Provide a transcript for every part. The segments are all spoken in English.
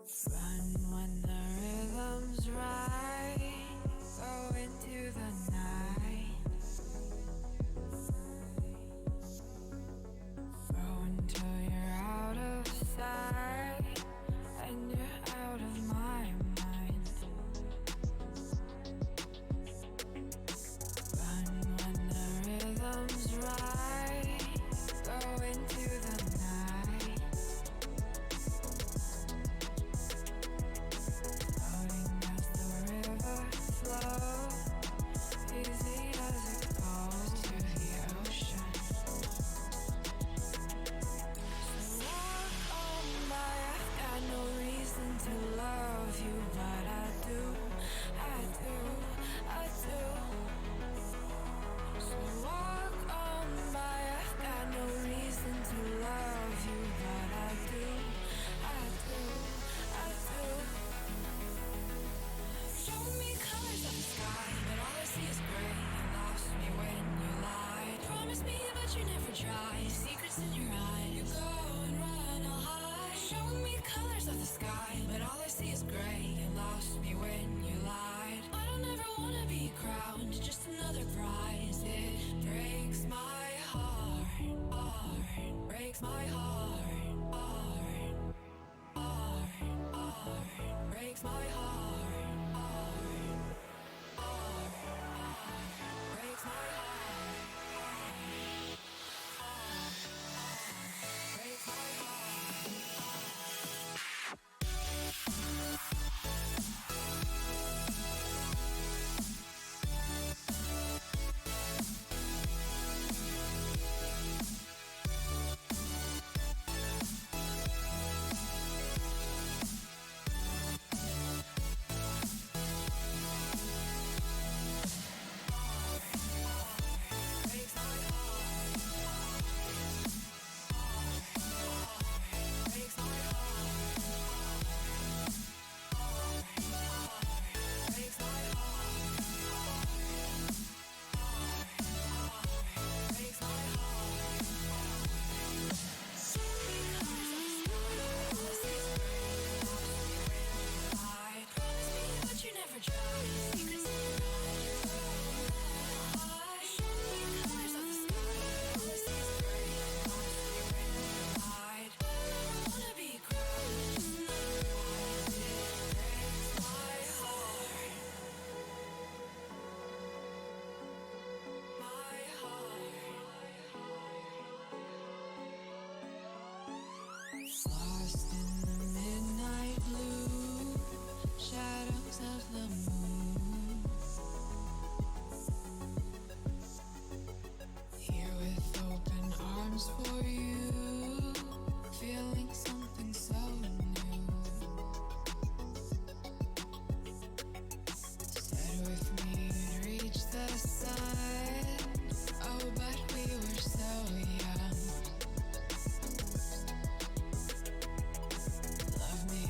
Run when the rhythm's right. Go into the night. Throw until you're out of sight and you're out of my mind. Run when the rhythm's right. Go into the night. Floating as the river flows, easy as it goes to the ocean. So walk on by, I've got no reason to love you, but I do, I do, I do. So walk on by, I've got no reason to love you, but I do, I do, I do. Show me colors of the sky, but all I see is gray. You lost me when you lied. Promise me, but you never try. Secrets in your eye, you go and run, I'll hide. Show me colors of the sky, but all I see is gray. You lost me when you lied. I don't ever wanna be crowned, just another prize. It breaks my heart, heart, breaks my heart, heart, heart, heart, breaks my heart, heart, heart, heart, breaks my heart, heart, heart, breaks my heart. Lost in the midnight blue, shadows of the moon. Here with open arms for you, feeling something so new. Said with me you'd reach the sun, oh but we were so young.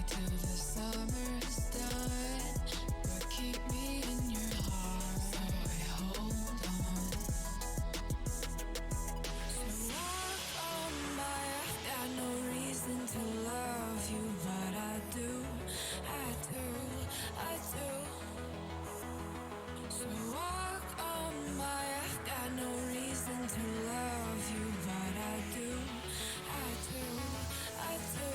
Till the summer's done, but keep me in your heart, so I hold on. So walk on by, I've got no reason to love you, but I do, I do, I do. So walk on by, I've got no reason to love you, but I do, I do, I do.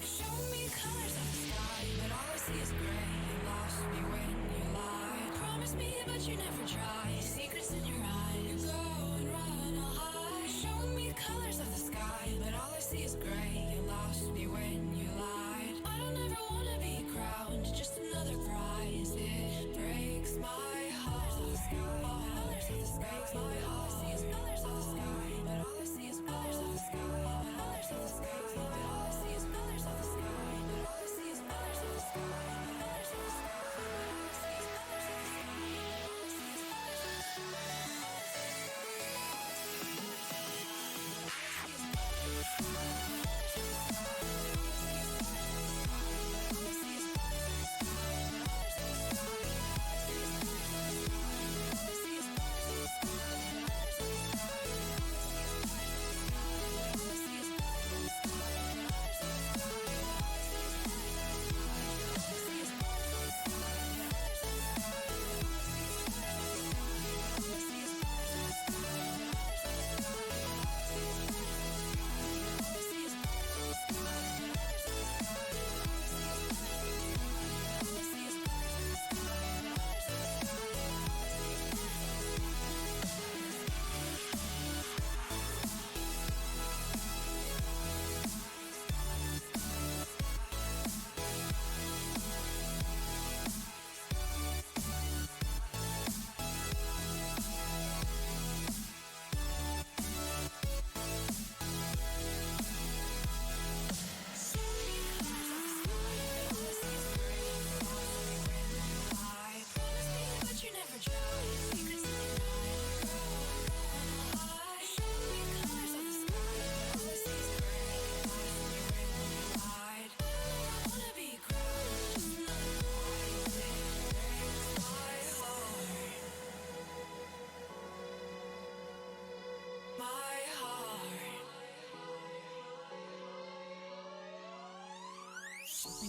Show me colors of the sky, but all I see is gray. You lost me when you lied. Promise me, but you never try. Secrets in your eye, you go and run, I'll hide. Show me colors of the sky, but all I see is gray. You lost me when you lied. I don't ever wanna be crowned, just another prize. It breaks my heart. Colors of the sky, breaks my heart. All I see is colors of the sky, but all I see is colors of the sky. Colors of the sky, but all I see is colors of the sky. But all I see is colors of the sky. Colors of the sky, but all I see is colors of the sky. All I see is colors of the sky. All I see is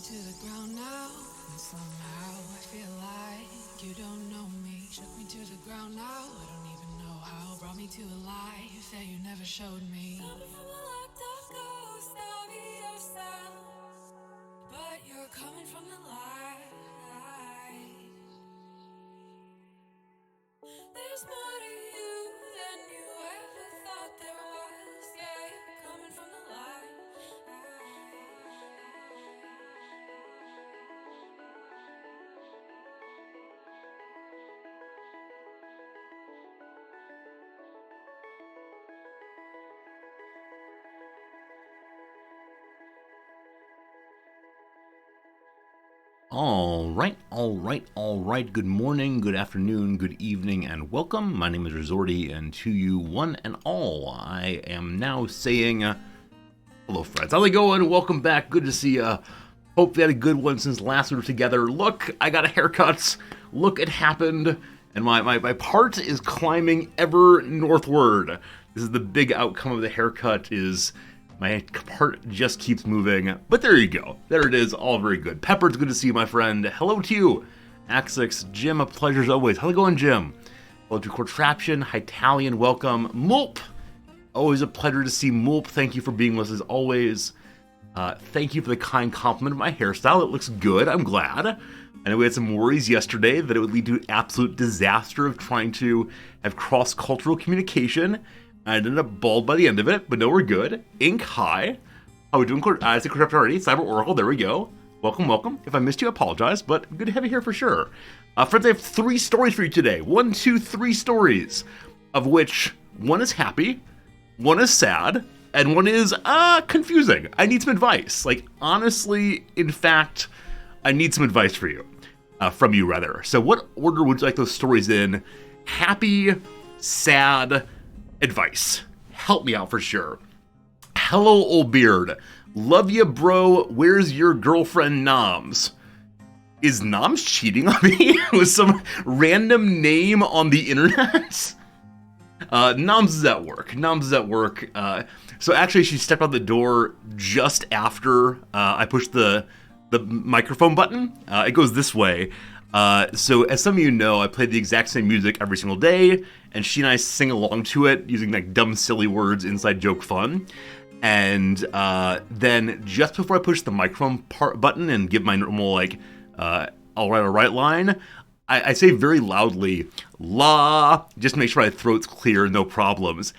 to the ground now, and somehow I feel like you don't know me. Shook me to the ground now, I don't even know how. Brought me to a life that you never showed me. Coming from a locked up ghost, I'll be your sound. But you're coming from the light. There's more to you than you ever thought there was. Yeah, you're coming from the light. All right. Good morning, good afternoon, good evening, and welcome. My name is Resorty, and to you, one and all, I am now saying, hello, friends. How's it going? Welcome back. Good to see you. Hope you had a good one since last we were together. Look, I got a haircut. Look, it happened, and my part is climbing ever northward. This is the big outcome of the haircut is my part just keeps moving, but there you go. There it is, all very good. Pepper, it's good to see you, my friend. Hello to you. Axix, Jim, a pleasure as always. How's it going, Jim? Hello to Contraption, Hitalian, welcome. Mulp, always a pleasure to see Mulp. Thank you for being with us as always. Thank you for the kind compliment of my hairstyle. It looks good, I'm glad. I know we had some worries yesterday that it would lead to an absolute disaster of trying to have cross-cultural communication. I ended up bald by the end of it, but no, we're good. Ink, hi. How are we doing? I said Corrupt already. Cyber Oracle, there we go. Welcome. If I missed you, I apologize, but good to have you here for sure. Friends, I have 3 stories for you today. 1, 2, 3 stories, of which one is happy, one is sad, and one is confusing. I need some advice. Like, honestly, in fact, I need some advice for you. From you, rather. So what order would you like those stories in? Happy, sad, advice. Help me out for sure. Hello, old beard. Love ya, bro. Where's your girlfriend, Noms? Is Noms cheating on me with some random name on the internet? Noms is at work. So actually, she stepped out the door just after I pushed the microphone button. It goes this way. So as some of you know, I play the exact same music every single day, and she and I sing along to it using like dumb, silly words, inside joke fun. And then just before I push the microphone button and give my normal like, all right line, I say very loudly, la, just to make sure my throat's clear, no problems.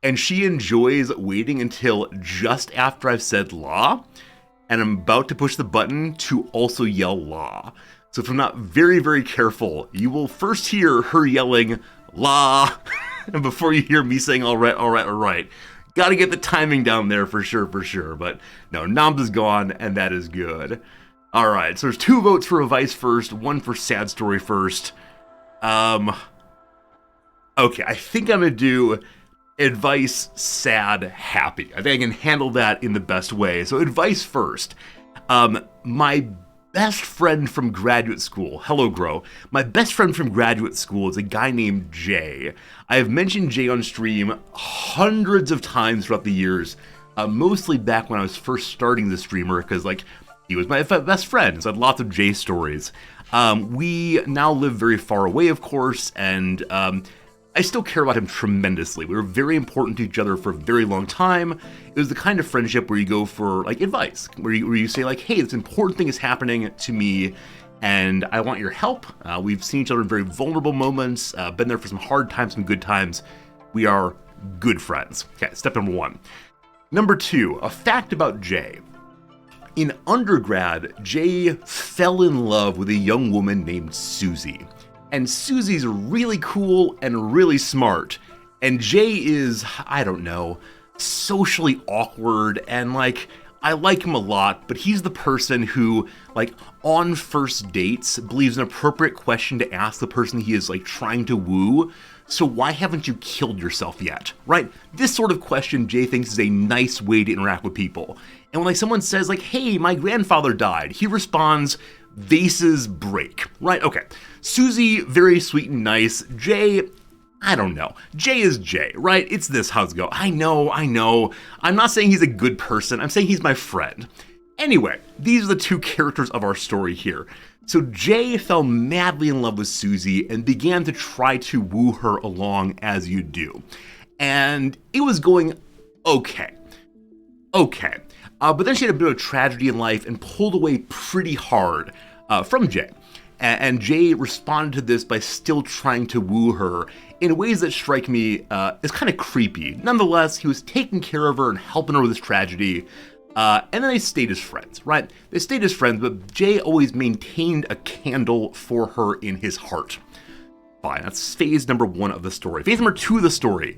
And she enjoys waiting until just after I've said la, and I'm about to push the button to also yell la. So if I'm not very, very careful, you will first hear her yelling, la, before you hear me saying, all right. Gotta get the timing down there for sure. But no, Noms is gone, and that is good. All right, so there's 2 votes for advice first, 1 for sad story first. Okay, I think I'm gonna do advice, sad, happy. I think I can handle that in the best way. So advice first. My best friend from graduate school, hello Grow, my best friend from graduate school is a guy named Jay. I have mentioned Jay on stream hundreds of times throughout the years, mostly back when I was first starting the streamer, because like, he was my best friend, so I had lots of Jay stories. We now live very far away, of course, and I still care about him tremendously. We were very important to each other for a very long time. It was the kind of friendship where you go for like advice, where you say like, hey, this important thing is happening to me, and I want your help. We've seen each other in very vulnerable moments, been there for some hard times, some good times. We are good friends. Okay, step number 1. Number 2, a fact about Jay. In undergrad, Jay fell in love with a young woman named Susie. And Susie's really cool and really smart. And Jay is, I don't know, socially awkward, and like, I like him a lot, but he's the person who, like, on first dates, believes an appropriate question to ask the person he is, like, trying to woo. So why haven't you killed yourself yet, right? This sort of question Jay thinks is a nice way to interact with people. And when like someone says like, hey, my grandfather died, he responds, vases break, right? Okay, Susie, very sweet and nice. Jay, I don't know. Jay is Jay, right? It's this how it's go. I know. I'm not saying he's a good person. I'm saying he's my friend. Anyway, these are the two characters of our story here. So Jay fell madly in love with Susie and began to try to woo her along as you do. And it was going okay. But then she had a bit of a tragedy in life and pulled away pretty hard from Jay. And Jay responded to this by still trying to woo her in ways that strike me as kind of creepy. Nonetheless, he was taking care of her and helping her with this tragedy. And then they stayed as friends, right? They stayed as friends, but Jay always maintained a candle for her in his heart. Fine, that's phase number 1 of the story. Phase number 2 of the story.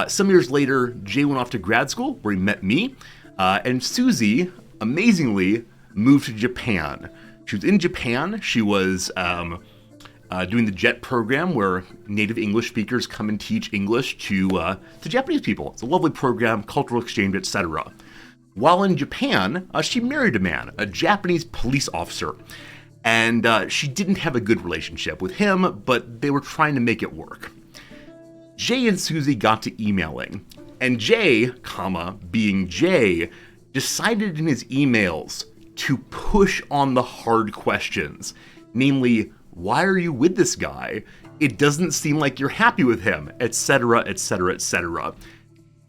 Some years later, Jay went off to grad school where he met me. And Susie, amazingly, moved to Japan. She was in Japan. She was doing the JET program where native English speakers come and teach English to Japanese people. It's a lovely program, cultural exchange, etc. While in Japan, she married a man, a Japanese police officer. And she didn't have a good relationship with him, but they were trying to make it work. Jay and Susie got to emailing. And Jay, being Jay, decided in his emails to push on the hard questions. Namely, why are you with this guy? It doesn't seem like you're happy with him, etc., etc., etc.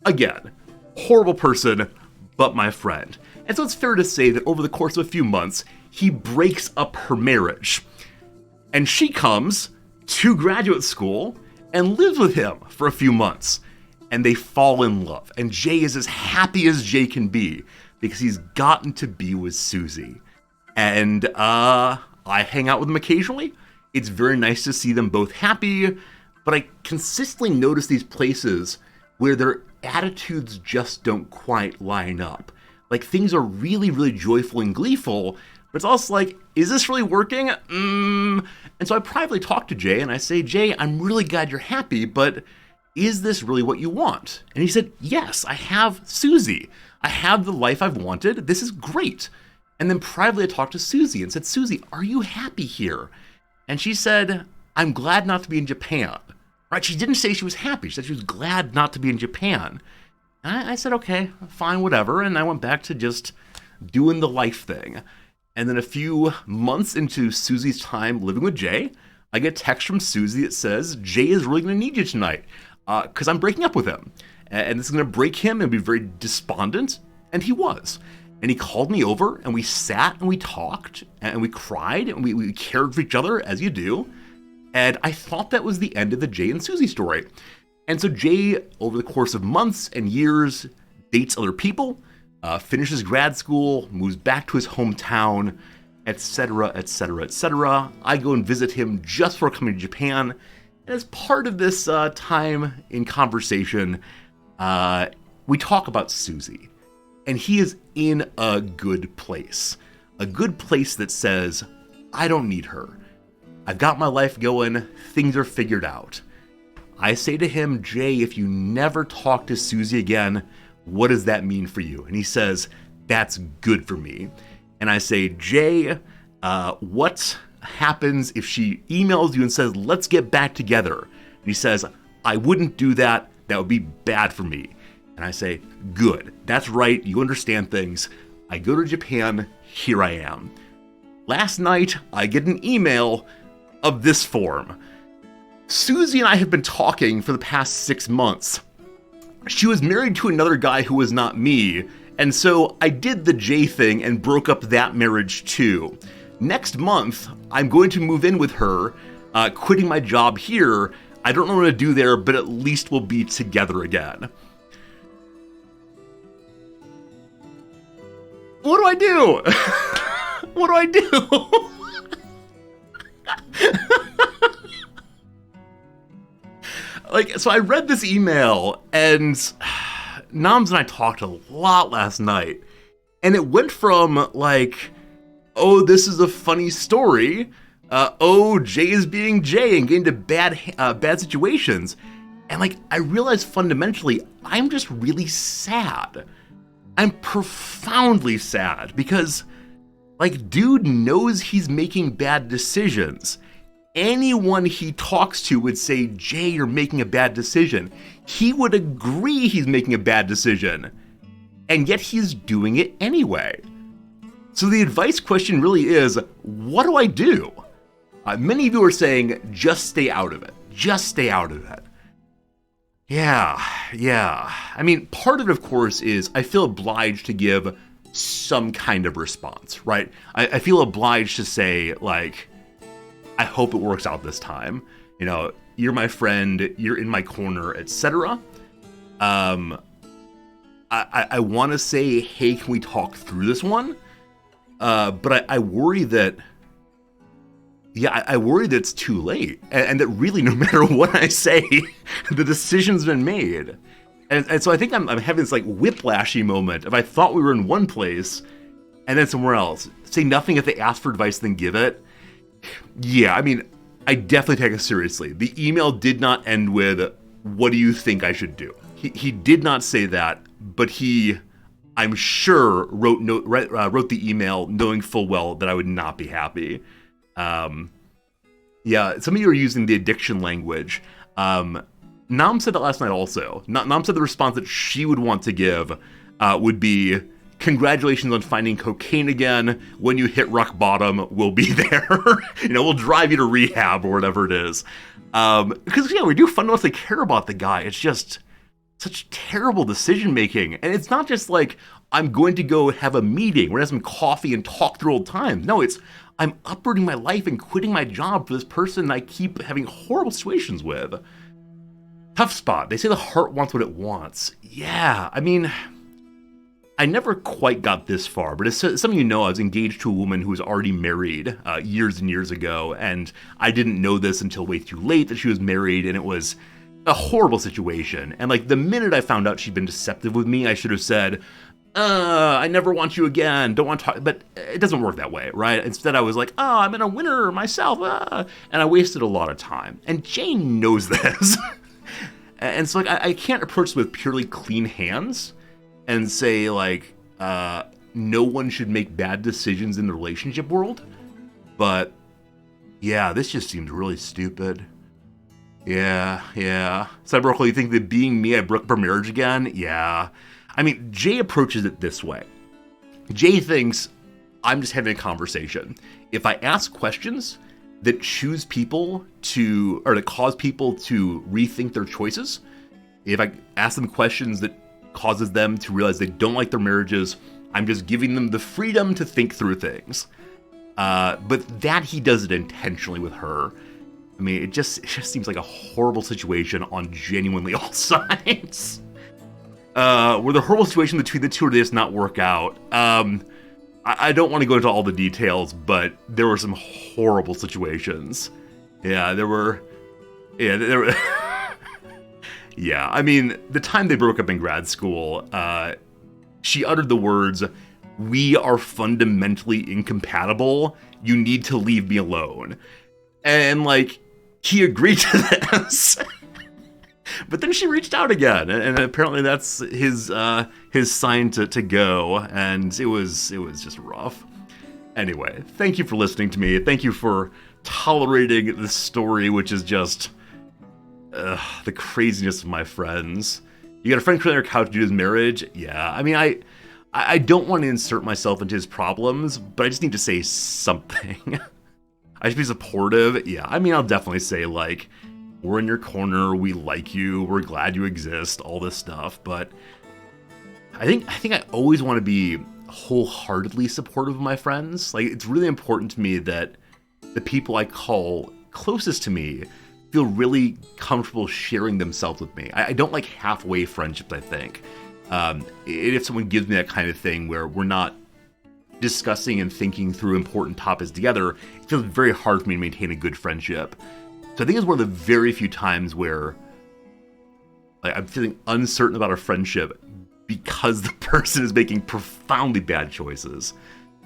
Again, horrible person, but my friend. And so it's fair to say that over the course of a few months, he breaks up her marriage. And she comes to graduate school and lives with him for a few months. And they fall in love. And Jay is as happy as Jay can be because he's gotten to be with Susie. And I hang out with them occasionally. It's very nice to see them both happy, but I consistently notice these places where their attitudes just don't quite line up. Like, things are really, really joyful and gleeful, but it's also like, is this really working? And so I privately talk to Jay and I say, Jay, I'm really glad you're happy, but is this really what you want? And he said, yes, I have Susie. I have the life I've wanted. This is great. And then privately I talked to Susie and said, Susie, are you happy here? And she said, I'm glad not to be in Japan. Right? She didn't say she was happy. She said she was glad not to be in Japan. And I said, okay, fine, whatever. And I went back to just doing the life thing. And then a few months into Susie's time living with Jay, I get a text from Susie that says, Jay is really going to need you tonight because I'm breaking up with him. And this is going to break him and be very despondent. And he was. And he called me over and we sat and we talked and we cried and we cared for each other as you do. And I thought that was the end of the Jay and Susie story. And so Jay, over the course of months and years, dates other people, finishes grad school, moves back to his hometown, etc., etc., etc. I go and visit him just before coming to Japan. And as part of this time in conversation, we talk about Susie. And he is in a good place. A good place that says, I don't need her. I've got my life going. Things are figured out. I say to him, Jay, if you never talk to Susie again, what does that mean for you? And he says, that's good for me. And I say, Jay, what happens if she emails you and says, let's get back together? And he says, I wouldn't do that. That would be bad for me. And I say, good. That's right. You understand things. I go to Japan. Here I am. Last night, I get an email of this form. Susie and I have been talking for the past 6 months. She was married to another guy who was not me, and so I did the Jay thing and broke up that marriage too. Next month, I'm going to move in with her, quitting my job here. I don't know what to do there, but at least we'll be together again. What do I do? What do I do? So I read this email, and Noms and I talked a lot last night, and it went from oh, this is a funny story, oh, Jay is being Jay and getting into bad situations, and I realized fundamentally, I'm just really sad. I'm profoundly sad because, dude knows he's making bad decisions. Anyone he talks to would say, Jay, you're making a bad decision. He would agree he's making a bad decision. And yet he's doing it anyway. So the advice question really is, what do I do? Many of you are saying, just stay out of it. Just stay out of it. Yeah. I mean, part of it, of course, is I feel obliged to give some kind of response, right? I feel obliged to say, like, I hope it works out this time. You know, you're my friend, you're in my corner, etc. I want to say, hey, can we talk through this one? But I worry that, I worry that it's too late, and that really, no matter what I say, the decision's been made. And so I think I'm having this like whiplashy moment of I thought we were in one place, and then somewhere else. Say nothing if they ask for advice, then give it. Yeah, I mean, I definitely take it seriously. The email did not end with, what do you think I should do? He did not say that, but he, I'm sure, wrote the email knowing full well that I would not be happy. Yeah, some of you are using the addiction language. Nam said that last night also. Nam said the response that she would want to give would be, congratulations on finding cocaine again. When you hit rock bottom, we'll be there. We'll drive you to rehab or whatever it is. Because, we do fundamentally care about the guy. It's just such terrible decision making. And it's not just like, I'm going to go have a meeting, we're gonna have some coffee and talk through old times. No, it's, I'm uprooting my life and quitting my job for this person I keep having horrible situations with. Tough spot. They say the heart wants what it wants. Yeah, I mean, I never quite got this far, but as some of you know, I was engaged to a woman who was already married years and years ago, and I didn't know this until way too late that she was married, and it was a horrible situation. And like the minute I found out she'd been deceptive with me, I should have said, I never want you again, don't want to talk, but it doesn't work that way, right? Instead I was like, I'm in a winner myself, and I wasted a lot of time. And Jane knows this. And so like I can't approach this with purely clean hands and say like, no one should make bad decisions in the relationship world. But yeah, this just seems really stupid. Yeah. Cyberlocal, you think that being me, I broke up our marriage again? Yeah. I mean, Jay approaches it this way. Jay thinks, I'm just having a conversation. If I ask questions that choose people to, or that cause people to rethink their choices, if I ask them questions that causes them to realize they don't like their marriages, I'm just giving them the freedom to think through things. But that he does it intentionally with her. I mean, it just seems like a horrible situation on genuinely all sides. Were the horrible situation between the two or did this not work out? I don't want to go into all the details, but there were some horrible situations. Yeah, there were. Yeah, I mean, the time they broke up in grad school, she uttered the words, "We are fundamentally incompatible. You need to leave me alone." And, like, he agreed to this. But then she reached out again, and apparently that's his sign to go, and it was just rough. Anyway, thank you for listening to me. Thank you for tolerating this story, which is just the craziness of my friends. You got a friend currently on your couch due to his marriage? Yeah, I mean, I don't want to insert myself into his problems, but I just need to say something. I should be supportive. Yeah, I mean, I'll definitely say, like, we're in your corner, we like you, we're glad you exist, all this stuff, but I think I always want to be wholeheartedly supportive of my friends. Like, it's really important to me that the people I call closest to me feel really comfortable sharing themselves with me. I don't like halfway friendships, I think. If someone gives me that kind of thing where we're not discussing and thinking through important topics together, it feels very hard for me to maintain a good friendship. So I think it's one of the very few times where I'm feeling uncertain about our friendship because the person is making profoundly bad choices.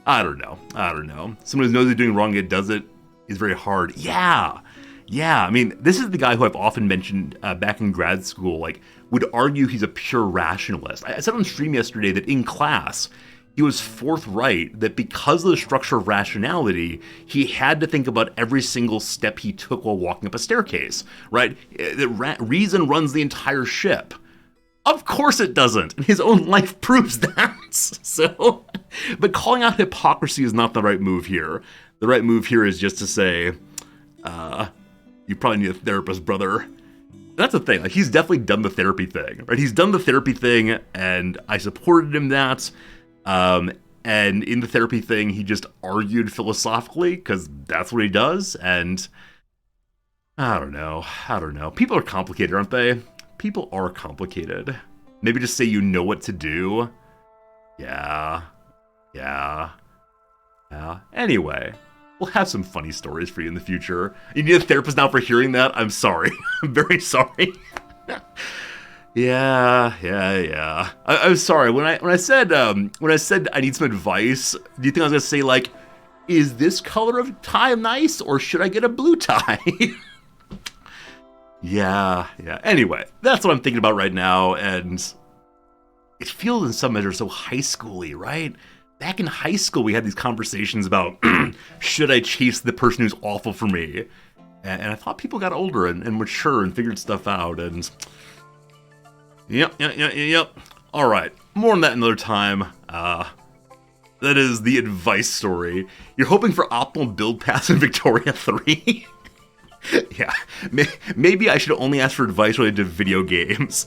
I don't know. Someone who knows they're doing wrong yet does it is very hard. Yeah. I mean, this is the guy who I've often mentioned back in grad school, like, would argue he's a pure rationalist. I said on stream yesterday that in class, he was forthright that because of the structure of rationality, he had to think about every single step he took while walking up a staircase, right? Reason runs the entire ship. Of course it doesn't, and his own life proves that. So, But calling out hypocrisy is not the right move here. The right move here is just to say, you probably need a therapist, brother. That's the thing. Like, he's definitely done the therapy thing, right? He's done the therapy thing, and I supported him that. And in the therapy thing, he just argued philosophically, because that's what he does, and I don't know. People are complicated, aren't they? People are complicated. Maybe just say you know what to do. Yeah. Anyway, we'll have some funny stories for you in the future. You need a therapist now for hearing that? I'm sorry. I'm very sorry. Yeah. I'm sorry. When I said I need some advice, do you think I was gonna say, like, is this color of tie nice, or should I get a blue tie? Yeah. Anyway, that's what I'm thinking about right now, and it feels in some measure so high schooly, right? Back in high school, we had these conversations about should I chase the person who's awful for me? And I thought people got older and mature and figured stuff out, and Yep. All right, more on that another time. That is the advice story. You're hoping for optimal build paths in Victoria 3? Yeah, maybe I should only ask for advice related to video games.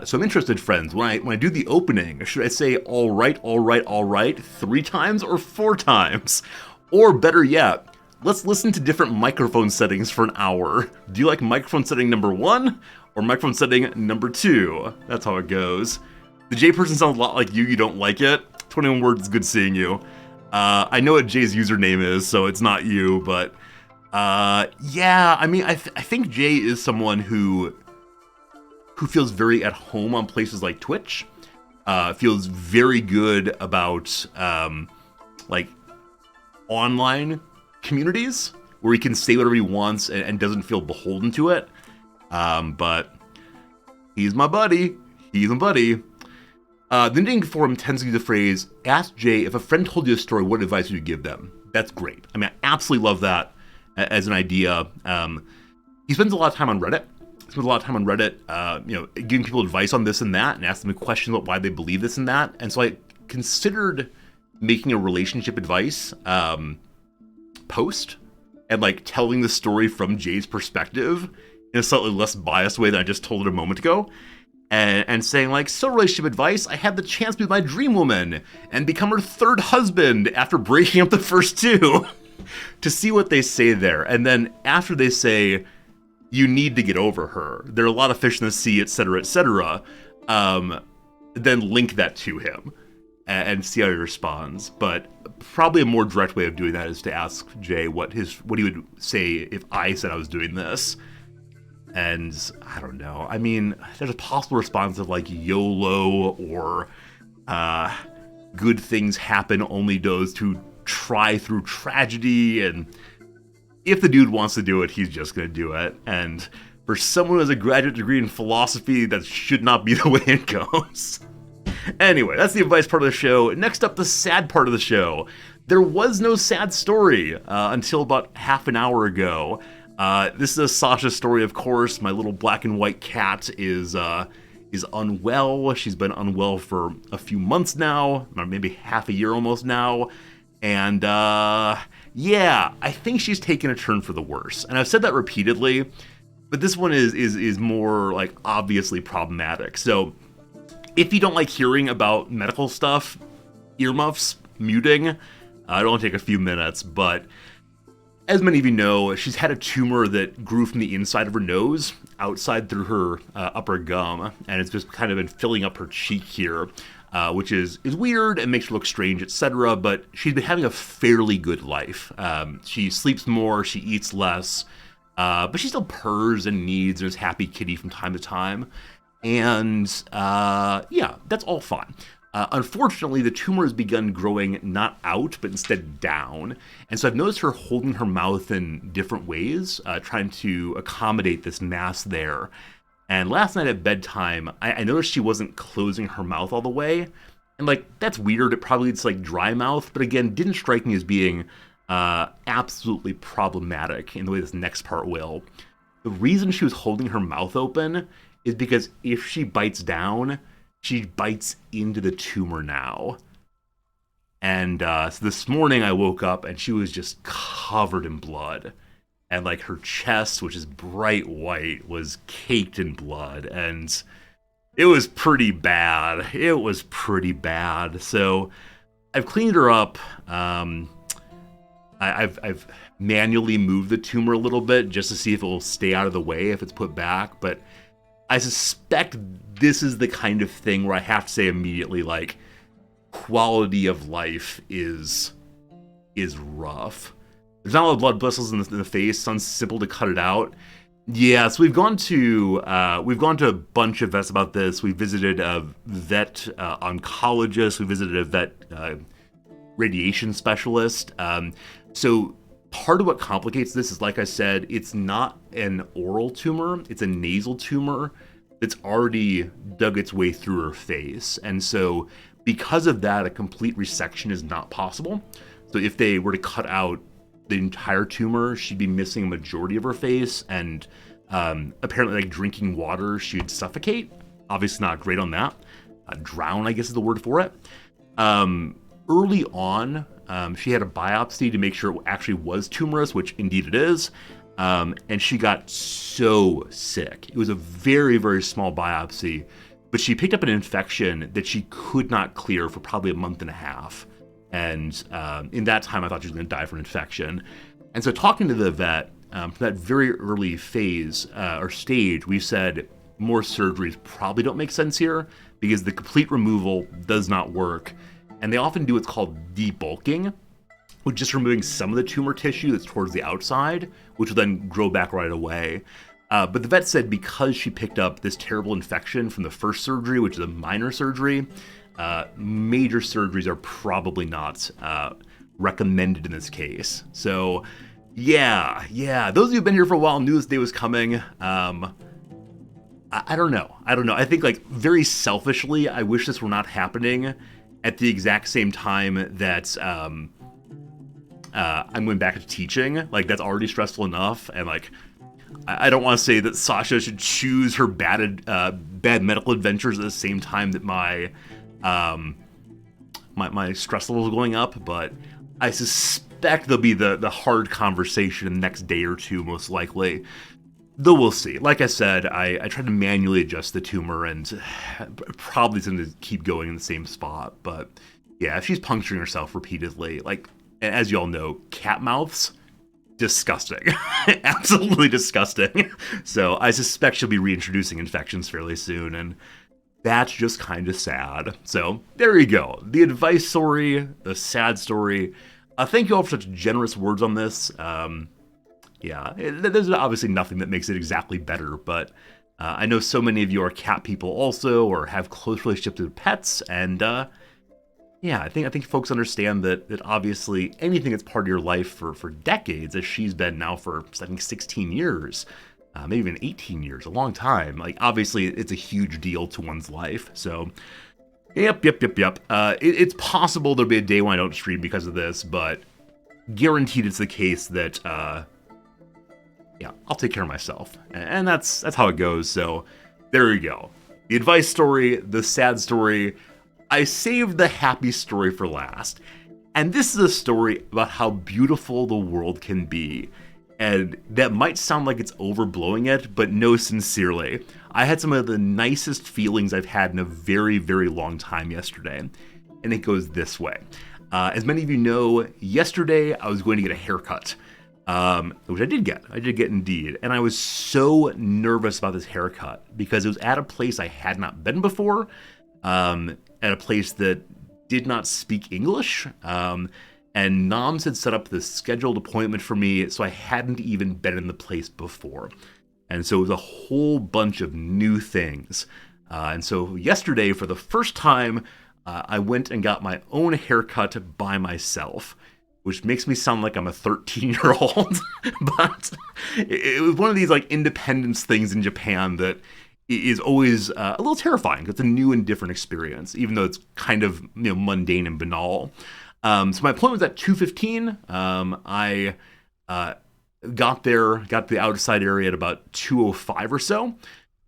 So I'm interested, friends, when I do the opening, should I say all right 3 times or 4 times? Or better yet, let's listen to different microphone settings for an hour. Do you like microphone setting number 1 or microphone setting number 2? That's how it goes. The J person sounds a lot like you don't like it. 21 words, good seeing you. I know what Jay's username is, so it's not you, but yeah, I mean, I think Jay is someone who feels very at home on places like Twitch, feels very good about like online communities where he can say whatever he wants and doesn't feel beholden to it. But he's my buddy. The knitting forum tends to use the phrase, ask Jay, if a friend told you a story, what advice would you give them? That's great. I mean, I absolutely love that as an idea. He spends a lot of time on Reddit. Giving people advice on this and that, and asking them questions about why they believe this and that. And so I considered making a relationship advice post and like telling the story from Jay's perspective in a slightly less biased way than I just told it a moment ago. And saying like, so relationship advice, I had the chance to be my dream woman and become her 3rd husband after breaking up the first 2 to see what they say there. And then after they say, you need to get over her, there are a lot of fish in the sea, etc., then link that to him and see how he responds. But probably a more direct way of doing that is to ask Jay what he would say if I said I was doing this. And I don't know. I mean, there's a possible response of like YOLO or good things happen only those who try through tragedy. And if the dude wants to do it, he's just going to do it. And for someone who has a graduate degree in philosophy, that should not be the way it goes. Anyway, that's the advice part of the show. Next up, the sad part of the show. There was no sad story until about half an hour ago. This is a Sasha story, of course. My little black and white cat is unwell. She's been unwell for a few months now, or maybe half a year almost now. And yeah, I think she's taken a turn for the worse. And I've said that repeatedly, but this one is more like obviously problematic. So if you don't like hearing about medical stuff, earmuffs, muting, it'll only take a few minutes, but as many of you know, she's had a tumor that grew from the inside of her nose, outside through her upper gum, and it's just kind of been filling up her cheek here, which is weird and makes her look strange, etc., but she's been having a fairly good life. She sleeps more, she eats less, but she still purrs and needs and is happy kitty from time to time, and yeah, that's all fine. Unfortunately, the tumor has begun growing not out, but instead down. And so I've noticed her holding her mouth in different ways, trying to accommodate this mass there. And last night at bedtime, I noticed she wasn't closing her mouth all the way. And like, that's weird. It probably it's like dry mouth, but again, didn't strike me as being absolutely problematic in the way this next part will. The reason she was holding her mouth open is because if she bites down, she bites into the tumor now. And so this morning I woke up and she was just covered in blood. And like her chest, which is bright white, was caked in blood. And it was pretty bad. It was pretty bad. So I've cleaned her up. I've manually moved the tumor a little bit just to see if it will stay out of the way if it's put back. But I suspect this is the kind of thing where I have to say immediately, like, quality of life is rough. There's not a lot of blood vessels in the face. It's simple to cut it out. Yeah, so we've gone to a bunch of vets about this. We visited a vet oncologist. We visited a vet radiation specialist. So part of what complicates this is, like I said, it's not an oral tumor. It's a nasal tumor that's already dug its way through her face. And so because of that, a complete resection is not possible. So if they were to cut out the entire tumor, she'd be missing a majority of her face, and apparently, like, drinking water, she'd suffocate. Obviously not great on that. Drown, I guess is the word for it. Early on, she had a biopsy to make sure it actually was tumorous, which indeed it is, and she got so sick. It was a very, very small biopsy, but she picked up an infection that she could not clear for probably a month and a half. And in that time, I thought she was going to die from infection. And so talking to the vet, from that very early phase or stage, we said more surgeries probably don't make sense here because the complete removal does not work. And they often do what's called debulking, which is just removing some of the tumor tissue that's towards the outside, which will then grow back right away. But the vet said because she picked up this terrible infection from the first surgery, which is a minor surgery, major surgeries are probably not recommended in this case. So, yeah. Those of you who've been here for a while knew this day was coming. I don't know. I think, like, very selfishly, I wish this were not happening at the exact same time that I'm going back to teaching. Like, that's already stressful enough, and, like, I don't want to say that Sasha should choose her bad medical adventures at the same time that my stress level is going up, but I suspect there'll be the hard conversation in the next day or two, most likely. Though we'll see. Like I said, I tried to manually adjust the tumor, and probably it's going to keep going in the same spot. But yeah, if she's puncturing herself repeatedly, like, as you all know, cat mouths, disgusting. Absolutely disgusting. So I suspect she'll be reintroducing infections fairly soon, and that's just kind of sad. So there you go. The advice story, the sad story. Thank you all for such generous words on this. There's obviously nothing that makes it exactly better, but I know so many of you are cat people also, or have close relationships with pets, and I think folks understand that obviously anything that's part of your life for decades, as she's been now for, I think, 16 years, maybe even 18 years, a long time. Like, obviously, it's a huge deal to one's life. So, yep. It's possible there'll be a day when I don't stream because of this, but guaranteed it's the case that, I'll take care of myself. And that's how it goes. So, there you go. The advice story, the sad story. I saved the happy story for last. And this is a story about how beautiful the world can be. And that might sound like it's overblowing it, but no, sincerely. I had some of the nicest feelings I've had in a very, very long time yesterday. And it goes this way. As many of you know, yesterday I was going to get a haircut. Which I did get. Indeed. And I was so nervous about this haircut because it was at a place I had not been before. At a place that did not speak English. And Noms had set up this scheduled appointment for me, so I hadn't even been in the place before. And so it was a whole bunch of new things. And so yesterday, for the first time, I went and got my own haircut by myself, which makes me sound like I'm a 13-year-old. But it was one of these, like, independence things in Japan that is always a little terrifying. It's a new and different experience, even though it's kind of, mundane and banal. So my appointment was at 2:15. I got the outside area at about 2:05 or so.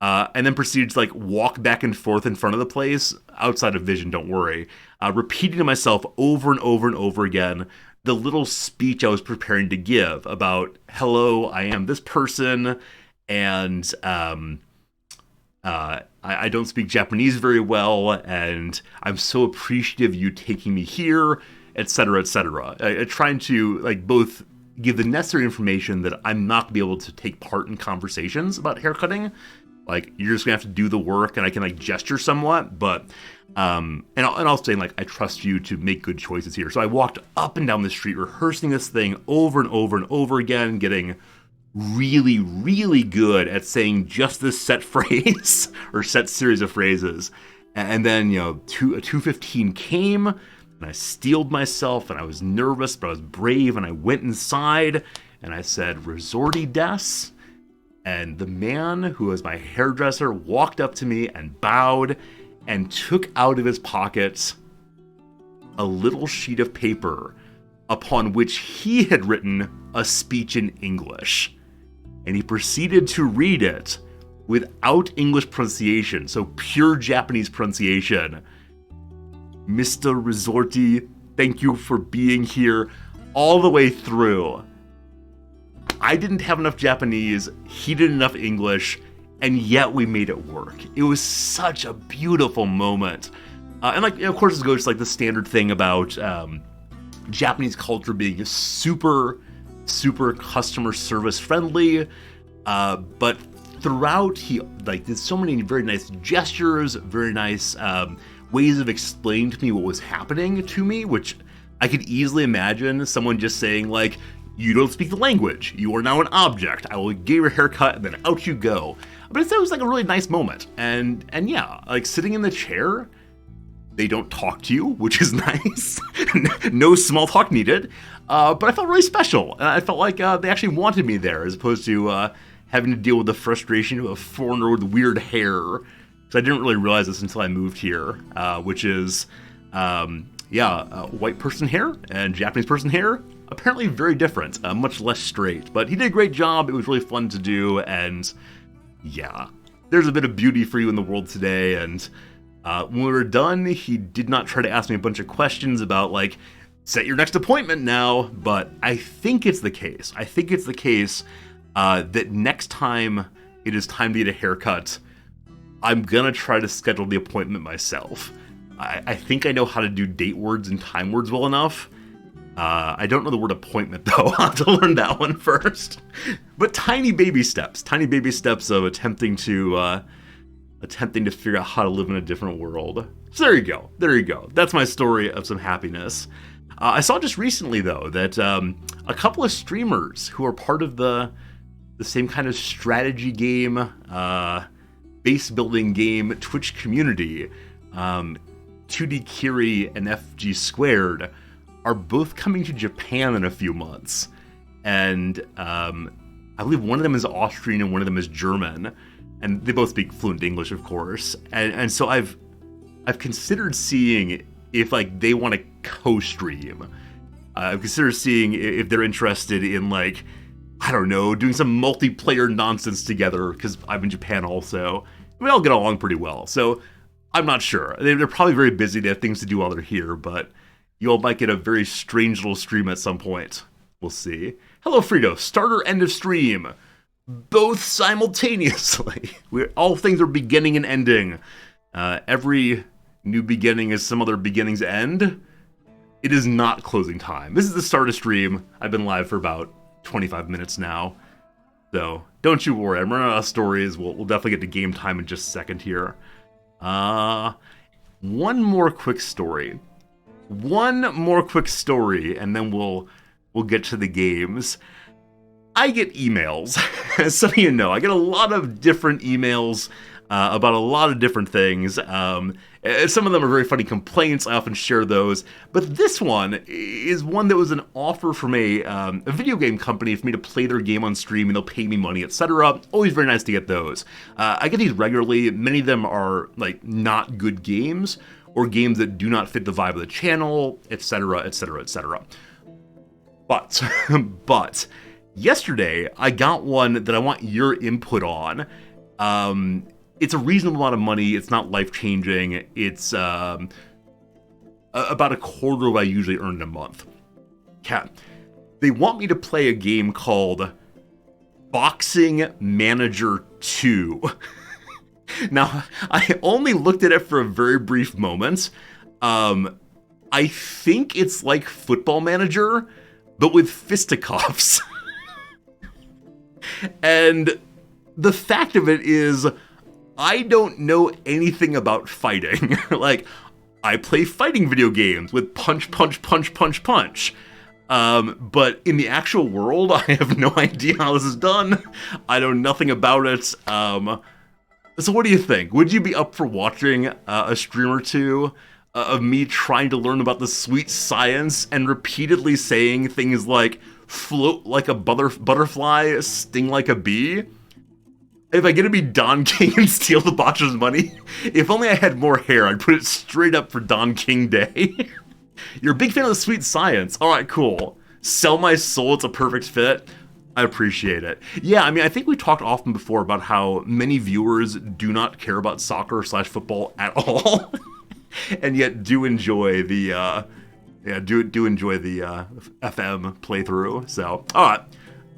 and then proceeded to like walk back and forth in front of the place, outside of vision, don't worry, repeating to myself over and over and over again the little speech I was preparing to give about, hello, I am this person, and I don't speak Japanese very well, and I'm so appreciative of you taking me here, etc., etc. Trying to like both give the necessary information that I'm not gonna be able to take part in conversations about haircutting. Like, you're just gonna have to do the work, and I can like gesture somewhat, but and I'll say like, I trust you to make good choices here. So I walked up and down the street rehearsing this thing over and over and over again, getting really, really good at saying just this set phrase or set series of phrases. And then, you know, a 2:15 came, and I steeled myself, and I was nervous, but I was brave, and I went inside, and I said, Resorti des. And the man who was my hairdresser walked up to me and bowed and took out of his pocket a little sheet of paper upon which he had written a speech in English. And he proceeded to read it without English pronunciation, so pure Japanese pronunciation. Mr. Resorti, thank you for being here, all the way through. I didn't have enough Japanese, he did enough English, and yet we made it work. It was such a beautiful moment. And like, of course, it goes like the standard thing about Japanese culture being super, super customer service friendly. But throughout, he like did so many very nice gestures, very nice ways of explaining to me what was happening to me, which I could easily imagine someone just saying like, you don't speak the language, you are now an object, I will give you a haircut, and then out you go. But it was like a really nice moment. And yeah, like sitting in the chair, they don't talk to you, which is nice. No small talk needed. But I felt really special. I felt like they actually wanted me there, as opposed to having to deal with the frustration of a foreigner with weird hair. Because I didn't really realize this until I moved here, which is, white person hair and Japanese person hair, apparently very different, much less straight. But he did a great job. It was really fun to do, and yeah, there's a bit of beauty for you in the world today. And when we were done, he did not try to ask me a bunch of questions about like, set your next appointment now, but I think it's the case. That next time it is time to get a haircut, I'm gonna try to schedule the appointment myself. I think I know how to do date words and time words well enough. I don't know the word appointment, though. I'll have to learn that one first. But tiny baby steps of attempting to figure out how to live in a different world. So there you go. That's my story of some happiness. I saw just recently, though, that a couple of streamers who are part of the same kind of strategy game, base building game Twitch community, 2D Kiri and FG Squared, are both coming to Japan in a few months. And I believe one of them is Austrian and one of them is German. And they both speak fluent English, of course. And so I've considered seeing if like they want to co-stream. I've considered seeing if they're interested in like, I don't know, doing some multiplayer nonsense together, because I'm in Japan also. We all get along pretty well. So I'm not sure. They're probably very busy. They have things to do while they're here, but you all might get a very strange little stream at some point. We'll see. Hello, Frito. Starter, end of stream. Both simultaneously. All things are beginning and ending. Every new beginning is some other beginning's end. It is not closing time. This is the start of stream. I've been live for about 25 minutes now. So don't you worry. I'm running out of stories. We'll definitely get to game time in just a second here. One more quick story, and then we'll get to the games. I get emails, as some of you know. I get a lot of different emails about a lot of different things. Some of them are very funny complaints. I often share those. But this one is one that was an offer from a video game company for me to play their game on stream, and they'll pay me money, etc. Always very nice to get those. I get these regularly. Many of them are like not good games, or games that do not fit the vibe of the channel, etc., etc., etc. But yesterday I got one that I want your input on. it's a reasonable amount of money. It's not life-changing. It's about a quarter of what I usually earn in a month. Cat. They want me to play a game called Boxing Manager 2. Now, I only looked at it for a very brief moment. I think it's like Football Manager, but with fisticuffs. And the fact of it is, I don't know anything about fighting. Like, I play fighting video games with punch, punch, punch, punch, punch. But in the actual world, I have no idea how this is done. I know nothing about it. So what do you think? Would you be up for watching a stream or two of me trying to learn about the sweet science and repeatedly saying things like float like a butterfly, sting like a bee? If I get to be Don King and steal the botcher's money, if only I had more hair, I'd put it straight up for Don King Day. You're a big fan of the sweet science. All right, cool. Sell my soul, it's a perfect fit. I appreciate it. Yeah, I mean, I think we talked often before about how many viewers do not care about soccer/football at all, and yet do enjoy the enjoy the FM playthrough. So, all right,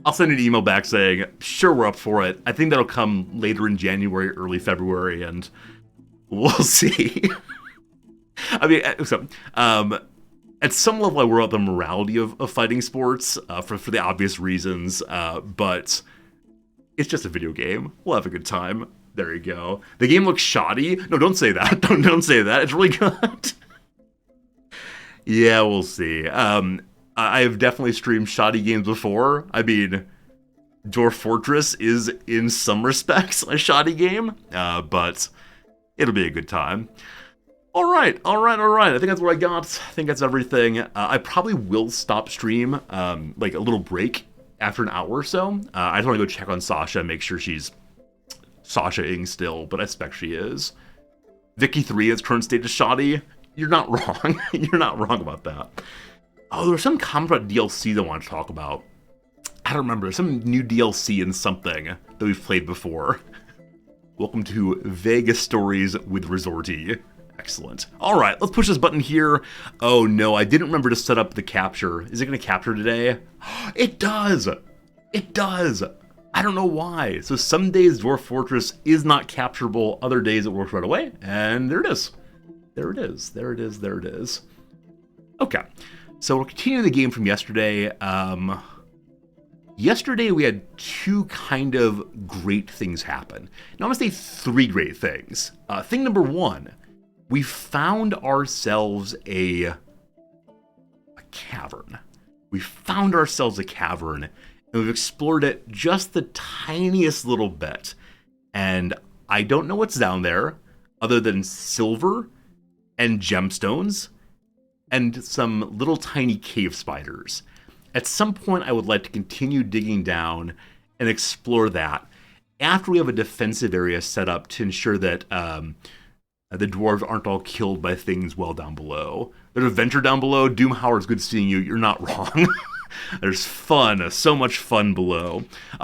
I'll send an email back saying, sure, we're up for it. I think that'll come later in January, early February, and we'll see. I mean, so, at some level, I worry about the morality of fighting sports for the obvious reasons, but it's just a video game. We'll have a good time. There you go. The game looks shoddy. No, don't say that. Don't say that. It's really good. Yeah, we'll see. I have definitely streamed shoddy games before. I mean, Dwarf Fortress is, in some respects, a shoddy game, but it'll be a good time. All right. I think that's what I got. I think that's everything. I probably will stop stream, like a little break after an hour or so. I just want to go check on Sasha and make sure she's Sasha-ing still, but I expect she is. Vicky 3, its current state is shoddy. You're not wrong. You're not wrong about that. Oh, there was some comment about DLC that I want to talk about. I don't remember. Some new DLC in something that we've played before. Welcome to Vegas Stories with Resorty. Excellent. All right, let's push this button here. Oh no, I didn't remember to set up the capture. Is it going to capture today? It does. It does. I don't know why. So some days Dwarf Fortress is not capturable. Other days it works right away. And there it is. There it is. There it is. There it is. Okay. So we'll continue the game from yesterday. Yesterday we had two kind of great things happen. Now I'm going to say three great things. Thing number one, we found ourselves a cavern. We found ourselves a cavern, and we've explored it just the tiniest little bit. And I don't know what's down there, other than silver and gemstones and some little tiny cave spiders. At some point, I would like to continue digging down and explore that after we have a defensive area set up to ensure that the dwarves aren't all killed by things well down below. There's a venture down below. Doomhauer, it's good seeing you. You're not wrong. There's fun, so much fun below.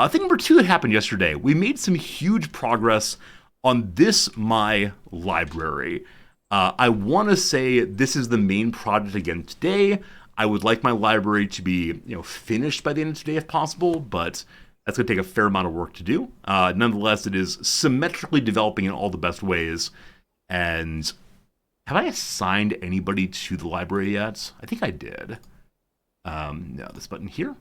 Thing number two that happened yesterday, we made some huge progress on this, my library. I want to say this is the main project again today. I would like my library to be, finished by the end of today if possible, but that's going to take a fair amount of work to do. Nonetheless, it is symmetrically developing in all the best ways. And have I assigned anybody to the library yet? I think I did. No, this button here.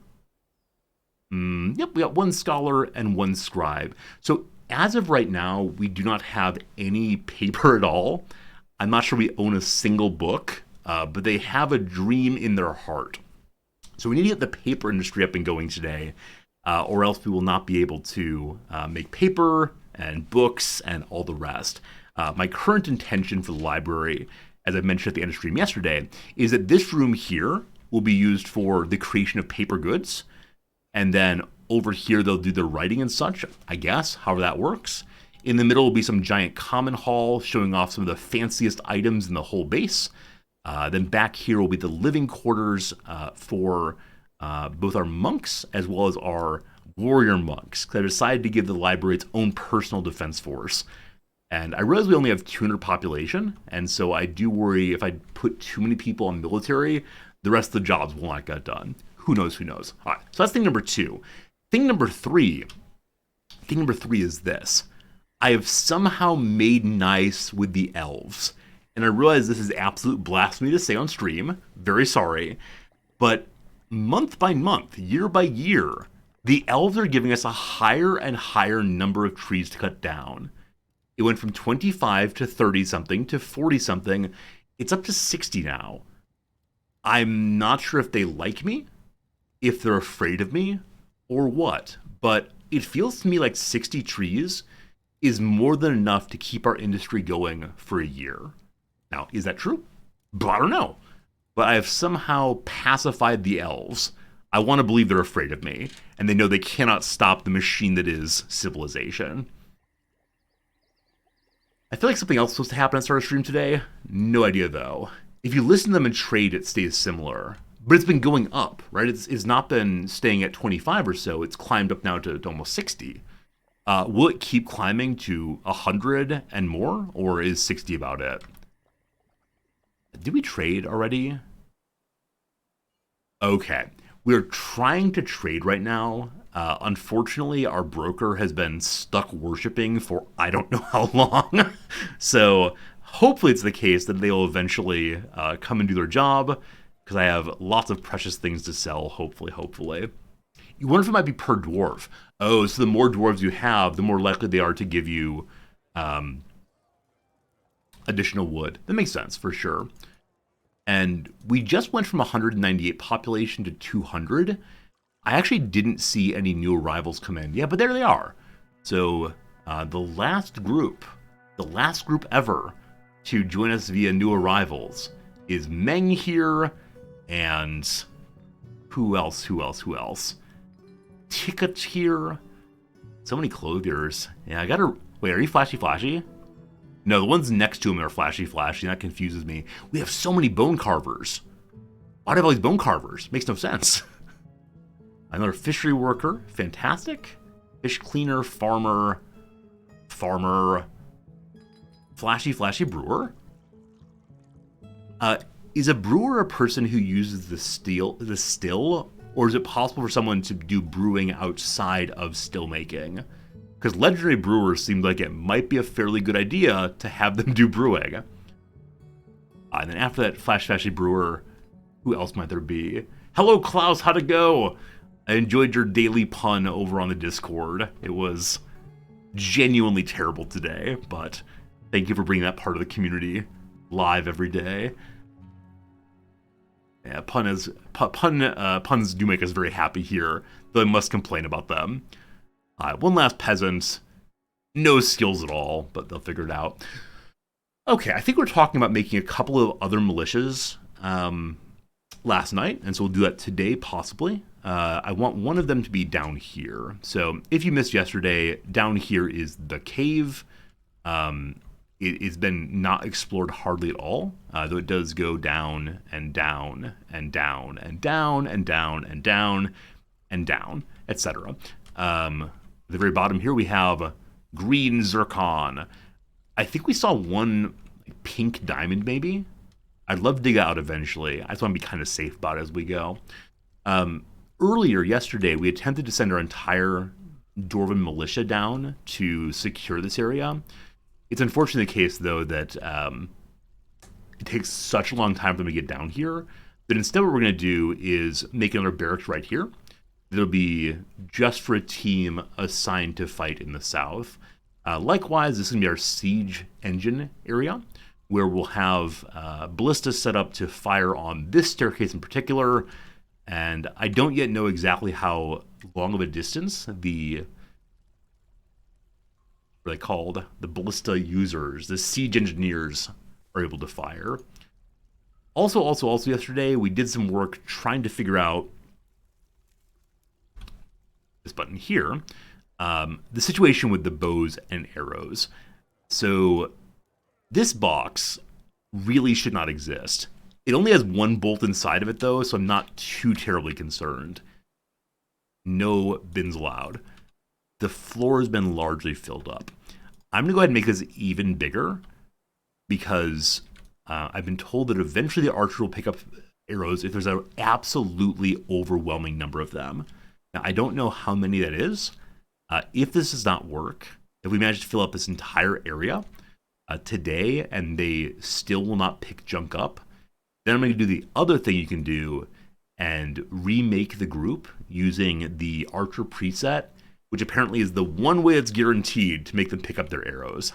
Yep, we got one scholar and one scribe. So as of right now, we do not have any paper at all. I'm not sure we own a single book, but they have a dream in their heart. So we need to get the paper industry up and going today, or else we will not be able to make paper and books and all the rest. My current intention for the library, as I mentioned at the end of stream yesterday, is that this room here will be used for the creation of paper goods. And then over here, they'll do their writing and such, I guess, however that works. In the middle will be some giant common hall showing off some of the fanciest items in the whole base. Then back here will be the living quarters for both our monks as well as our warrior monks. Because I decided to give the library its own personal defense force. And I realize we only have 200 population, and so I do worry if I put too many people on military, the rest of the jobs will not get done. Who knows, who knows. All right, so that's thing number two. Thing number three is this. I have somehow made nice with the elves. And I realize this is absolute blasphemy to say on stream. Very sorry. But month by month, year by year, the elves are giving us a higher and higher number of trees to cut down. It went from 25 to 30 something to 40 something. It's up to 60 now. I'm not sure if they like me, if they're afraid of me, or what. But it feels to me like 60 trees is more than enough to keep our industry going for a year. Now, is that true? I don't know. But I have somehow pacified the elves. I want to believe they're afraid of me, and they know they cannot stop the machine that is civilization. I feel like something else was supposed to happen at the start of stream today. No idea, though. If you listen to them and trade, it stays similar. But it's been going up, right? It's not been staying at 25 or so. It's climbed up now to almost 60. Will it keep climbing to 100 and more, or is 60 about it? Did we trade already? Okay. We're trying to trade right now. Unfortunately, our broker has been stuck worshiping for I don't know how long. So hopefully it's the case that they will eventually come and do their job, because I have lots of precious things to sell, hopefully. You wonder if it might be per dwarf. Oh, so the more dwarves you have, the more likely they are to give you additional wood. That makes sense, for sure. And we just went from 198 population to 200. I actually didn't see any new arrivals come in. Yeah, but there they are. So the last group ever to join us via new arrivals is Meng here, and who else? Ticket here. So many clothiers. Yeah, I gotta... Wait, are you flashy? No, the ones next to him are flashy. That confuses me. We have so many bone carvers. Why do I have all these bone carvers? Makes no sense. Another fishery worker. Fantastic. Fish cleaner, farmer. Flashy brewer. Is a brewer a person who uses the still, or is it possible for someone to do brewing outside of still making? Because legendary brewers seemed like it might be a fairly good idea to have them do brewing. And then after that flashy brewer, who else might there be? Hello, Klaus, how'd it go? I enjoyed your daily pun over on the Discord. It was genuinely terrible today, but thank you for bringing that part of the community live every day. Yeah, puns do make us very happy here, though I must complain about them. One last peasant. No skills at all, but they'll figure it out. Okay, I think we're talking about making a couple of other militias last night, and so we'll do that today, possibly. I want one of them to be down here. So if you missed yesterday, down here is the cave. It's been not explored hardly at all, though it does go down and down and down and down and down and down and down, etc. At the very bottom here, we have green zircon. I think we saw one pink diamond, maybe. I'd love to dig that out eventually. I just want to be kind of safe about it as we go. Earlier, yesterday, we attempted to send our entire Dwarven militia down to secure this area. It's unfortunately the case, though, that it takes such a long time for them to get down here, that instead what we're going to do is make another barracks right here. It'll be just for a team assigned to fight in the south. Likewise, this is going to be our siege engine area, where we'll have ballistas set up to fire on this staircase in particular. And I don't yet know exactly how long of a distance the... what are they called? The ballista users, the siege engineers, are able to fire. Also yesterday, we did some work trying to figure out this button here, the situation with the bows and arrows. So this box really should not exist. It only has one bolt inside of it, though, so I'm not too terribly concerned. No bins allowed. The floor has been largely filled up. I'm going to go ahead and make this even bigger because I've been told that eventually the archer will pick up arrows if there's an absolutely overwhelming number of them. Now, I don't know how many that is. If this does not work, if we manage to fill up this entire area today and they still will not pick junk up, then I'm going to do the other thing you can do and remake the group using the archer preset, which apparently is the one way it's guaranteed to make them pick up their arrows.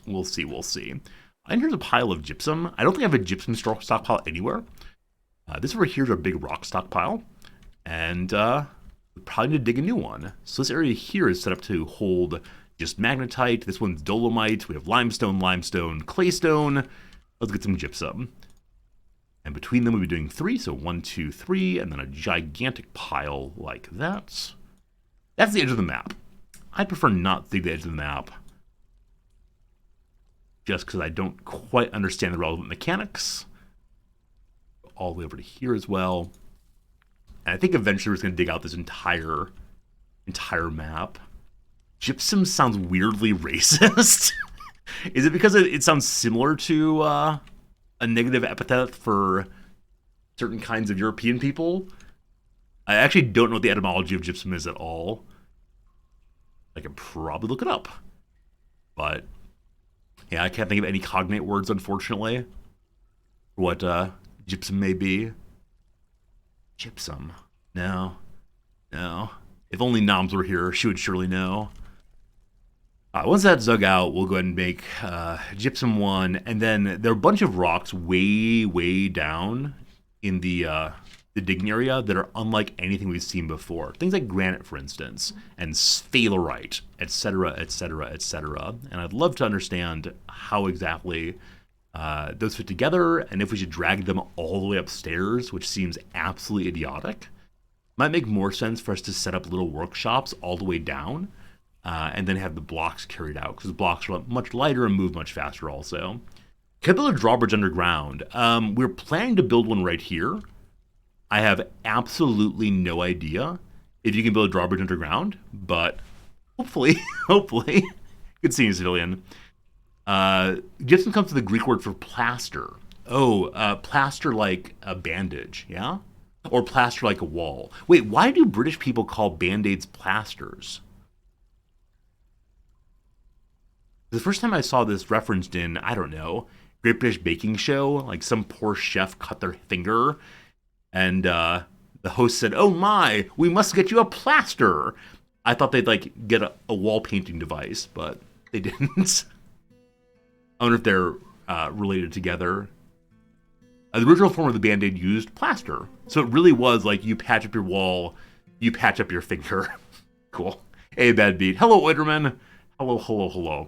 We'll see, we'll see. And here's a pile of gypsum. I don't think I have a gypsum stockpile anywhere. This over here is our big rock stockpile. And we probably need to dig a new one. So this area here is set up to hold just magnetite. This one's dolomite. We have limestone, claystone. Let's get some gypsum. And between them, we'll be doing 3. So 1, 2, 3, and then a gigantic pile like that. That's the edge of the map. I'd prefer not to dig the edge of the map, just because I don't quite understand the relevant mechanics. All the way over to here as well. And I think eventually we're just going to dig out this entire map. Gypsum sounds weirdly racist. Is it because it sounds similar to a negative epithet for certain kinds of European people? I actually don't know what the etymology of gypsum is at all. I could probably look it up. But yeah, I can't think of any cognate words, unfortunately, for what gypsum may be. Gypsum. No. If only Noms were here, she would surely know. Once that's dug out, we'll go ahead and make gypsum 1, and then there are a bunch of rocks way down in the digging area that are unlike anything we've seen before. Things like granite, for instance, and sphalerite, etc., etc. And I'd love to understand how exactly those fit together, and if we should drag them all the way upstairs, which seems absolutely idiotic. Might make more sense for us to set up little workshops all the way down, and then have the blocks carried out, because the blocks are much lighter and move much faster also. Can I build a drawbridge underground? We're planning to build one right here. I have absolutely no idea if you can build a drawbridge underground, but hopefully. Good seeing you, civilian. Gypsum comes to the Greek word for plaster. Plaster like a bandage, yeah? Or plaster like a wall. Wait, why do British people call band-aids plasters? The first time I saw this referenced in, I don't know, Great British Baking Show, like some poor chef cut their finger, and the host said, "Oh my, we must get you a plaster." I thought they'd like get a wall painting device, but they didn't. I wonder if they're related together. The original form of the Band-Aid used plaster. So it really was like you patch up your wall, you patch up your finger. Cool. Hey, Bad Beat. Hello, Oiderman. Hello.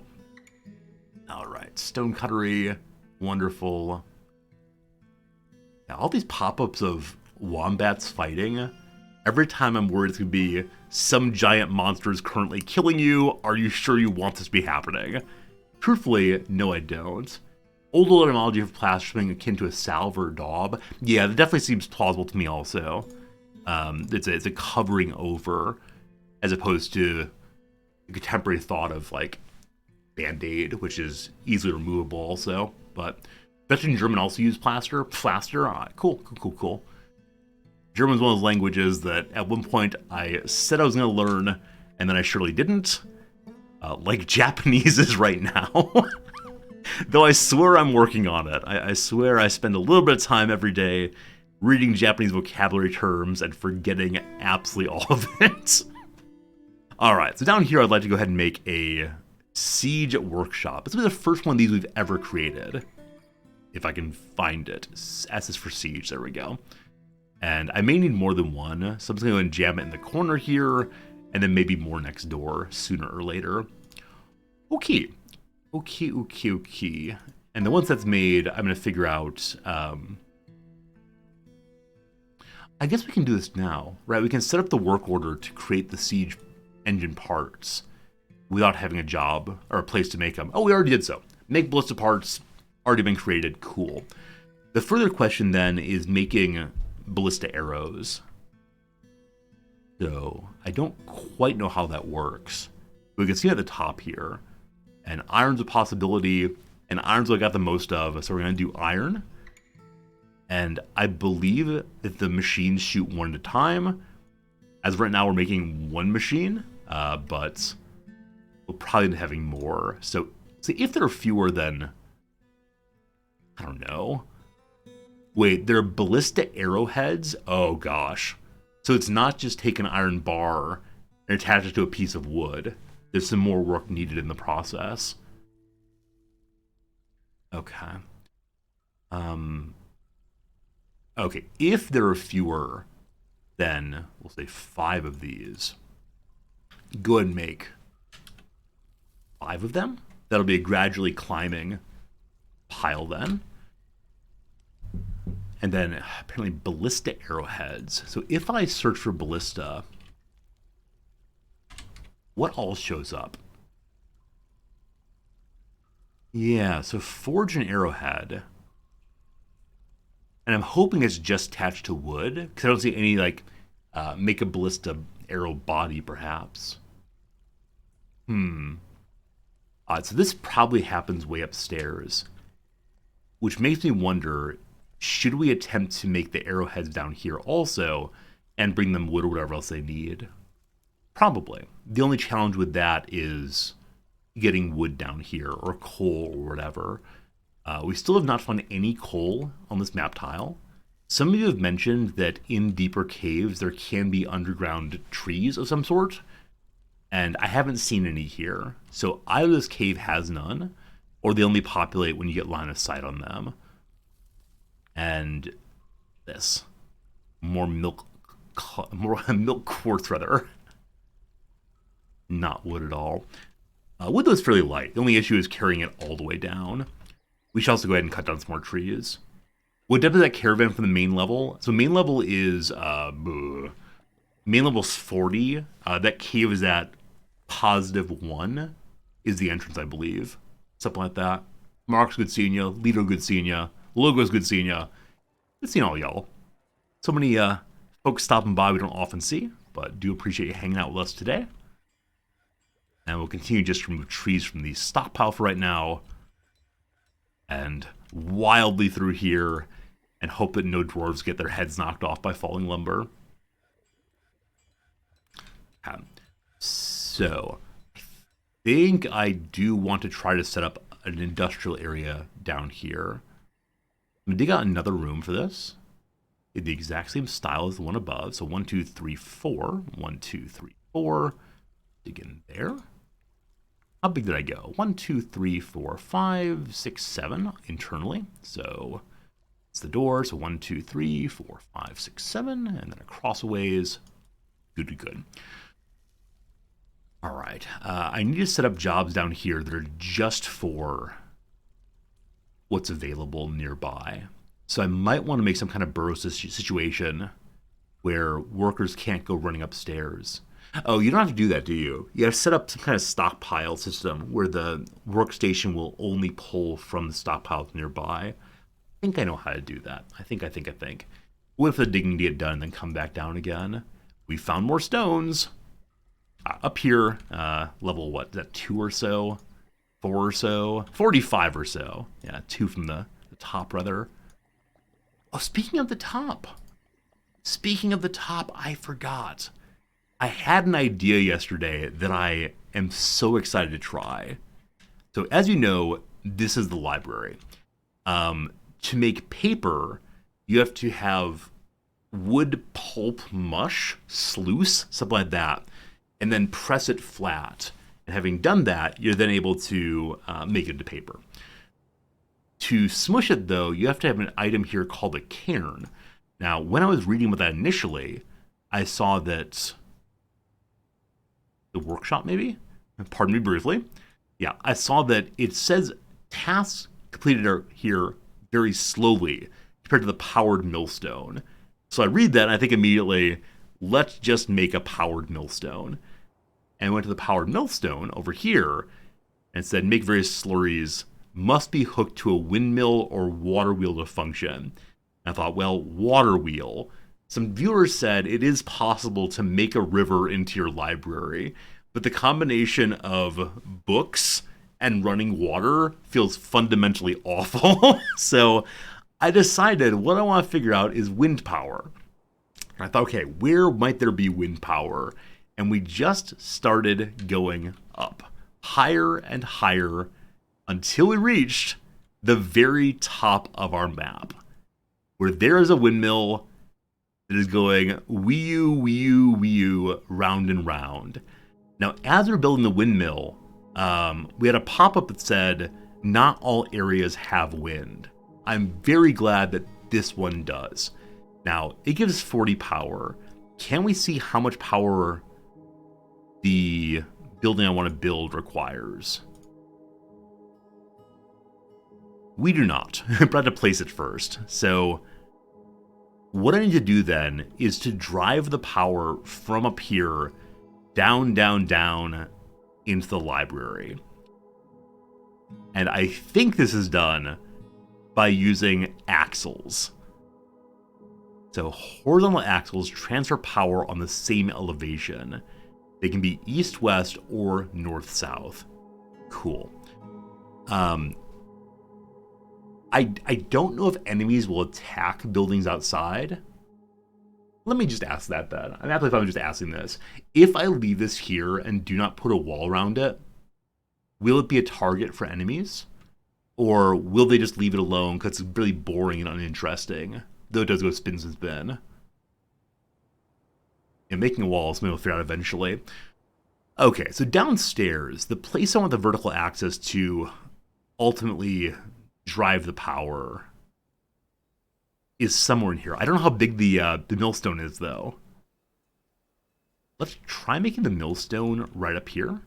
All right, stone cuttery. Wonderful. Now, all these pop-ups of wombats fighting, every time I'm worried it's going to be some giant monster is currently killing you. Are you sure you want this to be happening? Truthfully, no, I don't. Old etymology of plaster something akin to a salve or a daub. Yeah, that definitely seems plausible to me also. It's a covering over, as opposed to the contemporary thought of like Band-Aid, which is easily removable also. But especially in German also use plaster. Plaster, cool. German's one of those languages that at one point I said I was going to learn, and then I surely didn't. Like Japanese is right now. Though I swear I'm working on it. I swear I spend a little bit of time every day reading Japanese vocabulary terms and forgetting absolutely all of it. Alright, so down here I'd like to go ahead and make a siege workshop. This will be the first one of these we've ever created. If I can find it. S is for siege, there we go. And I may need more than one, so I'm just going to go and jam it in the corner here, and then maybe more next door sooner or later. Okay. And then once that's made, I'm going to figure out... I guess we can do this now, right? We can set up the work order to create the siege engine parts without having a job or a place to make them. Oh, we already did so. Make ballista parts, already been created, cool. The further question then is making ballista arrows. So I don't quite know how that works. We can see at the top here, and iron's a possibility, and iron's what I got the most of, so we're going to do iron. And I believe that the machines shoot one at a time. As of right now, we're making one machine, but we'll probably end up having more. So if there are fewer than, I don't know. Wait, there are ballista arrowheads? Oh gosh. So it's not just take an iron bar and attach it to a piece of wood. There's some more work needed in the process. Okay. Okay, if there are fewer than, we'll say 5 of these, go ahead and make 5 of them. That'll be a gradually climbing pile then. And then apparently ballista arrowheads. So if I search for ballista, what all shows up? Yeah, so forge an arrowhead. And I'm hoping it's just attached to wood, because I don't see any, like, make a ballista arrow body, perhaps. So this probably happens way upstairs, which makes me wonder, should we attempt to make the arrowheads down here also, and bring them wood or whatever else they need? Probably. The only challenge with that is getting wood down here, or coal, or whatever. We still have not found any coal on this map tile. Some of you have mentioned that in deeper caves there can be underground trees of some sort, and I haven't seen any here. So either this cave has none, or they only populate when you get line of sight on them. And this. More milk quartz, rather. Not wood at all. Wood though is fairly light. The only issue is carrying it all the way down. We should also go ahead and cut down some more trees. What depth is that caravan from the main level? So main level is main level's 40. That cave is at +1 is the entrance, I believe. Something like that. Mark's good seeing ya. Lido good seeing ya. Logo's good seeing ya. Good seeing all y'all. So many folks stopping by we don't often see, but do appreciate you hanging out with us today. And we'll continue just to remove trees from the stockpile for right now. And wildly through here and hope that no dwarves get their heads knocked off by falling lumber. So, I think I do want to try to set up an industrial area down here. I'm going to dig out another room for this. In the exact same style as the one above. So 1, 2, 3, 4. 1, 2, 3, 4. Dig in there. How big did I go? 1, 2, 3, 4, 5, 6, 7 internally. So it's the door. So 1, 2, 3, 4, 5, 6, 7. And then across a ways. Good. All right. I need to set up jobs down here that are just for what's available nearby. So I might want to make some kind of burrow situation where workers can't go running upstairs. Oh, you don't have to do that, do you? You have to set up some kind of stockpile system where the workstation will only pull from the stockpiles nearby. I think I know how to do that. I think. Wait for the digging to get done and then come back down again. We found more stones. Up here, level what? Is that 2 or so? 4 or so? 45 or so. Yeah, 2 from the top, rather. Oh, speaking of the top, I forgot. I had an idea yesterday that I am so excited to try. So as you know, this is the library. To make paper, you have to have wood pulp mush, sluice, something like that, and then press it flat. And having done that, you're then able to make it into paper. To smush it, though, you have to have an item here called a cairn. Now, when I was reading about that initially, I saw that the workshop, maybe? Pardon me briefly. Yeah, I saw that it says tasks completed are here very slowly compared to the powered millstone. So I read that and I think immediately, let's just make a powered millstone. And I went to the powered millstone over here and said make various slurries must be hooked to a windmill or water wheel to function. And I thought, well, water wheel. Some viewers said it is possible to make a river into your library. but the combination of books and running water feels fundamentally awful. So I decided what I want to figure out is wind power. I thought, okay, where might there be wind power? And we just started going up, higher and higher, until we reached the very top of our map, where there is a windmill that is going wee-oo, wee-oo, wee-oo, round and round. Now, as we're building the windmill, we had a pop-up that said, not all areas have wind. I'm very glad that this one does. Now, it gives 40 power. Can we see how much power the building I want to build requires? We do not, but I have to place it first. So what I need to do then is to drive the power from up here down, down, down into the library. And I think this is done by using axles. So horizontal axles transfer power on the same elevation. They can be east-west or north-south. Cool. I don't know if enemies will attack buildings outside. Let me just ask that then. I'm actually fine with just asking this. If I leave this here and do not put a wall around it, will it be a target for enemies? Or will they just leave it alone because it's really boring and uninteresting? Though it does go spin and spin. And making a wall is something we'll figure out eventually. Okay, so downstairs, the place I want the vertical axis to ultimately drive the power is somewhere in here. I don't know how big the millstone is, though. Let's try making the millstone right up here.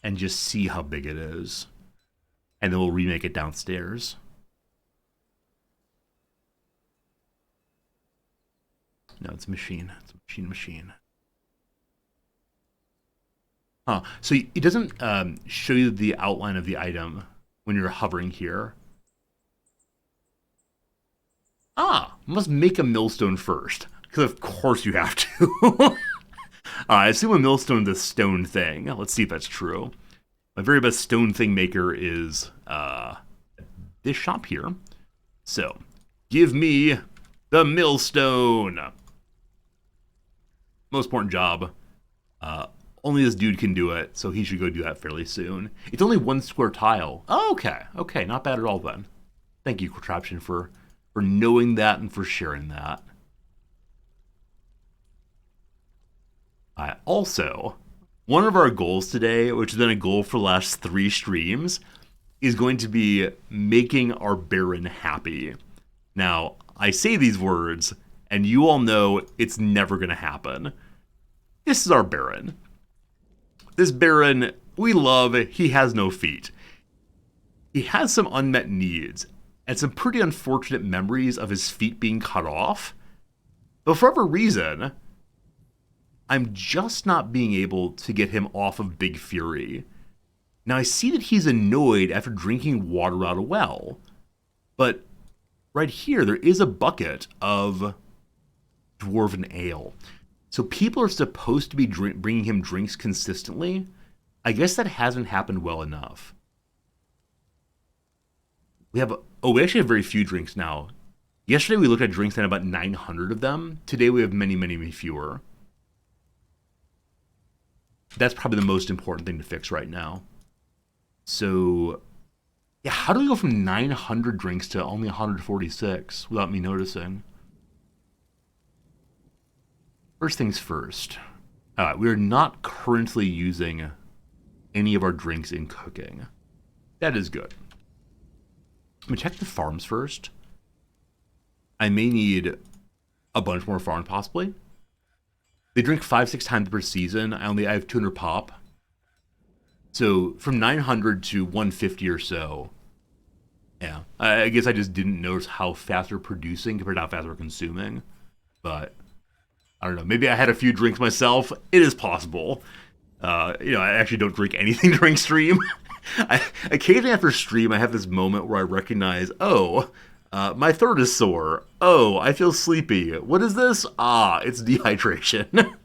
And just see how big it is. And then we'll remake it downstairs. No, it's a machine. It's a machine. So it doesn't show you the outline of the item when you're hovering here. Must make a millstone first. Because of course you have to. I assume a millstone is a stone thing. Let's see if that's true. My very best stone thing maker is this shop here. So, give me the millstone. Most important job. Only this dude can do it, so he should go do that fairly soon. It's only one square tile. Oh, okay, not bad at all then. Thank you, Contraption, for knowing that and for sharing that. Also, one of our goals today, which has been a goal for the last 3 streams, is going to be making our Baron happy. Now, I say these words, and you all know it's never going to happen. This is our Baron. This Baron, we love, he has no feet. He has some unmet needs, and some pretty unfortunate memories of his feet being cut off. But for whatever reason, I'm just not being able to get him off of Big Fury. Now, I see that he's annoyed after drinking water out of a well. But right here, there is a bucket of dwarven ale. So people are supposed to be bringing him drinks consistently. I guess that hasn't happened well enough. We actually have very few drinks now. Yesterday we looked at drinks and had about 900 of them. Today we have many, many, many fewer. That's probably the most important thing to fix right now. So, yeah, how do we go from 900 drinks to only 146 without me noticing? First things first, we are not currently using any of our drinks in cooking. That is good. Let me check the farms first. I may need a bunch more farms, possibly. They drink 5-6 times per season. I have 200 pop. So from 900 to 150 or so. Yeah, I guess I just didn't notice how fast they're producing compared to how fast we're consuming. But I don't know. Maybe I had a few drinks myself. It is possible. I actually don't drink anything during stream. Occasionally after stream, I have this moment where I recognize, my throat is sore. I feel sleepy. What is this? It's dehydration.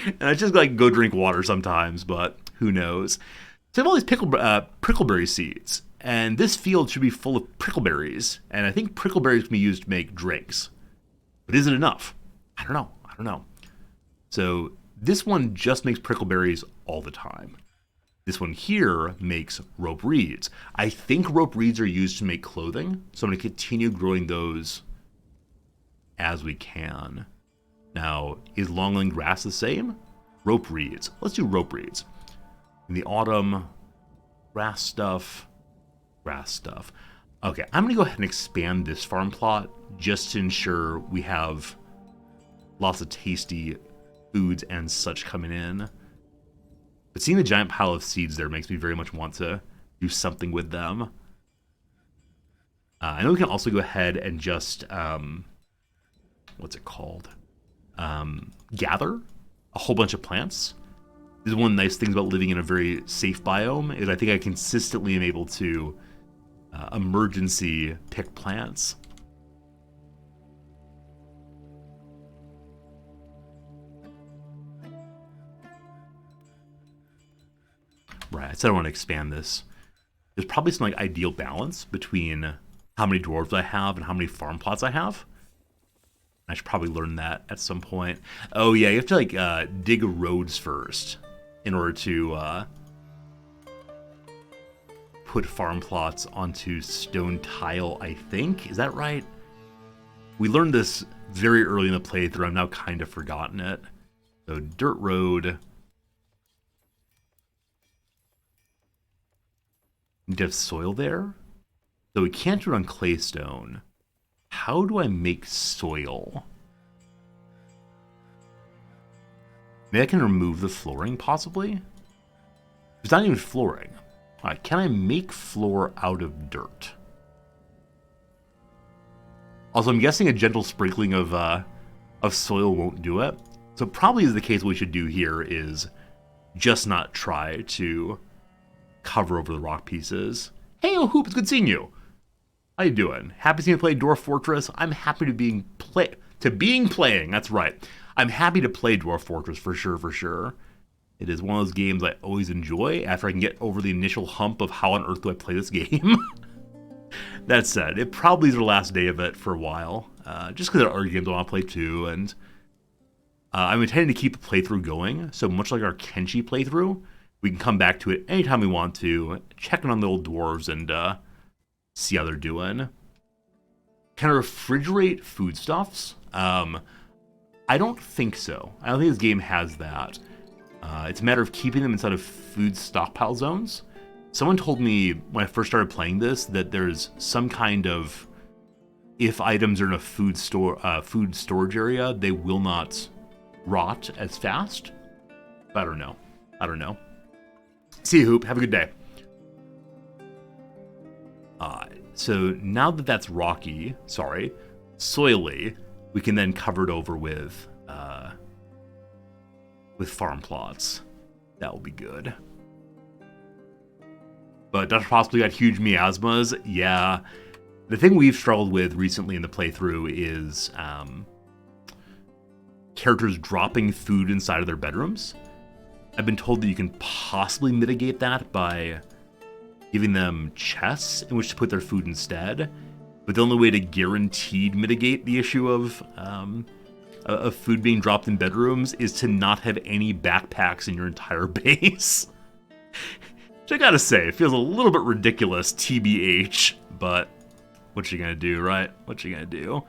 And I just like go drink water sometimes, but who knows? So I have all these prickleberry seeds, and this field should be full of prickleberries, and I think prickleberries can be used to make drinks. But is it enough? I don't know. I don't know. So this one just makes prickleberries all the time. This one here makes rope reeds. I think rope reeds are used to make clothing, so I'm going to continue growing those as we can. Now, is longland grass the same? Rope reeds. Let's do rope reeds. In the autumn, grass stuff. Okay, I'm going to go ahead and expand this farm plot just to ensure we have lots of tasty foods and such coming in. But seeing the giant pile of seeds there makes me very much want to do something with them. I know we can also go ahead and just, what's it called? Gather a whole bunch of plants. This is one of the nice things about living in a very safe biome, is I think I consistently am able to emergency pick plants. Right, I said I want to expand this. There's probably some like ideal balance between how many dwarves I have and how many farm plots I have. I should probably learn that at some point. Oh yeah, you have to like dig roads first in order to put farm plots onto stone tile, I think. Is that right? We learned this very early in the playthrough. I've now kind of forgotten it. So dirt road. Need to have soil there. So we can't do it on claystone. How do I make soil? Maybe I can remove the flooring, possibly? It's not even flooring. All right, can I make floor out of dirt? Also, I'm guessing a gentle sprinkling of soil won't do it. So probably is the case what we should do here is just not try to cover over the rock pieces. Hey, oh, Hoop, it's good seeing you. How you doing? Happy seeing you play Dwarf Fortress. I'm happy to being playing. That's right. I'm happy to play Dwarf Fortress for sure. It is one of those games I always enjoy after I can get over the initial hump of how on earth do I play this game. That said, it probably is the last day of it for a while, just because there are other games I want to play too, and I'm intending to keep the playthrough going, so much like our Kenshi playthrough, we can come back to it anytime we want to, check in on the old dwarves and see how they're doing. Can I refrigerate foodstuffs? I don't think so. I don't think this game has that. It's a matter of keeping them inside of food stockpile zones. Someone told me when I first started playing this that there's some kind of, if items are in a food storage area, they will not rot as fast. I don't know. See you, Hoop. Have a good day. So now that that's soily, we can then cover it over with farm plots. That will be good. But Dr. Possibly got huge miasmas. Yeah. The thing we've struggled with recently in the playthrough is characters dropping food inside of their bedrooms. I've been told that you can possibly mitigate that by giving them chests in which to put their food instead. But the only way to guaranteed mitigate the issue of food being dropped in bedrooms is to not have any backpacks in your entire base. Which I gotta say, it feels a little bit ridiculous, TBH, but what you gonna do, right? What you gonna do?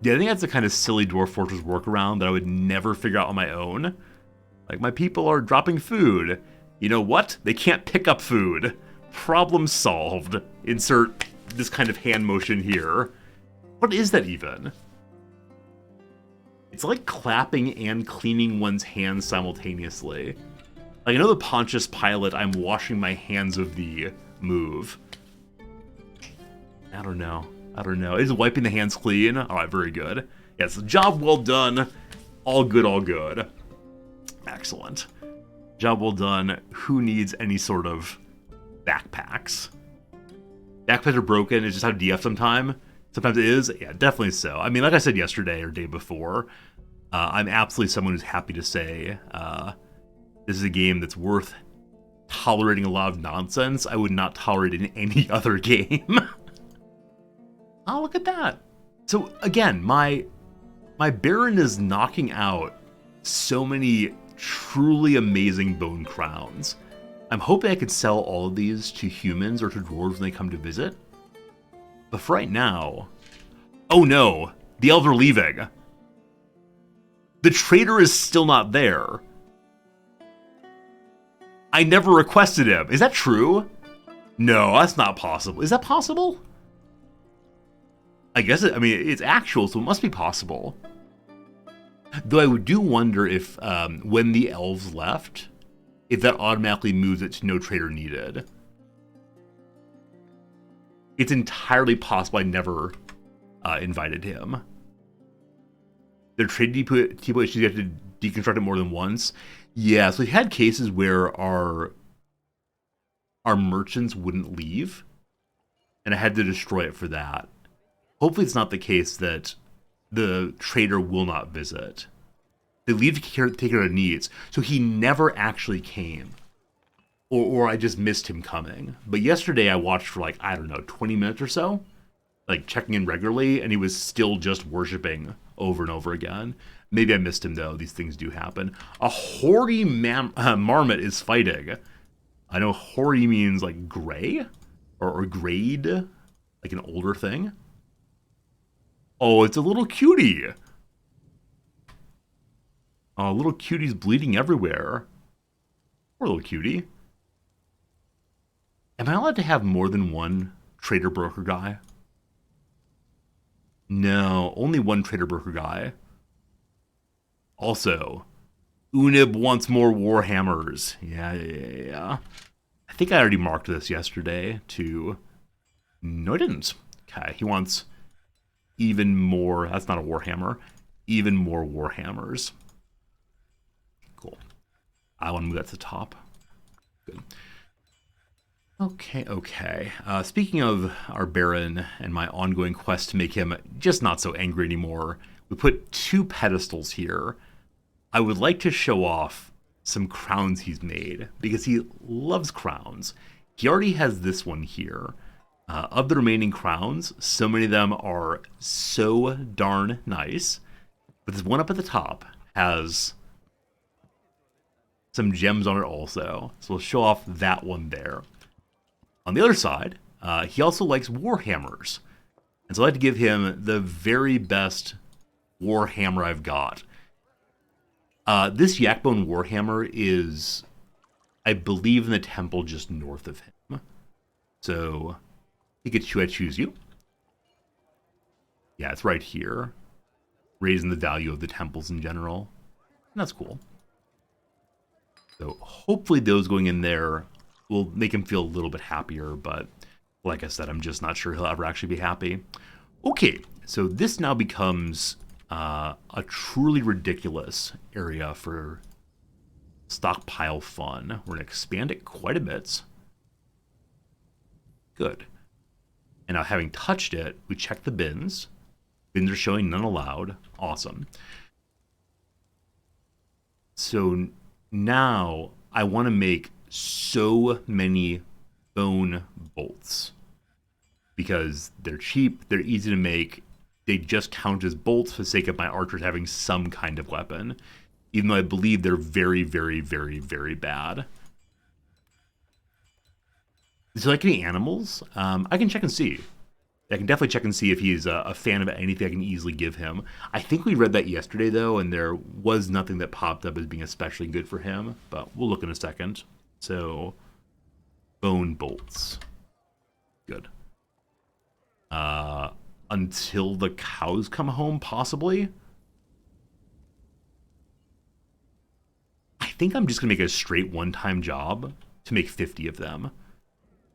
Yeah, I think that's the kind of silly Dwarf Fortress workaround that I would never figure out on my own. Like, my people are dropping food. You know what? They can't pick up food. Problem solved. Insert this kind of hand motion here. What is that even? It's like clapping and cleaning one's hands simultaneously. Like, I know the Pontius Pilate, I'm washing my hands of the move. I don't know. Is wiping the hands clean? Alright, very good. Yes, job well done. All good. Excellent. Job well done. Who needs any sort of backpacks? Backpacks are broken. It's just how DF sometime. Sometimes it is. Yeah, definitely so. I mean, like I said yesterday or day before, I'm absolutely someone who's happy to say this is a game that's worth tolerating a lot of nonsense I would not tolerate in any other game. Oh, look at that. So again, my Baron is knocking out so many truly amazing bone crowns. I'm hoping I could sell all of these to humans or to dwarves when they come to visit. But for right now... Oh no! The elves are leaving! The trader is still not there. I never requested him. Is that true? No, that's not possible. Is that possible? I guess it's actual, so it must be possible. Though I do wonder if, when the elves left, if that automatically moves it to no trader needed. It's entirely possible I never invited him. The trade depot issues, you have to deconstruct it more than once. Yeah, so we had cases where our merchants wouldn't leave, and I had to destroy it for that. Hopefully it's not the case that the trader will not visit. They leave to take care of needs, so he never actually came. Or I just missed him coming. But yesterday I watched for like, I don't know, 20 minutes or so, like checking in regularly, and he was still just worshiping over and over again. Maybe I missed him though, these things do happen. A hoary marmot is fighting. I know hoary means like gray, or grade, like an older thing. Oh, it's a little cutie. Oh, little cutie's bleeding everywhere. Poor little cutie. Am I allowed to have more than one trader broker guy? No, only one trader broker guy. Also, Unib wants more Warhammers. Yeah. I think I already marked this yesterday to... No, I didn't. Okay, he wants even more... That's not a Warhammer. Even more Warhammers. Cool. I want to move that to the top. Good. Okay. Speaking of our Baron and my ongoing quest to make him just not so angry anymore, we put 2 pedestals here. I would like to show off some crowns he's made, because he loves crowns. He already has this one here. Of the remaining crowns, so many of them are so darn nice. But this one up at the top has some gems on it also. So we'll show off that one there. On the other side, he also likes Warhammers. And so I'd like to give him the very best Warhammer I've got. This Yakbone Warhammer is, I believe, in the temple just north of him. So, Pikachu, I choose you. Yeah, it's right here. Raising the value of the temples in general. And that's cool. So, hopefully those going in there will make him feel a little bit happier, but like I said, I'm just not sure he'll ever actually be happy. Okay, so this now becomes a truly ridiculous area for stockpile fun. We're going to expand it quite a bit. Good. And now having touched it, we check the bins. Bins are showing none allowed. Awesome. So now I want to make so many bone bolts because they're cheap, they're easy to make, they just count as bolts for the sake of my archers having some kind of weapon, even though I believe they're very, very, very, very bad. Is there like any animals? I can check and see. I can definitely check and see if he's a fan of anything I can easily give him. I think we read that yesterday, though, and there was nothing that popped up as being especially good for him, but we'll look in a second. So, bone bolts. Good. Until the cows come home, possibly? I think I'm just going to make a straight one-time job to make 50 of them.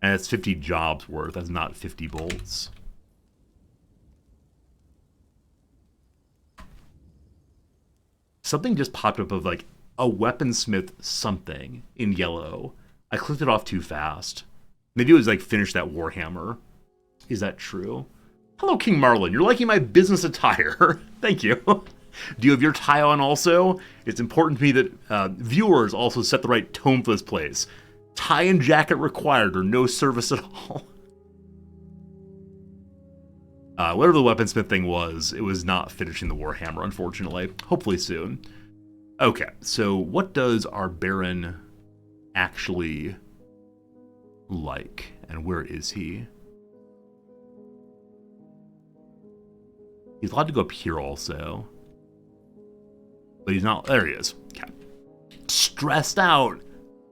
And that's 50 jobs worth, that's not 50 bolts. Something just popped up of like a weaponsmith something in yellow. I clicked it off too fast. Maybe it was like finish that Warhammer. Is that true? Hello, King Marlin. You're liking my business attire. Thank you. Do you have your tie on also? It's important to me that viewers also set the right tone for this place. Tie and jacket required or no service at all. Whatever the weaponsmith thing was, it was not finishing the Warhammer, unfortunately. Hopefully soon. Okay, so what does our Baron actually like? And where is he? He's allowed to go up here also. But he's not. There he is. Okay. Stressed out.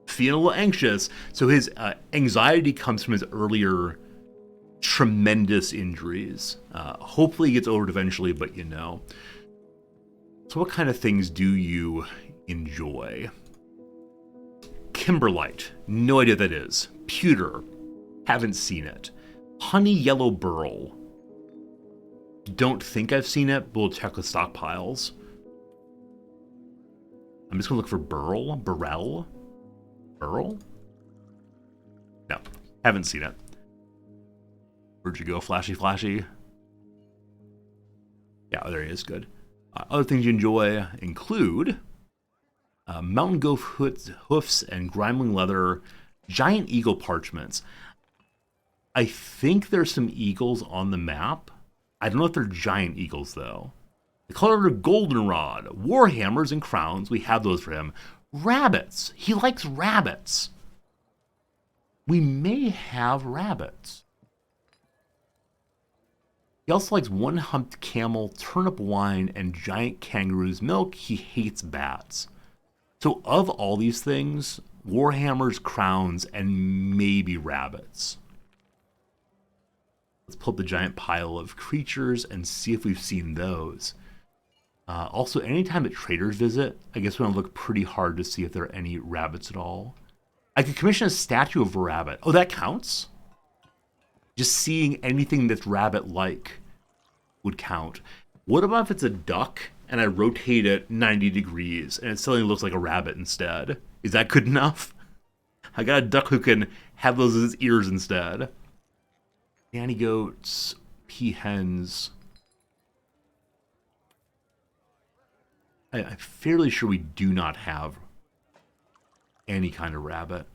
Feeling a little anxious. So his anxiety comes from his earlier tremendous injuries. Hopefully he gets over it eventually, but you know. So what kind of things do you enjoy? Kimberlite. No idea what that is. Pewter. Haven't seen it. Honey yellow burl. Don't think I've seen it, but we'll check the stockpiles. I'm just gonna look for burl. Burrell? Burl? No, haven't seen it. Where'd you go, Flashy Flashy? Yeah, there he is, good. Other things you enjoy include mountain goat hoofs and grindling leather, giant eagle parchments. I think there's some eagles on the map. I don't know if they're giant eagles, though. The color of goldenrod, warhammers and crowns, we have those for him. Rabbits. He likes rabbits. We may have rabbits. He also likes one-humped camel, turnip wine, and giant kangaroo's milk. He hates bats. So of all these things, warhammers, crowns, and maybe rabbits. Let's pull up the giant pile of creatures and see if we've seen those. Also, anytime that traders visit, I guess we want to look pretty hard to see if there are any rabbits at all. I could commission a statue of a rabbit. Oh, that counts? Just seeing anything that's rabbit-like would count. What about if it's a duck and I rotate it 90 degrees and it suddenly looks like a rabbit instead? Is that good enough? I got a duck who can have those as his ears instead. Nanny goats, peahens. I'm fairly sure we do not have any kind of rabbit.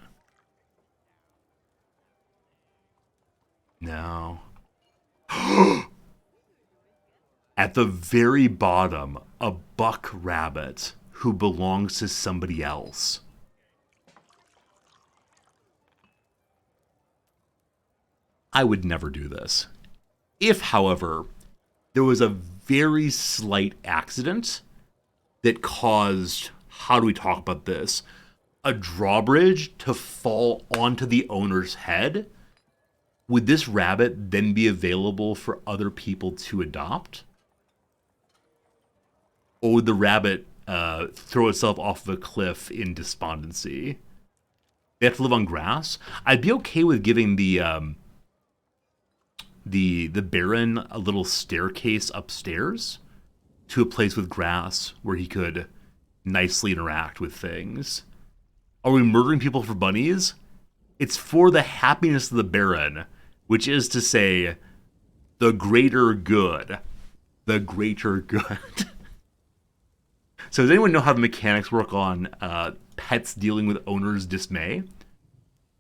No. At the very bottom, a buck rabbit who belongs to somebody else. I would never do this. If, however, there was a very slight accident that caused, how do we talk about this, a drawbridge to fall onto the owner's head, would this rabbit then be available for other people to adopt? Or would the rabbit throw itself off of a cliff in despondency? They have to live on grass? I'd be okay with giving the Baron a little staircase upstairs to a place with grass where he could nicely interact with things. Are we murdering people for bunnies? It's for the happiness of the Baron, which is to say, the greater good. The greater good. So does anyone know how the mechanics work on pets dealing with owners' dismay?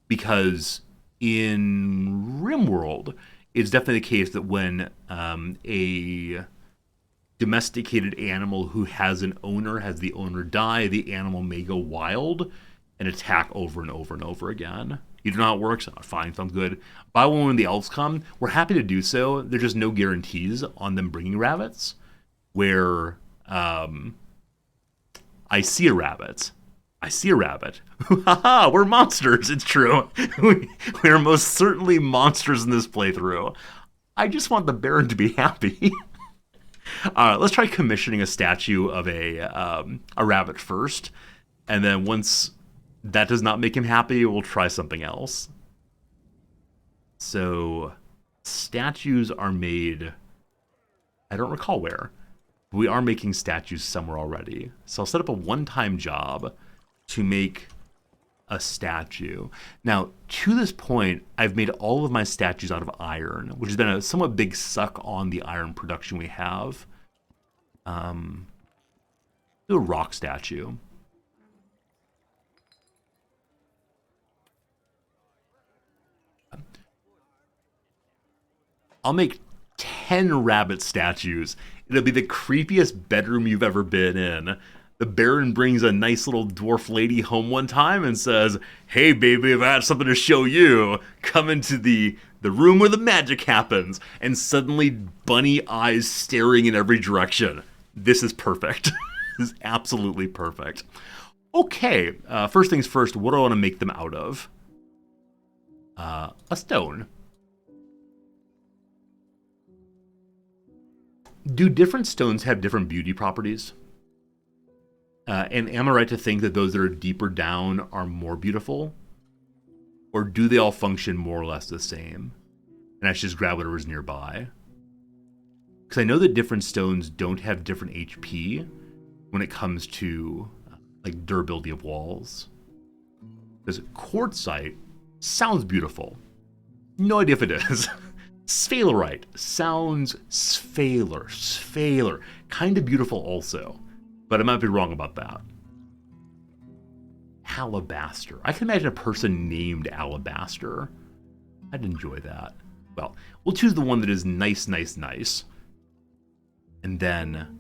Because in RimWorld, it's definitely the case that when a domesticated animal who has an owner, has the owner die, the animal may go wild and attack over and over and over again. You know how it works? Oh, fine, sounds good. Buy one when the elves come. We're happy to do so. There's just no guarantees on them bringing rabbits. Where I see a rabbit. I see a rabbit. Haha, we're monsters. It's true. We are most certainly monsters in this playthrough. I just want the Baron to be happy. Let's try commissioning a statue of a rabbit first. And then once that does not make him happy, we'll try something else. So, statues are made, I don't recall where. We are making statues somewhere already. So I'll set up a one-time job to make a statue. Now, to this point, I've made all of my statues out of iron, which has been a somewhat big suck on the iron production we have. Do a rock statue. I'll make 10 rabbit statues. It'll be the creepiest bedroom you've ever been in. The Baron brings a nice little dwarf lady home one time and says, "Hey baby, if I had something to show you, come into the room where the magic happens." And suddenly bunny eyes staring in every direction. This is perfect. This is absolutely perfect. Okay, first things first, what do I want to make them out of? A stone. Do different stones have different beauty properties? And am I right to think that those that are deeper down are more beautiful? Or do they all function more or less the same? And I should just grab whatever's nearby? Because I know that different stones don't have different HP when it comes to like durability of walls. Because quartzite sounds beautiful. No idea if it is. Sphalerite sounds sphaler. Kind of beautiful also. But I might be wrong about that. Alabaster. I can imagine a person named Alabaster. I'd enjoy that. Well, we'll choose the one that is nice. And then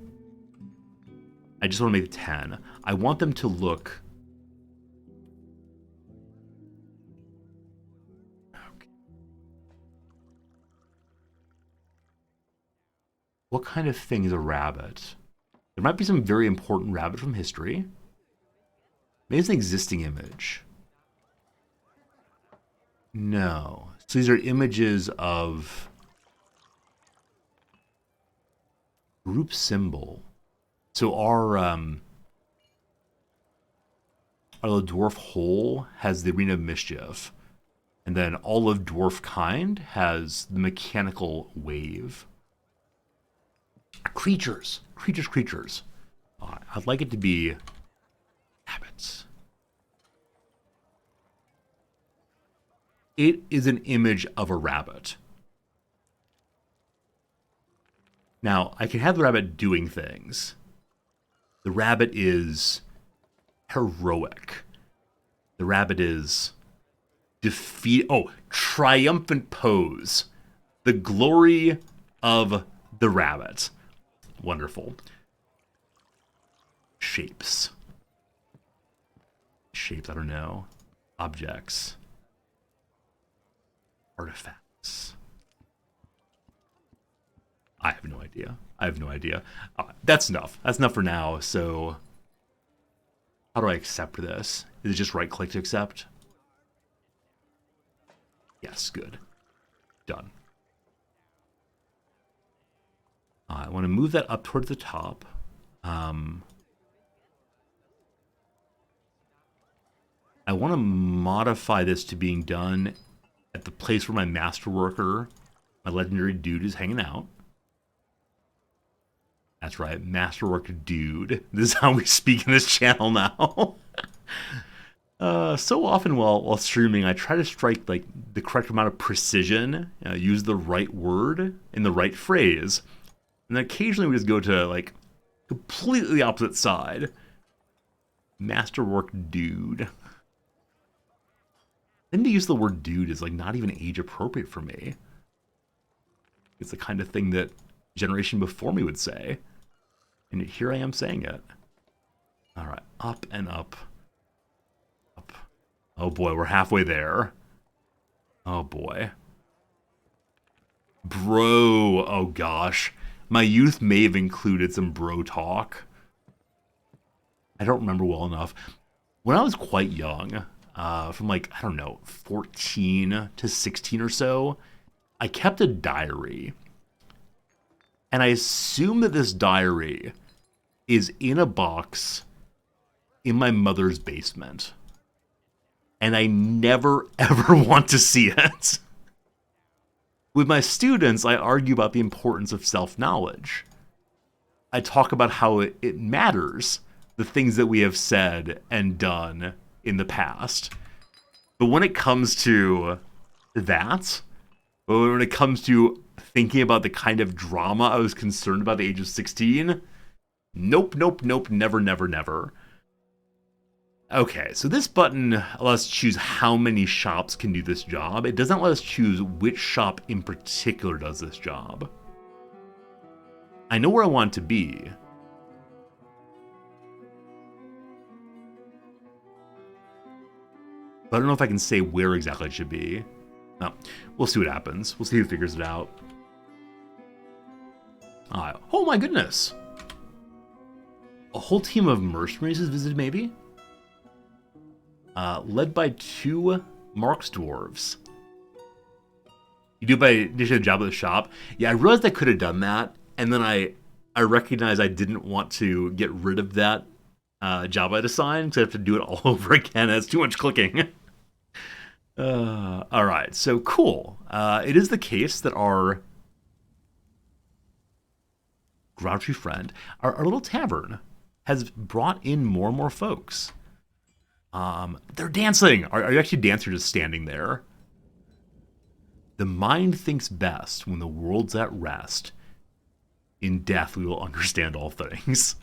I just want to make 10. I want them to look... Okay. What kind of thing is a rabbit? There might be some very important rabbit from history. Maybe it's an existing image. No. So these are images of group symbol. So our the dwarf whole has the Arena of Mischief. And then all of dwarf kind has the mechanical wave. Creatures. I'd like it to be rabbits. It is an image of a rabbit. Now, I can have the rabbit doing things. The rabbit is heroic. The rabbit is triumphant pose. The glory of the rabbit. Wonderful. Shapes, I don't know. Objects. Artifacts. I have no idea. That's enough. That's enough for now. So, how do I accept this? Is it just right click to accept? Yes, good. Done. I want to move that up towards the top. I want to modify this to being done at the place where my masterworker, my legendary dude, is hanging out. That's right, masterworker dude. This is how we speak in this channel now. So often while streaming, I try to strike like the correct amount of precision, use the right word in the right phrase. And then occasionally we just go to like completely opposite side. Masterwork dude. Then to use the word dude is like not even age appropriate for me. It's the kind of thing that generation before me would say. And here I am saying it. All right, up and up. Up. Oh boy, we're halfway there. Oh boy. Bro, oh gosh. My youth may have included some bro talk. I don't remember well enough. When I was quite young, from like, I don't know, 14 to 16 or so, I kept a diary. And I assume that this diary is in a box in my mother's basement. And I never, ever want to see it. With my students, I argue about the importance of self-knowledge. I talk about how it matters, the things that we have said and done in the past. But when it comes to that, when it comes to thinking about the kind of drama I was concerned about at the age of 16, nope, nope, nope, never, never, never. Okay, so this button lets us choose how many shops can do this job. It doesn't let us choose which shop in particular does this job. I know where I want it to be. But I don't know if I can say where exactly it should be. No, we'll see what happens. We'll see who figures it out. Oh my goodness! A whole team of mercenaries has visited, maybe? Led by 2 Marks dwarves. You do by initiating a job at the shop. Yeah, I realized I could have done that, and then I recognized I didn't want to get rid of that job I'd assigned, so I have to do it all over again. It's too much clicking. All right, so cool. It is the case that our grouchy friend, our little tavern, has brought in more and more folks. They're dancing. Are you actually dancing or just standing there? The mind thinks best when the world's at rest. In death, we will understand all things.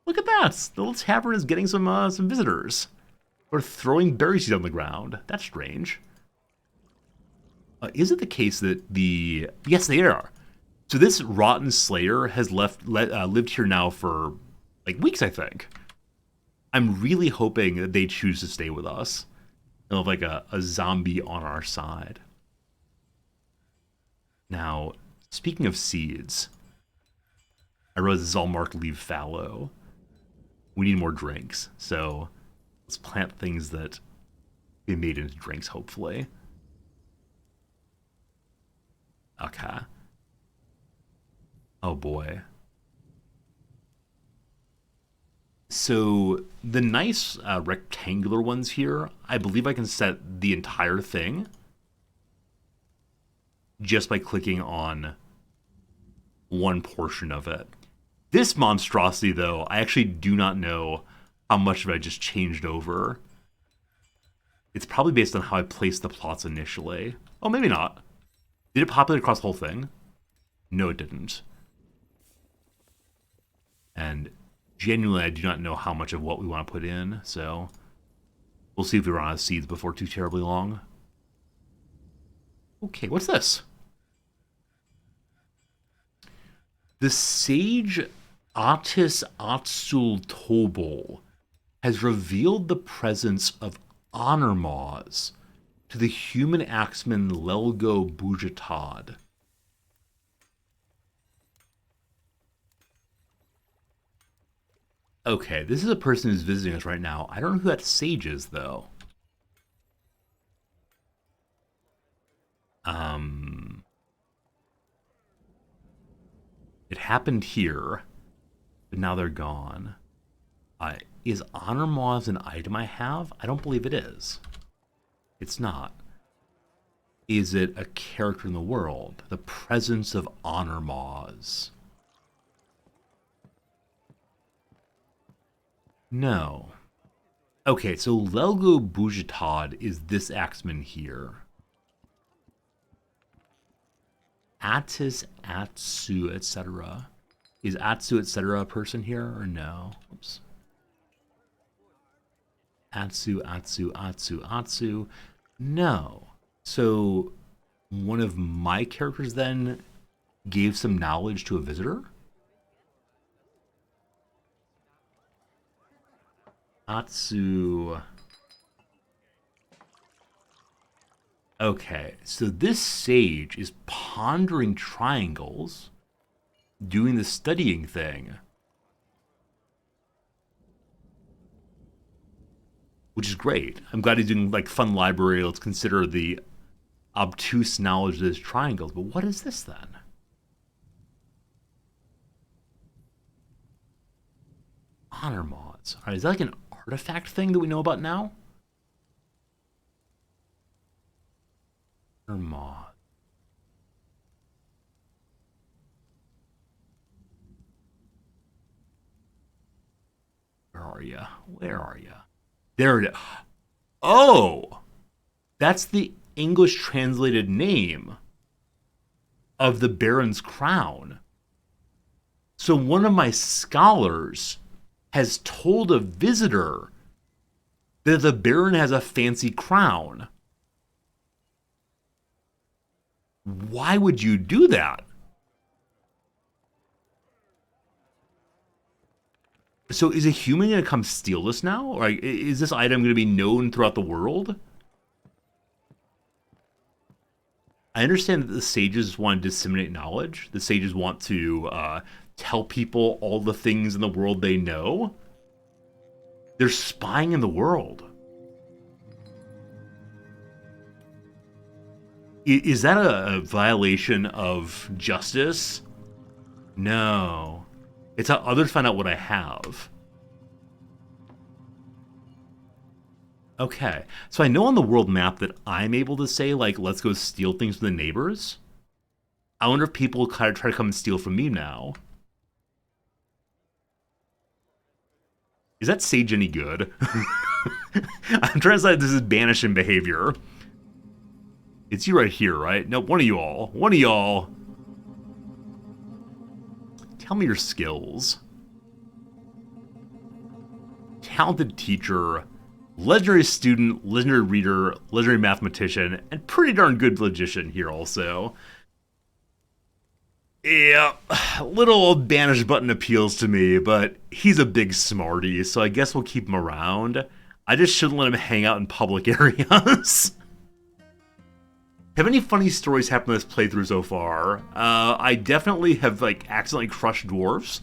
Look at that. The little tavern is getting some visitors. Or throwing berry seeds on the ground. That's strange. Is it the case that the... Yes, they are. So this rotten slayer has lived here now for, like, weeks, I think. I'm really hoping that they choose to stay with us. They'll have, like, a zombie on our side. Now, speaking of seeds, I realize this is all marked leave fallow. We need more drinks, so let's plant things that be made into drinks, hopefully. Okay. Oh boy. So the nice rectangular ones here, I believe I can set the entire thing just by clicking on one portion of it. This monstrosity, though, I actually do not know how much of it I just changed over. It's probably based on how I placed the plots initially. Oh, maybe not. Did it populate across the whole thing? No, it didn't. And genuinely, I do not know how much of what we want to put in, so we'll see if we run out of seeds before too terribly long. Okay, what's this? The sage Atis Atsul Tobol has revealed the presence of honor maws to the human axeman Lelgo Bujatad. Okay, this is a person who's visiting us right now. I don't know who that sage is, though. It happened here, but now they're gone. Is honor maws an item I have? I don't believe it is. It's not. Is it a character in the world? The presence of honor maws. No. Okay, so Lelgo Bujatad is this axeman here. Atis, Atsu, etc. Is Atsu, etc. a person here, or no? Oops. Atsu, Atsu, Atsu, Atsu. No. So, one of my characters then gave some knowledge to a visitor? Atsu. Okay, so this sage is pondering triangles, doing the studying thing. Which is great. I'm glad he's doing, like, fun library. Let's consider the obtuse knowledge of his triangles. But what is this, then? Honor mods. All right, is that like an artifact thing that we know about now? Honor mod. Where are you? Where are you? There it is. Oh, that's the English translated name of the Baron's crown. So one of my scholars has told a visitor that the Baron has a fancy crown. Why would you do that? So is a human going to come steal this now? Or is this item going to be known throughout the world? I understand that the sages want to disseminate knowledge. The sages want to tell people all the things in the world they know. They're spying in the world. Is that a violation of justice? No. It's how others find out what I have. Okay, so I know on the world map that I'm able to say, like, let's go steal things from the neighbors. I wonder if people kind of try to come and steal from me now. Is that sage any good? I'm trying to decide if this is banishing behavior. It's you right here, right? No, one of you all. One of y'all. Tell me your skills. Talented teacher, legendary student, legendary reader, legendary mathematician, and pretty darn good logician here also. Yeah, little old banish button appeals to me, but he's a big smarty, so I guess we'll keep him around. I just shouldn't let him hang out in public areas. Have any funny stories happened in this playthrough so far? I definitely have, like, accidentally crushed dwarves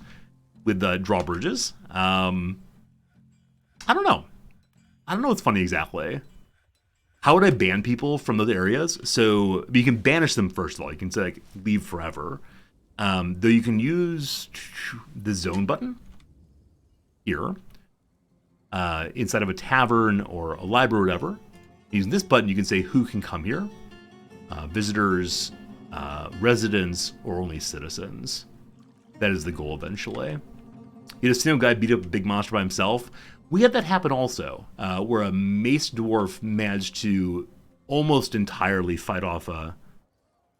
with drawbridges. I don't know. I don't know what's funny exactly. How would I ban people from those areas? So you can banish them first of all. You can say, like, leave forever. Though you can use the zone button here inside of a tavern or a library or whatever. Using this button, you can say who can come here. Visitors, residents, or only citizens. That is the goal eventually. You just see a guy beat up a big monster by himself. We had that happen also, where a mace dwarf managed to almost entirely fight off a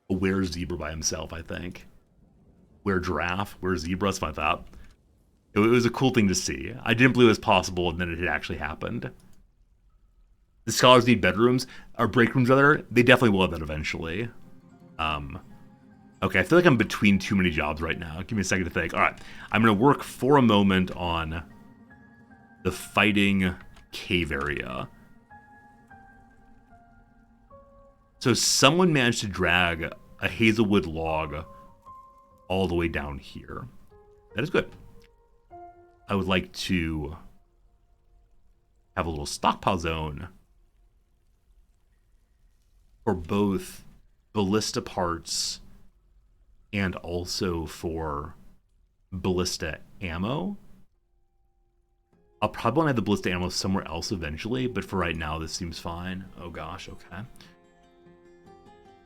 were-zebra by himself, I think. Were-giraffe, were-zebra, something like that. It was a cool thing to see. I didn't believe it was possible, and then it had actually happened. The scholars need bedrooms, or break rooms rather. They definitely will have that eventually. Okay, I feel like I'm between too many jobs right now. Give me a second to think. All right, I'm going to work for a moment on the fighting cave area. So someone managed to drag a hazelwood log all the way down here. That is good. I would like to have a little stockpile zone for both ballista parts and also for ballista ammo. I'll probably want to have the ballista ammo somewhere else eventually, but for right now, this seems fine. Oh gosh, okay.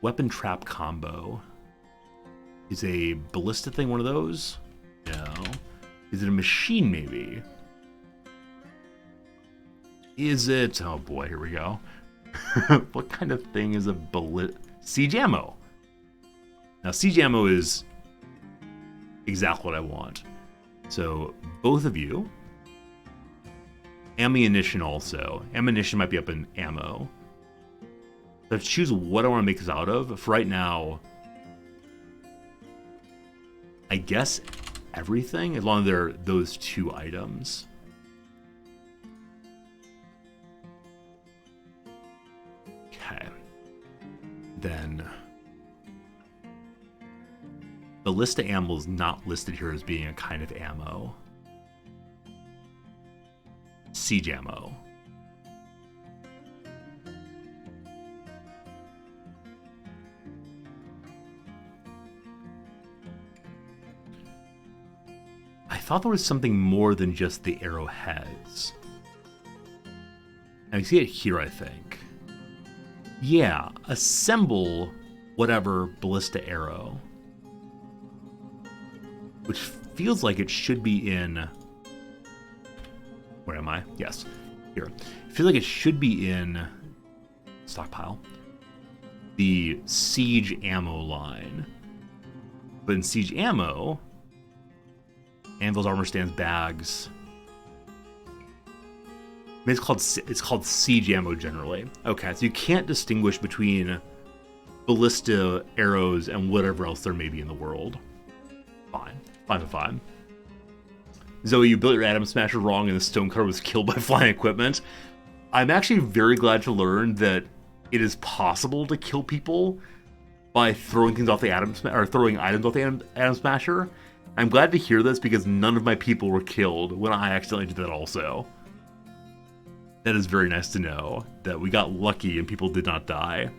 Weapon trap combo. Is a ballista thing one of those? No. Is it a machine maybe? Is it? Oh boy, here we go. What kind of thing is a siege ammo? Now, siege ammo is exactly what I want. So, both of you. Ammunition also. Ammunition might be up in ammo. So I have to choose what I want to make this out of. For right now, I guess everything, as long as they're those two items. Okay. Then ballista ammo is not listed here as being a kind of ammo. Siege ammo. I thought there was something more than just the arrowheads. And I see it here, I think. Yeah, assemble whatever ballista arrow. Which feels like it should be in... Where am I? Yes. Here. I feel like it should be in stockpile. The siege ammo line. But in siege ammo, anvils, armor stands, bags. I mean, it's called siege ammo generally. Okay, so you can't distinguish between ballista, arrows, and whatever else there may be in the world. Fine. Fine. Zoe, you built your Atom Smasher wrong and the Stonecutter was killed by flying equipment. I'm actually very glad to learn that it is possible to kill people by throwing things off the throwing items off the Atom Smasher. I'm glad to hear this because none of my people were killed when I accidentally did that also. That is very nice to know that we got lucky and people did not die.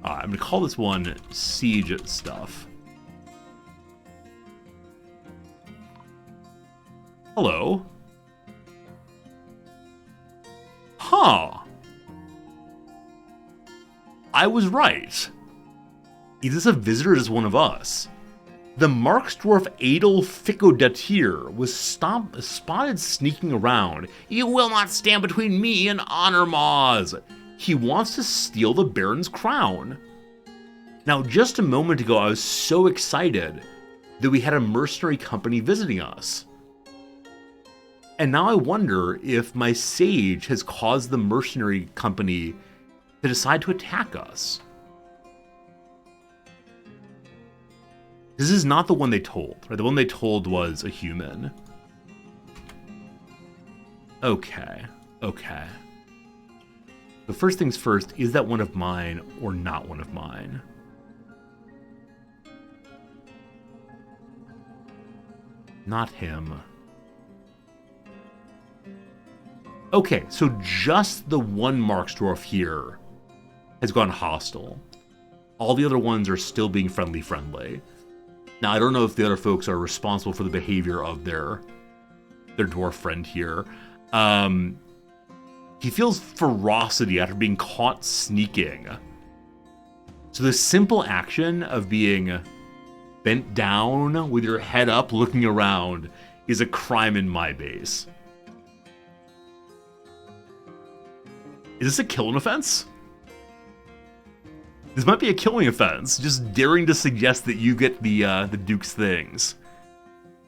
I'm going to call this one Siege Stuff. Hello. Huh. I was right. Is this a visitor or is this one of us? The Marksdwarf Adel Ficodatier was spotted sneaking around. You will not stand between me and honor maws. He wants to steal the Baron's crown. Now, just a moment ago, I was so excited that we had a mercenary company visiting us. And now I wonder if my sage has caused the mercenary company to decide to attack us. This is not the one they told, right? The one they told was a human. Okay. But first things first, is that one of mine or not one of mine? Not him. Okay, so just the one Marksdwarf here has gone hostile. All the other ones are still being friendly. Now, I don't know if the other folks are responsible for the behavior of their dwarf friend here. He feels ferocity after being caught sneaking. So the simple action of being bent down with your head up looking around is a crime in my base. Is this a killing offense? This might be a killing offense, just daring to suggest that you get the Duke's things.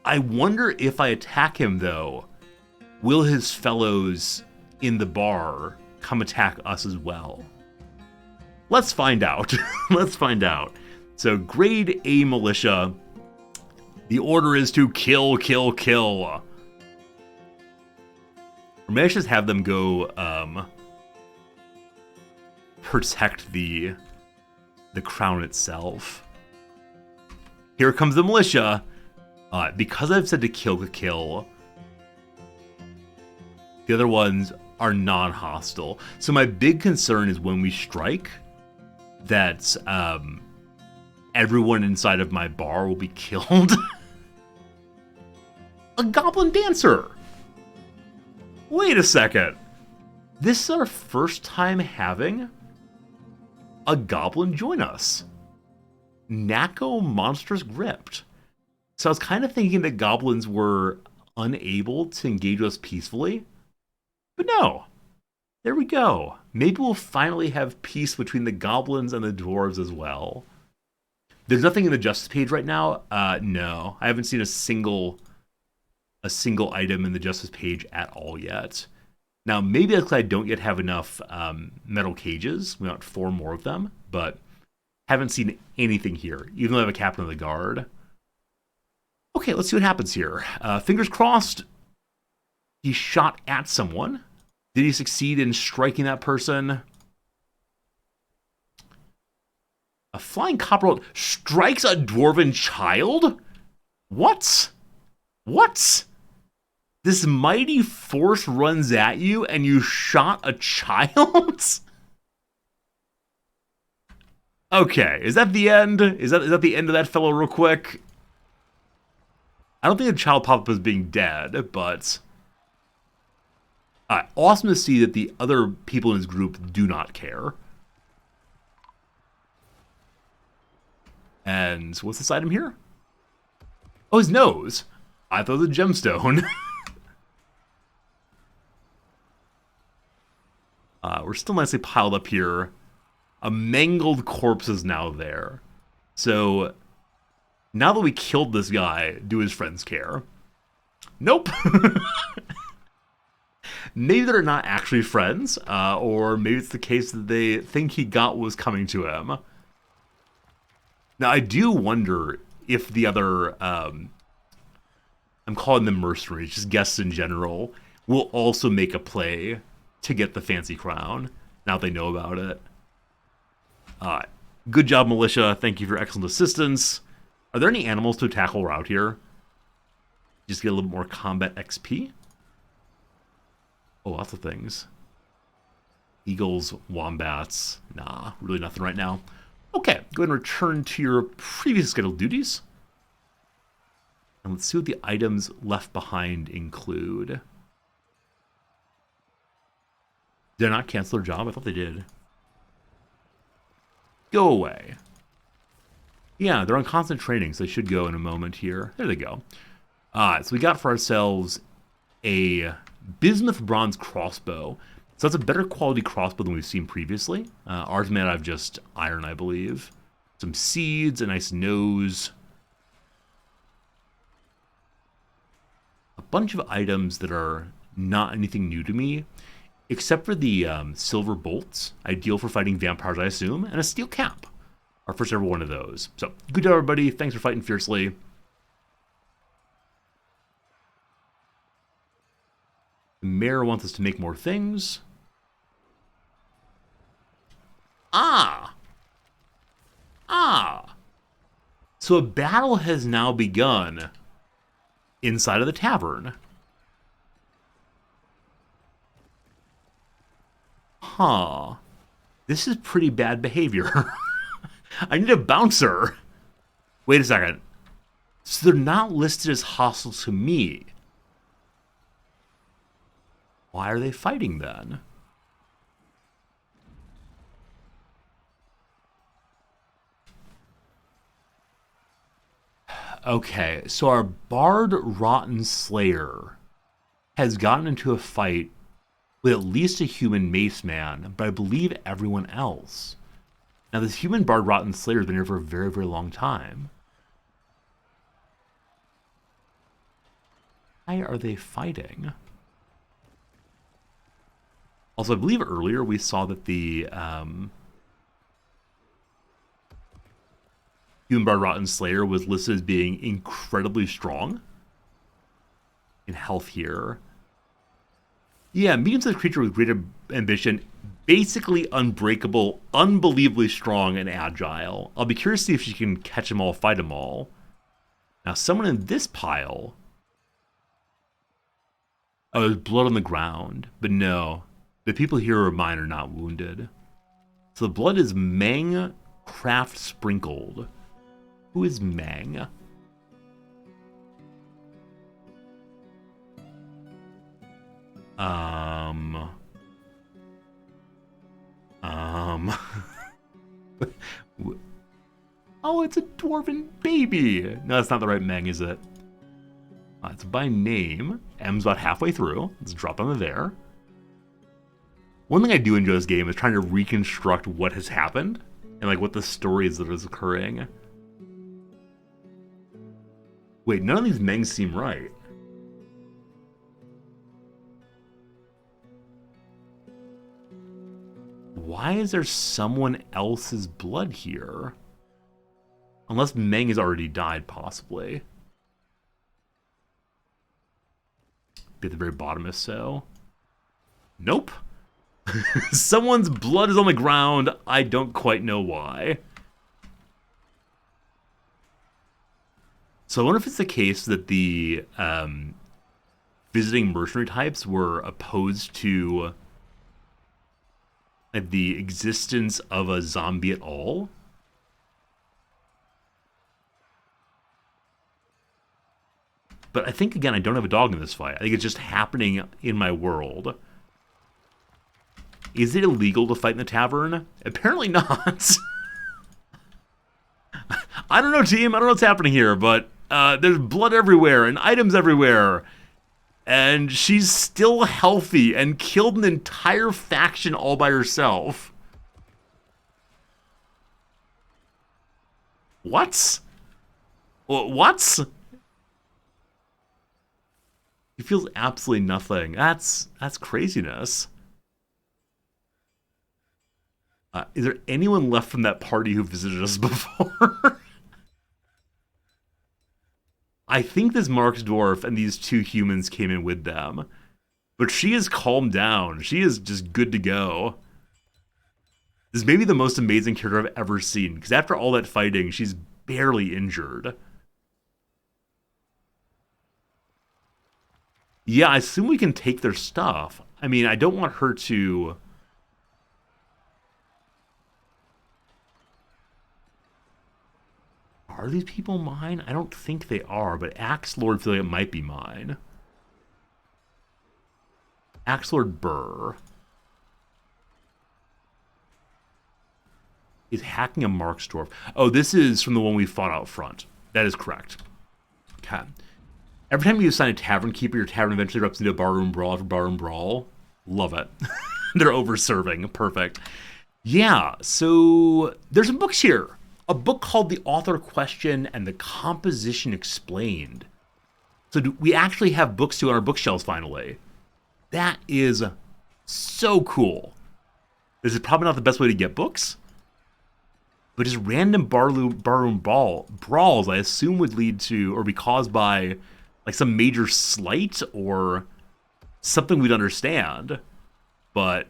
I wonder if I attack him, though, will his fellows in the bar come attack us as well? Let's find out. Let's find out. So, grade A militia. The order is to kill. Or maybe I should just have them go, protect the crown itself. Here comes the militia. Because I've said to kill, the other ones are non-hostile. So my big concern is when we strike, that everyone inside of my bar will be killed. A goblin dancer! Wait a second. This is our first time having a goblin join us. Nako Monstrous Gripped. So I was kind of thinking that goblins were unable to engage us peacefully. But no. There we go. Maybe we'll finally have peace between the goblins and the dwarves as well. There's nothing in the justice page right now. No. I haven't seen a single item in the justice page at all yet. Now, maybe that's because I don't yet have enough metal cages. We want 4 more of them, but haven't seen anything here, even though I have a captain of the guard. Okay, let's see what happens here. Fingers crossed. He shot at someone. Did he succeed in striking that person? A flying copperbolt strikes a dwarven child? What? This mighty force runs at you and you shot a child? Okay, is that the end? Is that the end of that fellow real quick? I don't think the child popped up as being dead, but... awesome to see that the other people in his group do not care. And what's this item here? Oh, his nose. I thought it was a gemstone. We're still nicely piled up here. A mangled corpse is now there. So, now that we killed this guy, do his friends care? Nope. Maybe they're not actually friends, or maybe it's the case that they think he got what was coming to him. Now, I do wonder if the other, I'm calling them mercenaries, just guests in general, will also make a play to get the fancy crown, now they know about it. Good job, militia. Thank you for excellent assistance. Are there any animals to tackle out here? Just get a little more combat XP? Oh, lots of things. Eagles, wombats. Nah, really nothing right now. Okay, go ahead and return to your previous scheduled duties. And let's see what the items left behind include. Did I not cancel their job? I thought they did. Go away. Yeah, they're on constant training, so they should go in a moment here. There they go. So we got for ourselves a bismuth bronze crossbow. So that's a better quality crossbow than we've seen previously. Ours made out of just iron, I believe. Some seeds, a nice nose. A bunch of items that are not anything new to me, except for the silver bolts, ideal for fighting vampires, I assume, and a steel cap. Our first ever one of those. So, good job, everybody. Thanks for fighting fiercely. The mayor wants us to make more things. Ah! So a battle has now begun inside of the tavern. Huh. This is pretty bad behavior. I need a bouncer. Wait a second. So they're not listed as hostile to me. Why are they fighting then? Okay, so our Bard Rotten Slayer has gotten into a fight with at least a human mace man, but I believe everyone else. Now, this human Bard Rotten Slayer has been here for a very, very long time. Why are they fighting? Also, I believe earlier we saw that the human Bard Rotten Slayer was listed as being incredibly strong in health here. Yeah, medium-sized creature with great ambition, basically unbreakable, unbelievably strong and agile. I'll be curious to see if she can catch them all, fight them all. Now, someone in this pile... Oh, there's blood on the ground. But no, the people here of mine are not wounded. So the blood is Mang Craft Sprinkled. Who is Mang? Oh, it's a dwarven baby. No, that's not the right Mang, is it? It's by name. M's about halfway through. Let's drop them there. One thing I do enjoy this game is trying to reconstruct what has happened and like what the story is that is occurring. Wait, none of these Mengs seem right. Why is there someone else's blood here? Unless Meng has already died, possibly. Be at the very bottom if so. Nope. Someone's blood is on the ground. I don't quite know why. So I wonder if it's the case that the visiting mercenary types were opposed to the existence of a zombie at all. But I think, again, I don't have a dog in this fight. I think it's just happening in my world. Is it illegal to fight in the tavern? Apparently not. I don't know, team. I don't know what's happening here, but there's blood everywhere and items everywhere. And she's still healthy and killed an entire faction all by herself. What? What? He feels absolutely nothing. That's craziness. Is there anyone left from that party who visited us before? I think this Mark's Dwarf and these two humans came in with them. But she is calmed down. She is just good to go. This may be the most amazing character I've ever seen, because after all that fighting, she's barely injured. Yeah, I assume we can take their stuff. I mean, I don't want her to... Are these people mine? I don't think they are, but Axe Lord feels like it might be mine. Axe Lord Burr is hacking a Mark's Dwarf. Oh, this is from the one we fought out front. That is correct. Okay. Every time you assign a tavern keeper, your tavern eventually erupts into a barroom brawl after barroom brawl. Love it. They're over-serving. Perfect. Yeah, so there's some books here. A book called The Author Question and the Composition Explained. So we actually have books too on our bookshelves finally. That is so cool. This is probably not the best way to get books, but just random barroom brawls, I assume, would lead to or be caused by like some major slight or something we'd understand. But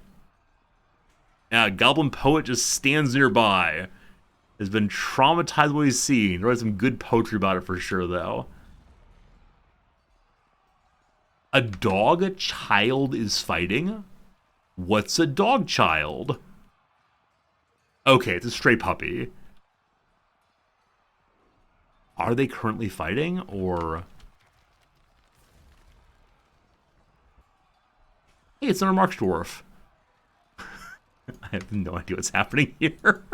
yeah, Goblin Poet just stands nearby. Has been traumatized by what he's seen. There was some good poetry about it for sure, though. A dog child is fighting? What's a dog child? Okay, it's a stray puppy. Are they currently fighting, or... Hey, it's another Mark's Dwarf. I have no idea what's happening here.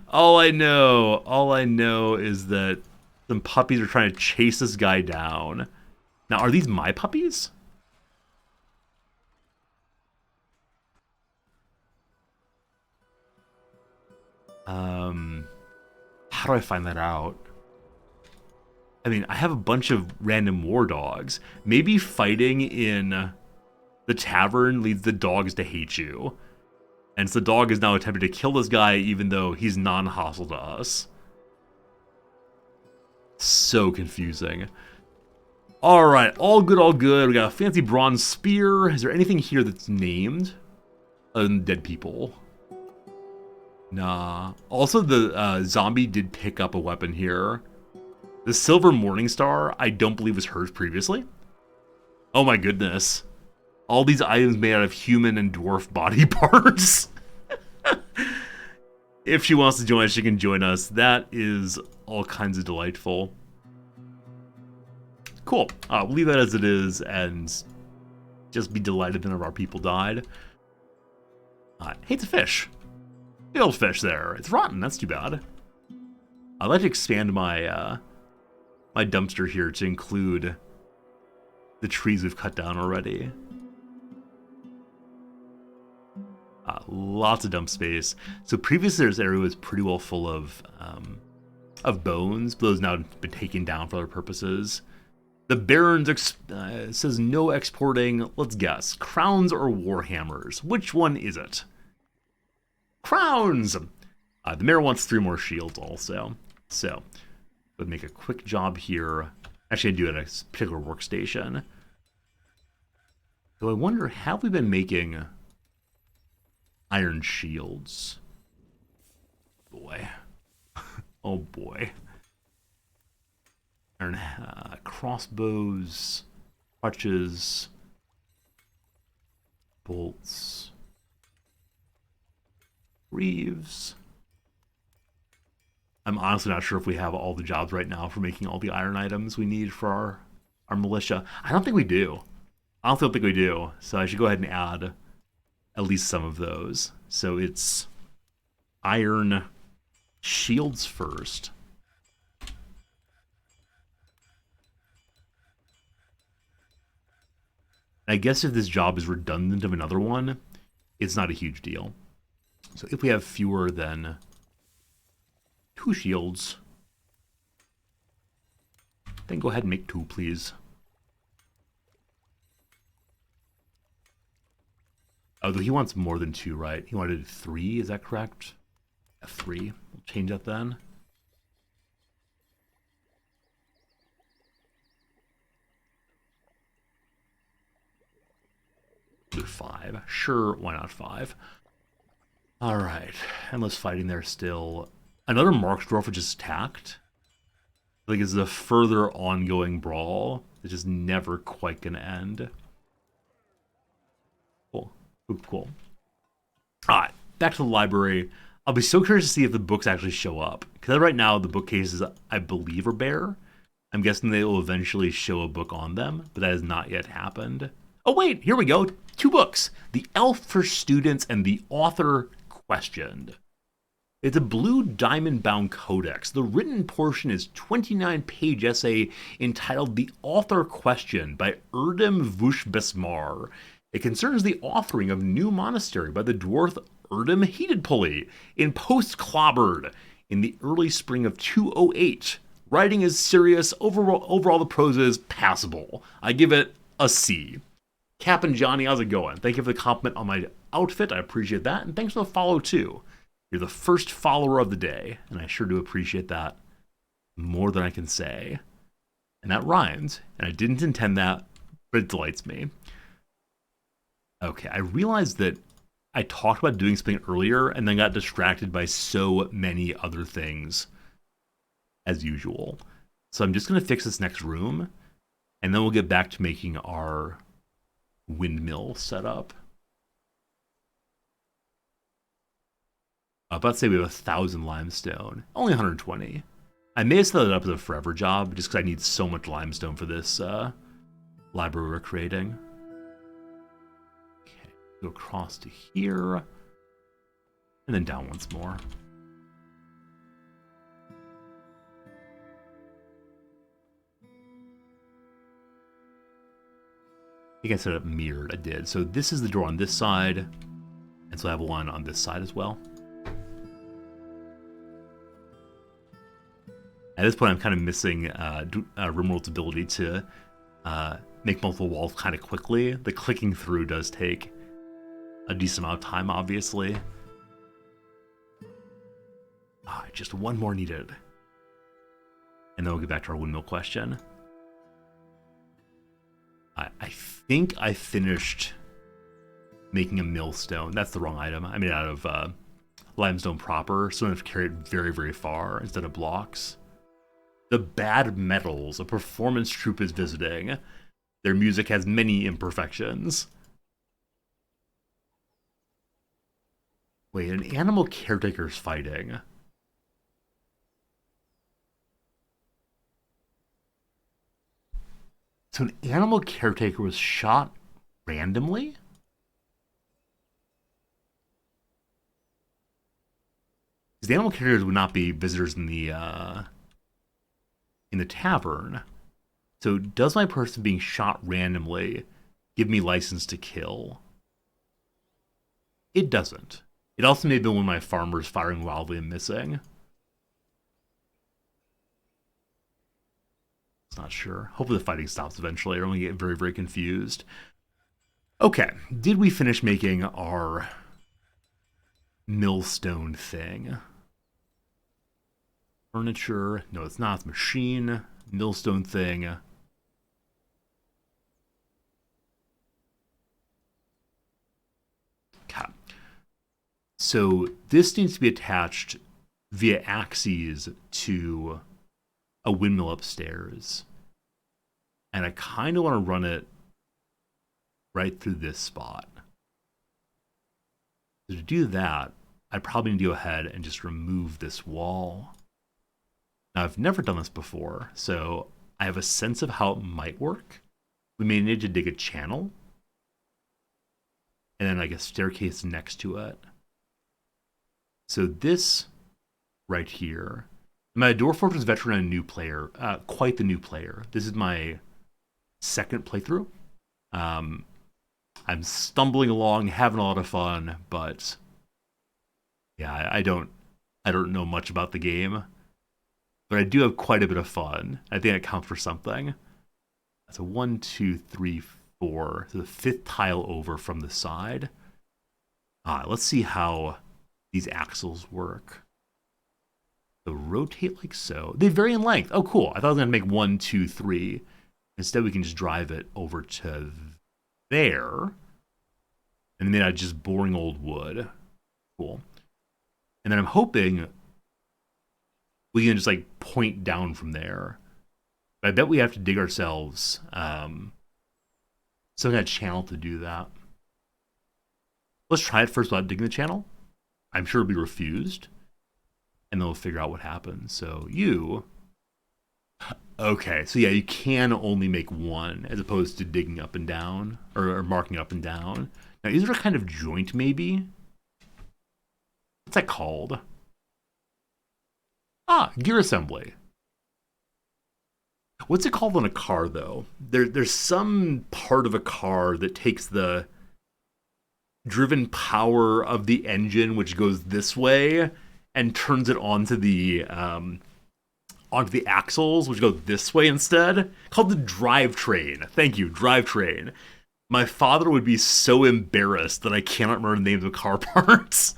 All I know is that some puppies are trying to chase this guy down. Now, are these my puppies? How do I find that out? I mean, I have a bunch of random war dogs. Maybe fighting in the tavern leads the dogs to hate you. And so the dog is now attempting to kill this guy even though he's non-hostile to us. So confusing. Alright, all good, all good. We got a fancy bronze spear. Is there anything here that's named? Other than dead people? Nah. Also, the zombie did pick up a weapon here. The silver morning star, I don't believe was hers previously. Oh my goodness. All these items made out of human and dwarf body parts. If she wants to join us, she can join us. That is all kinds of delightful. Cool. We'll leave that as it is and just be delighted none of our people died. Hey, it's a fish. The old fish there. It's rotten. That's too bad. I'd like to expand my my dumpster here to include the trees we've cut down already. Lots of dump space. So previously this area was pretty well full of bones, but those now have been taken down for other purposes. The Barons says no exporting. Let's guess. Crowns or Warhammers? Which one is it? Crowns! The mayor wants 3 more shields also. So, we'll make a quick job here. Actually, I do it at a particular workstation. So I wonder, have we been making iron shields? Boy. Oh boy. Iron crossbows, crutches, bolts, reeves. I'm honestly not sure if we have all the jobs right now for making all the iron items we need for our militia. I don't think we do. I don't think we do. So I should go ahead and add at least some of those. So it's iron shields first. And I guess if this job is redundant of another one, it's not a huge deal. So if we have fewer than 2 shields, then go ahead and make 2, please. Although he wants more than 2, right? He wanted 3, is that correct? Yeah, 3. We'll change that then. Do 5. Sure, why not 5? Alright, endless fighting there still. Another Mark's Dwarf just attacked. Like it's a further ongoing brawl that's just never quite gonna end. Cool. Cool. Alright, back to the library. I'll be so curious to see if the books actually show up. Because right now, the bookcases, I believe, are bare. I'm guessing they will eventually show a book on them, but that has not yet happened. Oh wait, here we go. 2 books. The Elf for Students and The Author Questioned. It's a blue diamond-bound codex. The written portion is 29-page essay entitled The Author Questioned by Erdem Vush-Besmar. It concerns the authoring of New Monastery by the dwarf Erdem Heatedpulley in Post-Clobbered in the early spring of 208. Writing is serious. Overall, the prose is passable. I give it a C. Cap and Johnny, how's it going? Thank you for the compliment on my outfit. I appreciate that. And thanks for the follow, too. You're the first follower of the day, and I sure do appreciate that more than I can say. And that rhymes, and I didn't intend that, but it delights me. Okay, I realized that I talked about doing something earlier and then got distracted by so many other things, as usual. So I'm just going to fix this next room, and then we'll get back to making our windmill setup. About to say we have 1,000 limestone. Only 120. I may have set it up as a forever job, just because I need so much limestone for this library we're creating. Okay, go across to here. And then down once more. I think I set it up mirrored. I did. So this is the door on this side. And so I have one on this side as well. At this point, I'm kind of missing Rimworld's ability to make multiple walls kind of quickly. The clicking through does take a decent amount of time, obviously. Just one more needed. And then we'll get back to our windmill question. I think I finished making a millstone. That's the wrong item. I made it out of limestone proper, so I have to carry it very, very far instead of blocks. The Bad Metals, a performance troupe, is visiting. Their music has many imperfections. Wait, an animal caretaker's fighting. So an animal caretaker was shot randomly? The animal caretakers would not be visitors in the tavern. So does my person being shot randomly give me license to kill? It doesn't. It also may have been one of my farmers firing wildly and missing. It's not sure. Hopefully the fighting stops eventually, or I'm going to get very, very confused. Okay, did we finish making our millstone thing? Furniture. No, it's not. It's machine. Millstone thing. Okay. So this needs to be attached via axes to a windmill upstairs. And I kind of want to run it right through this spot. So to do that, I probably need to go ahead and just remove this wall. Now, I've never done this before, so I have a sense of how it might work. We may need to dig a channel, and then like a staircase next to it. So this right here, I'm a Dwarf Fortress veteran and a new player, quite the new player. This is my second playthrough. I'm stumbling along, having a lot of fun, but yeah, I don't know much about the game, but I do have quite a bit of fun. I think that counts for something. So 1, 2, 3, 4. So the 5th tile over from the side. Let's see how these axles work. So rotate like so. They vary in length. Oh, cool. I thought I was going to make 1, 2, 3. Instead, we can just drive it over to there. And then I just boring old wood. Cool. And then I'm hoping we can just like point down from there. But I bet we have to dig ourselves some kind of channel to do that. Let's try it first without digging the channel. I'm sure it'll be refused. And then we'll figure out what happens. So you... Okay, so yeah, you can only make one as opposed to digging up and down, or marking up and down. Now, is there a kind of joint, maybe? What's that called? Gear assembly. What's it called on a car, though? There's some part of a car that takes the driven power of the engine, which goes this way, and turns it onto the axles, which go this way instead. Called the drivetrain. Thank you, drivetrain. My father would be so embarrassed that I cannot remember the names of car parts.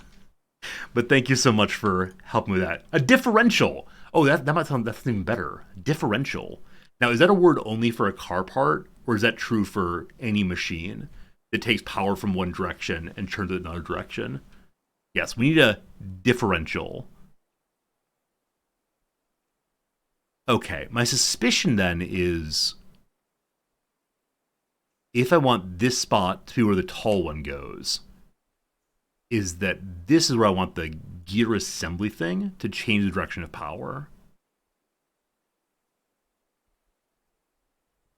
But thank you so much for helping with that. A differential. Oh, that might sound, that's even better. Differential. Now, is that a word only for a car part, or is that true for any machine that takes power from one direction and turns it in another direction? Yes, we need a differential. Okay, my suspicion then is if I want this spot to be where the tall one goes, is that this is where I want the gear assembly thing to change the direction of power.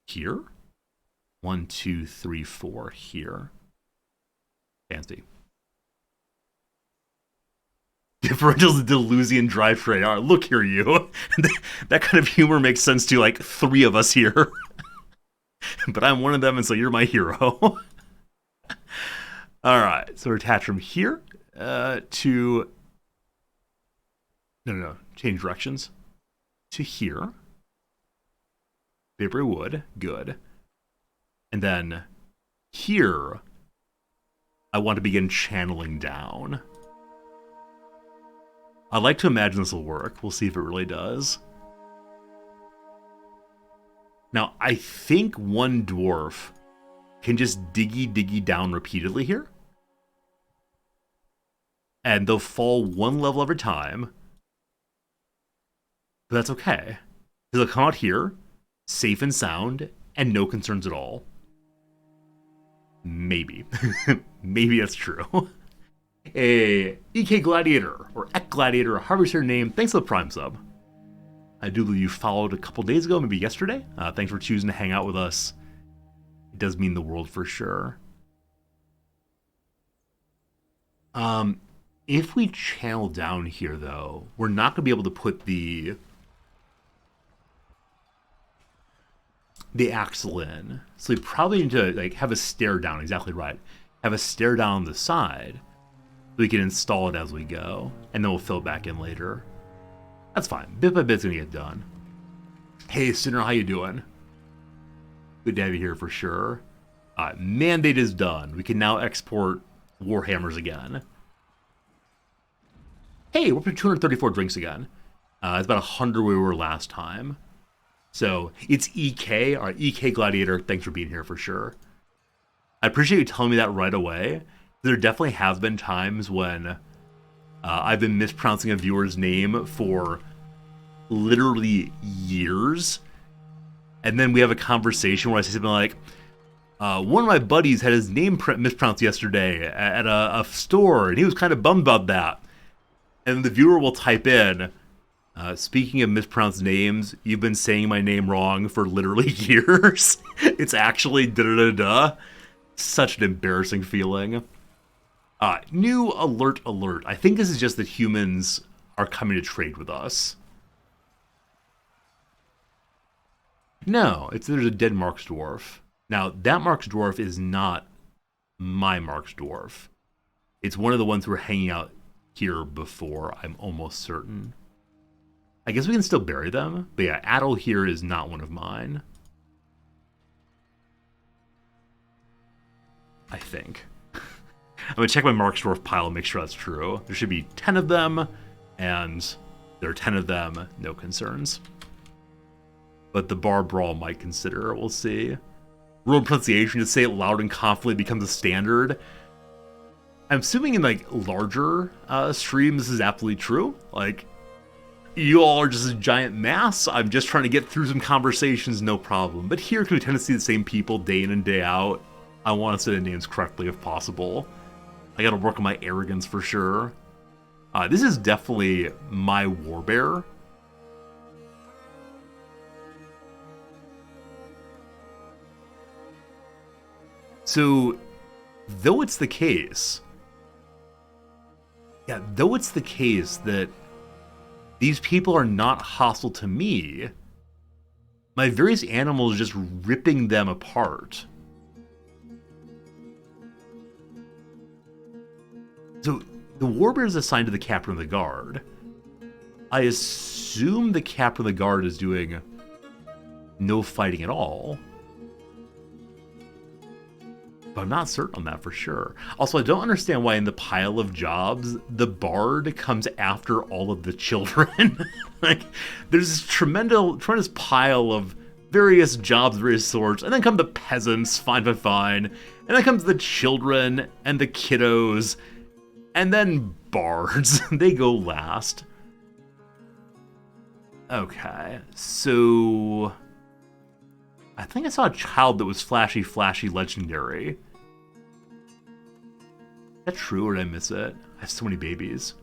Here? 1, 2, 3, 4 here. Fancy. Differentials of Delusian drivetrain. All right, look here, you. That kind of humor makes sense to like 3 of us here. But I'm one of them, and so you're my hero. All right, so we're attached from here to... No. Change directions. To here. Paper wood. Good. And then here, I want to begin channeling down. I'd like to imagine this will work. We'll see if it really does. Now, I think one dwarf can just diggy down repeatedly here. And they'll fall one level every time. But that's okay. They'll come out here, safe and sound, and no concerns at all. Maybe. Maybe that's true. A EK Gladiator, or Ek Gladiator, however your name, thanks for the Prime sub. I do believe you followed a couple days ago, maybe yesterday. Thanks for choosing to hang out with us. It does mean the world for sure. If we channel down here, though, we're not going to be able to put the axle in. So we probably need to like have a stair down, exactly right. Have a stair down the side. We can install it as we go, and then we'll fill it back in later. That's fine. Bit by bit's gonna get done. Hey, Sinner, how you doing? Good to have you here for sure. Mandate is done. We can now export Warhammers again. Hey, we're up to 234 drinks again. It's about 100 where we were last time. So it's EK, our EK Gladiator. Thanks for being here for sure. I appreciate you telling me that right away. There definitely have been times when I've been mispronouncing a viewer's name for literally years. And then we have a conversation where I say something like, one of my buddies had his name mispronounced yesterday at a store, and he was kind of bummed about that. And the viewer will type in, speaking of mispronounced names, you've been saying my name wrong for literally years. It's actually da-da-da-da. Such an embarrassing feeling. New alert. I think this is just that humans are coming to trade with us. No, there's a dead Mark's Dwarf. Now, that Mark's Dwarf is not my Mark's Dwarf. It's one of the ones who were hanging out here before, I'm almost certain. I guess we can still bury them, but yeah, Adel here is not one of mine. I think. I'm gonna check my Mark's Dwarf pile and make sure that's true. There should be 10 of them, and there are 10 of them, no concerns. But the bar brawl might consider, we'll see. Rule of pronunciation, to say it loud and confidently becomes a standard. I'm assuming in like larger streams this is absolutely true. Like, you all are just a giant mass. I'm just trying to get through some conversations, no problem. But here, because we tend to see the same people day in and day out, I want to say the names correctly if possible. I gotta work on my arrogance for sure. This is definitely my warbear. So, though it's the case that these people are not hostile to me, my various animals are just ripping them apart. So, the warbear is assigned to the captain of the guard. I assume the captain of the guard is doing no fighting at all. But I'm not certain on that for sure. Also, I don't understand why in the pile of jobs, the bard comes after all of the children. Like, there's this tremendous pile of various jobs of various sorts, and then come the peasants, fine. And then comes the children and the kiddos, and then bards. They go last. Okay, so I think I saw a child that was flashy, legendary. Is that true, or did I miss it? I have so many babies.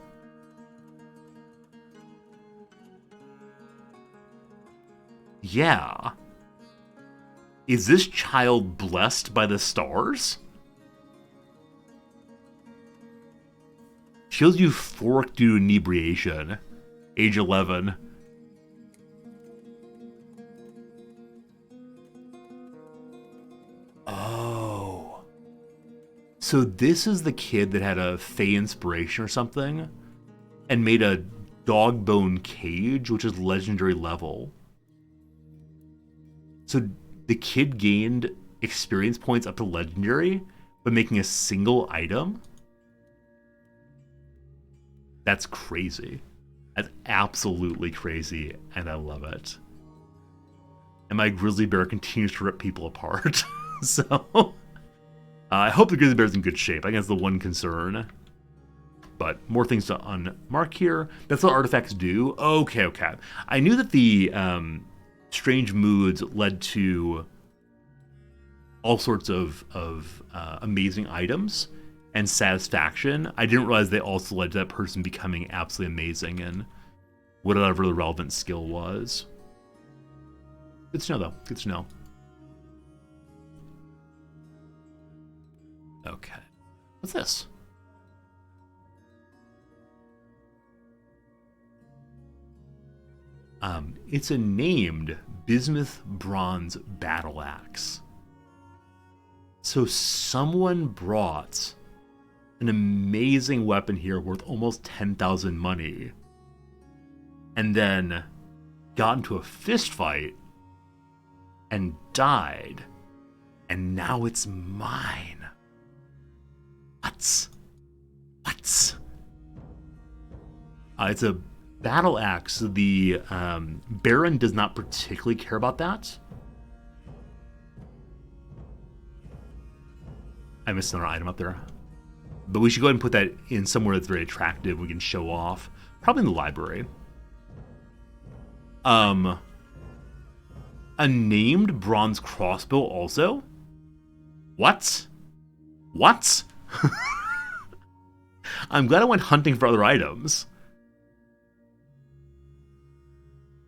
Yeah. Is this child blessed by the stars? Feels euphoric due to inebriation. Age 11. Oh. So this is the kid that had a Fey inspiration or something and made a dog bone cage, which is legendary level. So the kid gained experience points up to legendary by making a single item? That's crazy. That's absolutely crazy, and I love it. And my grizzly bear continues to rip people apart. So, I hope the grizzly bear's in good shape. I guess the one concern. But more things to unmark here. That's what artifacts do. Okay. I knew that the strange moods led to all sorts of amazing items and satisfaction. I didn't realize they also led to that person becoming absolutely amazing in whatever the relevant skill was. Good to know, though. Good to know. Okay. What's this? It's a named bismuth bronze battle axe. So someone brought an amazing weapon here worth almost 10,000 money, and then got into a fist fight and died, and now it's mine. What? It's a battle axe. The Baron does not particularly care about that. I missed another item up there. But we should go ahead and put that in somewhere that's very attractive we can show off. Probably in the library. A named bronze crossbow also? What? I'm glad I went hunting for other items.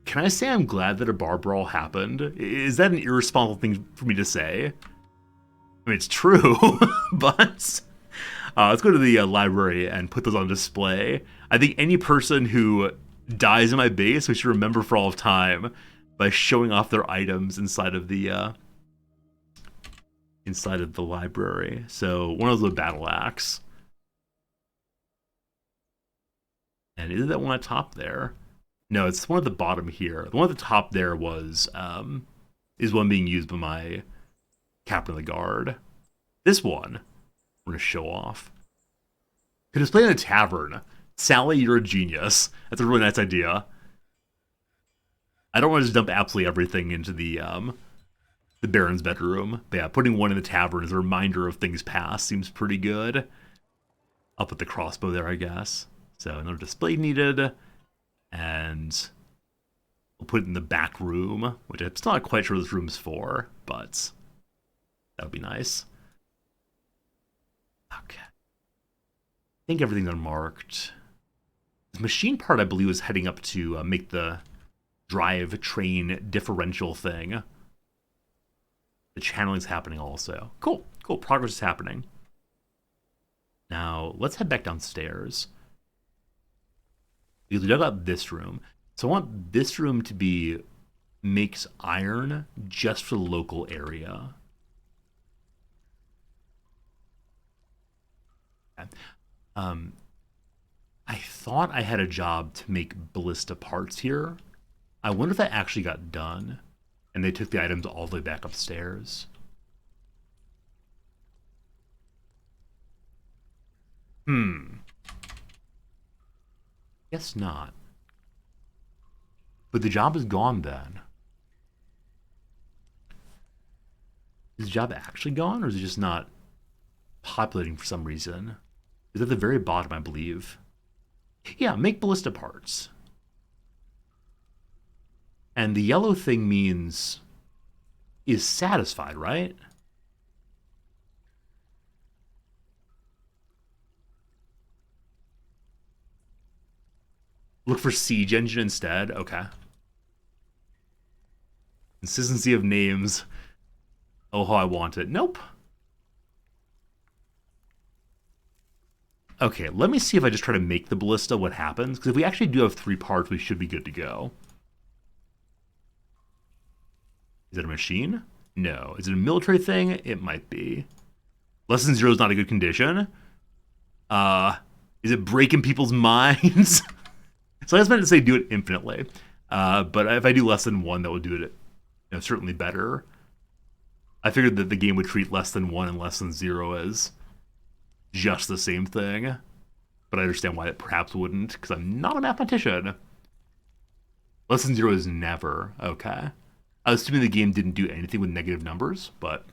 Can I say I'm glad that a bar brawl happened? Is that an irresponsible thing for me to say? I mean, it's true, but let's go to the library and put those on display. I think any person who dies in my base, we should remember for all of time by showing off their items inside of the inside of the library. So one of those with battle axe. And isn't that one at top there? No, it's one at the bottom here. The one at the top there was is one being used by my captain of the guard. This one, we're gonna show off. Could display in a tavern. Sally, you're a genius. That's a really nice idea. I don't want to just dump absolutely everything into the Baron's bedroom. But yeah, putting one in the tavern as a reminder of things past seems pretty good. I'll put the crossbow there, I guess. So another display needed. And we'll put it in the back room, which I'm still not quite sure what this room's for, but that would be nice. Okay. I think everything's unmarked. The machine part, I believe, is heading up to make the drive train differential thing. The channeling's happening also. Cool, cool. Progress is happening. Now, let's head back downstairs. We dug out this room. So I want this room to be makes iron just for the local area. Okay. I thought I had a job to make ballista parts here. I wonder if that actually got done and they took the items all the way back upstairs. Guess not. But the job is gone then. Is the job actually gone, or is it just not populating for some reason? It's at the very bottom, I believe. Yeah, make ballista parts. And the yellow thing means is satisfied, right? Look for siege engine instead. Okay. Consistency of names. Oh, how I want it. Nope. Okay, let me see if I just try to make the ballista what happens. Because if we actually do have 3 parts, we should be good to go. Is it a machine? No. Is it a military thing? It might be. Lesson 0 is not a good condition. Is it breaking people's minds? So I was meant to say do it infinitely. But if I do less than 1, that will do it certainly better. I figured that the game would treat less than 1 and less than 0 as just the same thing. But I understand why it perhaps wouldn't, because I'm not a mathematician. Less than 0 is never. Okay. I was assuming the game didn't do anything with negative numbers, but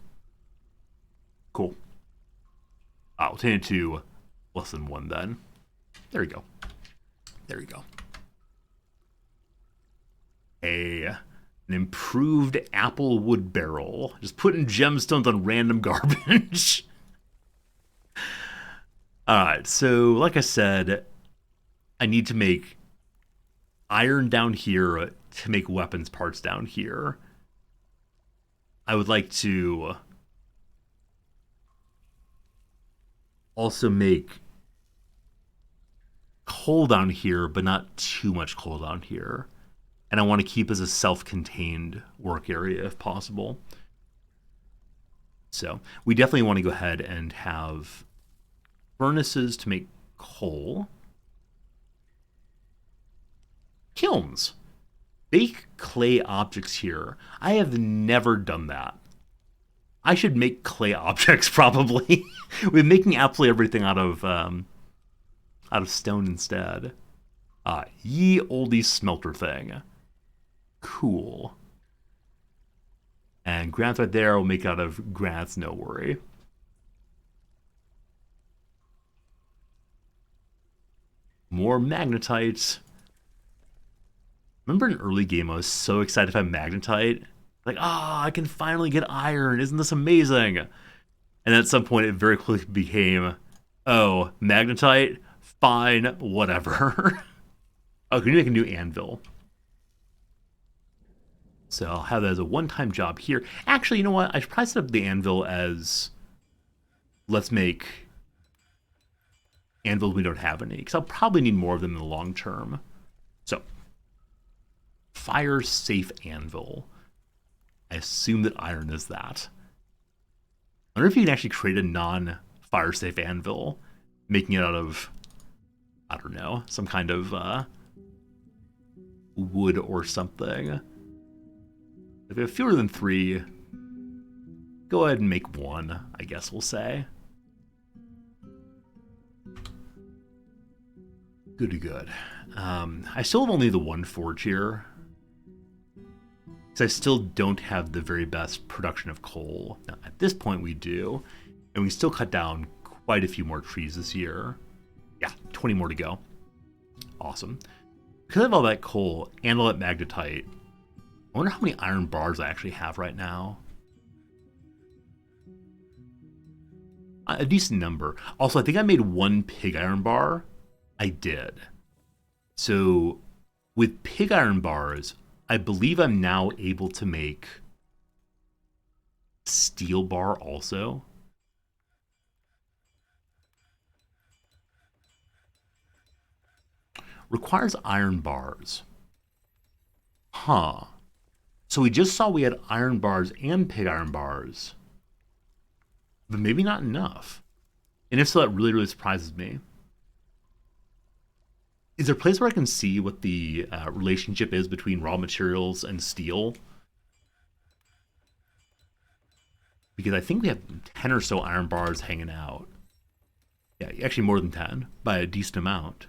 cool. I'll turn it to less than 1 then. There you go. There you go. An improved apple wood barrel. Just putting gemstones on random garbage. Alright, so like I said, I need to make iron down here to make weapons parts down here. I would like to also make coal down here, but not too much coal down here. And I want to keep as a self-contained work area if possible. So we definitely want to go ahead and have furnaces to make coal. Kilns. Bake clay objects here. I have never done that. I should make clay objects probably. We've been making absolutely everything out of stone instead. Ye olde smelter thing. Cool. And granite right there will make out of granites, no worry. More magnetite. Remember in early game I was so excited to find magnetite? Like, I can finally get iron. Isn't this amazing? And at some point it very quickly became, oh, magnetite? Fine, whatever. Oh, can you make a new anvil? So I'll have that as a one-time job here. Actually, you know what? I should probably set up the anvil as, let's make anvils we don't have any, because I'll probably need more of them in the long term. So, fire-safe anvil. I assume that iron is that. I wonder if you can actually create a non-fire safe anvil, making it out of, I don't know, some kind of wood or something. If you have fewer than 3, go ahead and make 1, I guess we'll say. Good. I still have only the 1 forge here, because I still don't have the very best production of coal. Now, at this point we do, and we still cut down quite a few more trees this year. Yeah, 20 more to go. Awesome. Because I have all that coal and all that magnetite, I wonder how many iron bars I actually have right now. A decent number. Also, I think I made 1 pig iron bar. I did. So, with pig iron bars, I believe I'm now able to make steel bar also. Requires iron bars. Huh. So we just saw we had iron bars and pig iron bars. But maybe not enough. And if so, that really, really surprises me. Is there a place where I can see what the relationship is between raw materials and steel? Because I think we have 10 or so iron bars hanging out. Yeah, actually more than 10, by a decent amount.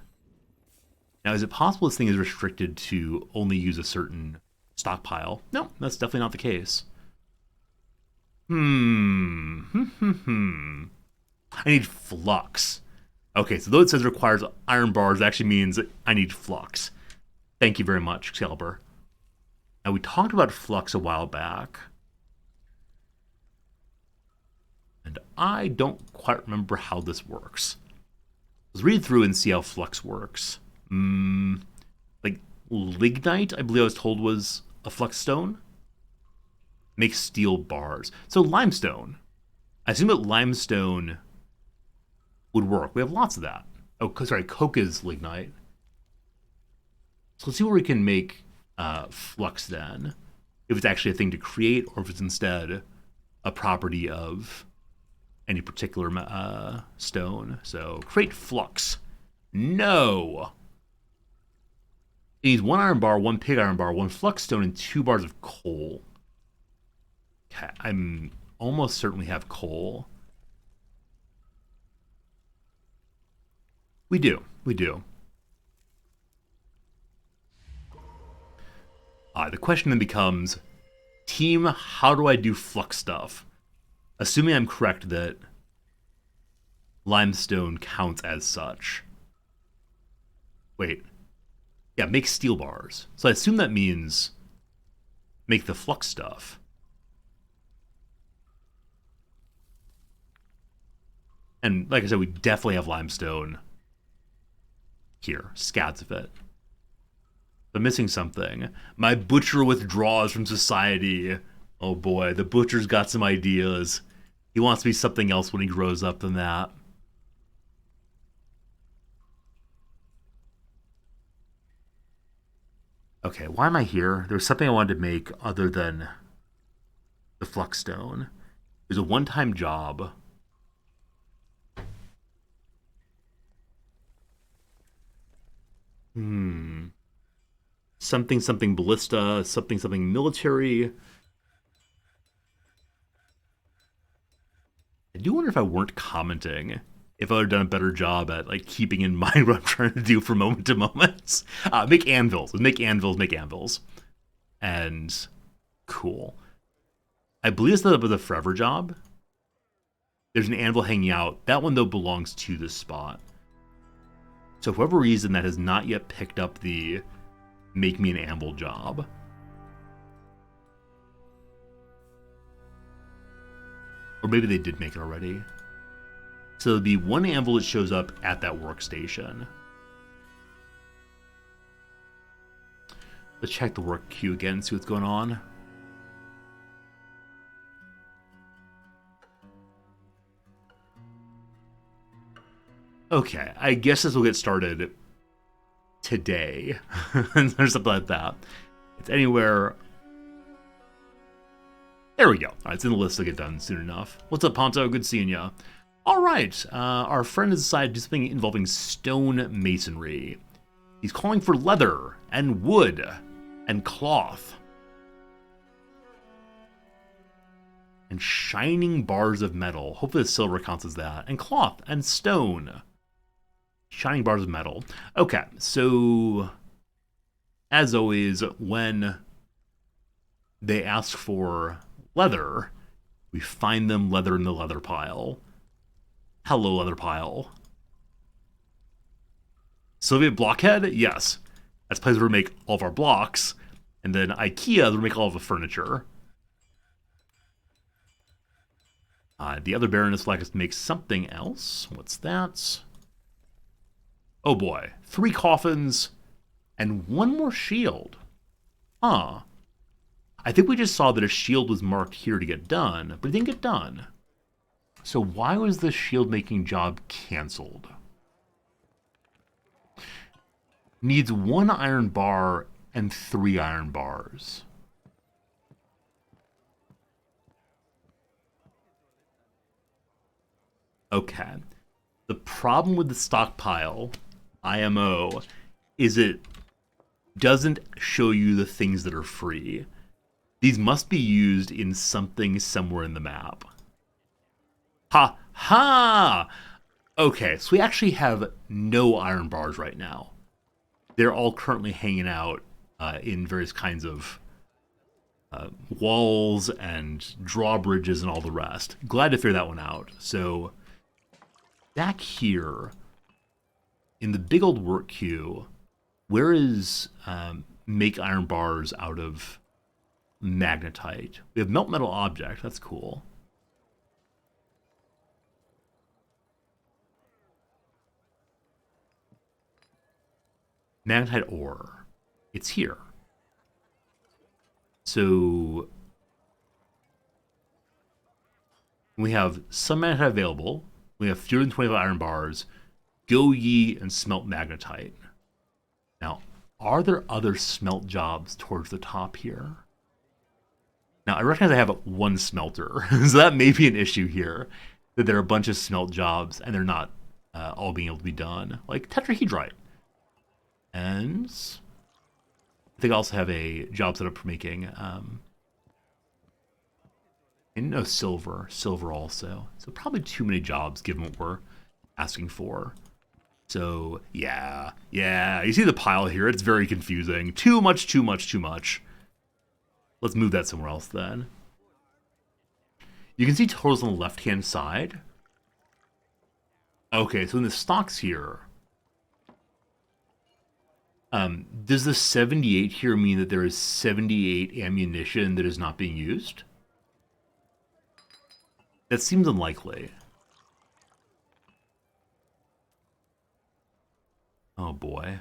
Now, is it possible this thing is restricted to only use a certain stockpile? No, that's definitely not the case. I need flux. Okay, so though it says requires iron bars, it actually means I need flux. Thank you very much, Excalibur. Now, we talked about flux a while back. And I don't quite remember how this works. Let's read through and see how flux works. Like lignite, I believe I was told was a flux stone. Makes steel bars. So limestone. I assume that limestone would work. We have lots of that. Oh, sorry, coke is lignite. So let's see where we can make flux then. If it's actually a thing to create, or if it's instead a property of any particular stone. So create flux. No. It needs 1 iron bar, 1 pig iron bar, 1 flux stone, and 2 bars of coal. Okay, I'm almost certainly have coal. We do. The question then becomes, team, how do I do flux stuff? Assuming I'm correct that limestone counts as such. Wait. Yeah, make steel bars. So I assume that means make the flux stuff. And like I said, we definitely have limestone here, scads of it. I'm missing something. My butcher withdraws from society. Oh boy, the butcher's got some ideas. He wants to be something else when he grows up than that. Okay, why am I here? There's something I wanted to make other than the flux stone. It was a one-time job. Something ballista, something military. I do wonder if I weren't commenting, if I would have done a better job at like keeping in mind what I'm trying to do from moment to moment. Make anvils. Make anvils. And cool. I believe it's the forever job. There's an anvil hanging out. That one, though, belongs to this spot. So for whatever reason, that has not yet picked up the make me an anvil job. Or maybe they did make it already. So there'll be one anvil that shows up at that workstation. Let's check the work queue again, see what's going on. Okay, I guess this will get started today. Or something like that. It's anywhere... There we go. All right, it's in the list to get done soon enough. What's up, Ponto? Good seeing ya. All right, our friend has decided to do something involving stone masonry. He's calling for leather and wood and cloth. And shining bars of metal. Hopefully the silver counts as that. And cloth and stone. Shining bars of metal. Okay, so as always, when they ask for leather, we find them leather in the leather pile. Hello, leather pile. Soviet blockhead? Yes. That's a place where we make all of our blocks. And then IKEA, where we make all of the furniture. The other Baroness would like us to make something else. What's that? Oh boy. 3 coffins and 1 more shield. Huh. I think we just saw that a shield was marked here to get done, but it didn't get done. So why was the shield making job canceled? Needs 1 iron bar and 3 iron bars. Okay. The problem with the stockpile, IMO, is it doesn't show you the things that are free. These must be used in something somewhere in the map. Ha ha! Okay, so we actually have no iron bars right now. They're all currently hanging out in various kinds of walls and drawbridges and all the rest. Glad to figure that one out. So back here in the big old work queue, where is make iron bars out of magnetite? We have melt metal object. That's cool. Magnetite ore. It's here. So we have some magnetite available. We have fewer than 25 iron bars. Go ye and smelt magnetite. Now, are there other smelt jobs towards the top here? Now, I recognize I have 1 smelter, so that may be an issue here, that there are a bunch of smelt jobs and they're not all being able to be done. Like tetrahedrite. And I think I also have a job set up for making silver also. So probably too many jobs given what we're asking for. So yeah. You see the pile here? It's very confusing. Too much. Let's move that somewhere else then. You can see totals on the left-hand side. Okay, so in the stocks here, does the 78 here mean that there is 78 ammunition that is not being used? That seems unlikely. Oh boy.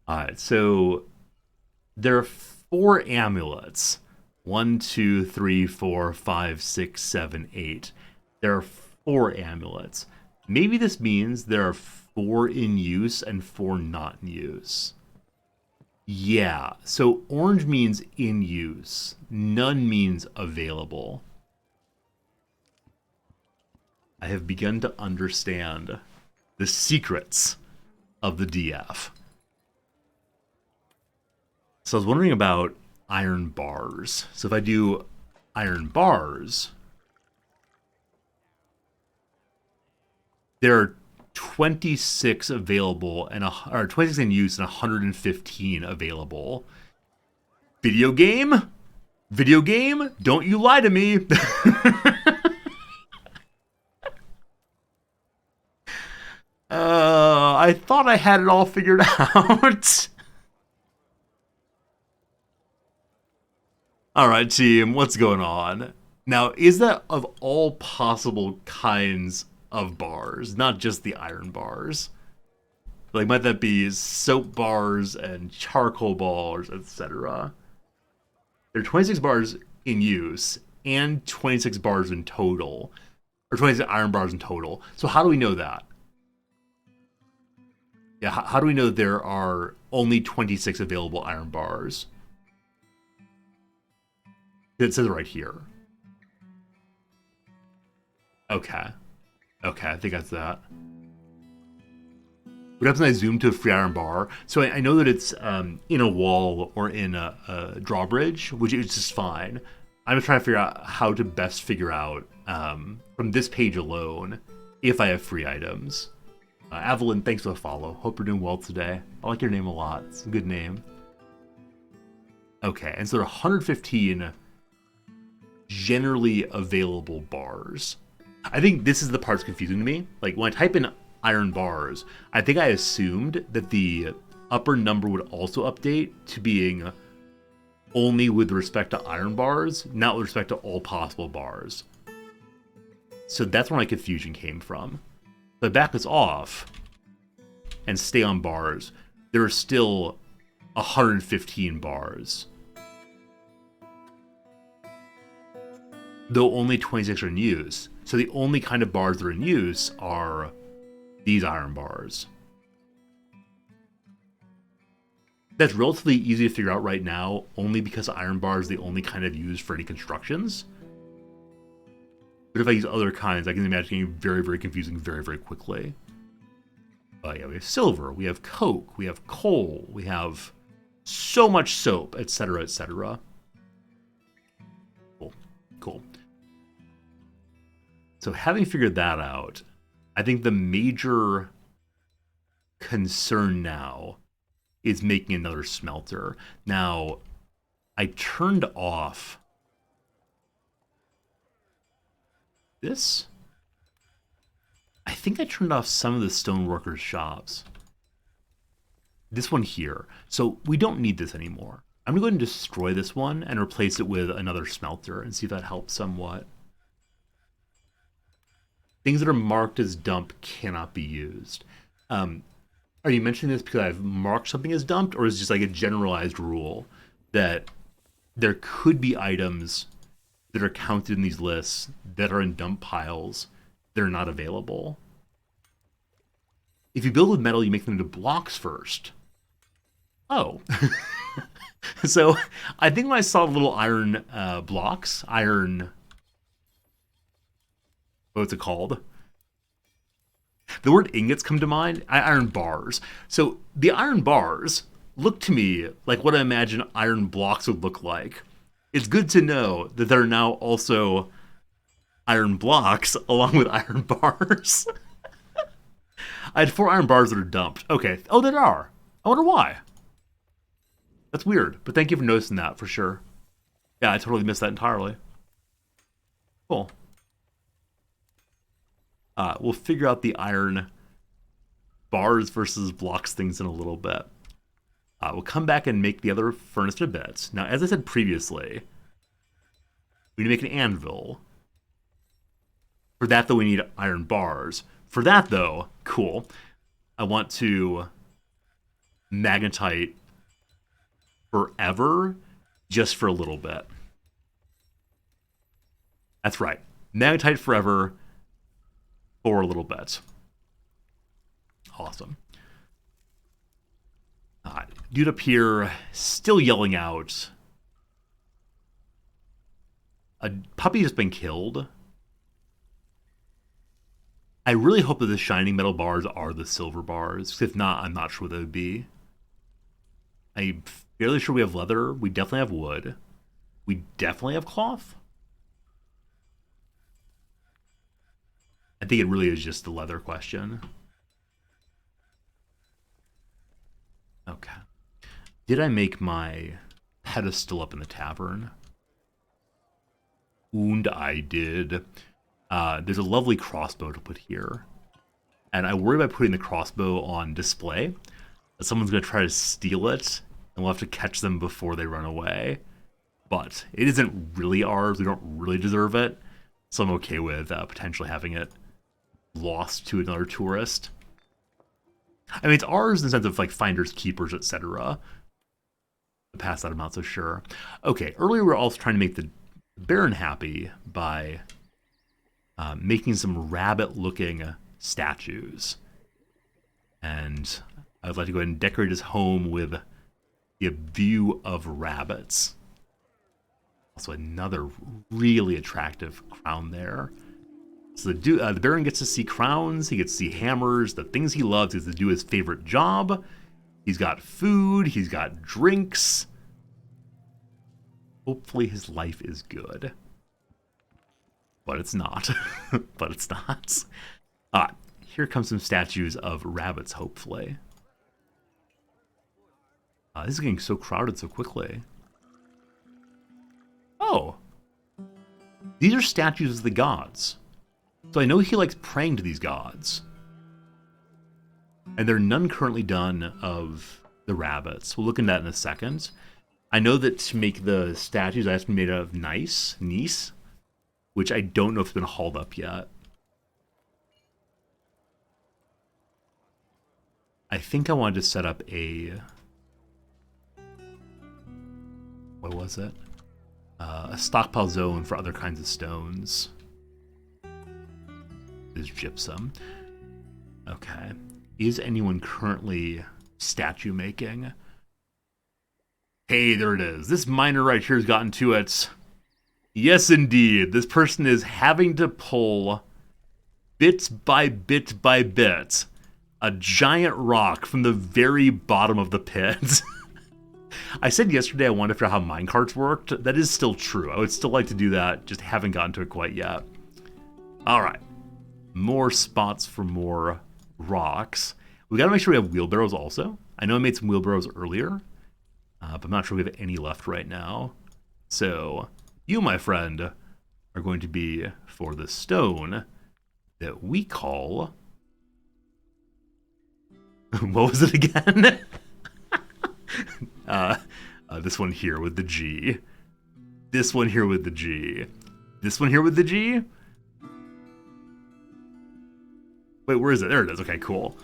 Alright, so there are 4 amulets. 1, 2, 3, 4, 5, 6, 7, 8. There are 4 amulets. Maybe this means there are 4 in use and 4 not in use. Yeah, so orange means in use. None means available. I have begun to understand the secrets of the DF. So I was wondering about iron bars. So if I do iron bars, there are 26 available or 26 in use and 115 available. Video game? Don't you lie to me. I thought I had it all figured out. All right, team, what's going on? Now, is that of all possible kinds of bars, not just the iron bars? Like, might that be soap bars and charcoal bars, etc.? There are 26 bars in use and 26 bars in total, or 26 iron bars in total. So how do we know that? Yeah, how do we know that there are only 26 available iron bars? It says it right here. Okay. Okay, I think that's that. What happens when I zoom to a free iron bar? So I know that it's in a wall or in a drawbridge, which is just fine. I'm just trying to figure out how to best figure out, from this page alone, if I have free items. Evelyn, thanks for the follow. Hope you're doing well today. I like your name a lot. It's a good name. Okay, and so there are 115 generally available bars. I think this is the part that's confusing to me. Like, when I type in iron bars, I think I assumed that the upper number would also update to being only with respect to iron bars, not with respect to all possible bars. So that's where my confusion came from. If I back this off and stay on bars, there are still 115 bars. Though only 26 are in use. So the only kind of bars that are in use are these iron bars. That's relatively easy to figure out right now, only because iron bars are the only kind of used for any constructions. But if I use other kinds, I can imagine getting very, very confusing very, very quickly. Yeah, we have silver, we have coke, we have coal, we have so much soap, etc., etc. Cool. Cool. So having figured that out, I think the major concern now is making another smelter. Now, I turned off this. I think I turned off some of the stoneworkers' shops. This one here. So we don't need this anymore. I'm going to go ahead and destroy this one and replace it with another smelter and see if that helps somewhat. Things that are marked as dump cannot be used. Are you mentioning this because I've marked something as dumped, or is it just like a generalized rule that there could be items that are counted in these lists that are in dump piles that are not available? If you build with metal, you make them into blocks first. Oh. So I think when I saw the little iron blocks, what's it called? The word ingots come to mind. Iron bars. So the iron bars look to me like what I imagine iron blocks would look like. It's good to know that there are now also iron blocks along with iron bars. I had 4 iron bars that are dumped. Okay. Oh, there are. I wonder why. That's weird, but thank you for noticing that for sure. Yeah, I totally missed that entirely. Cool. We'll figure out the iron bars versus blocks things in a little bit. We'll come back and make the other furnace in a bit. Now, as I said previously, we need to make an anvil. For that, though, we need iron bars. For that, though, cool, I want to magnetite forever just for a little bit. That's right. Magnetite forever for a little bit. Awesome. Dude up here still yelling out. A puppy has been killed. I really hope that the shining metal bars are the silver bars. If not, I'm not sure what they would be. I'm fairly sure we have leather. We definitely have wood. We definitely have cloth. I think it really is just the leather question. Okay. Did I make my pedestal up in the tavern? And I did. There's a lovely crossbow to put here. And I worry about putting the crossbow on display. Someone's going to try to steal it, and we'll have to catch them before they run away. But it isn't really ours. We don't really deserve it. So I'm okay with potentially having it lost to another tourist. I mean, it's ours in the sense of like finders, keepers, etc. Past that, I'm not so sure. Okay, earlier we were also trying to make the Baron happy by making some rabbit-looking statues. And I'd like to go ahead and decorate his home with a view of rabbits. Also another really attractive crown there. So the Baron gets to see crowns, he gets to see hammers, the things he loves is to do his favorite job. He's got food, he's got drinks. Hopefully his life is good. But it's not. But it's not. Here comes some statues of rabbits, hopefully. This is getting so crowded so quickly. Oh. These are statues of the gods. So I know he likes praying to these gods. And there are none currently done of the rabbits. We'll look into that in a second. I know that to make the statues, I have to be made out of nice, which I don't know if it's been hauled up yet. I think I wanted to set up a... What was it? A stockpile zone for other kinds of stones. Is gypsum. Okay. Is anyone currently statue making? Hey, there it is. This miner right here has gotten to it. Yes, indeed. This person is having to pull bit by bit by bit a giant rock from the very bottom of the pit. I said yesterday I wanted to figure out how minecarts worked. That is still true. I would still like to do that, just haven't gotten to it quite yet. Alright. More spots for more rocks. We gotta make sure we have wheelbarrows also. I know I made some wheelbarrows earlier, but I'm not sure we have any left right now. So, you, my friend, are going to be for the stone that we call... What was it again? This one here with the G. This one here with the G. This one here with the G? Wait, where is it? There it is. Okay, cool.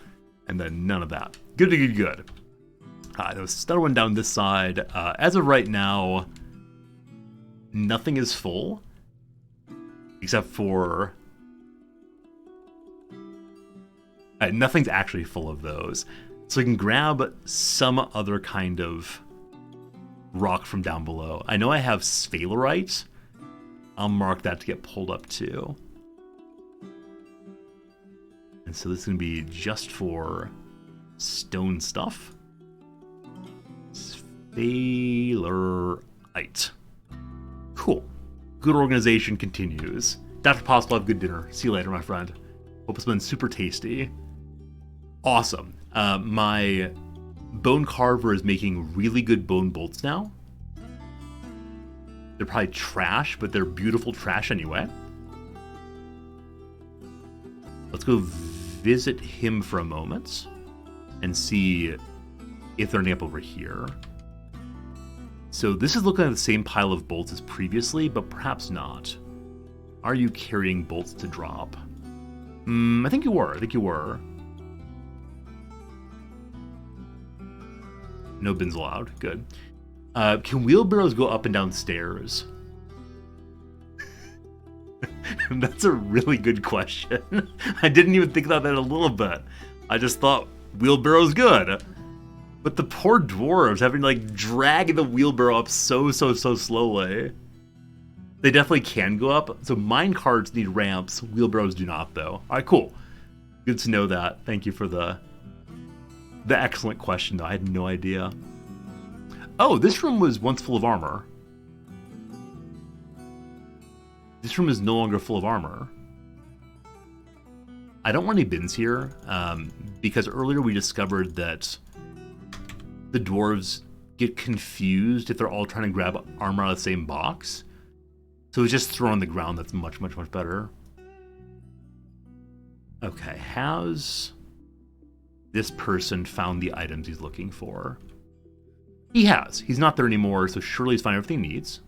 And then none of that. Good. There's another one down this side. As of right now, nothing is full. Except for... nothing's actually full of those. So you can grab some other kind of rock from down below. I know I have sphalerite. I'll mark that to get pulled up too. And so this is going to be just for stone stuff. Sphalerite. Cool. Good organization continues. Dr. Possible, have good dinner. See you later, my friend. Hope it's been super tasty. Awesome. My bone carver is making really good bone bolts now. They're probably trash, but they're beautiful trash anyway. Let's go visit him for a moment and see if they're ending up over here. So this is looking at the same pile of bolts as previously, but perhaps not. Are you carrying bolts to drop? I think you were. No bins allowed. Good. Can wheelbarrows go up and down stairs? That's a really good question. I didn't even think about that a little bit. I just thought wheelbarrow's good. But the poor dwarves having to like drag the wheelbarrow up so slowly. They definitely can go up. So minecarts need ramps. Wheelbarrows do not, though. All right, cool. Good to know that. Thank you for the excellent question, though. I had no idea. Oh, this room was once full of armor. This room is no longer full of armor. I don't want any bins here, because earlier we discovered that the dwarves get confused if they're all trying to grab armor out of the same box. So it's just thrown on the ground. That's much better. Okay, has this person found the items he's looking for? He has. He's not there anymore, so surely he's found everything he needs.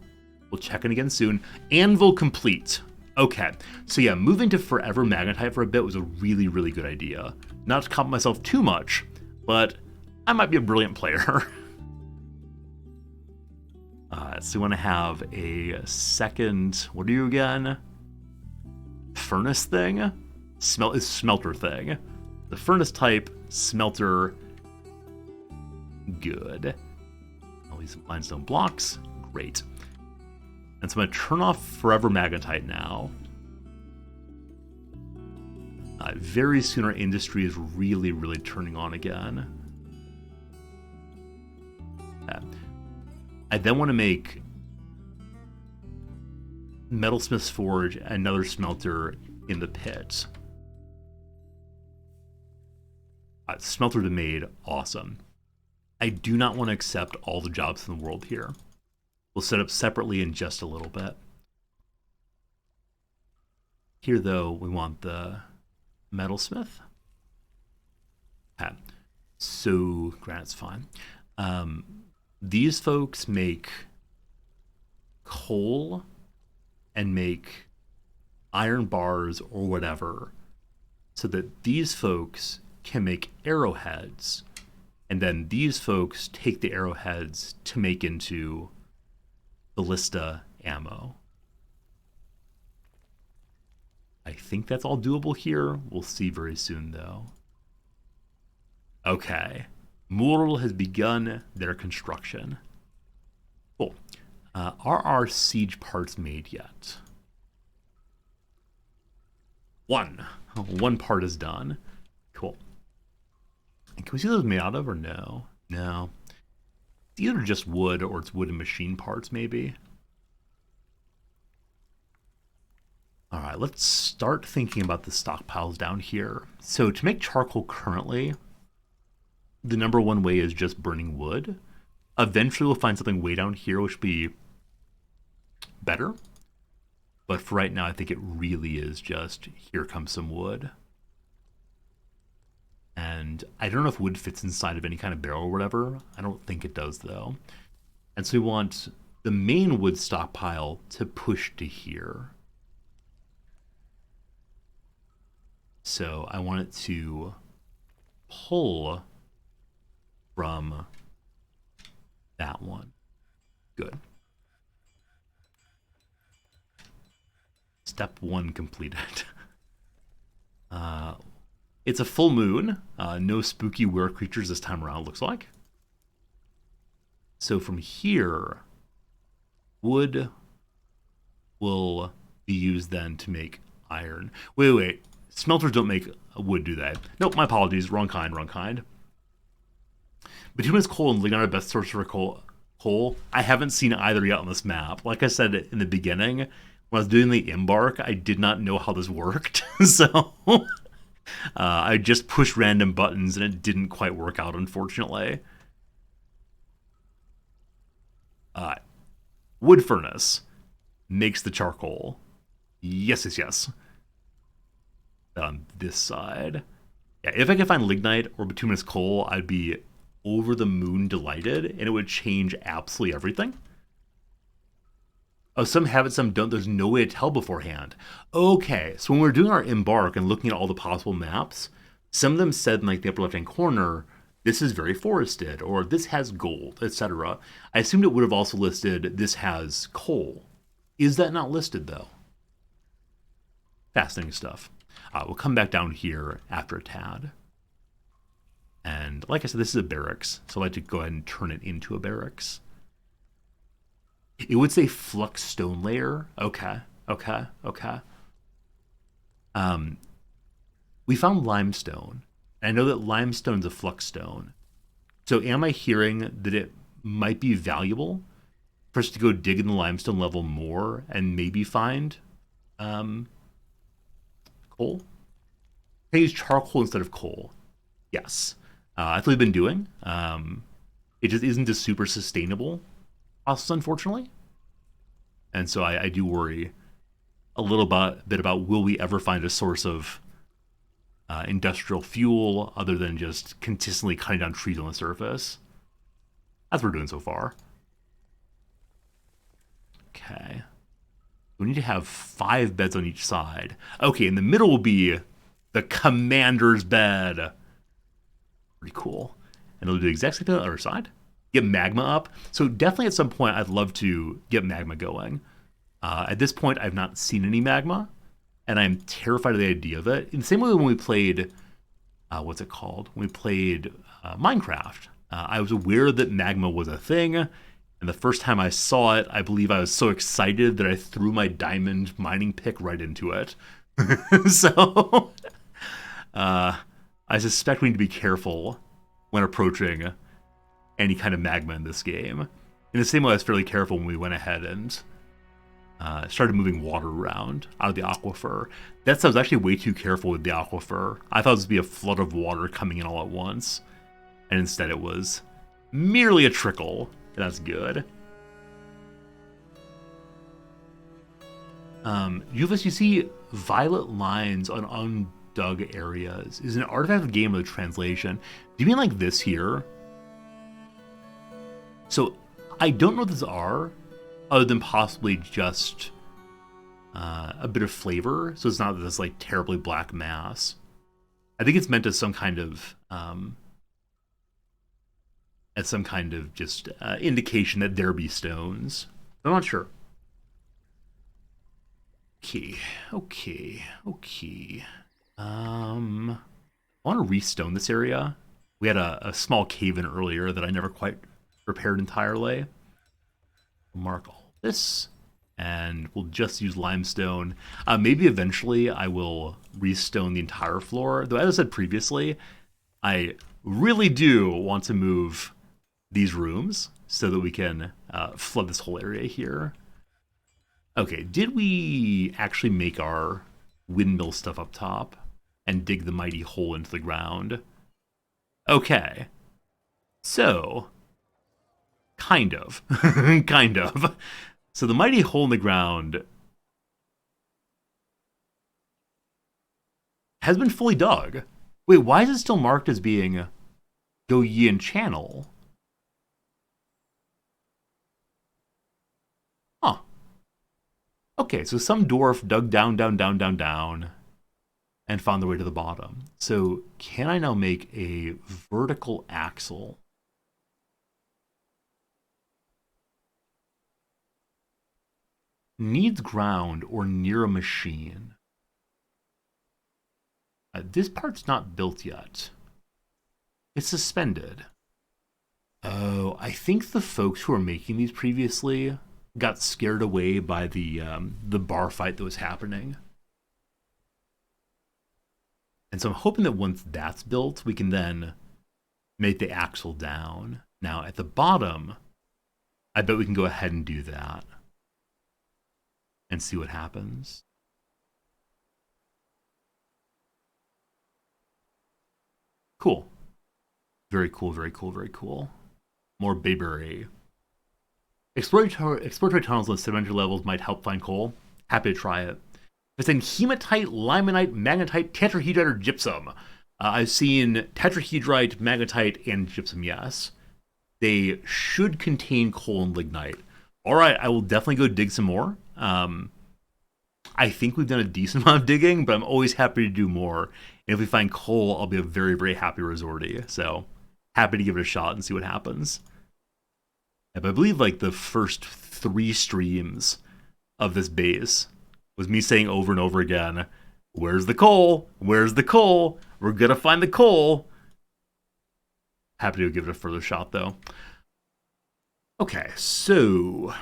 We'll check in again soon. Anvil complete. Okay, so yeah, moving to Forever Magnetite for a bit was a really good idea. Not to compliment myself too much, but I might be a brilliant player. So we want to have a second, what are you again? Furnace thing? Smelter thing. The furnace type, smelter, good. All these limestone blocks, great. And so I'm going to turn off Forever Magnetite now. Very soon our industry is really, really turning on again. I then want to make Metalsmith's Forge, another smelter in the pit. Smelter to made, awesome. I do not want to accept all the jobs in the world here. We'll set up separately in just a little bit. Here, though, we want the metalsmith. Okay. So granite's fine. These folks make coal and make iron bars or whatever, so that these folks can make arrowheads, and then these folks take the arrowheads to make into ballista ammo. I think that's all doable here. We'll see very soon, though. Okay. Mortal has begun their construction. Cool. Are our siege parts made yet? One part is done. Cool. And can we see those made out of or no? No. It's either just wood or it's wooden machine parts, maybe. All right, let's start thinking about the stockpiles down here. So to make charcoal currently, the number one way is just burning wood. Eventually we'll find something way down here which will be better. But for right now, I think it really is just, here comes some wood. And I don't know if wood fits inside of any kind of barrel or whatever. I don't think it does, though. And so we want the main wood stockpile to push to here. So I want it to pull from that one. Good. Step 1 completed. It's a full moon. No spooky were creatures this time around, looks like. So from here, wood will be used then to make iron. Wait. Smelters don't make wood, do they? Nope, my apologies. Wrong kind. Bituminous coal and lignite are best source for coal. I haven't seen either yet on this map. Like I said in the beginning, when I was doing the embark, I did not know how this worked. So I just pushed random buttons and it didn't quite work out, unfortunately. Wood furnace makes the charcoal. Yes. On this side. Yeah, if I could find lignite or bituminous coal, I'd be over the moon delighted, and it would change absolutely everything. Oh, some have it, some don't. There's no way to tell beforehand. Okay, so when we're doing our embark and looking at all the possible maps, some of them said in like the upper left-hand corner, this is very forested, or this has gold, etc. I assumed it would have also listed this has coal. Is that not listed, though? Fascinating stuff. We'll come back down here after a tad. And like I said, this is a barracks, so I'd like to go ahead and turn it into a barracks. It would say flux stone layer. Okay. We found limestone. And I know that limestone's a flux stone. So am I hearing that it might be valuable for us to go dig in the limestone level more and maybe find coal? Can I use charcoal instead of coal? Yes. That's what we've been doing. It just isn't a super sustainable process, unfortunately. And so I do worry a little bit about will we ever find a source of industrial fuel other than just consistently cutting down trees on the surface. That's what we're doing so far. Okay. We need to have 5 beds on each side. Okay, in the middle will be the commander's bed. Pretty cool. And it'll do the exact same thing on the other side. Get magma up. So definitely at some point, I'd love to get magma going. At this point, I've not seen any magma, and I'm terrified of the idea of it. In the same way when we played, what's it called? When we played Minecraft. I was aware that magma was a thing, And the first time I saw it, I believe I was so excited that I threw my diamond mining pick right into it. So I suspect we need to be careful when approaching any kind of magma in this game. In the same way I was fairly careful when we went ahead and started moving water around out of the aquifer. That I was actually way too careful with the aquifer. I thought it was be a flood of water coming in all at once. And instead it was merely a trickle. That's good. You see violet lines on undug areas. Is an artifact of the game or the translation? Do you mean like this here? So I don't know what these are, other than possibly just a bit of flavor. So it's not this like terribly black mass. I think it's meant as some kind of just indication that there be stones. I'm not sure. Okay. I want to restone this area. We had a small cave-in earlier that I never quite repaired entirely. We'll mark all this, and we'll just use limestone. Maybe eventually I will restone the entire floor. Though, as I said previously, I really do want to move these rooms so that we can flood this whole area here. Okay, did we actually make our windmill stuff up top and dig the mighty hole into the ground? Okay. So, kind of. Kind of. So the mighty hole in the ground has been fully dug. Wait, why is it still marked as being Go Yin Channel? Huh. Okay, so some dwarf dug down, and found their way to the bottom. So can I now make a vertical axle? Needs ground or near a machine. This part's not built yet. It's suspended. Oh, I think the folks who were making these previously got scared away by the bar fight that was happening. And so I'm hoping that once that's built, we can then make the axle down. Now, at the bottom, I bet we can go ahead and do that and see what happens. Cool. Very cool. More Bayberry. Exploratory tunnels on sedimentary levels might help find coal. Happy to try it. It's in hematite, limonite, magnetite, tetrahedrite, or gypsum. I've seen tetrahedrite, magnetite, and gypsum, yes. They should contain coal and lignite. All right, I will definitely go dig some more. I think we've done a decent amount of digging, but I'm always happy to do more. And if we find coal, I'll be a very happy resorty. So happy to give it a shot and see what happens. But I believe like the first 3 streams of this base was me saying over and over again, where's the coal? Where's the coal? We're gonna find the coal. Happy to give it a further shot though. Okay, so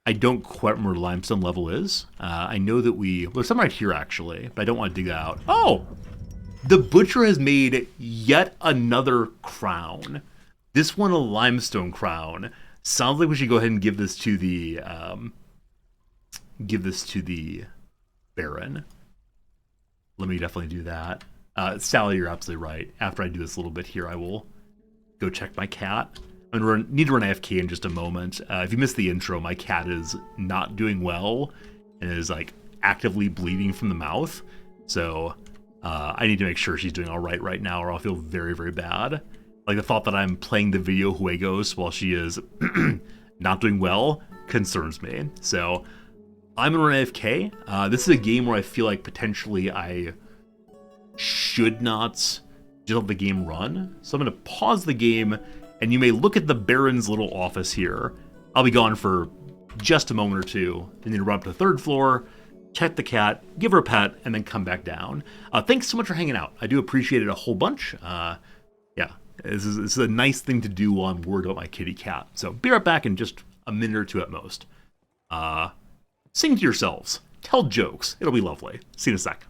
I don't quite remember where limestone level is. I know that there's some right here actually, but I don't want to dig that out. Oh! The butcher has made yet another crown. This one a limestone crown. Sounds like we should go ahead and give this to the Baron. Let me definitely do that. Sally, you're absolutely right. After I do this a little bit here, I will go check my cat. I'm gonna need to run AFK in just a moment. If you missed the intro, my cat is not doing well and is like actively bleeding from the mouth. So I need to make sure she's doing all right now, or I'll feel very bad. Like the thought that I'm playing the video juegos while she is not doing well concerns me. So I'm gonna run AFK. This is a game where I feel like potentially I should not just let the game run. So I'm gonna pause the game, and you may look at the Baron's little office here. I'll be gone for just a moment or two. Then you run up to the 3rd floor, check the cat, give her a pet, and then come back down. Thanks so much for hanging out. I do appreciate it a whole bunch. Yeah, This is a nice thing to do while I'm worried about my kitty cat. So be right back in just a minute or two at most. Sing to yourselves. Tell jokes. It'll be lovely. See you in a sec.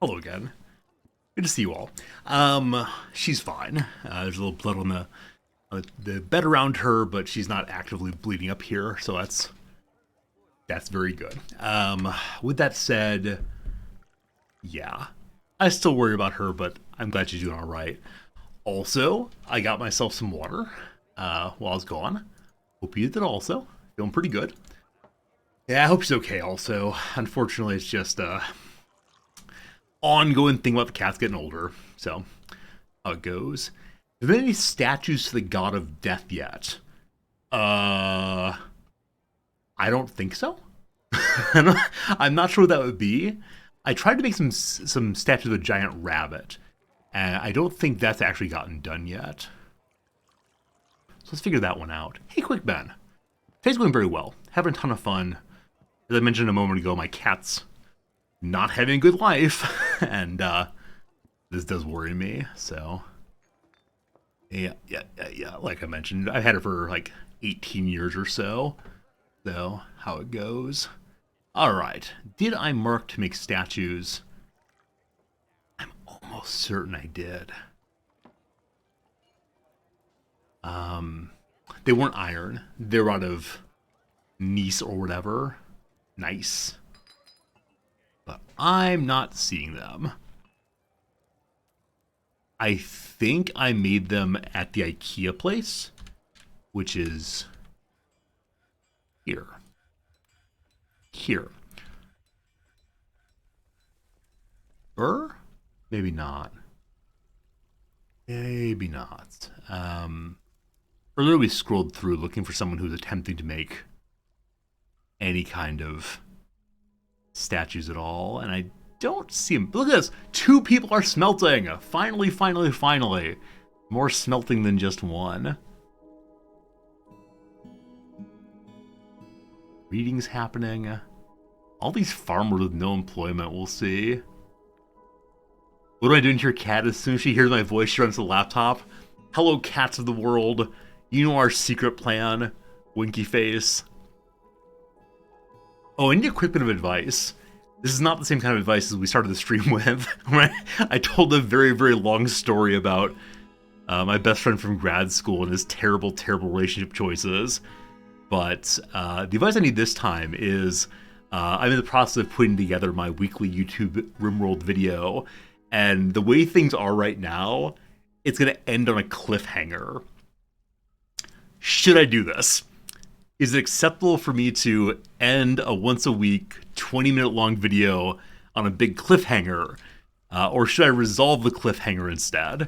Hello again. Good to see you all. She's fine. There's a little blood on the bed around her, but she's not actively bleeding up here, so that's very good. With that said, yeah, I still worry about her, but I'm glad she's doing all right. Also, I got myself some water while I was gone. Hope you did also. Feeling pretty good. Yeah, I hope she's okay also. Unfortunately, it's just ongoing thing about the cats getting older. So, how it goes. Have there been any statues to the god of death yet? I don't think so. I'm not sure what that would be. I tried to make some statues of a giant rabbit, and I don't think that's actually gotten done yet. So let's figure that one out. Hey, Quick Ben. Today's going very well. Having a ton of fun. As I mentioned a moment ago, my cat's not having a good life, and this does worry me, so yeah, like I mentioned, I've had her for like 18 years or so how it goes. Alright, did I mark to make statues? I'm almost certain I did. They weren't iron, they were out of Nice or whatever. Nice. But I'm not seeing them. I think I made them at the IKEA place, which is here. Here. Or maybe not. Maybe not. Earlier we scrolled through looking for someone who's attempting to make any kind of statues at all, and I don't see him. Look at this! 2 people are smelting! Finally, finally, finally! More smelting than just one. Readings happening. All these farmers with no employment, we'll see. What am I doing to your cat? As soon as she hears my voice, she runs to the laptop. Hello, cats of the world. You know our secret plan. Winky face. Oh, I need a quick bit of advice. This is not the same kind of advice as we started the stream with. I told a very, very long story about my best friend from grad school and his terrible, terrible relationship choices. But the advice I need this time is I'm in the process of putting together my weekly YouTube RimWorld video. And the way things are right now, it's going to end on a cliffhanger. Should I do this? Is it acceptable for me to end a once-a-week, 20-minute-long video on a big cliffhanger? Or should I resolve the cliffhanger instead?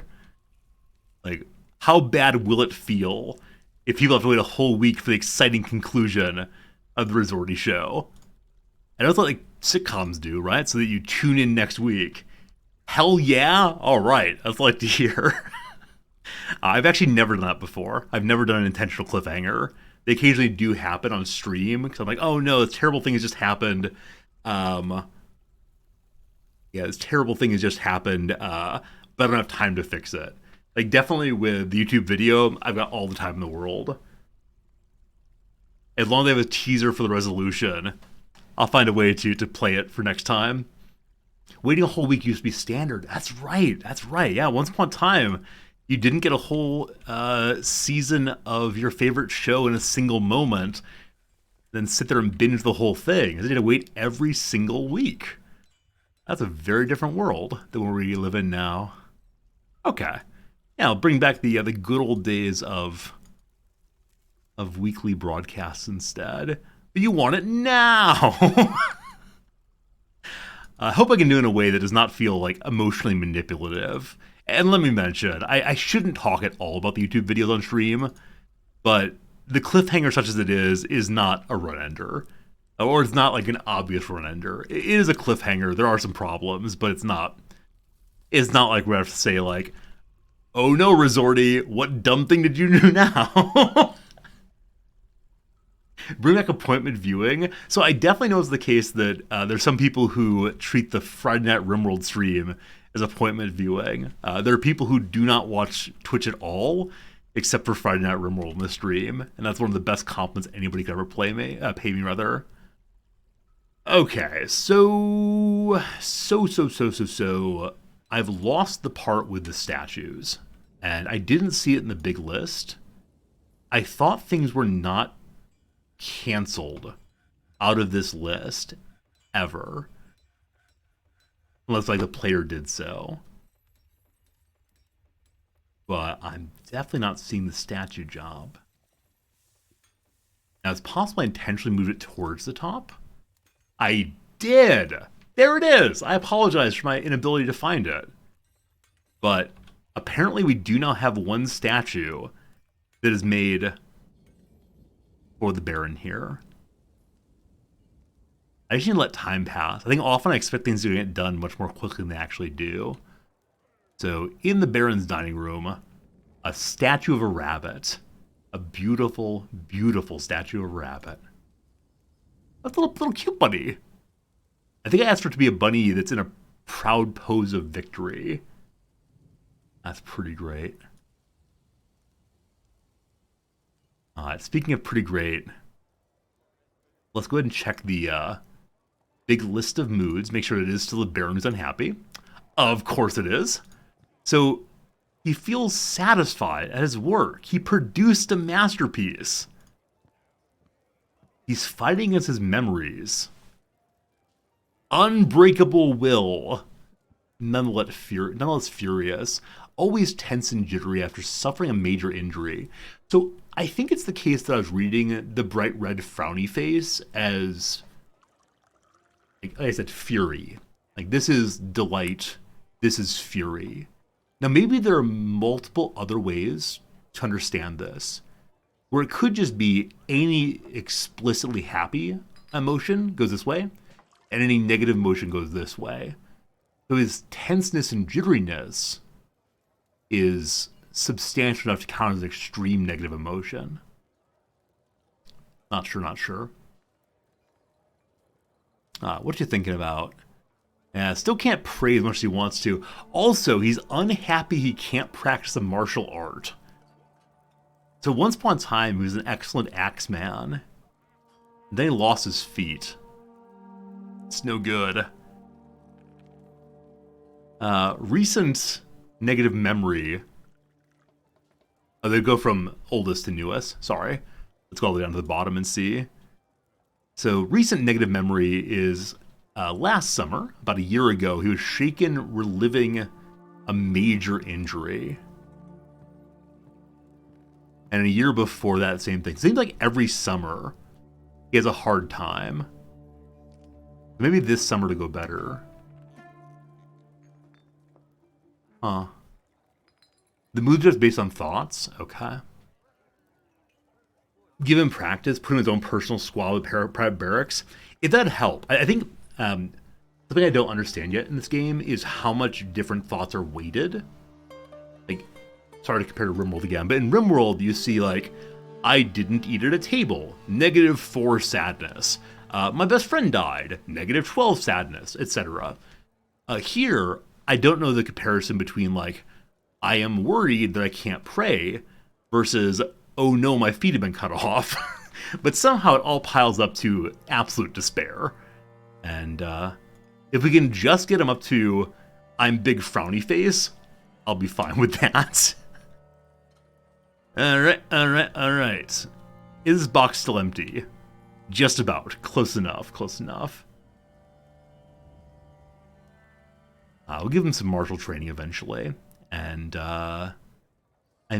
Like, how bad will it feel if people have to wait a whole week for the exciting conclusion of the Resorty show? I know it's like sitcoms do, right? So that you tune in next week, Hell yeah! All right, that's like to hear. I've actually never done that before. I've never done an intentional cliffhanger. They occasionally do happen on stream because I'm like, oh no, this terrible thing has just happened. Um, yeah, this terrible thing has just happened, but I don't have time to fix it. Like, definitely with the YouTube video, I've got all the time in the world. As long as they have a teaser for the resolution, I'll find a way to play it for next time. Waiting a whole week used to be standard. That's right. That's right. Yeah, once upon a time, you didn't get a whole season of your favorite show in a single moment, then sit there and binge the whole thing. You had to wait every single week. That's a very different world than where we live in now. Okay. Yeah, I'll bring back the good old days of weekly broadcasts instead. But you want it now. I hope I can do it in a way that does not feel like emotionally manipulative. And let me mention, I shouldn't talk at all about the YouTube videos on stream, but the cliffhanger, such as it is not a run ender. Or it's not like an obvious run ender. It is a cliffhanger. There are some problems, but it's not like we have to say like, oh no, Resorty, what dumb thing did you do now? Bring back appointment viewing. So I definitely know it's the case that there's some people who treat the Friday Night RimWorld stream as appointment viewing. There are people who do not watch Twitch at all, except for Friday Night RimWorld in the stream, and that's one of the best compliments anybody could ever pay me. Okay, so I've lost the part with the statues, and I didn't see it in the big list. I thought things were not canceled out of this list ever, unless like the player did so. But I'm definitely not seeing the statue job. Now it's possible I intentionally moved it towards the top. I did. There it is. I apologize for my inability to find it. But apparently we do now have one statue that is made for the Baron here. I just need to let time pass. I think often I expect things to get done much more quickly than they actually do. So in the Baron's dining room, a statue of a rabbit. A beautiful, beautiful statue of a rabbit. That's a little cute bunny. I think I asked for it to be a bunny that's in a proud pose of victory. That's pretty great. Speaking of pretty great, let's go ahead and check the big list of moods. Make sure it is still the Baron who's unhappy. Of course it is. So he feels satisfied at his work. He produced a masterpiece. He's fighting against his memories. Unbreakable will. Nonetheless furious. Always tense and jittery after suffering a major injury. So I think it's the case that I was reading the bright red frowny face as, like I said, fury. Like, this is delight. This is fury. Now, maybe there are multiple other ways to understand this, where it could just be any explicitly happy emotion goes this way, and any negative emotion goes this way. So his tenseness and jitteriness is substantial enough to count as extreme negative emotion. Not sure. What you thinking about? Still can't pray as much as he wants to. Also, he's unhappy he can't practice the martial art. So once upon a time, he was an excellent axeman. Then he lost his feet. It's no good. Recent negative memory. Oh, they go from oldest to newest. Sorry. Let's go all the way down to the bottom and see. So recent negative memory is last summer, about a year ago, he was shaken reliving a major injury. And a year before that, same thing. It seems like every summer he has a hard time. Maybe this summer to go better. Huh. The mood's just based on thoughts? Okay. Give him practice, put him in his own personal squad with private barracks. If that'd help. I think some something I don't understand yet in this game is how much different thoughts are weighted. Like, sorry to compare to RimWorld again, but in RimWorld you see like, I didn't eat at a table, -4 sadness. My best friend died, -12 sadness, etc. Here, I don't know the comparison between like, I am worried that I can't pray versus, oh no, my feet have been cut off. But somehow it all piles up to absolute despair. And if we can just get him up to, I'm big frowny face, I'll be fine with that. Alright. Is this box still empty? Just about. Close enough. We'll give him some martial training eventually. And we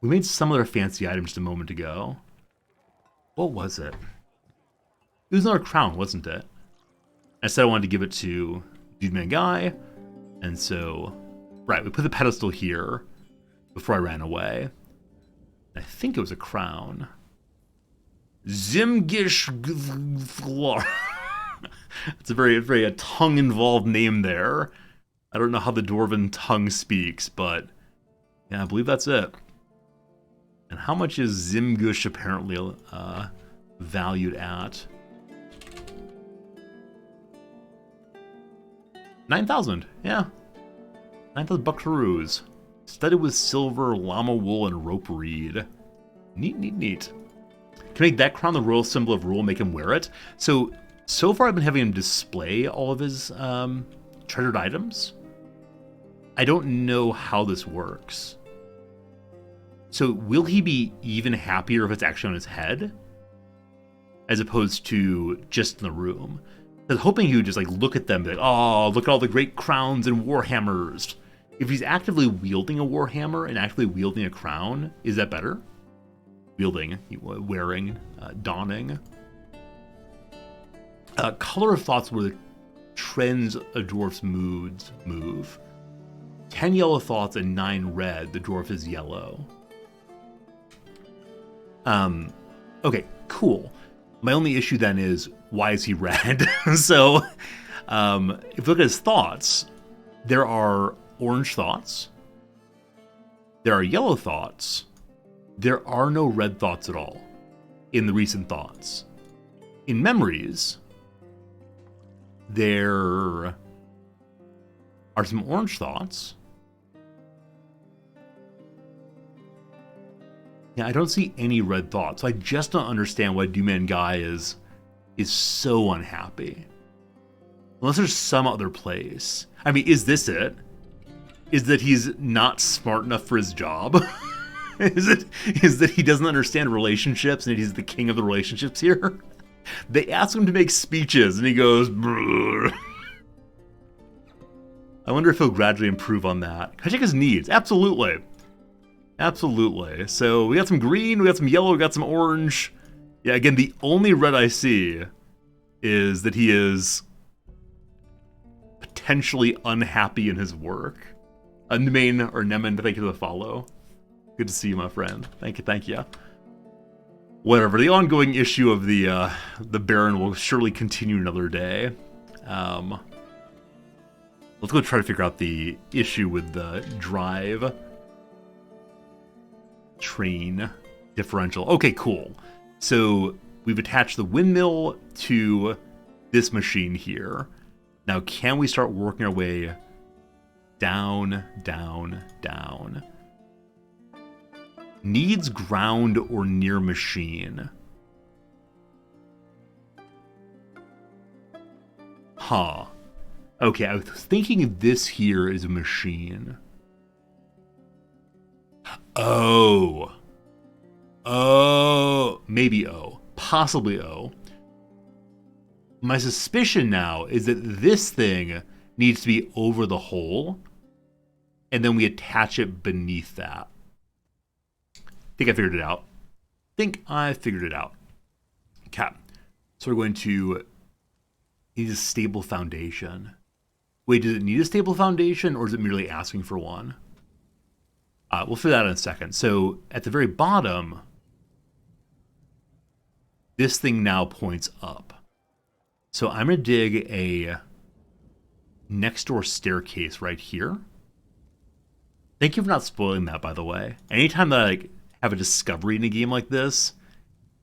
made some other fancy item just a moment ago. What was it? It was another crown, wasn't it? I said I wanted to give it to Dude Man Guy. And so, right, we put the pedestal here before I ran away. I think it was a crown. Zimgish. It's a very tongue-involved name there. I don't know how the Dwarven tongue speaks, but yeah, I believe that's it. And how much is Zimgush apparently valued at? 9,000, yeah. 9,000 buckaroos. Studded with silver, llama wool, and rope reed. Neat. Can I make that crown the royal symbol of rule, make him wear it? So far I've been having him display all of his treasured items. I don't know how this works. So will he be even happier if it's actually on his head? As opposed to just in the room? I was hoping he would just like look at them and be like, oh, look at all the great crowns and warhammers. If he's actively wielding a warhammer and actively wielding a crown, is that better? Wielding, wearing, donning. Color of thoughts where the trends a dwarf's moods move. 10 yellow thoughts and 9 red, the dwarf is yellow. Okay, cool. My only issue then is, why is he red? So, if you look at his thoughts, there are orange thoughts, there are yellow thoughts, there are no red thoughts at all in the recent thoughts. In memories, there are some orange thoughts. Yeah, I don't see any red thoughts. So I just don't understand why Duman Guy is so unhappy. Unless there's some other place. I mean, is this it? Is that he's not smart enough for his job? Is that he doesn't understand relationships and he's the king of the relationships here? They ask him to make speeches and he goes, brrr. I wonder if he'll gradually improve on that. Can I check his needs? Absolutely. So we got some green, we got some yellow, we got some orange. Yeah, again, the only red I see is that he is potentially unhappy in his work. Nemain or Nemen, thank you for the follow. Good to see you, my friend. Thank you. Whatever, the ongoing issue of the Baron will surely continue another day. Let's go try to figure out the issue with the drive train differential. Okay, cool. So we've attached the windmill to this machine here. Now, can we start working our way down? Needs ground or near machine. Huh. Okay, I was thinking this here is a machine. Oh. Maybe O. Possibly O. My suspicion now is that this thing needs to be over the hole, and then we attach it beneath that. I think I figured it out. Okay. So we're going to need a stable foundation. Wait, does it need a stable foundation, or is it merely asking for one? We'll figure that out in a second. So at the very bottom, this thing now points up. So I'm going to dig a next door staircase right here. Thank you for not spoiling that, by the way. Anytime that I have a discovery in a game like this,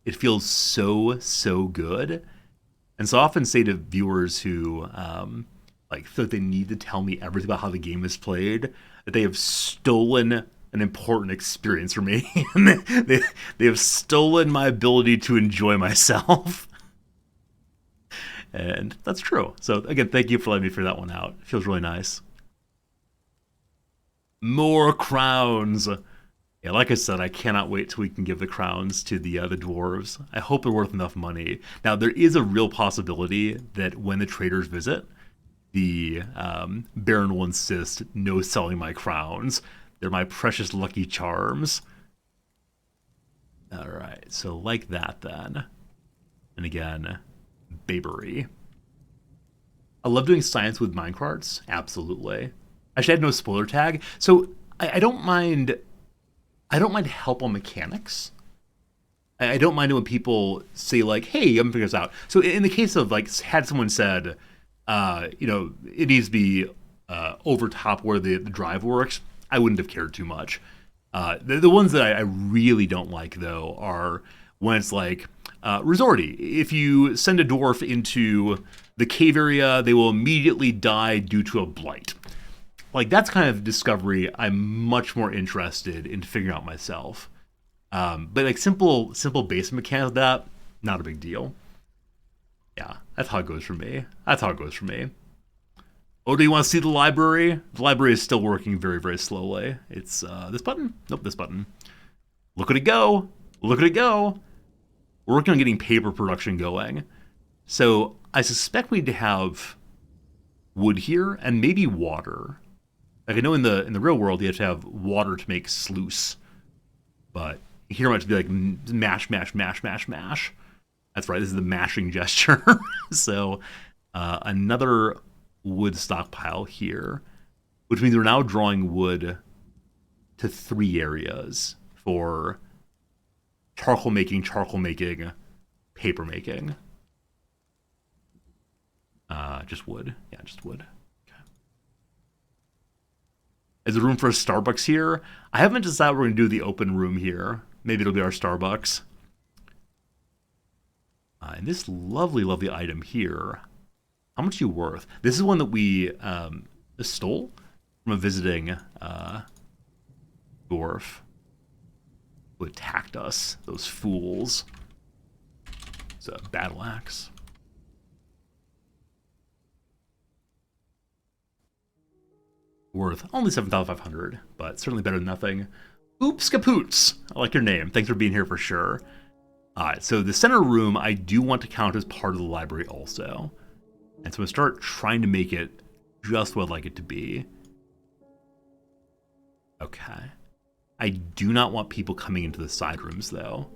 it feels so good. And so I often say to viewers who feel like they need to tell me everything about how the game is played, that they have stolen an important experience from me. they have stolen my ability to enjoy myself. And that's true. So again, thank you for letting me figure that one out. It feels really nice. More crowns. Yeah, like I said, I cannot wait till we can give the crowns to the dwarves. I hope they're worth enough money. Now, there is a real possibility that when the traders visit, the Baron will insist no selling my crowns. They're my precious lucky charms. All right, so like that then. And again, Babery. I love doing science with minecarts. Absolutely. Actually, I had no spoiler tag, so I don't mind. I don't mind help on mechanics. I don't mind it when people say like, "Hey, I'm gonna figure this out." So in the case of like, had someone said, it needs to be over top where the drive works, I wouldn't have cared too much. The ones that I really don't like though are when it's like, Resorty, if you send a dwarf into the cave area, they will immediately die due to a blight. Like, that's kind of discovery I'm much more interested in figuring out myself. But like simple basic mechanics like that, not a big deal. Yeah, that's how it goes for me. Oh, do you want to see the library? The library is still working very slowly. It's this button? Nope, this button. Look at it go. We're working on getting paper production going. So I suspect we need to have wood here and maybe water. Like, I know in the real world you have to have water to make sluice, but here it might be like mash. That's right, this is the mashing gesture. So another wood stockpile here, which means we're now drawing wood to 3 areas for charcoal making, paper making. Just wood. Yeah, just wood. Is there room for a Starbucks here? I haven't decided we're going to do the open room here. Maybe it'll be our Starbucks. And this lovely item here, how much are you worth? This is one that we stole from a visiting dwarf who attacked us, those fools. It's a battle axe. Worth only 7,500, but certainly better than nothing. Oops Kapoots! I like your name. Thanks for being here for sure. Alright, so the center room I do want to count as part of the library also. And so I'm going to start trying to make it just what I'd like it to be. Okay. I do not want people coming into the side rooms though.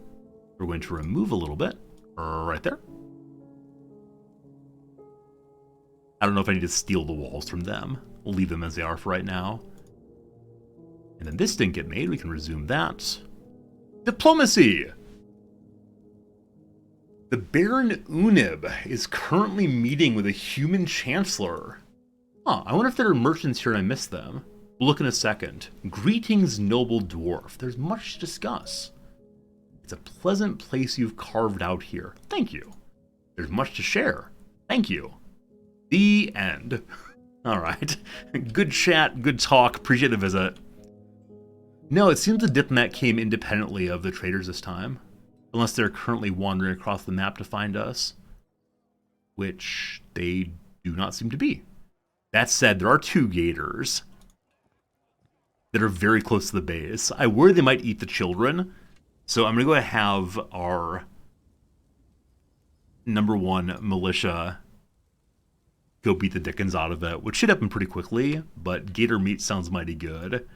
We're going to remove a little bit. Right there. I don't know if I need to steal the walls from them. We'll leave them as they are for right now. And then this didn't get made. We can resume that. Diplomacy! The Baron Unib is currently meeting with a human chancellor. Huh, I wonder if there are merchants here and I missed them. We'll look in a second. Greetings, noble dwarf. There's much to discuss. It's a pleasant place you've carved out here. Thank you. There's much to share. Thank you. The end. All right. Good chat, good talk. Appreciate the visit. No, it seems the diplomat came independently of the traders this time. Unless they're currently wandering across the map to find us. Which they do not seem to be. That said, there are 2 gators that are very close to the base. I worry they might eat the children. So I'm going to go ahead and have our #1 militia go beat the dickens out of it, which should happen pretty quickly, but gator meat sounds mighty good.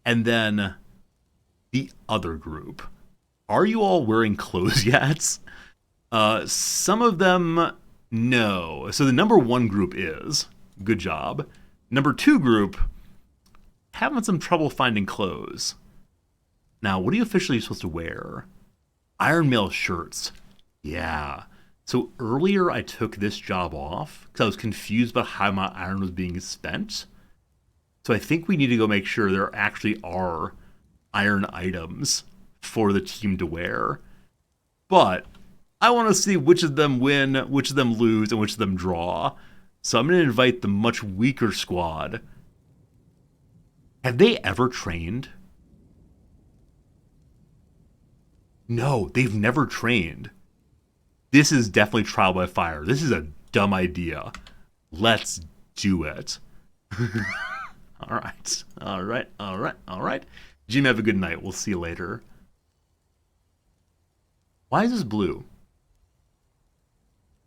And then the other group. Are you all wearing clothes yet? Some of them, no. So the #1 group is. Good job. #2 group, having some trouble finding clothes. Now, what are you officially supposed to wear? Iron Mail shirts. Yeah. So earlier I took this job off because I was confused about how my iron was being spent. So I think we need to go make sure there actually are iron items for the team to wear. But I want to see which of them win, which of them lose, and which of them draw. So I'm going to invite the much weaker squad. Have they ever trained? No, they've never trained. This is definitely trial by fire. This is a dumb idea. Let's do it. All right. All right. All right. All right. Jim, have a good night. We'll see you later. Why is this blue?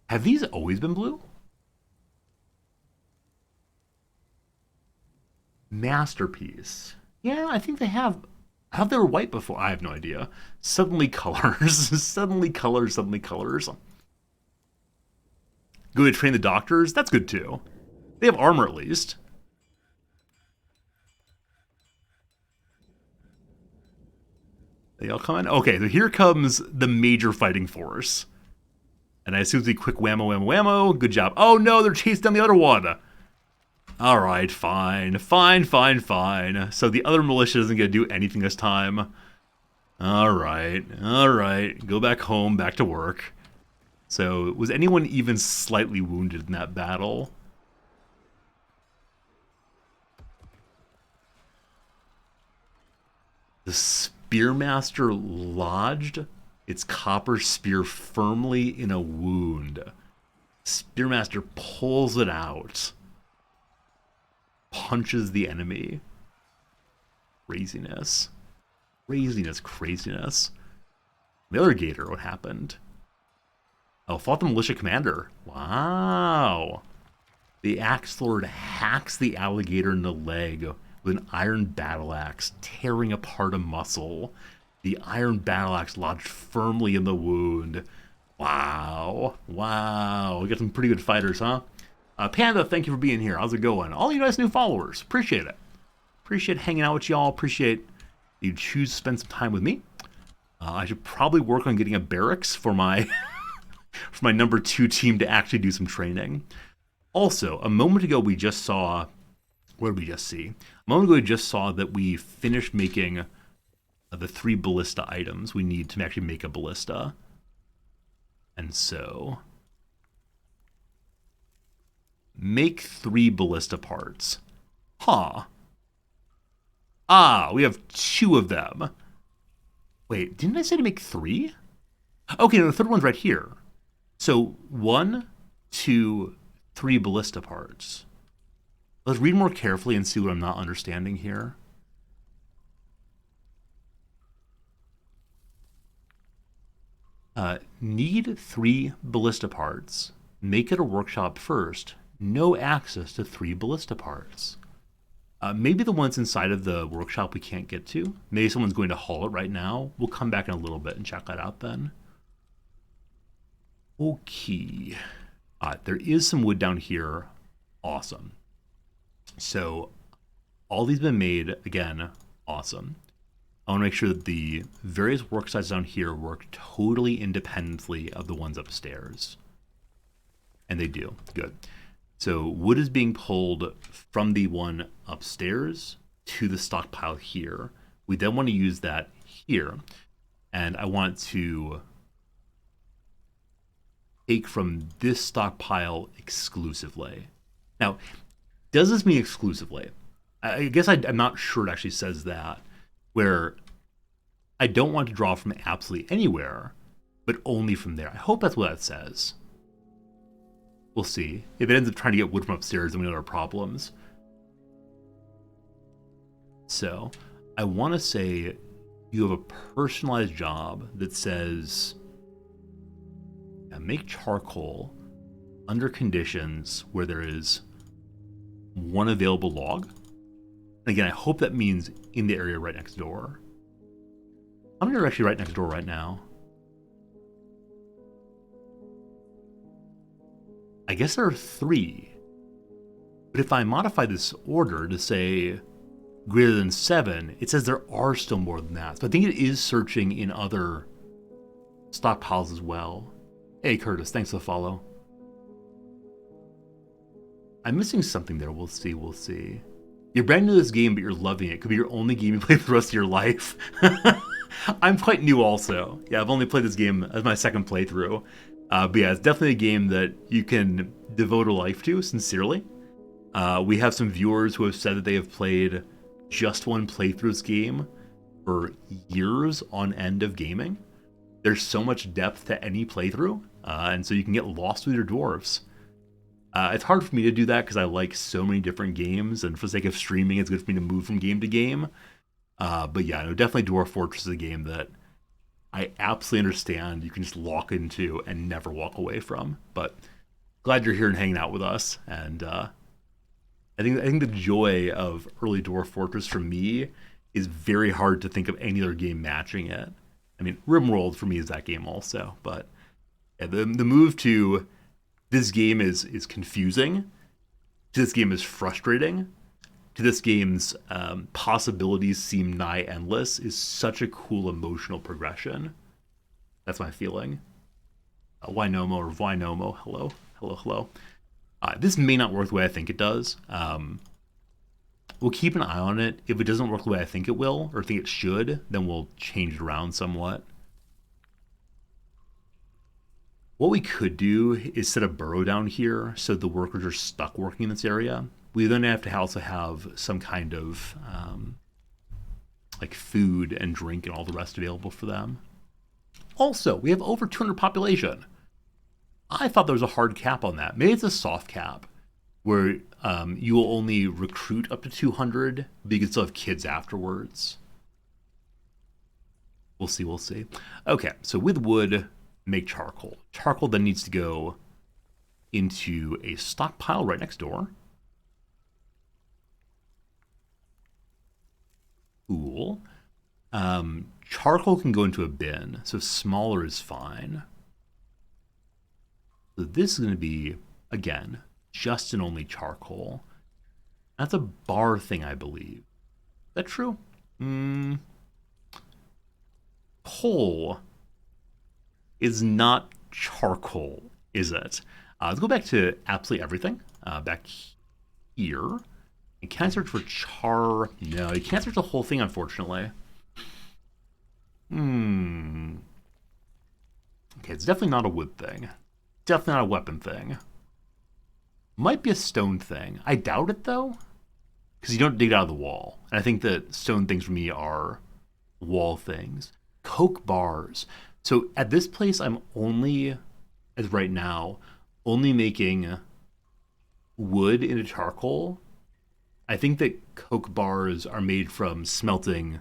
Have these always been blue? Masterpiece. Yeah, I think they have. How they were white before? I have no idea. Suddenly colors. Suddenly colors. Suddenly colors. Go to train the doctors? That's good too. They have armor at least. They all come in? Okay, so here comes the major fighting force. And I assume it's a quick whammo, whammo, whammo. Good job. Oh no, they're chasing down the other one. Alright, fine. Fine, fine, fine. So the other militia isn't going to do anything this time. Alright, alright. Go back home, back to work. So, was anyone even slightly wounded in that battle? The Spearmaster lodged its copper spear firmly in a wound. Spearmaster pulls it out. Punches the enemy. Craziness. Craziness, craziness. The other gator, what happened? Oh, fought the militia commander. Wow. The Axe Lord hacks the alligator in the leg with an iron battle axe, tearing apart a muscle. The iron battle axe lodged firmly in the wound. Wow. Wow. We got some pretty good fighters, huh? Panda, thank you for being here. How's it going? All you guys new followers. Appreciate it. Appreciate hanging out with y'all. Appreciate you choose to spend some time with me. I should probably work on getting a barracks for my for my number 2 team to actually do some training. Also, a moment ago we just saw... What did we just see? A moment ago we just saw that we finished making the 3 ballista items we need to actually make a ballista. And so... Make 3 ballista parts. Huh. Ah, we have 2 of them. Wait, didn't I say to make 3? Okay, no, the third one's right here. So 1, 2, 3 ballista parts. Let's read more carefully and see what I'm not understanding here. Need 3 ballista parts. Make it a workshop first. No access to 3 ballista parts. Maybe the ones inside of the workshop we can't get to. Maybe someone's going to haul it right now. We'll come back in a little bit and check that out then. Okay. There is some wood down here. Awesome. So, all these have been made. Again, awesome. I want to make sure that the various work sites down here work totally independently of the ones upstairs. And they do. Good. So wood is being pulled from the one upstairs to the stockpile here. We then want to use that here. And I want to take from this stockpile exclusively. Now, does this mean exclusively? I guess I'm not sure it actually says that, where I don't want to draw from absolutely anywhere, but only from there. I hope that's what that says. We'll see. If it ends up trying to get wood from upstairs, then we know our problems. So, I want to say you have a personalized job that says make charcoal under conditions where there is 1 available log. And again, I hope that means in the area right next door. How many are actually right next door right now? I guess there are 3. But if I modify this order to say greater than 7, it says there are still more than that. So I think it is searching in other stockpiles as well. Hey, Curtis, thanks for the follow. I'm missing something there. We'll see. We'll see. You're brand new to this game, but you're loving it. It could be your only game you play for the rest of your life. I'm quite new also. Yeah, I've only played this game as my second playthrough. But yeah, it's definitely a game that you can devote a life to, sincerely. We have some viewers who have said that they have played just one playthrough of this game for years on end of gaming. There's so much depth to any playthrough, and so you can get lost with your dwarves. It's hard for me to do that because I like so many different games, and for the sake of streaming, it's good for me to move from game to game. But yeah, no, definitely Dwarf Fortress is a game that I absolutely understand you can just lock into and never walk away from. But glad you're here and hanging out with us. And I think the joy of early Dwarf Fortress for me is very hard to think of any other game matching it. I mean, RimWorld for me is that game also, but yeah, the move to this game is confusing, to this game is frustrating, to this game's possibilities seem nigh endless is such a cool emotional progression. That's my feeling. Winomo or Winomo, hello, hello, hello. This may not work the way I think it does. We'll keep an eye on it. If it doesn't work the way I think it will, or think it should, then we'll change it around somewhat. What we could do is set a burrow down here so the workers are stuck working in this area. We then have to also have some kind of like food and drink and all the rest available for them. Also, we have over 200 population. I thought there was a hard cap on that. Maybe it's a soft cap where you will only recruit up to 200, but you can still have kids afterwards. We'll see, we'll see. Okay, so with wood, make charcoal. Charcoal then needs to go into a stockpile right next door. Cool. Charcoal can go into a bin, so smaller is fine. So this is going to be, again, just and only charcoal. That's a bar thing, I believe. Is that true? Coal is not charcoal, is it? Let's go back to absolutely everything. Back here. You can't search for char. No, you can't search the whole thing, unfortunately. Okay, it's definitely not a wood thing. Definitely not a weapon thing. Might be a stone thing. I doubt it, though, because you don't dig it out of the wall. And I think that stone things for me are wall things. Coke bars. So at this place, I'm only, as right now, only making wood into charcoal. I think that Coke bars are made from smelting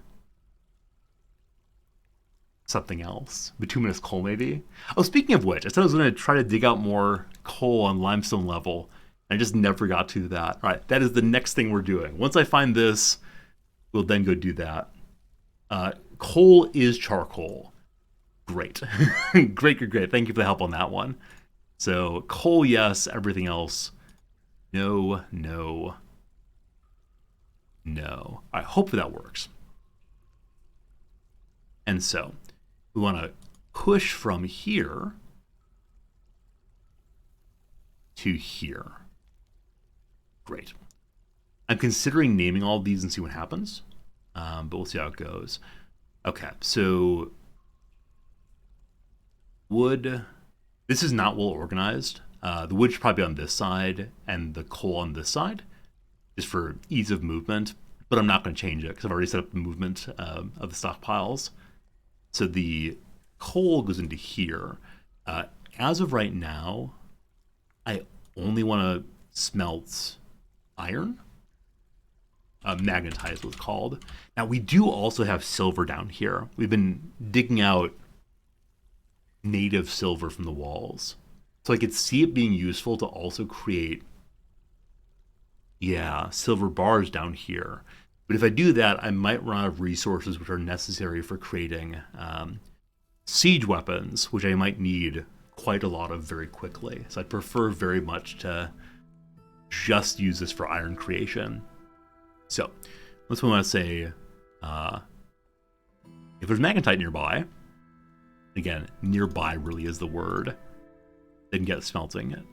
something else. Bituminous coal, maybe? Oh, speaking of which, I said I was going to try to dig out more coal on limestone level. I just never got to that. All right, that is the next thing we're doing. Once I find this, we'll then go do that. Coal is charcoal. Great. Great. Thank you for the help on that one. So coal, yes. Everything else, no. All right, hopefully that works. And so we want to push from here to here. Great. I'm considering naming all of these and see what happens, but we'll see how it goes. Okay, so wood. This is not well organized. The wood should probably be on this side and the coal on this side, just for ease of movement. But I'm not going to change it because I've already set up the movement of the stockpiles. So the coal goes into here. As of right now, I only want to smelt iron. Magnetite is what it's called. Now, we do also have silver down here. We've been digging out native silver from the walls. So I could see it being useful to also create, silver bars down here. But if I do that, I might run out of resources which are necessary for creating siege weapons, which I might need quite a lot of very quickly. So I'd prefer very much to just use this for iron creation. So let's want to say, if there's magnetite nearby, again, nearby really is the word. then get smelting it.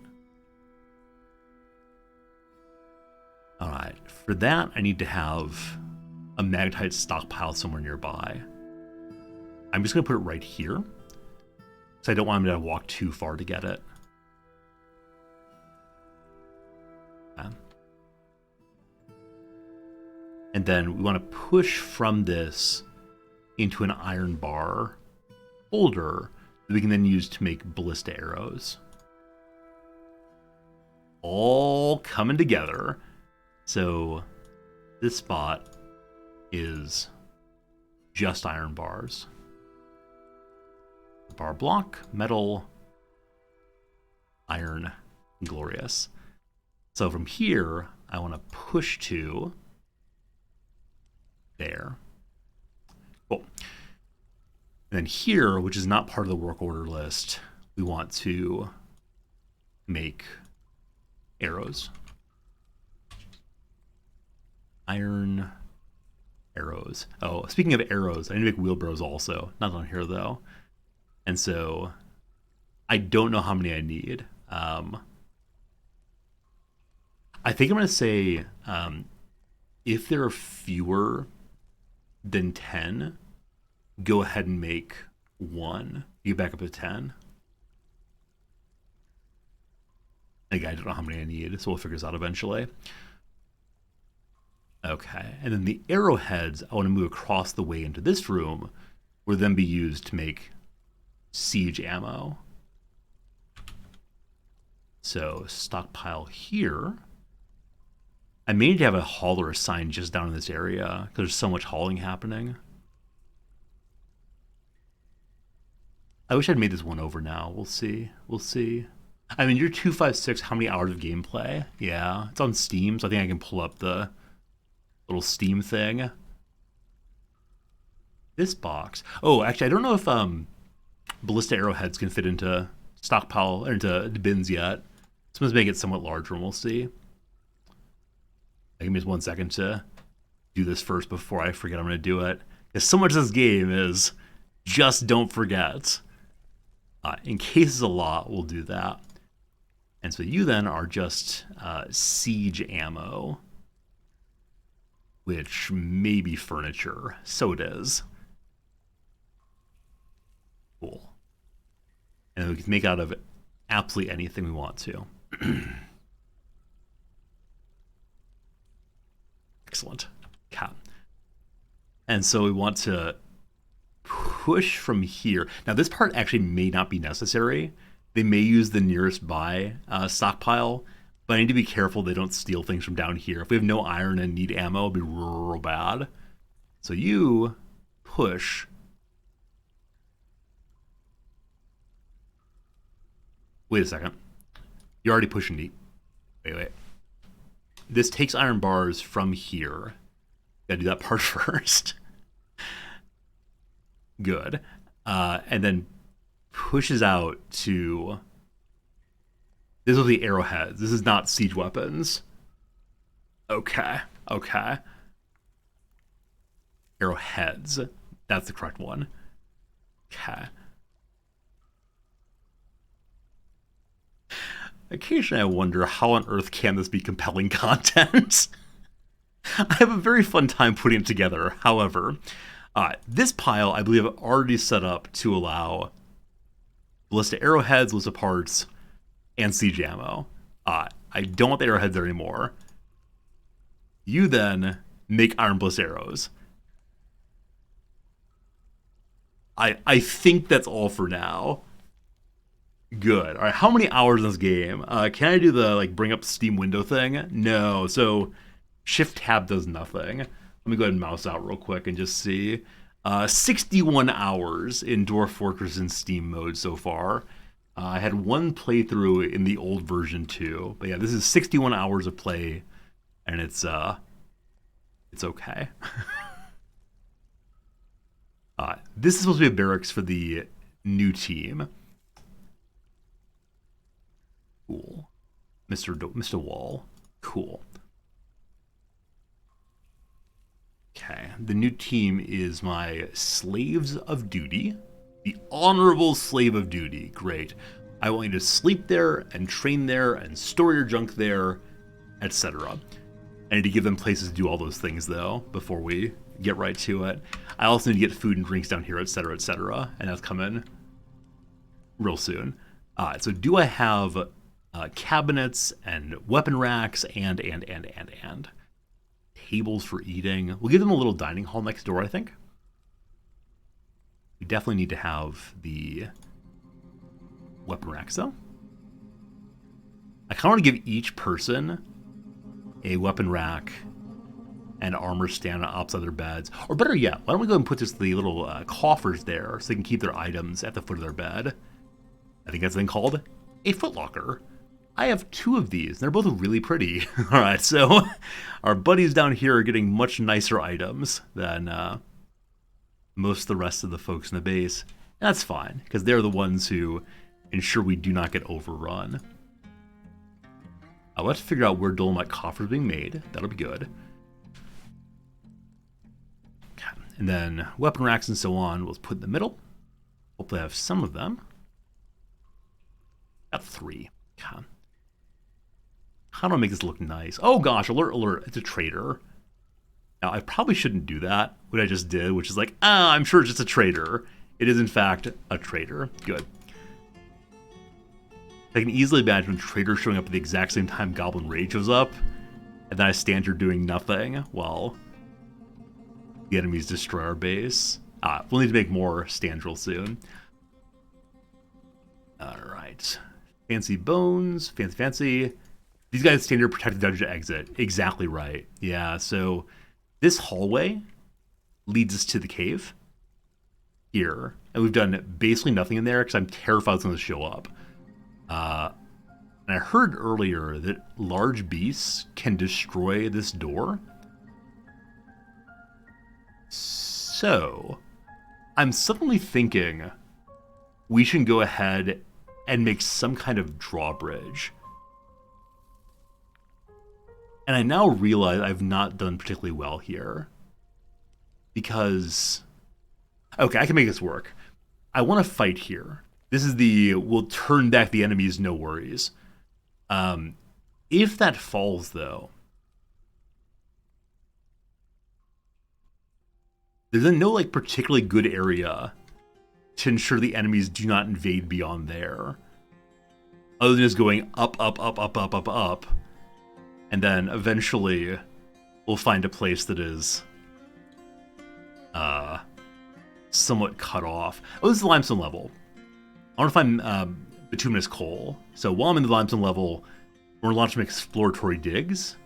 Alright, for that I need to have a magnetite stockpile somewhere nearby. I'm just going to put it right here, because I don't want him to walk too far to get it. Okay. And then we want to push from this into an iron bar holder that we can then use to make ballista arrows. All coming together. So this spot is just iron bars. Bar block, metal, iron, glorious. So from here, I want to push to there. Cool. And then here, which is not part of the work order list, we want to make arrows. Iron arrows. Oh, speaking of arrows, I need to make wheelbarrows also. Not on here, though. And so I don't know how many I need. I think I'm going to say if there are fewer than 10, go ahead and make 1. You get back up to 10. Again, I don't know how many I need, so we'll figure this out eventually. Okay, and then the arrowheads I want to move across the way into this room, will then be used to make siege ammo. So stockpile here. I may need to have a hauler assigned just down in this area because there's so much hauling happening. I wish I'd made this one over now. We'll see. We'll see. I mean, you're 256. How many hours of gameplay? Yeah, it's on Steam, so I think I can pull up the little Steam thing. This box. Oh, actually, I don't know if ballista arrowheads can fit into stockpile or into bins yet. So let's make it somewhat larger, and we'll see. Give me just 1 second to do this first before I forget I'm going to do it. Because so much of this game is just don't forget. In case it's a lot, we'll do that. And so you then are just siege ammo, which may be furniture. So it is. Cool. And we can make out of absolutely anything we want to. Excellent. Okay. And so we want to push from here. Now this part actually may not be necessary. They may use the nearest by stockpile, but I need to be careful they don't steal things from down here. If we have no iron and need ammo, it'll be real bad. So you push. Wait a second. You're already pushing deep. Wait. This takes iron bars from here. Gotta do that part first. Good. And then pushes out to... This will be arrowheads. This is not siege weapons. Okay. Arrowheads. That's the correct one. Okay. Occasionally I wonder how on earth can this be compelling content? I have a very fun time putting it together. However, this pile I believe I've already set up to allow ballista arrowheads, ballista parts, and siege ammo. I don't want the arrowheads there anymore. You then make iron ballista arrows. I think that's all for now. Good. All right, how many hours in this game? Can I do the bring up Steam window thing? No. So Shift Tab does nothing. Let me go ahead and mouse out real quick and just see. 61 hours in Dwarf Fortress in Steam mode so far. I had one playthrough in the old version too, but yeah, this is 61 hours of play, and it's okay. This is supposed to be a barracks for the new team. Cool. Mr. Wall. Cool. Okay. The new team is my Slaves of Duty. The Honorable Slave of Duty. Great. I want you to sleep there and train there and store your junk there, etc. I need to give them places to do all those things, though, before we get right to it. I also need to get food and drinks down here, etc., etc., and that's coming real soon. So do I have cabinets and weapon racks and tables for eating? We'll give them a little dining hall next door, I think. We definitely need to have the weapon racks, though. I kind of want to give each person a weapon rack and armor stand opposite their beds. Or better yet, why don't we go and put the little coffers there so they can keep their items at the foot of their bed. I think that's a thing called a footlocker. I have 2 of these, and they're both really pretty. All right, so our buddies down here are getting much nicer items than most of the rest of the folks in the base. And that's fine, because they're the ones who ensure we do not get overrun. Let's figure out where Dolomite coffers are being made. That'll be good. Okay. And then weapon racks and so on, we'll put in the middle. Hopefully I have some of them. Got 3. Okay. How do I make this look nice? Oh gosh, alert, alert, it's a trader. Now, I probably shouldn't do that, what I just did, which is like, I'm sure it's just a trader. It is, in fact, a trader. Good. I can easily imagine a trader showing up at the exact same time Goblin Raid shows up, and then I stand here doing nothing while the enemies destroy our base. We'll need to make more stands real soon. Alright. Fancy bones. Fancy, fancy. These guys stand here protect the dungeon exit. Exactly right. Yeah, so this hallway leads us to the cave here. And we've done basically nothing in there because I'm terrified it's going to show up. And I heard earlier that large beasts can destroy this door. So I'm suddenly thinking we should go ahead and make some kind of drawbridge. And I now realize I've not done particularly well here. Because, okay, I can make this work. I want to fight here. This is the, we'll turn back the enemies, no worries. If that falls, though, there's no, like, particularly good area to ensure the enemies do not invade beyond there. Other than just going up, up, up, up, up, up, up. And then eventually we'll find a place that is somewhat cut off. Oh, this is the limestone level. I want to find bituminous coal. So while I'm in the limestone level, we're going to launch some exploratory digs.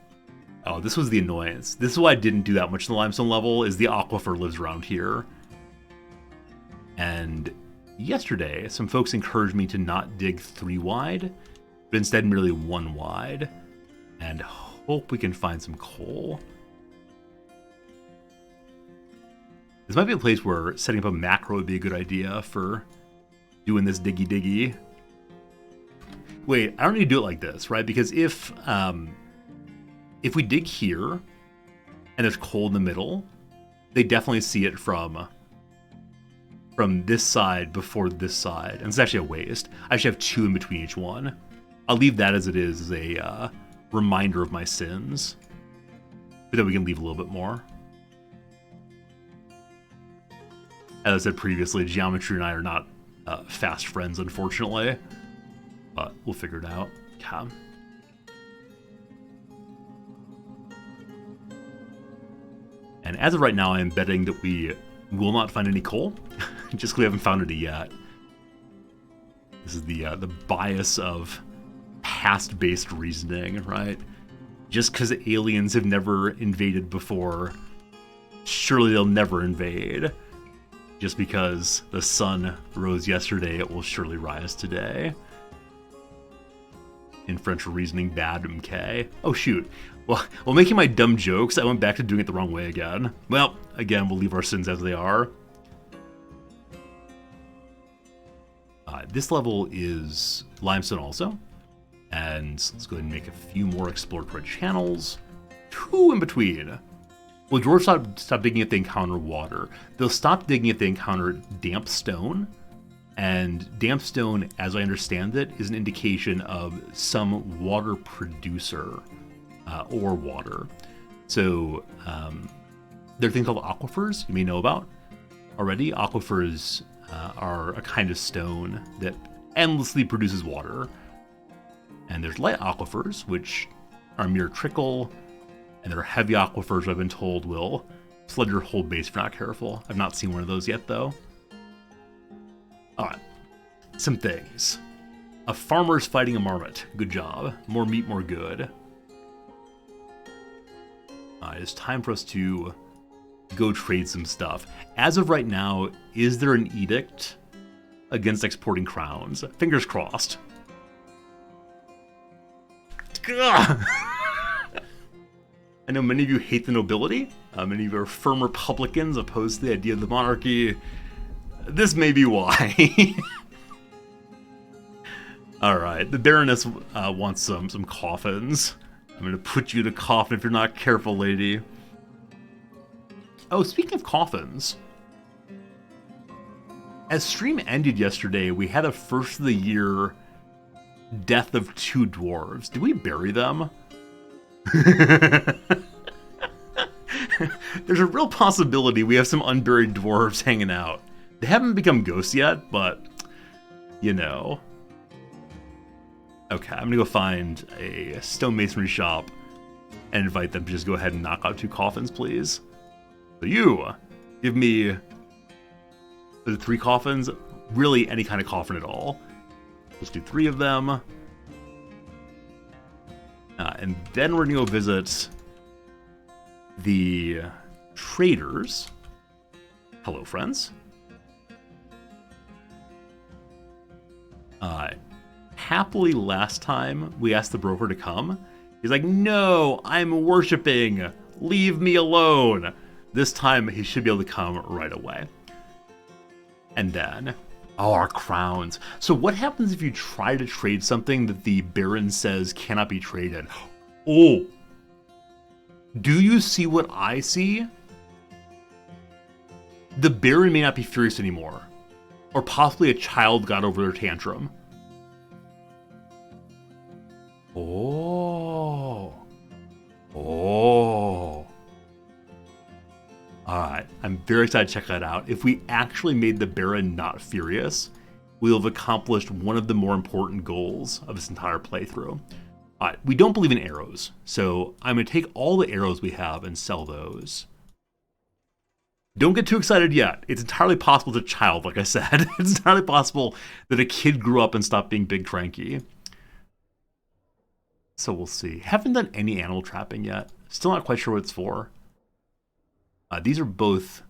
Oh, this was the annoyance. This is why I didn't do that much in the limestone level, is the aquifer lives around here. And yesterday, some folks encouraged me to not dig 3 wide, but instead merely 1 wide. And hope we can find some coal. This might be a place where setting up a macro would be a good idea for doing this diggy. Wait, I don't need to do it like this, right? Because if we dig here and there's coal in the middle, they definitely see it from this side before this side. And it's actually a waste. I should have 2 in between each one. I'll leave that as it is as a reminder of my sins. But then we can leave a little bit more. As I said previously, geometry and I are not fast friends, unfortunately. But we'll figure it out. Okay. And as of right now, I am betting that we will not find any coal. Just because we haven't found any yet. This is the bias of past-based reasoning, right? Just because aliens have never invaded before, surely they'll never invade. Just because the sun rose yesterday, it will surely rise today. In French reasoning, bad MK. Oh shoot. Well, while making my dumb jokes, I went back to doing it the wrong way again. Well, again, we'll leave our sins as they are. This level is limestone also. And let's go ahead and make a few more exploratory channels. 2 in between. Well, dwarves stop digging if they encounter water. They'll stop digging if they encounter damp stone. And damp stone, as I understand it, is an indication of some water producer or water. So there are things called aquifers you may know about already. Aquifers are a kind of stone that endlessly produces water. And there's light aquifers, which are a mere trickle. And there are heavy aquifers I've been told will flood your whole base if you're not careful. I've not seen one of those yet, though. Alright. Some things. A farmer's fighting a marmot. Good job. More meat, more good. It's time for us to go trade some stuff. As of right now, is there an edict against exporting crowns? Fingers crossed. Ugh. I know many of you hate the nobility. Many of you are firm Republicans opposed to the idea of the monarchy. This may be why. Alright, the Baroness wants some coffins. I'm gonna put you to coffin if you're not careful, lady. Oh, speaking of coffins. As stream ended yesterday, we had a first of the year death of 2 dwarves. Did we bury them? There's a real possibility we have some unburied dwarves hanging out. They haven't become ghosts yet, but, you know. Okay, I'm gonna go find a stonemasonry shop and invite them to just go ahead and knock out 2 coffins, please. So you, give me the 3 coffins, really any kind of coffin at all. Let's do 3 of them. And then we're gonna go visit the traders. Hello, friends. Happily, last time we asked the broker to come, he's like, no, I'm worshiping. Leave me alone. This time he should be able to come right away. And then, oh, our crowns. So what happens if you try to trade something that the Baron says cannot be traded? Oh, do you see what I see? The Baron may not be furious anymore. Or possibly a child got over their tantrum. Oh. Oh. Alright, I'm very excited to check that out. If we actually made the Baron not furious, we'll have accomplished one of the more important goals of this entire playthrough. Alright, we don't believe in arrows, so I'm going to take all the arrows we have and sell those. Don't get too excited yet. It's entirely possible it's a child, like I said. It's entirely possible that a kid grew up and stopped being big cranky. So we'll see. Haven't done any animal trapping yet. Still not quite sure what it's for. These are both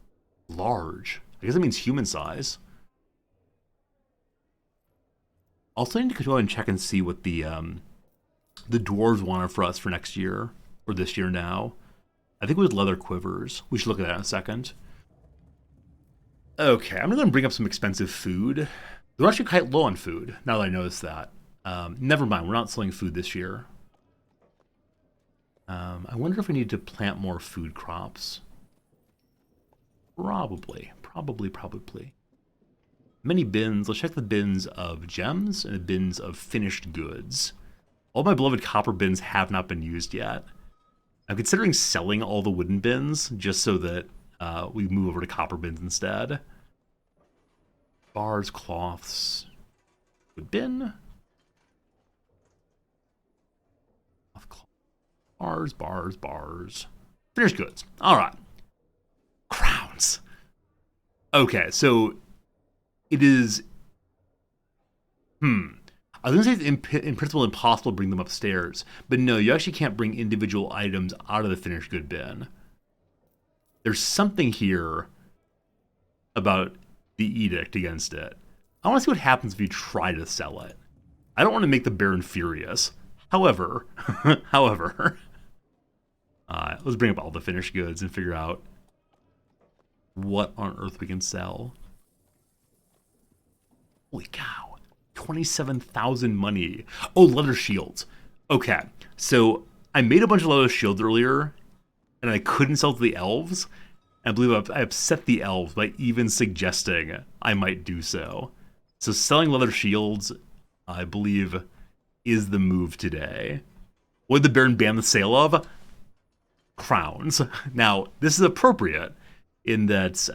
large. I guess that means human size. Also need to go and check and see what the dwarves wanted for us for next year, or this year now. I think it was leather quivers. We should look at that in a second. Okay, I'm gonna bring up some expensive food. They're actually quite low on food, now that I noticed that. Never mind, we're not selling food this year. I wonder if we need to plant more food crops. Probably. Many bins. Let's check the bins of gems and the bins of finished goods. All my beloved copper bins have not been used yet. I'm considering selling all the wooden bins just so that we move over to copper bins instead. Bars, cloths, wood bin. Bars. Finished goods. All right. Crowns. Okay, so it is. I was going to say it's in principle impossible to bring them upstairs, but no, you actually can't bring individual items out of the finished good bin. There's something here about the edict against it. I want to see what happens if you try to sell it. I don't want to make the Baron furious. However, let's bring up all the finished goods and figure out what on earth we can sell. Holy cow. 27,000 money. Oh, leather shields. Okay, so I made a bunch of leather shields earlier, and I couldn't sell to the elves. I believe I upset the elves by even suggesting I might do so. So selling leather shields, I believe, is the move today. What did the Baron ban the sale of? Crowns. Now, this is appropriate in that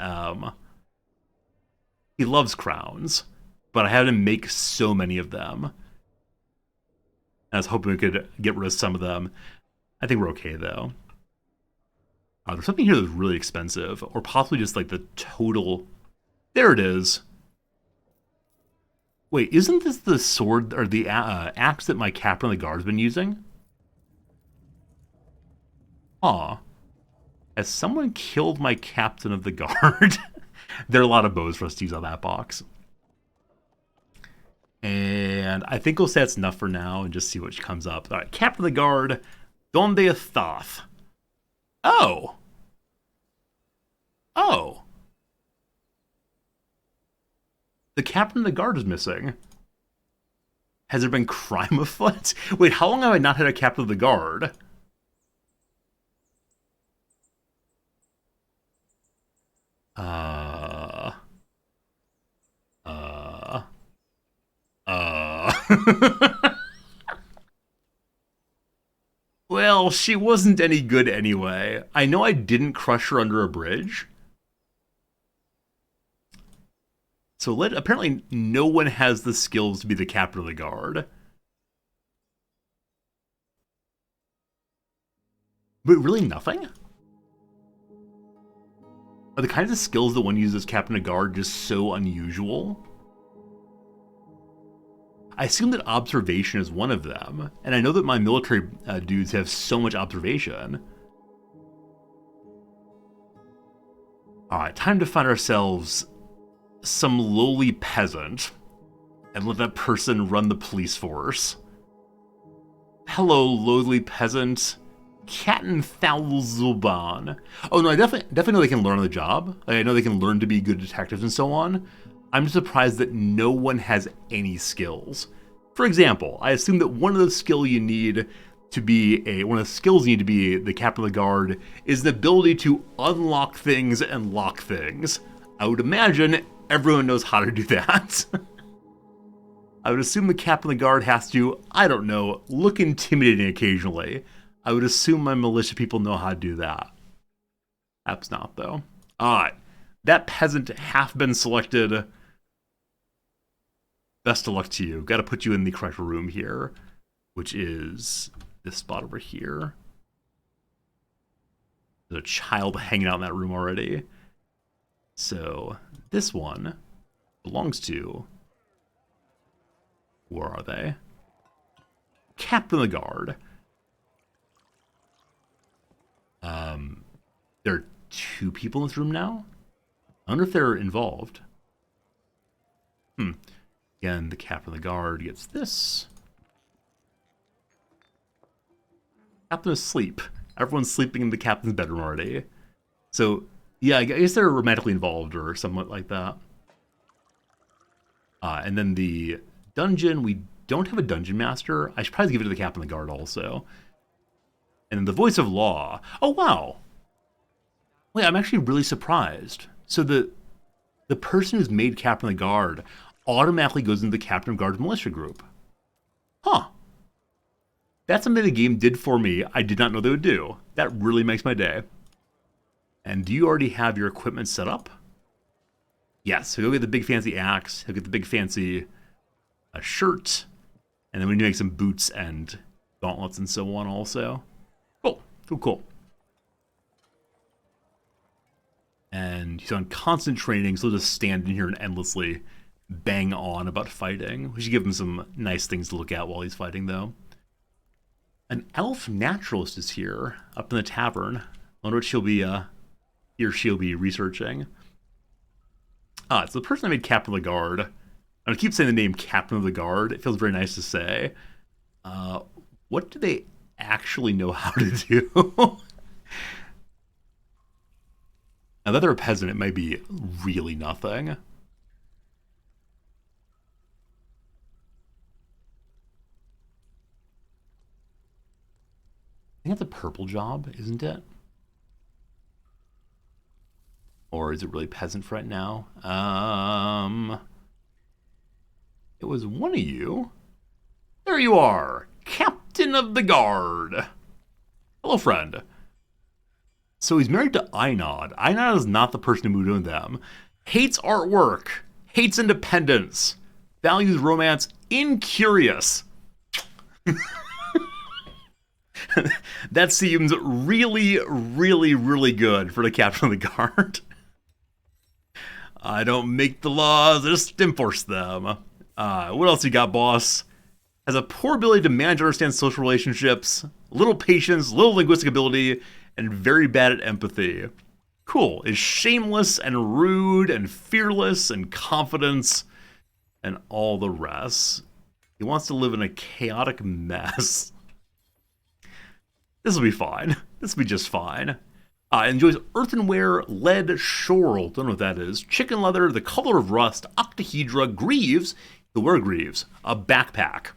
he loves crowns, but I had him make so many of them. I was hoping we could get rid of some of them. I think we're okay, though. There's something here that's really expensive, or possibly just like the total. There it is. Wait, isn't this the sword or the axe that my captain of the guard has been using? Aw. Has someone killed my captain of the guard? There are a lot of bows for us to use on that box. And I think we'll say that's enough for now and just see what comes up. All right, captain of the guard, Donde Estás? Oh. Oh. The captain of the guard is missing. Has there been crime afoot? Wait, how long have I not had a captain of the guard? Well, she wasn't any good anyway. I know I didn't crush her under a bridge. So apparently no one has the skills to be the captain of the guard. But really nothing? Are the kinds of skills that one uses as captain of guard just so unusual? I assume that observation is one of them, and I know that my military dudes have so much observation. Alright, time to find ourselves some lowly peasant and let that person run the police force. Hello, lowly peasant. Katten Thalzuban. Oh no, I definitely know they can learn on the job. I know they can learn to be good detectives and so on. I'm just surprised that no one has any skills. For example, I assume that one of the skills you need to be the captain of the guard is the ability to unlock things and lock things. I would imagine everyone knows how to do that. I would assume the captain of the guard has to, I don't know, look intimidating occasionally. I would assume my militia people know how to do that. Perhaps not, though. Alright. That peasant half been selected. Best of luck to you. Gotta put you in the correct room here, which is this spot over here. There's a child hanging out in that room already. So, this one belongs to... Where are they? Captain of the guard. There are two people in this room now? I wonder if they're involved. Again, the captain of the guard gets this. Captain is asleep. Everyone's sleeping in the captain's bedroom already. So, yeah, I guess they're romantically involved or somewhat like that. And then the dungeon, we don't have a dungeon master. I should probably give it to the captain of the guard also. And then the voice of law. Oh, wow. Wait, I'm actually really surprised. So the person who's made captain of the guard automatically goes into the captain of guard's militia group. Huh. That's something the game did for me. I did not know they would do. That really makes my day. And do you already have your equipment set up? Yes, so he'll get the big fancy axe, he'll get the big fancy shirt, and then we need to make some boots and gauntlets and so on also. Cool. And he's on constant training, so he'll just stand in here and endlessly bang on about fighting. We should give him some nice things to look at while he's fighting, though. An elf naturalist is here, up in the tavern. I wonder what he or she'll be researching. It's the person I made captain of the guard. I'm going to keep saying the name captain of the guard. It feels very nice to say. What do they actually know how to do? Now that they're a peasant, it might be really nothing. I think that's a purple job, isn't it? Or is it really peasant for right now? it was one of you. There you are, Captain of the Guard. Hello, friend. So he's married to Einod. Einod is not the person who moved in with them. Hates artwork, hates independence, values romance, incurious. That seems really, really, really good for the Captain of the Guard. I don't make the laws, I just enforce them. What else you got, boss? Has a poor ability to manage and understand social relationships, little patience, little linguistic ability, and very bad at empathy. Cool. Is shameless and rude and fearless and confidence and all the rest. He wants to live in a chaotic mess. This will be fine. This will be just fine. Enjoys earthenware, lead, shorl, don't know what that is, chicken leather, the color of rust, octahedra, greaves, he'll wear greaves, a backpack,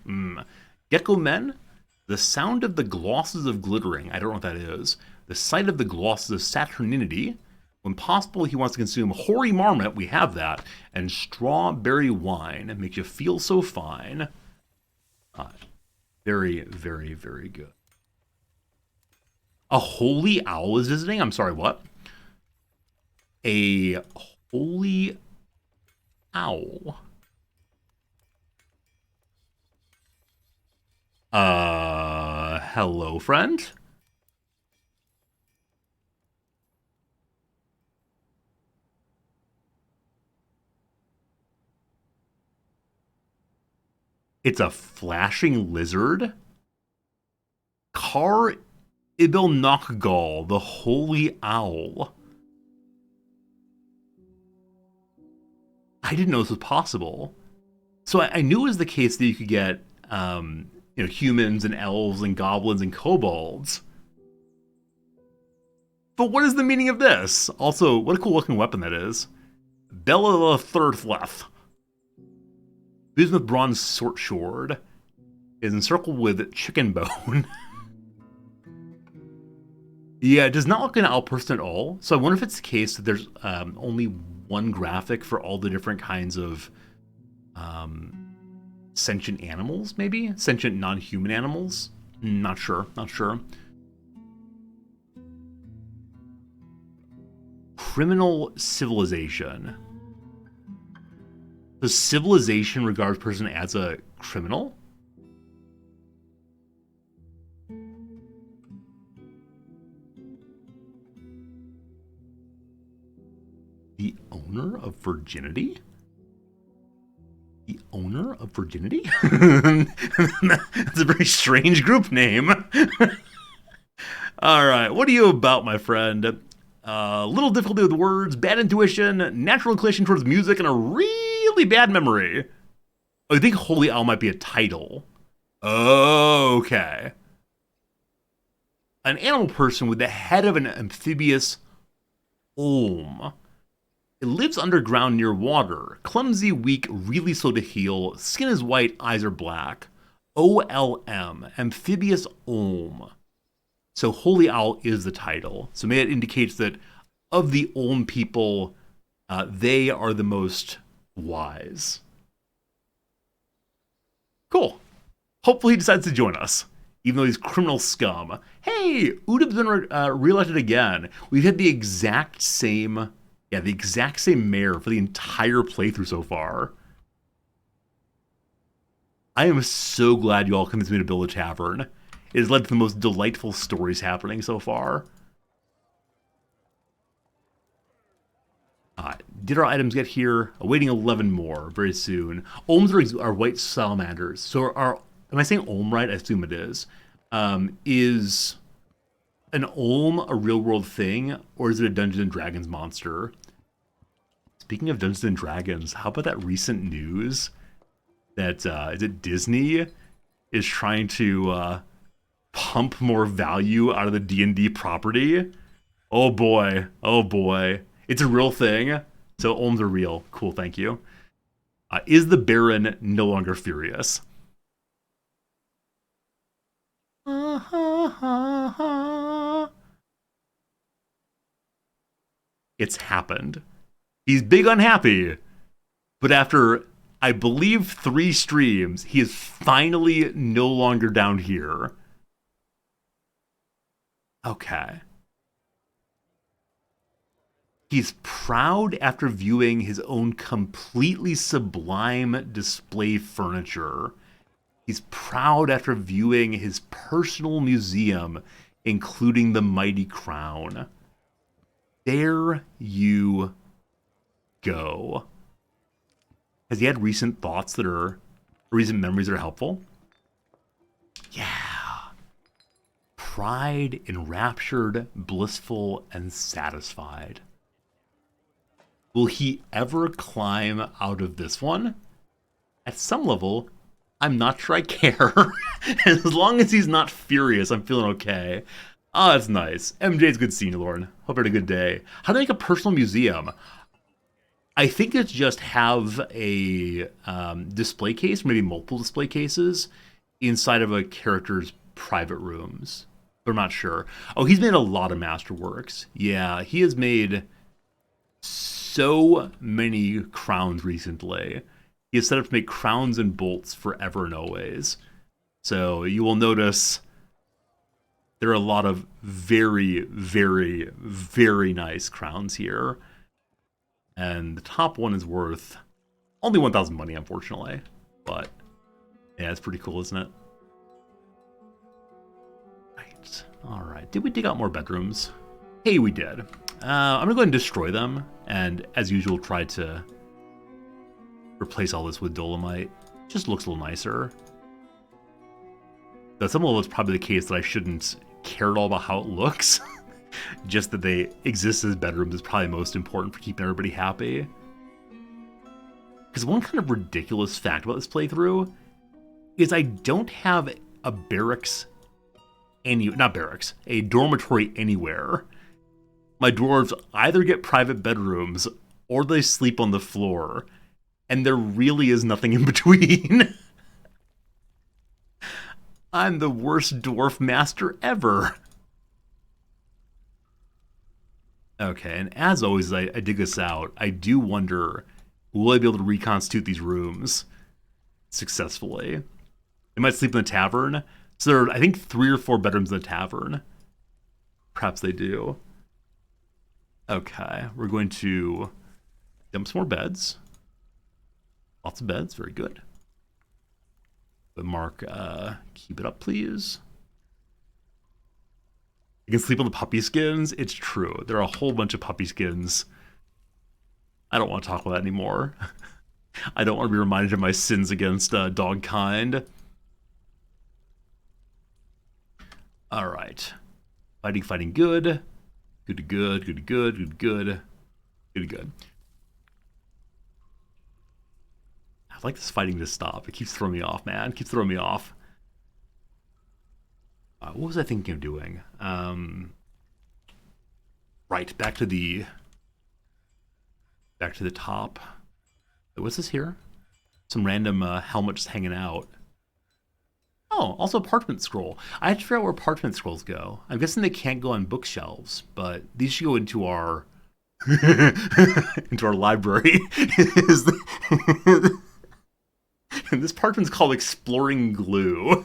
gecko men, the sound of the glosses of glittering, I don't know what that is, the sight of the glosses of saturninity, when possible he wants to consume hoary marmot, we have that, and strawberry wine, it makes you feel so fine. Very, very, very good. A holy owl is visiting? I'm sorry, what? A holy owl. Hello, friend? It's a flashing lizard? Car Ibil Nokgal, the holy owl. I didn't know this was possible. So I knew it was the case that you could get, humans and elves and goblins and kobolds. But what is the meaning of this? Also, what a cool looking weapon that is. Bella the Thirthleth. Used with bronze sword sword. Is encircled with chicken bone. Yeah, it does not look like an owl person at all. So I wonder if it's the case that there's only one graphic for all the different kinds of sentient animals, maybe? Sentient non-human animals? Not sure, not sure. Criminal civilization. Does civilization regard a person as a criminal? The owner of virginity? The owner of virginity? That's a very strange group name. Alright, what are you about, my friend? Little difficulty with words, bad intuition, natural inclination towards music, and a really bad memory. Oh, I think Holy Owl might be a title. Oh, okay. An animal person with the head of an amphibious olm. It lives underground near water. Clumsy, weak, really slow to heal. Skin is white, eyes are black. OLM, amphibious olm. So Holy Owl is the title. So maybe it indicates that of the olm people, they are the most wise. Cool. Hopefully he decides to join us, even though he's criminal scum. Hey, Udab's been reelected again. We've had the exact same mayor for the entire playthrough so far. I am so glad you all convinced me to build a tavern. It has led to the most delightful stories happening so far. Did our items get here? Awaiting 11 more very soon. Olms are white salamanders. So am I saying olm right? I assume it is. Is an olm a real world thing, or is it a Dungeons and Dragons monster? Speaking of Dungeons and Dragons, how about that recent news that is it Disney is trying to pump more value out of the D&D property? Oh boy, oh boy. It's a real thing. So olms are real. Cool, thank you. Is the Baron no longer furious? It's happened. He's big unhappy, but after I believe 3 streams, he is finally no longer down here. Okay. He's proud after viewing his own completely sublime display furniture. He's proud after viewing his personal museum, including the mighty crown. There you go. Has he had recent thoughts that are, recent memories that are helpful? Yeah. Pride, enraptured, blissful, and satisfied. Will he ever climb out of this one? At some level, I'm not sure I care. As long as he's not furious, I'm feeling okay. Oh, that's nice. MJ's good seeing you, Lauren. Hope you had a good day. How to make a personal museum? I think it's just have a display case, maybe multiple display cases, inside of a character's private rooms. But I'm not sure. Oh, he's made a lot of masterworks. Yeah, he has made so many crowns recently. He has set up to make crowns and bolts forever and always. So you will notice there are a lot of very, very, very nice crowns here. And the top one is worth only 1,000 money, unfortunately. But yeah, it's pretty cool, isn't it? Right. All right. Did we dig out more bedrooms? Hey, we did. I'm going to go ahead and destroy them. And as usual, try to replace all this with dolomite. Just looks a little nicer. Though some level it's probably the case that I shouldn't care at all about how it looks. Just that they exist as bedrooms is probably most important for keeping everybody happy. Because one kind of ridiculous fact about this playthrough is I don't have a barracks a dormitory anywhere. My dwarves either get private bedrooms or they sleep on the floor. And there really is nothing in between. I'm the worst dwarf master ever. Okay, and as always, I dig this out. I do wonder, will I be able to reconstitute these rooms successfully? They might sleep in the tavern. So there are, I think, 3 or 4 bedrooms in the tavern. Perhaps they do. Okay, we're going to dump some more beds. Lots of beds, very good. But Mark, keep it up, please. You can sleep on the puppy skins. It's true. There are a whole bunch of puppy skins. I don't want to talk about that anymore. I don't want to be reminded of my sins against dog kind. All right. Fighting, good. Good, good. I'd like this fighting to stop. It keeps throwing me off, man. It keeps throwing me off. What was I thinking of doing? Right, back to the top. What's this here? Some random helmet just hanging out. Oh, also a parchment scroll. I have to figure out where parchment scrolls go. I'm guessing they can't go on bookshelves, but these should go into our into our library. And this parchment's called Exploring Glue.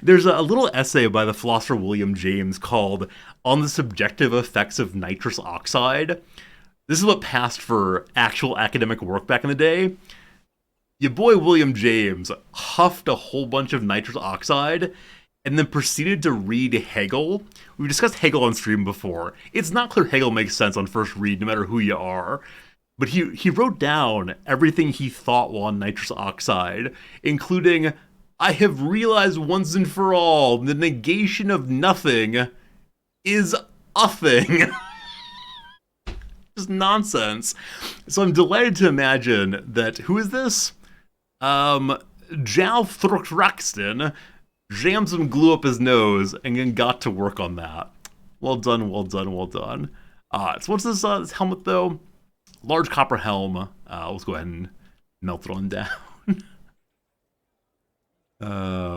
There's a little essay by the philosopher William James called On the Subjective Effects of Nitrous Oxide. This is what passed for actual academic work back in the day. Your boy William James huffed a whole bunch of nitrous oxide and then proceeded to read Hegel. We've discussed Hegel on stream before. It's not clear Hegel makes sense on first read, no matter who you are. But he wrote down everything he thought while on nitrous oxide, including, I have realized once and for all, the negation of nothing is a thing. Just nonsense. So I'm delighted to imagine that, who is this? Jalf Thruxraxton jammed some glue up his nose and then got to work on that. Well done. So what's this helmet, though? Large copper helm. Let's go ahead and melt it on down.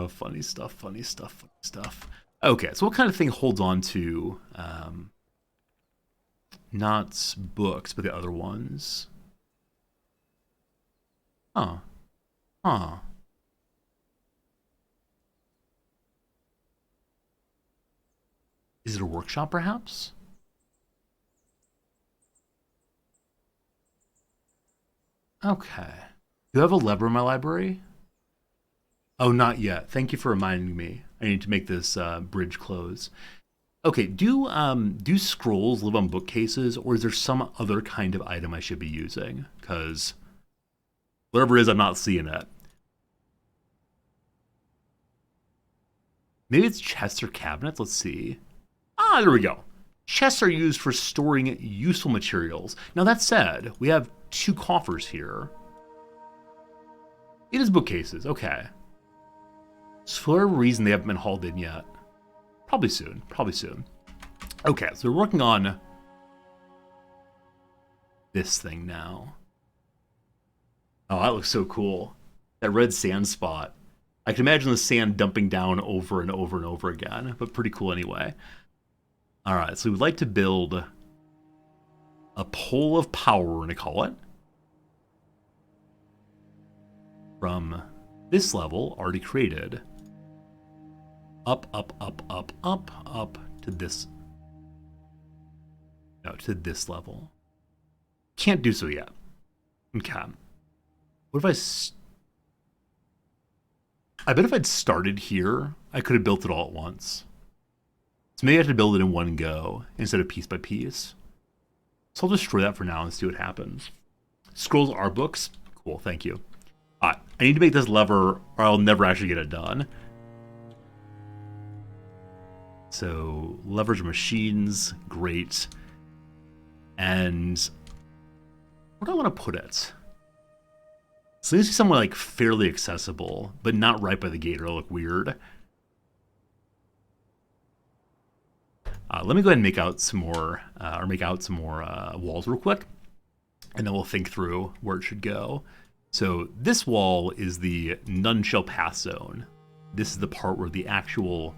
Funny stuff. Okay, so what kind of thing holds on to Not books, but the other ones. Huh. Huh. Is it a workshop, perhaps? Okay. Do I have a lever in my library? Oh, not yet. Thank you for reminding me. I need to make this bridge close. Okay, do scrolls live on bookcases, or is there some other kind of item I should be using? Because whatever it is, I'm not seeing it. Maybe it's chests or cabinets. Let's see. Ah, there we go. Chests are used for storing useful materials. Now, that said, we have 2 coffers here. It is bookcases. Okay. So for whatever reason, they haven't been hauled in yet. Probably soon. Probably soon. Okay, so we're working on this thing now. Oh, that looks so cool. That red sand spot. I can imagine the sand dumping down over and over and over again, but pretty cool anyway. All right, so we'd like to build a pole of power, we're going to call it. From this level, already created. Up, up, up, up, up, up to this. No, to this level. Can't do so yet. Okay. What if I bet if I'd started here, I could have built it all at once. So maybe I have to build it in one go instead of piece by piece. So I'll destroy that for now and see what happens. Scrolls are books. Cool, thank you. I need to make this lever or I'll never actually get it done. So levers are machines, great. And where do I want to put it? So it needs to be somewhere like fairly accessible, but not right by the gate or it'll look weird. Let me go ahead and make out some more, walls real quick, and then we'll think through where it should go. So this wall is the none shall pass zone. This is the part where the actual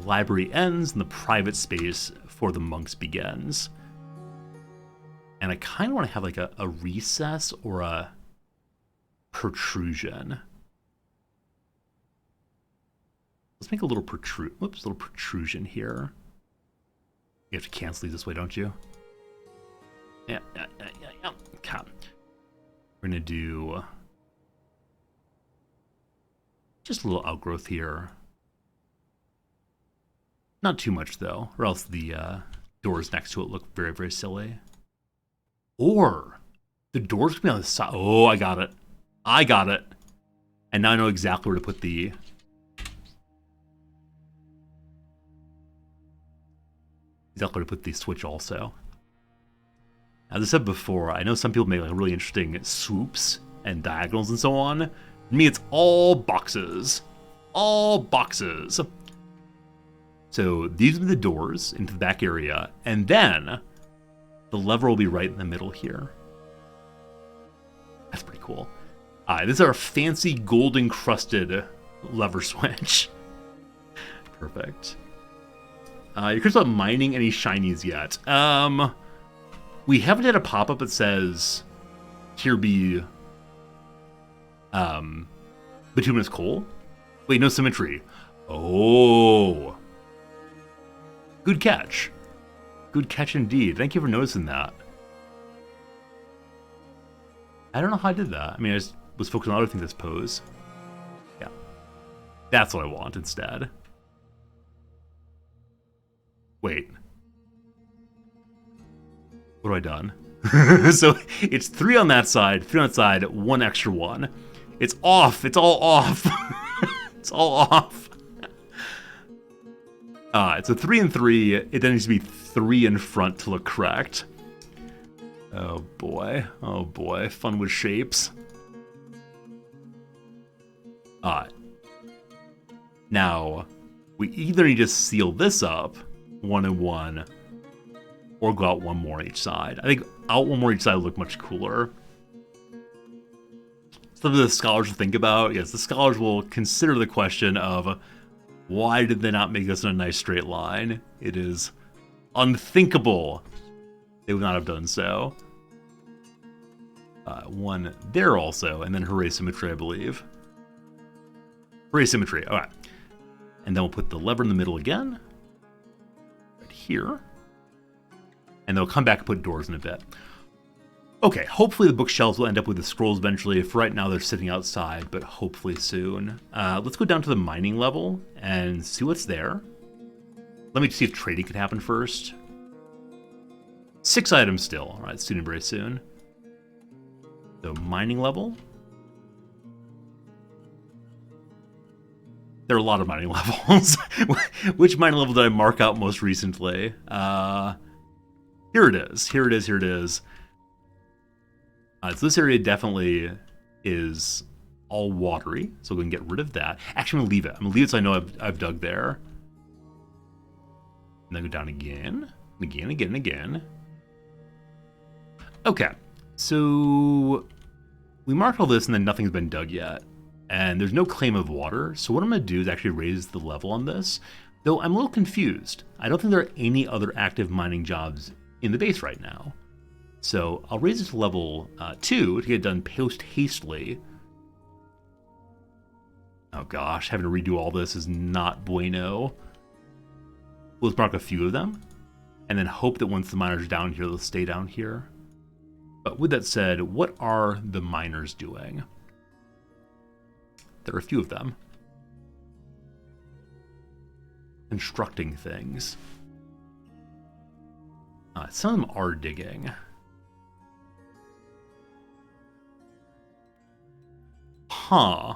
library ends and the private space for the monks begins. And I kind of want to have like a recess or a protrusion. Let's make a little protrusion here. You have to cancel these this way, don't you? Yeah. Okay. We're gonna do just a little outgrowth here. Not too much though, or else the doors next to it look very, very silly. Or the doors can be on the side. Oh, I got it. And now I know exactly where to put the switch also. As I said before, I know some people make like really interesting swoops and diagonals and so on. For me, it's all boxes. All boxes. So these are the doors into the back area, and then the lever will be right in the middle here. That's pretty cool. This is our fancy gold encrusted lever switch. Perfect. You're curious about mining any shinies yet? We haven't had a pop-up that says tier B bituminous coal. Wait, no symmetry. Oh. Good catch. Good catch indeed. Thank you for noticing that. I don't know how I did that. I mean, I just was focused on other things, I suppose. Yeah. That's what I want instead. Wait. What have I done? So it's 3 on that side, 3 on that side, 1 extra 1. It's off. It's all off. It's all off. It's a 3 and 3. It then needs to be 3 in front to look correct. Oh boy. Oh boy. Fun with shapes. Now, we either need to seal this up, 1 and 1, or go out 1 more on each side. I think out 1 more each side would look much cooler. Something the scholars will think about. Yes, the scholars will consider the question of why did they not make this in a nice straight line? It is Unthinkable. They would not have done so. One there also, and then hooray symmetry, I believe. Hooray symmetry, all right. And then we'll put the lever in the middle again. Right here. And then we'll come back and put doors in a bit. Okay, hopefully the bookshelves will end up with the scrolls eventually. For right now, they're sitting outside, but hopefully soon. Let's go down to the mining level and see what's there. Let me see if trading can happen first. 6 items still. All right, soon and very soon. So mining level. There are a lot of mining levels. Which mining level did I mark out most recently? Here it is. Here it is. Here it is. So this area definitely is all watery, so we can get rid of that. Actually, I'm gonna leave it. I'm gonna leave it so I know I've dug there. And then go down again, again, again. Okay, so we marked all this and then nothing's been dug yet. And there's no claim of water, so what I'm gonna do is actually raise the level on this, though I'm a little confused. I don't think there are any other active mining jobs in the base right now. So I'll raise it to level 2 to get it done post-hastily. Oh gosh, having to redo all this is not bueno. Let's mark a few of them, and then hope that once the miners are down here, they'll stay down here. But with that said, what are the miners doing? There are a few of them. Constructing things. Some of them are digging. Huh.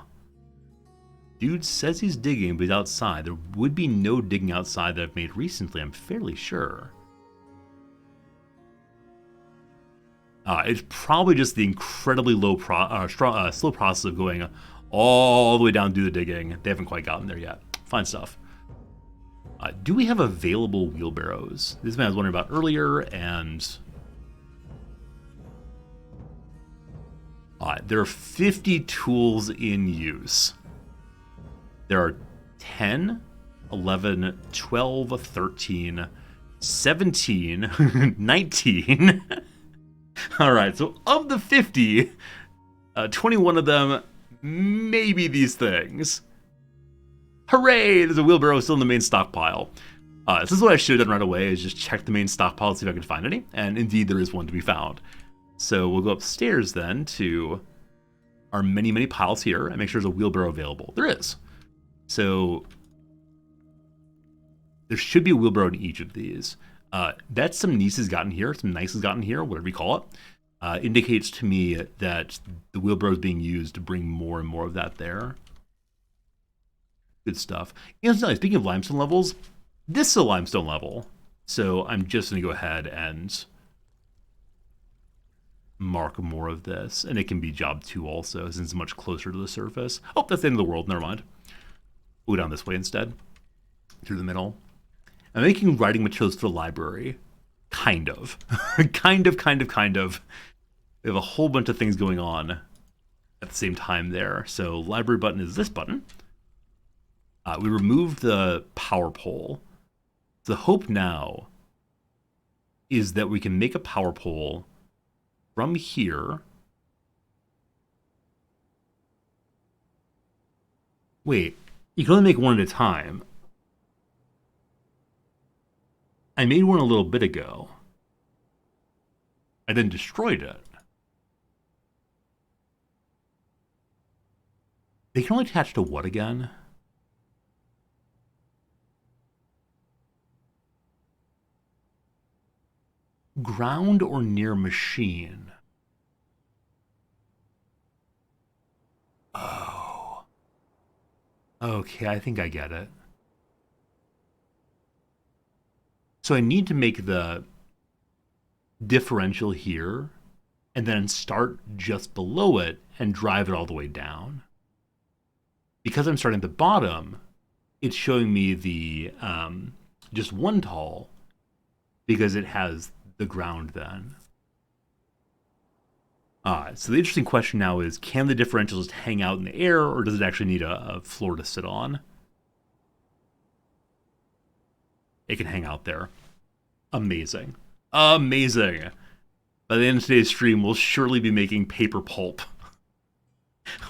Dude says he's digging, but he's outside. There would be no digging outside that I've made recently, I'm fairly sure. It's probably just the incredibly slow process of going all the way down to do the digging. They haven't quite gotten there yet. Fine stuff. Do we have available wheelbarrows? This man I was wondering about earlier, and there are 50 tools in use. There are 10, 11, 12, 13, 17, 19. All right, so of the 50, 21 of them may be these things. Hooray! There's a wheelbarrow still in the main stockpile. This is what I should have done right away, is just check the main stockpile to see if I can find any. And indeed, there is one to be found. So we'll go upstairs then to our many, many piles here and make sure there's a wheelbarrow available. There is. So there should be a wheelbarrow in each of these. That some niece has gotten here, some nice has gotten here, whatever you call it, indicates to me that the wheelbarrow is being used to bring more and more of that there. Good stuff. Incidentally, speaking of limestone levels, this is a limestone level. So I'm just going to go ahead and mark more of this. And it can be job 2 also, since it's much closer to the surface. Oh, that's the end of the world. Never mind. We'll go down this way instead. Through the middle. I'm making writing materials for the library. Kind of. kind of. We have a whole bunch of things going on at the same time there. So library button is this button. We removed the power pole. The hope now is that we can make a power pole from here. Wait, you can only make one at a time. I made one a little bit ago. I then destroyed it. They can only attach to what again? Ground or near machine? Oh. Okay, I think I get it. So I need to make the differential here and then start just below it and drive it all the way down. Because I'm starting at the bottom, it's showing me the just one tall because it has the ground then. So the interesting question now is, can the differential just hang out in the air, or does it actually need a floor to sit on? It can hang out there. Amazing. Amazing. By the end of today's stream, we'll surely be making paper pulp.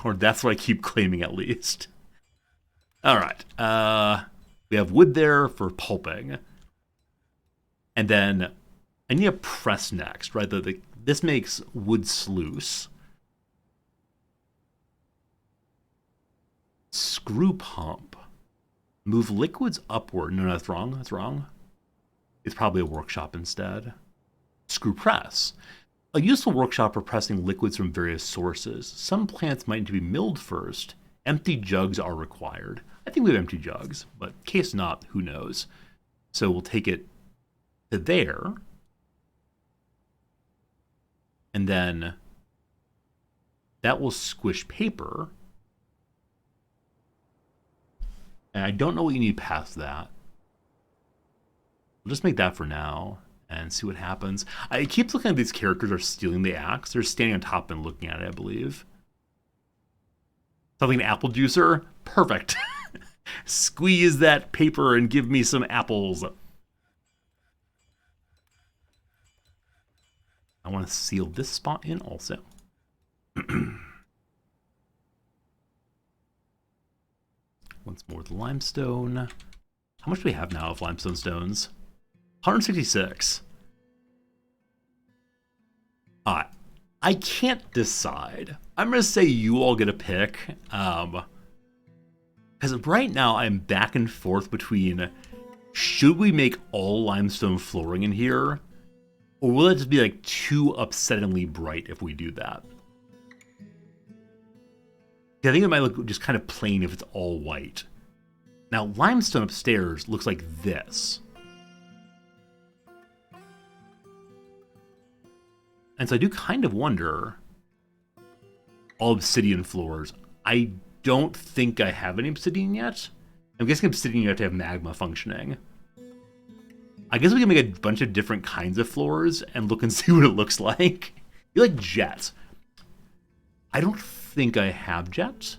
Or that's what I keep claiming, at least. Alright. We have wood there for pulping. And then I need a press next, right? This makes wood sluice. Screw pump. Move liquids upward. No, that's wrong. That's wrong. It's probably a workshop instead. Screw press. A useful workshop for pressing liquids from various sources. Some plants might need to be milled first. Empty jugs are required. I think we have empty jugs, but case not, who knows. So we'll take it to there. And then that will squish paper. And I don't know what you need past that. We'll just make that for now and see what happens. I keep looking at these characters are stealing the axe. They're standing on top and looking at it, I believe. Something apple juicer? Perfect. Squeeze that paper and give me some apples. I want to seal this spot in also. Once more with limestone. How much do we have now of limestone stones? 166. Alright. I can't decide. I'm going to say you all get a pick. Because right now I'm back and forth between should we make all limestone flooring in here? Or will it just be like too upsettingly bright if we do that? I think it might look just kind of plain if it's all white. Now, limestone upstairs looks like this. And so I do kind of wonder, all obsidian floors. I don't think I have any obsidian yet. I'm guessing obsidian you have to have magma functioning. I guess we can make a bunch of different kinds of floors and look and see what it looks like. You like jet. I don't think I have jet.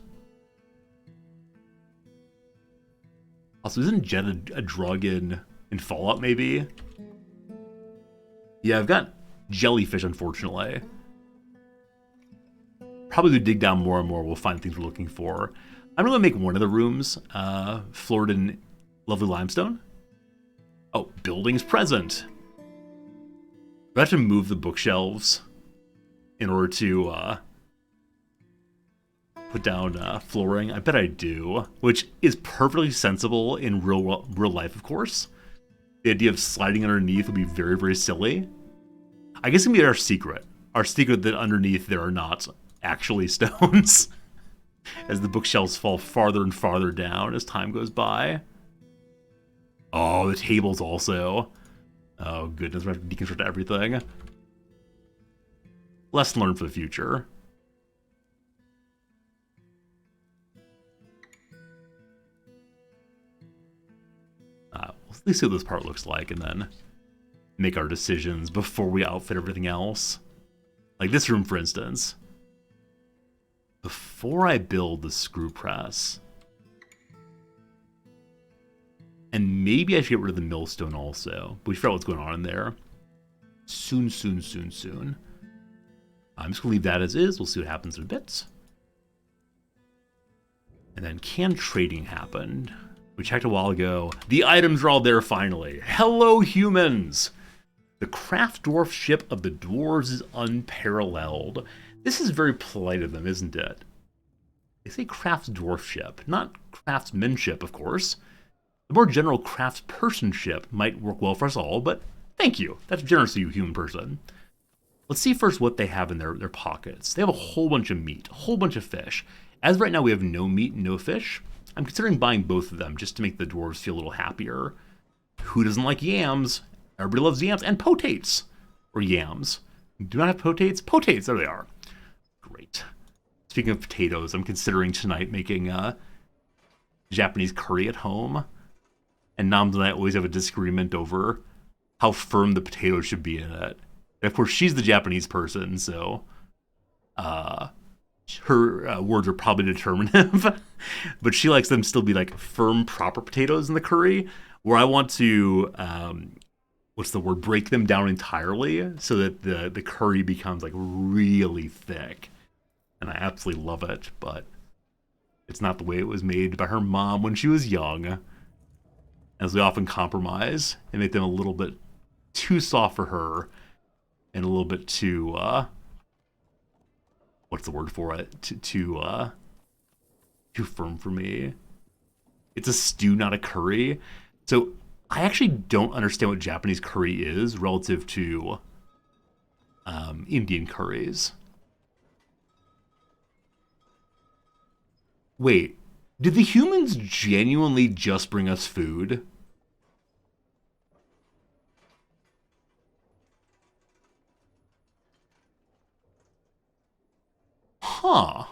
Also, isn't jet a drug in Fallout, maybe? Yeah, I've got jellyfish, unfortunately. Probably we dig down more and more, we'll find things we're looking for. I'm going to make one of the rooms floored in lovely limestone. Oh, buildings present. I have to move the bookshelves in order to put down flooring. I bet I do, which is perfectly sensible in real life, of course. The idea of sliding underneath would be very, very silly. I guess it can be our secret. Our secret that underneath there are not actually stones. As the bookshelves fall farther and farther down as time goes by. Oh, the tables also. Oh, goodness, we have to deconstruct everything. Lesson learned for the future. Let's see what this part looks like and then make our decisions before we outfit everything else. Like this room, for instance. Before I build the screw press, and maybe I should get rid of the millstone also, but we figure out what's going on in there. Soon. I'm just going to leave that as is. We'll see what happens in a bit. And then can trading happen? We checked a while ago. The items are all there finally. Hello, humans! The craft dwarf ship of the dwarves is unparalleled. This is very polite of them, isn't it? They say craft dwarf ship, not craftsmanship, of course. The more general craftspersonship might work well for us all, but thank you. That's generous of you, human person. Let's see first what they have in their pockets. They have a whole bunch of meat, a whole bunch of fish. As of right now, we have no meat and no fish. I'm considering buying both of them just to make the dwarves feel a little happier. Who doesn't like yams? Everybody loves yams and potates. Or yams. Do not have potates? Potates, there they are. Great. Speaking of potatoes, I'm considering tonight making Japanese curry at home. And Nams and I always have a disagreement over how firm the potatoes should be in it. And of course, she's the Japanese person, so her words are probably determinative. But she likes them still be like firm, proper potatoes in the curry, where I want to what's the word, break them down entirely so that the curry becomes like really thick. And I absolutely love it, but it's not the way it was made by her mom when she was young. As we often compromise and make them a little bit too soft for her and a little bit too, what's the word for it? Too firm for me. It's a stew, not a curry. So I actually don't understand what Japanese curry is relative to Indian curries. Wait, did the humans genuinely just bring us food? Huh.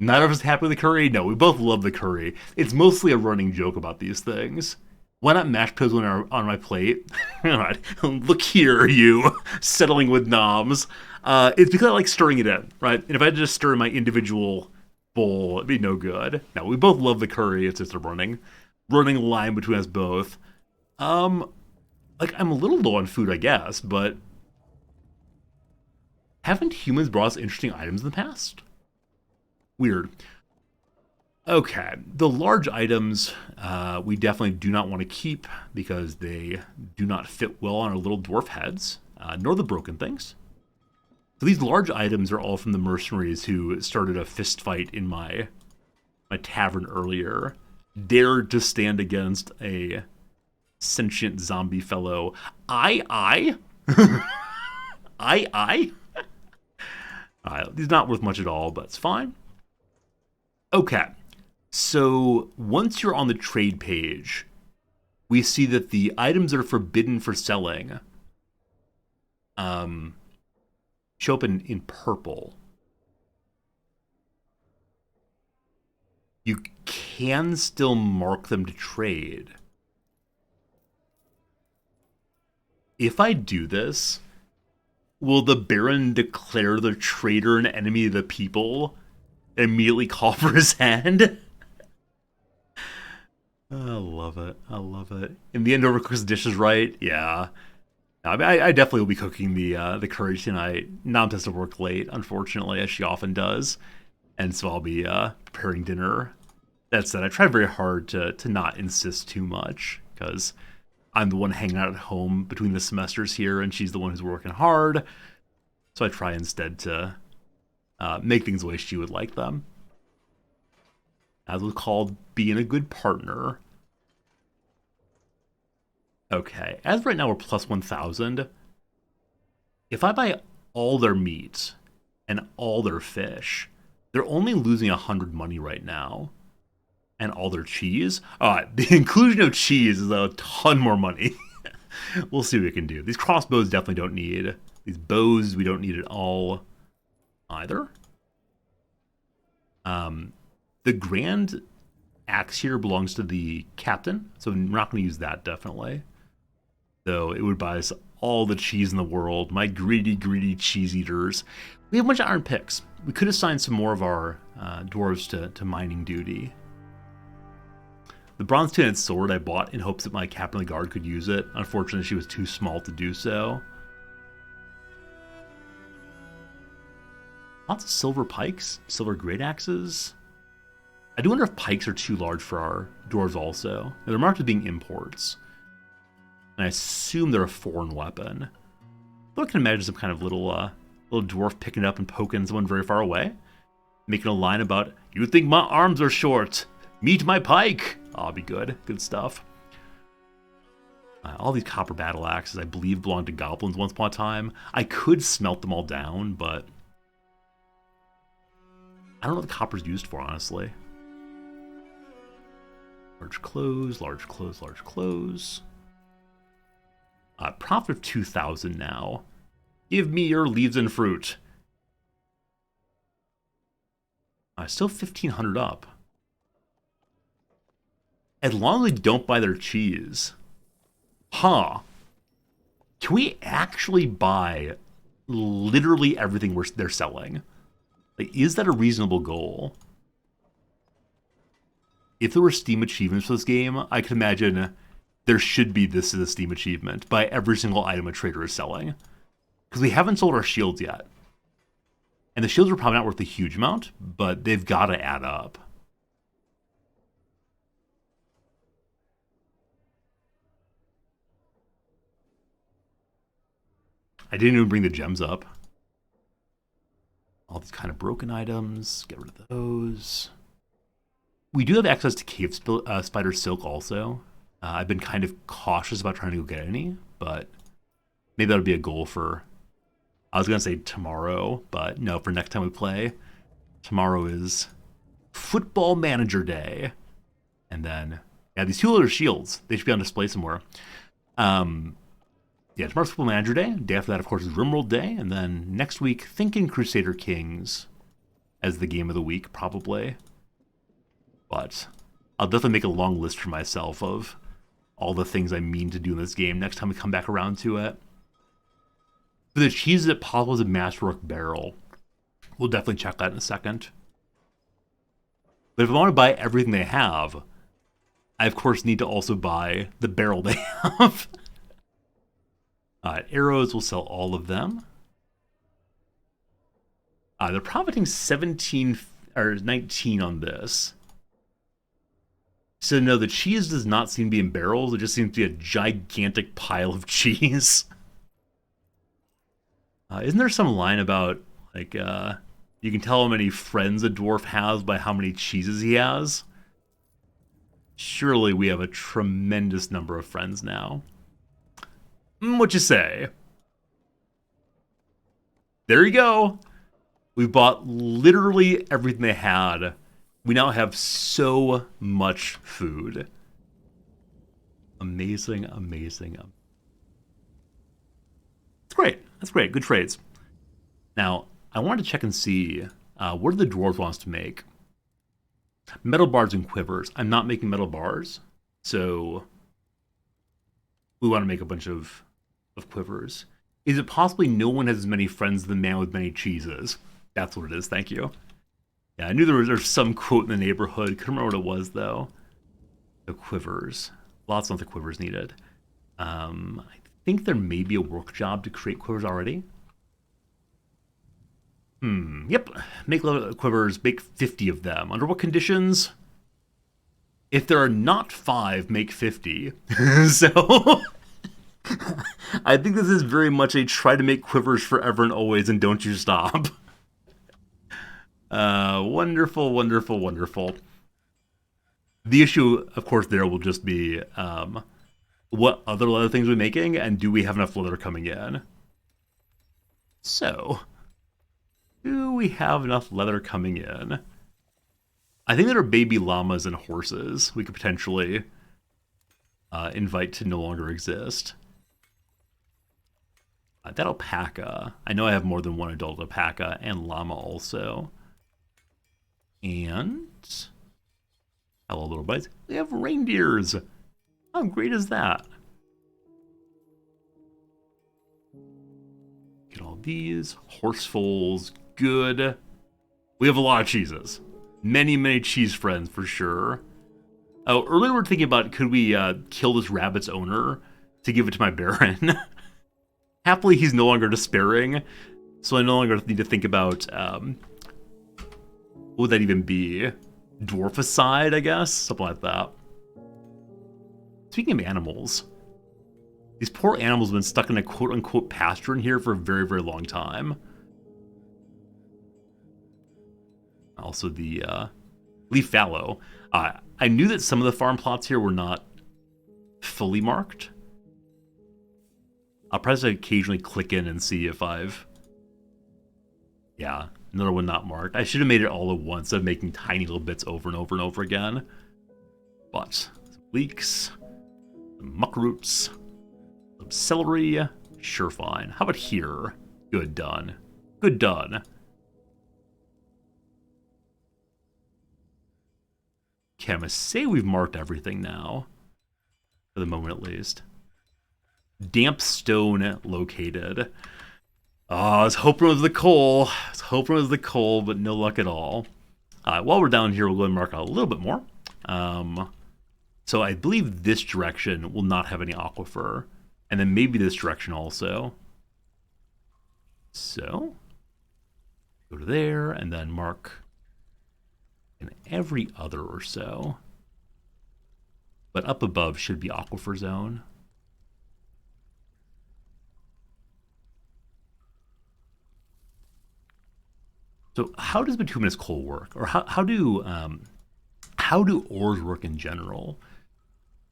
None of us happy with the curry? No, we both love the curry. It's mostly a running joke about these things. Why not mashed potatoes when are on my plate? Look here, you settling with noms. It's because I like stirring it in, right? And if I just stir in my individual bowl, it'd be no good. No, we both love the curry. It's just a running line between us both. Like I'm a little low on food, I guess, but haven't humans brought us interesting items in the past? Weird. Okay, the large items we definitely do not want to keep because they do not fit well on our little dwarf heads, nor the broken things. So these large items are all from the mercenaries who started a fist fight in my tavern earlier, dared to stand against a sentient zombie fellow. I? I? He's not worth much at all, but it's fine. Okay, so once you're on the trade page, we see that the items that are forbidden for selling show up in purple. You can still mark them to trade. If I do this, will the Baron declare the traitor an enemy of the people and immediately call for his hand? I love it. I love it. In the end, whoever cooks the dishes right, yeah. I mean, I definitely will be cooking the curry tonight. Nom has to work late, unfortunately, as she often does, and so I'll be preparing dinner. That said, I try very hard to not insist too much because I'm the one hanging out at home between the semesters here, and she's the one who's working hard. So I try instead to make things the way she would like them. As was called being a good partner. Okay, as right now we're plus 1,000. If I buy all their meat and all their fish, they're only losing 100 money right now. And all their cheese. The inclusion of cheese is a ton more money. We'll see what we can do. These crossbows definitely don't need. These bows we don't need at all either. The grand axe here belongs to the captain, so we're not going to use that definitely. Though it would buy us all the cheese in the world. My greedy, greedy cheese eaters. We have a bunch of iron picks. We could assign some more of our dwarves to mining duty. The bronze-tinted sword I bought in hopes that my captain of the guard could use it. Unfortunately, she was too small to do so. Lots of silver pikes, silver great axes. I do wonder if pikes are too large for our dwarves also. They're marked as being imports. And I assume they're a foreign weapon. Though I can imagine some kind of little dwarf picking it up and poking someone very far away. Making a line about, "You think my arms are short? Meet my pike!" I'll be good. Good stuff. All these copper battle axes, I believe, belonged to goblins once upon a time. I could smelt them all down, but I don't know what the copper's used for, honestly. Large clothes, large clothes, large clothes. Profit of 2,000 now. Give me your leaves and fruit. Still 1,500 up. As long as we don't buy their cheese. Huh. Can we actually buy literally everything they're selling? Like, is that a reasonable goal? If there were Steam achievements for this game, I could imagine there should be this as a Steam achievement. Buy every single item a trader is selling. Because we haven't sold our shields yet. And the shields are probably not worth a huge amount, but they've got to add up. I didn't even bring the gems up. All these kind of broken items. Get rid of those. We do have access to Cave Spider Silk also. I've been kind of cautious about trying to go get any, but maybe that'll be a goal for... I was going to say tomorrow, but no, for next time we play. Tomorrow is Football Manager Day. And then, yeah, these two other shields, they should be on display somewhere. Yeah, tomorrow's Football Manager Day. Day after that, of course, is Rimworld Day. And then next week, thinking Crusader Kings as the game of the week, probably. But I'll definitely make a long list for myself of all the things I mean to do in this game next time we come back around to it. For the cheese that possible is a Masterwork barrel. We'll definitely check that in a second. But if I want to buy everything they have, I of course need to also buy the barrel they have. Arrows, we'll sell all of them. They're profiting 17 or 19 on this. So no, the cheese does not seem to be in barrels. It just seems to be a gigantic pile of cheese. Isn't there some line about, like, you can tell how many friends a dwarf has by how many cheeses he has? Surely we have a tremendous number of friends now. What you say? There you go. We bought literally everything they had. We now have so much food. Amazing, amazing. That's great. That's great. Good trades. Now, I wanted to check and see what the dwarves wants to make. Metal bars and quivers. I'm not making metal bars, so we want to make a bunch of quivers. Is it possibly no one has as many friends as the man with many cheeses? That's what it is. Thank you. Yeah, I knew there was some quote in the neighborhood. Couldn't remember what it was, though. The quivers. Lots of the quivers needed. I think there may be a work job to create quivers already. Yep. Make quivers, make 50 of them. Under what conditions? If there are not 5, make 50. So... I think this is very much a try to make quivers forever and always and don't you stop. Wonderful, wonderful, wonderful. The issue, of course, there will just be what other leather things we're making and do we have enough leather coming in? So, do we have enough leather coming in? I think there are baby llamas and horses we could potentially invite to no longer exist. That alpaca. I know I have more than one adult alpaca and llama also. And... hello, little buddies. We have reindeers. How great is that? Get all these. Horsefoals. Good. We have a lot of cheeses. Many, many cheese friends for sure. Oh, earlier we were thinking about could we kill this rabbit's owner to give it to my baron. Happily, he's no longer despairing, so I no longer need to think about, what would that even be? Dwarficide, I guess? Something like that. Speaking of animals, these poor animals have been stuck in a quote-unquote pasture in here for a very, very long time. Also the, leaf fallow. I knew that some of the farm plots here were not fully marked. I'll probably occasionally click in and see if I've... yeah, another one not marked. I should have made it all at once instead of making tiny little bits over and over and over again. But, some leeks, some muck roots, some celery, sure fine. How about here? Good done. Good done. Okay, I'm going to say we've marked everything now. For the moment, at least. Damp stone located. Oh, I was hoping it was the coal. I was hoping it was the coal, but no luck at all. While we're down here, we'll go and mark out a little bit more. So I believe this direction will not have any aquifer. And then maybe this direction also. So, go to there, and then mark in every other or so. But up above should be aquifer zone. So how does bituminous coal work? Or how do ores work in general?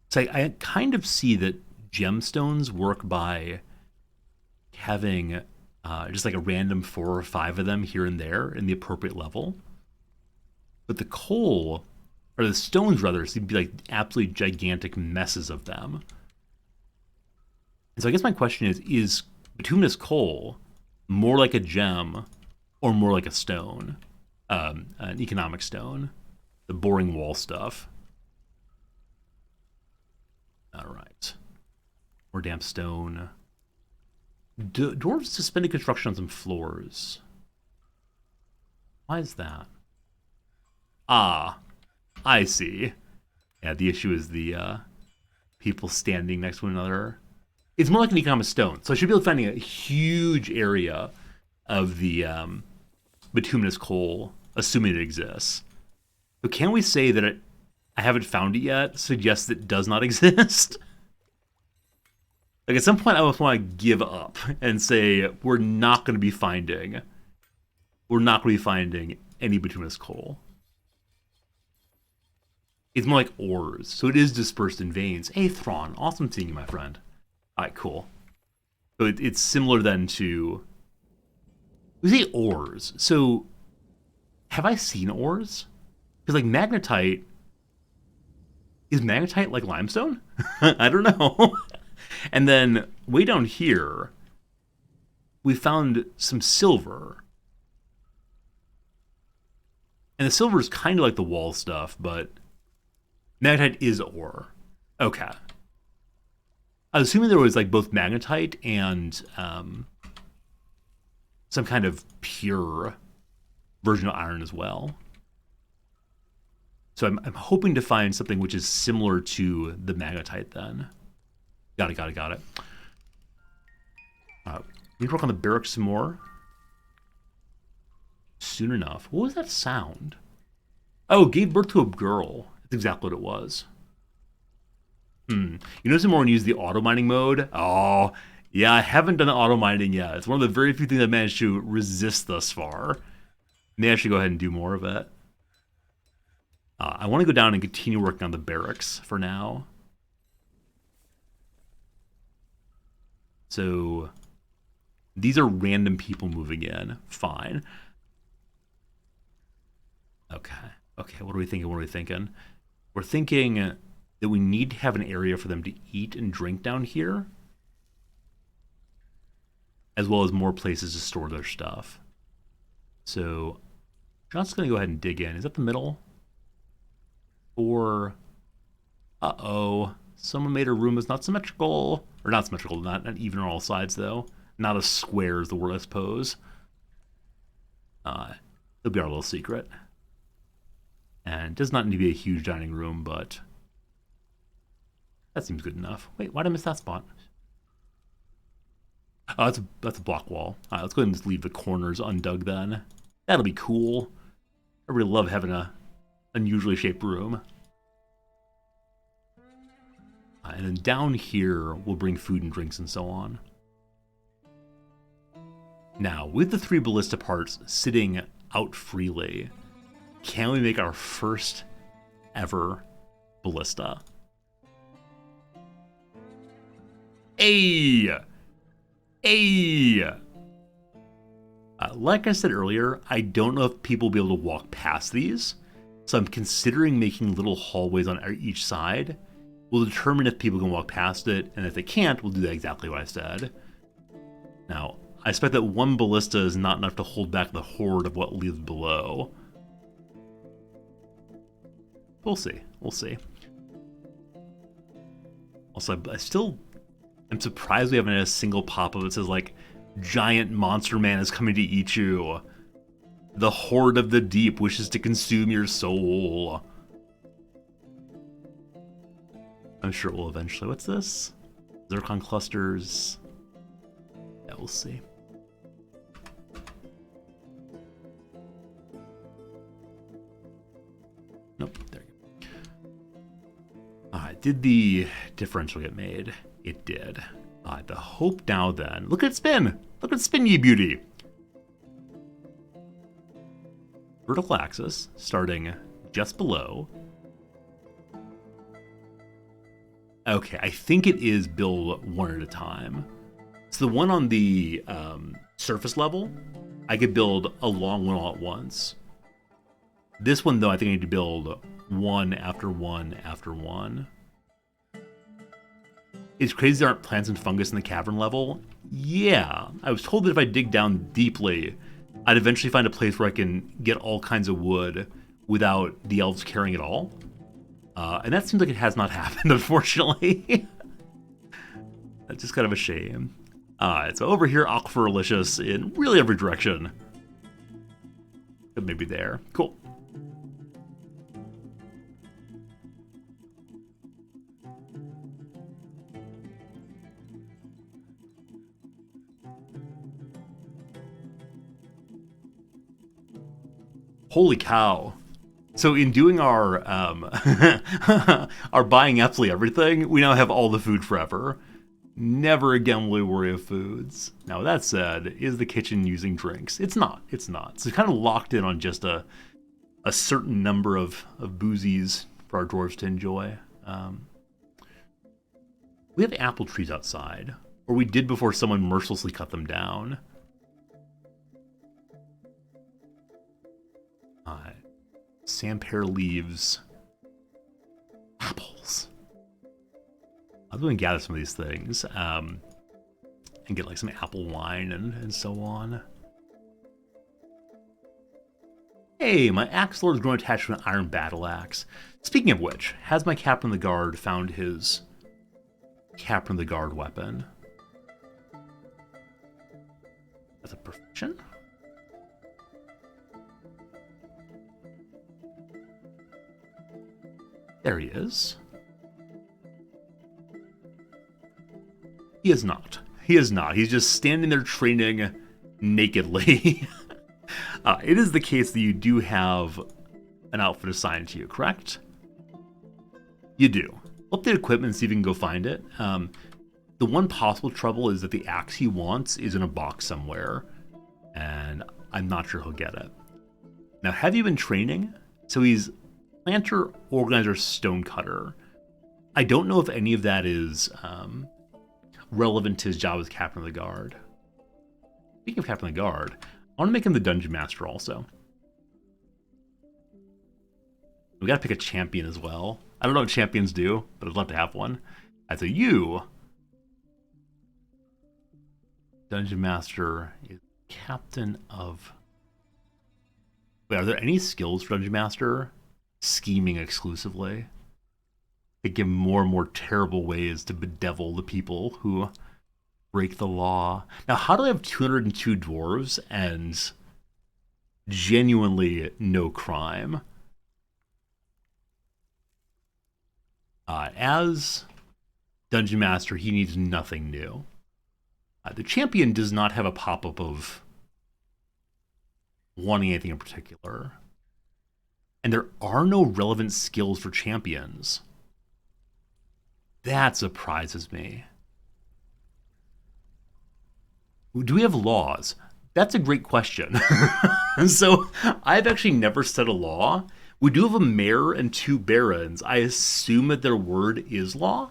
So I kind of see that gemstones work by having just like a random 4 or 5 of them here and there in the appropriate level. But the coal, or the stones rather, seem to be like absolutely gigantic messes of them. And so I guess my question is bituminous coal more like a gem or more like a stone, an economic stone, the boring wall stuff? All right. More damp stone. Dwarves suspended construction on some floors. Why is that? Ah, I see. Yeah, the issue is the people standing next to one another. It's more like an economic stone. So I should be able to find a huge area of the bituminous coal, assuming it exists. So can we say that I haven't found it yet suggests it does not exist? Like at some point I almost want to give up and say we're not going to be finding any bituminous coal. It's more like ores, so it is dispersed in veins. Hey Thrawn, awesome seeing you, my friend. Alright, cool. So it's similar then to, we say ores. So have I seen ores? Because like magnetite, is magnetite like limestone? I don't know. And then way down here, we found some silver. And the silver is kind of like the wall stuff, but magnetite is ore. Okay. I was assuming there was like both magnetite and some kind of pure version of iron as well. So I'm hoping to find something which is similar to the magnetite then. Got it. We need to work on the barracks some more. Soon enough. What was that sound? Oh, gave birth to a girl. That's exactly what it was. You notice more when you use the auto mining mode? Oh, yeah, I haven't done the auto mining yet. It's one of the very few things I've managed to resist thus far. Maybe I should go ahead and do more of it. I want to go down and continue working on the barracks for now. So these are random people moving in. Fine. Okay, what are we thinking? We're thinking that we need to have an area for them to eat and drink down here, as well as more places to store their stuff. So John's going to go ahead and dig in. Is that the middle? Or, uh-oh, someone made a room that's not symmetrical. Or not symmetrical, not even on all sides, though. Not a square is the word, I suppose. It'll be our little secret. And it does not need to be a huge dining room, but that seems good enough. Wait, why did I miss that spot? Oh, that's a block wall. All right, let's go ahead and just leave the corners undug then. That'll be cool. I really love having a unusually shaped room. And then down here, we'll bring food and drinks and so on. Now, with the 3 ballista parts sitting out freely, can we make our first ever ballista? Hey! Like I said earlier, I don't know if people will be able to walk past these, so I'm considering making little hallways on each side. We'll determine if people can walk past it, and if they can't, we'll do exactly what I said. Now, I expect that 1 ballista is not enough to hold back the horde of what lives below. We'll see. Also, I'm surprised we haven't had a single pop-up that says, like, giant monster man is coming to eat you. The horde of the deep wishes to consume your soul. I'm sure it will eventually. What's this? Zircon clusters. Yeah, we'll see. Nope, there you go. Did the differential get made? It did. The hope now then. Look at it spin! Look at it spin, ye beauty! Vertical axis, starting just below. Okay, I think it is build one at a time. So the one on the surface level, I could build a long one all at once. This one, though, I think I need to build one after one after one. It's crazy there aren't plants and fungus in the cavern level. Yeah, I was told that if I dig down deeply, I'd eventually find a place where I can get all kinds of wood without the elves carrying it all. And that seems like it has not happened, unfortunately. That's just kind of a shame. So over here, Aquiferalicious in really every direction. But maybe there. Cool. Holy cow. So in doing our our buying absolutely everything, we now have all the food forever. Never again will we worry of foods. Now, with that said, is the kitchen using drinks? It's not. It's not. So it's kind of locked in on just a certain number of boozies for our dwarves to enjoy. We have apple trees outside, or we did before someone mercilessly cut them down. Sandpear leaves. Apples. I'll go and gather some of these things. And get like some apple wine and so on. Hey, my axe lord is grown attached to an iron battle axe. Speaking of which, has my captain of the guard found his captain of the guard weapon? That's a profession? There he is. He is not. He is not. He's just standing there training nakedly. It is the case that you do have an outfit assigned to you, correct? You do. Update equipment and see if you can go find it. The one possible trouble is that the axe he wants is in a box somewhere, and I'm not sure he'll get it. Now, have you been training? So he's planter, organizer, stonecutter. I don't know if any of that is relevant to his job as captain of the guard. Speaking of captain of the guard, I want to make him the dungeon master also. We gotta pick a champion as well. I don't know what champions do, but I'd love to have one. So you, dungeon master, is captain of... Wait, are there any skills for dungeon master? Scheming exclusively. They give more and more terrible ways to bedevil the people who break the law. Now, how do I have 202 dwarves and genuinely no crime? As dungeon master, he needs nothing new. The champion does not have a pop-up of wanting anything in particular. And there are no relevant skills for champions. That surprises me. Do we have laws? That's a great question. So I've actually never set a law. We do have a mayor and 2 barons. I assume that their word is law.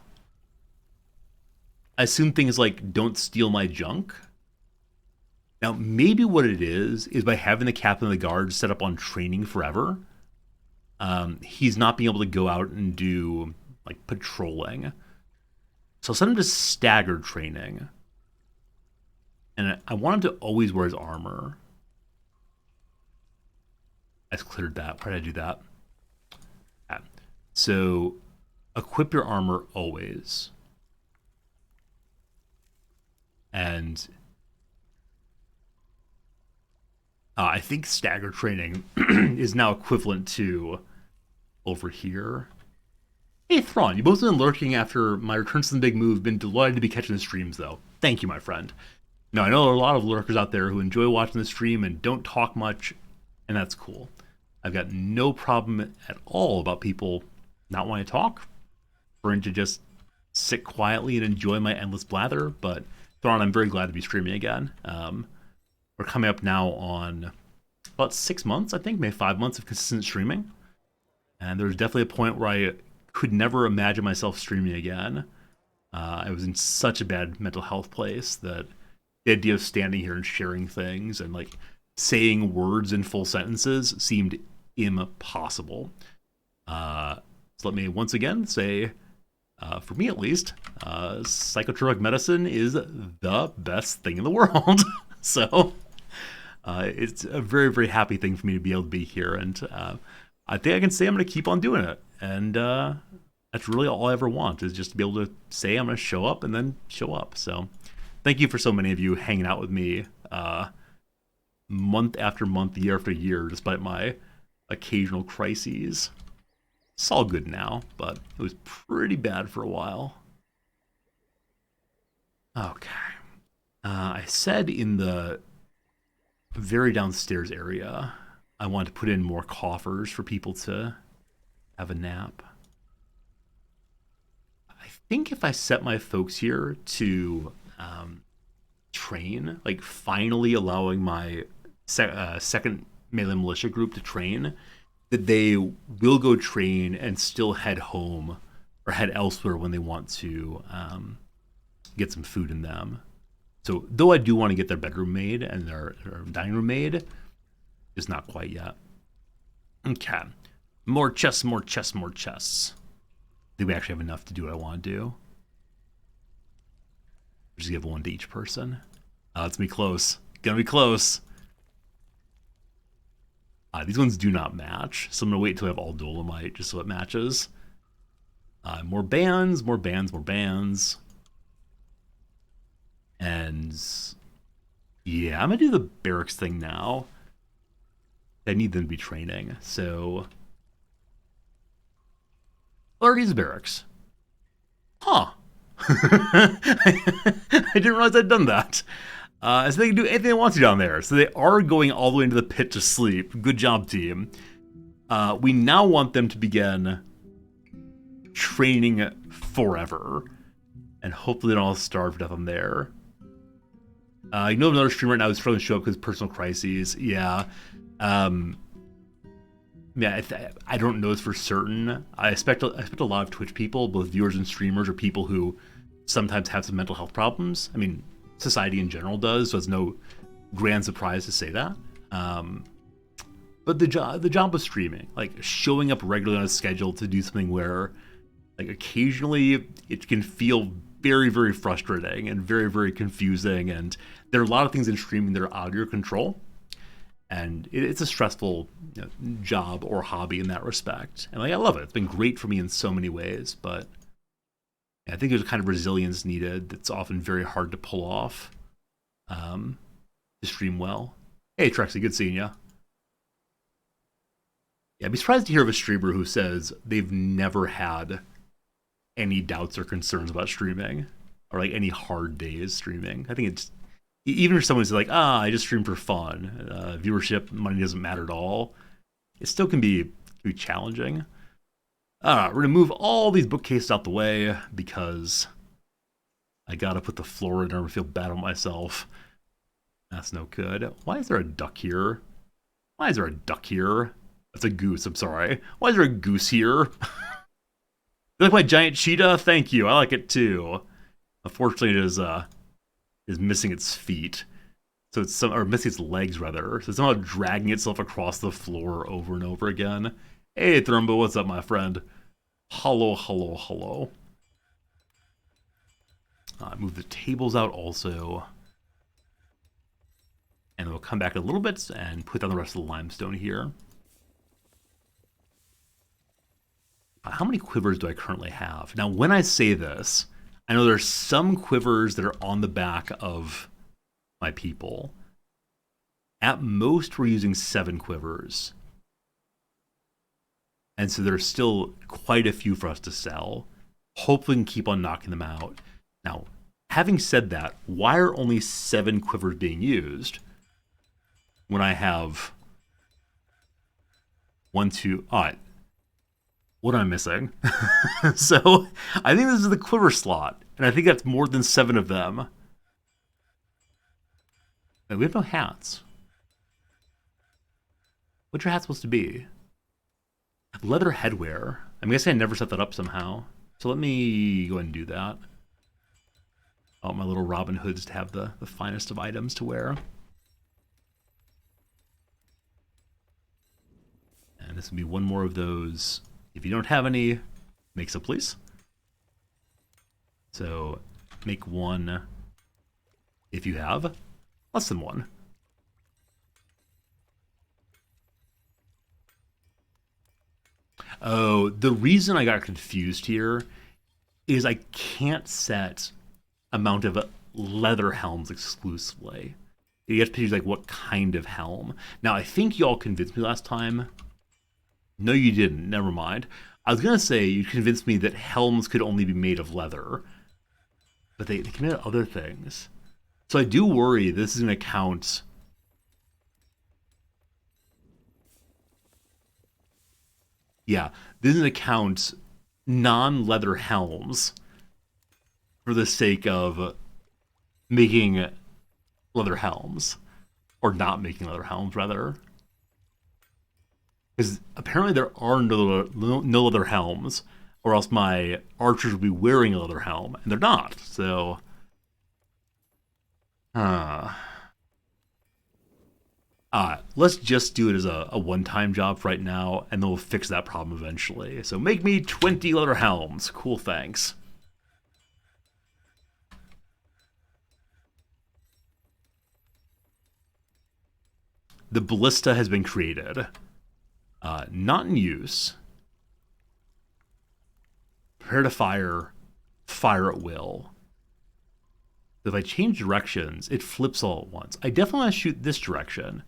I assume things like, don't steal my junk. Now, maybe what it is by having the captain of the guard set up on training forever, he's not being able to go out and do, like, patrolling. So I'll set him to staggered training. And I want him to always wear his armor. I just cleared that. Why did I do that? Yeah. So, equip your armor always. And I think stagger training is now equivalent to over here. Hey, Thrawn, you've both been lurking after my return to the big move. Been delighted to be catching the streams, though. Thank you, my friend. Now, I know there are a lot of lurkers out there who enjoy watching the stream and don't talk much, and that's cool. I've got no problem at all about people not wanting to talk, preferring to just sit quietly and enjoy my endless blather, but Thrawn, I'm very glad to be streaming again. We're coming up now on about 6 months, I think, maybe 5 months of consistent streaming. And there's definitely a point where I could never imagine myself streaming again. I was in such a bad mental health place that the idea of standing here and sharing things and like saying words in full sentences seemed impossible. So let me once again say, for me at least, psychotropic medicine is the best thing in the world. So it's a very, very happy thing for me to be able to be here. And I think I can say I'm going to keep on doing it. And that's really all I ever want, is just to be able to say I'm going to show up and then show up. So thank you for so many of you hanging out with me month after month, year after year, despite my occasional crises. It's all good now, but it was pretty bad for a while. Okay. I said in the very downstairs area, I wanted to put in more coffers for people to have a nap. I think if I set my folks here to train, like finally allowing my second melee militia group to train, that they will go train and still head home or head elsewhere when they want to get some food in them. So though I do want to get their bedroom made and their dining room made, just not quite yet. Okay. More chests, more chests, more chests. I think we actually have enough to do what I want to do. Just give one to each person. It's gonna be close. Gonna be close. These ones do not match, so I'm gonna wait until I have all Dolomite just so it matches. More bands, more bands, more bands. And yeah, I'm gonna do the barracks thing now. I need them to be training, so Lardy's barracks. Huh. I didn't realize I'd done that. So they can do anything they want to down there. So they are going all the way into the pit to sleep. Good job, team. We now want them to begin training forever. And hopefully they don't all starve to death on there. You know, another stream right now is struggling to show up because of personal crises. Yeah. Yeah, I don't know this for certain. I expect a lot of Twitch people, both viewers and streamers, are people who sometimes have some mental health problems. I mean, society in general does, so it's no grand surprise to say that. But the job of streaming, like showing up regularly on a schedule to do something where, like, occasionally it can feel very, very frustrating and very, very confusing, and there are a lot of things in streaming that are out of your control. And it's a stressful job or hobby in that respect. And like, I love it. It's been great for me in so many ways, but I think there's a kind of resilience needed that's often very hard to pull off to stream well. Hey, Trexie, good seeing ya. Yeah, I'd be surprised to hear of a streamer who says they've never had any doubts or concerns about streaming or like any hard days streaming. I think it's, even if someone's like, I just stream for fun, viewership, money doesn't matter at all, it still can be challenging. We're going to move all these bookcases out the way because I got to put the floor in or I feel bad about myself. That's no good. Why is there a duck here? Why is there a duck here? That's a goose, I'm sorry. Why is there a goose here? You like my giant cheetah? Thank you, I like it too. Unfortunately, it is missing its feet. So it's or missing its legs, rather. So it's somehow dragging itself across the floor over and over again. Hey, Thrumbo, what's up, my friend? Hello, hello, hello. Move the tables out also. And we'll come back a little bit and put down the rest of the limestone here. How many quivers do I currently have? Now, when I say this, I know there's some quivers that are on the back of my people. At most, we're using 7 quivers. And so there's still quite a few for us to sell. Hopefully we can keep on knocking them out. Now, having said that, why are only 7 quivers being used when I have 1, 2... what am I missing? So I think this is the quiver slot, and I think that's more than 7 of them. Wait, we have no hats. What's your hat supposed to be? Leather headwear. I'm guessing I never set that up somehow. So let me go ahead and do that. I want my little Robin Hoods to have the finest of items to wear. And this will be one more of those. If you don't have any, make some, please. So make one if you have less than one. Oh, the reason I got confused here is I can't set amount of leather helms exclusively. You have to choose like what kind of helm. Now, I think y'all convinced me last time. No, you didn't. Never mind. I was gonna say you convinced me that helms could only be made of leather, but they can be other things. So I do worry this is gonna count. Yeah, this is gonna count non-leather helms for the sake of making leather helms, or not making leather helms, rather. Because apparently there are no leather helms, or else my archers would be wearing a leather helm, and they're not, so... let's just do it as a one-time job for right now, and then we'll fix that problem eventually. So make me 20 leather helms. Cool, thanks. The ballista has been created. Not in use. Prepare to fire. Fire at will. If I change directions, it flips all at once. I definitely want to shoot this direction.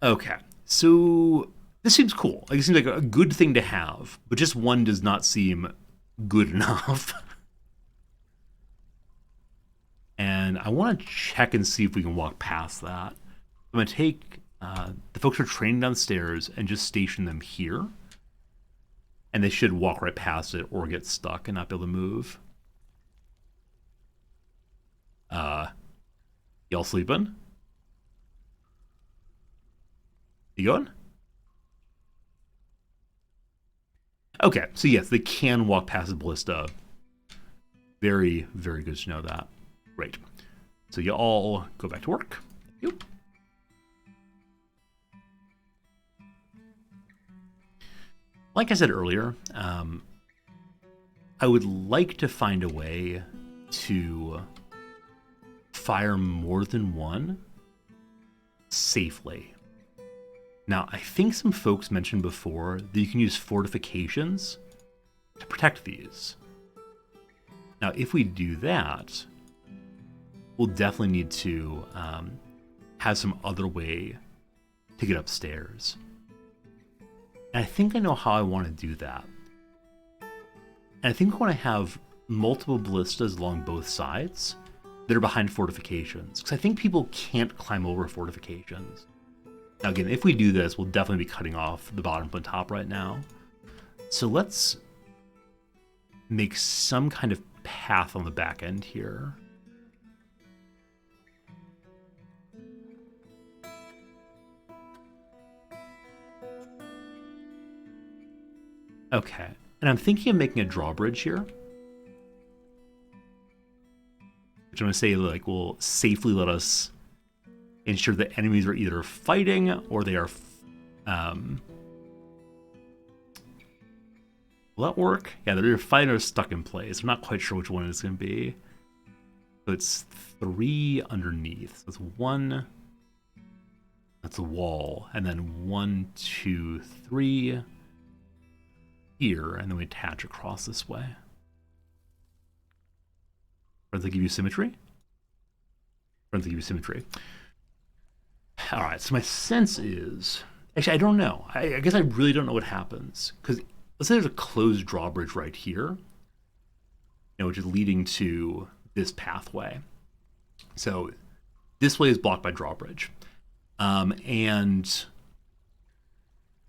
Okay, so this seems cool. Like, it seems like a good thing to have, but just one does not seem good enough. And I want to check and see if we can walk past that. I'm going to take the folks who are training downstairs and just station them here. And they should walk right past it or get stuck and not be able to move. Y'all sleeping? You going? Okay, so yes, they can walk past the ballista. Very, very good to know that. Great. So you all go back to work. Yep. Like I said earlier, I would like to find a way to fire more than one safely. Now, I think some folks mentioned before that you can use fortifications to protect these. Now, if we do that, we'll definitely need to have some other way to get upstairs. And I think I know how I want to do that. And I think I want to have multiple ballistas along both sides that are behind fortifications, because I think people can't climb over fortifications. Now again, if we do this, we'll definitely be cutting off the bottom from the top right now. So let's make some kind of path on the back end here. Okay, and I'm thinking of making a drawbridge here, which I'm going to say like will safely let us ensure that enemies are either fighting or they are. Will that work? Yeah, they're either fighting or stuck in place. I'm not quite sure which one it's going to be. So it's 3 underneath. So it's 1. That's a wall, and then 1, 2, 3. Here, and then we attach across this way. Friends, they give you symmetry? Friends, they give you symmetry. All right, so my sense is... Actually, I don't know. I guess I really don't know what happens. Because let's say there's a closed drawbridge right here, which is leading to this pathway. So this way is blocked by drawbridge. And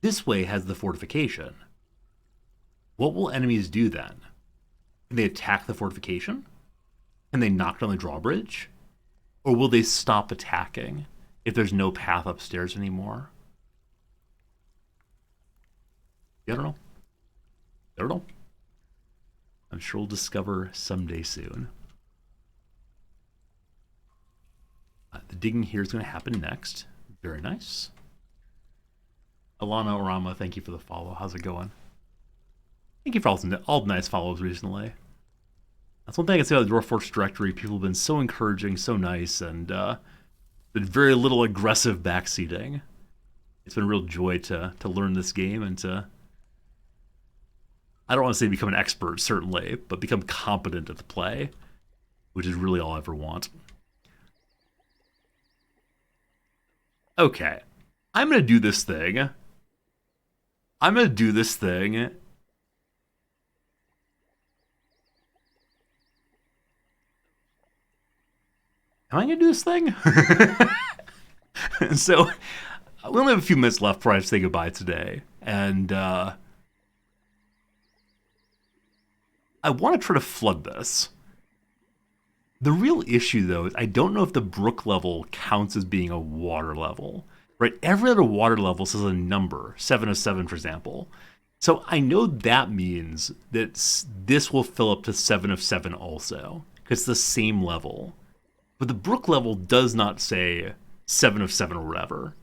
this way has the fortification. What will enemies do then? Can they attack the fortification? Can they knock down the drawbridge? Or will they stop attacking if there's no path upstairs anymore? I don't know. I don't know. I'm sure we'll discover someday soon. The digging here is going to happen next. Very nice. Alana Orama, thank you for the follow. How's it going? Thank you for all the nice follows recently. That's one thing I can say about the Dwarf Fortress directory. People have been so encouraging, so nice, and been very little aggressive backseating. It's been a real joy to learn this game and to, I don't want to say become an expert, certainly, but become competent at the play, which is really all I ever want. Okay, I'm going to do this thing. Am I going to do this thing? So, we only have a few minutes left before I have to say goodbye today. And I want to try to flood this. The real issue, though, is I don't know if the brook level counts as being a water level. Right? Every other water level says a number, 7 of 7, for example. So I know that means that this will fill up to 7 of 7 also, because it's the same level. But the brook level does not say 7 of 7 or whatever.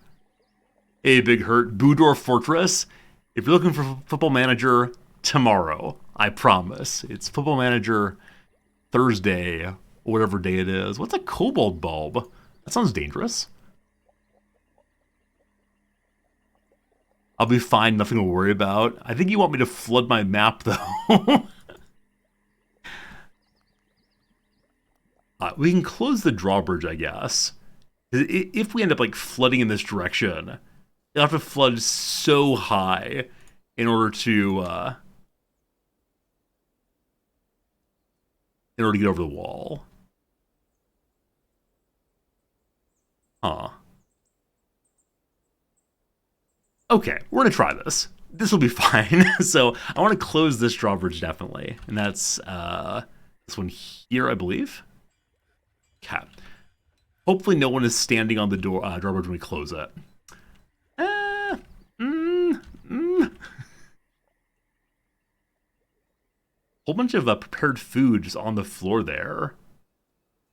Hey, Big Hurt, Dwarf Fortress. If you're looking for Football Manager, tomorrow, I promise. It's Football Manager Thursday, or whatever day it is. What's a cobalt bulb? That sounds dangerous. I'll be fine, nothing to worry about. I think you want me to flood my map, though. We can close the drawbridge, I guess. If we end up flooding in this direction, you'll have to flood so high in order to get over the wall. Huh. Okay, we're gonna try this. This will be fine. So I want to close this drawbridge definitely, and that's this one here, I believe. Okay. Hopefully no one is standing on the drawbridge when we close it. Whole bunch of prepared food just on the floor there.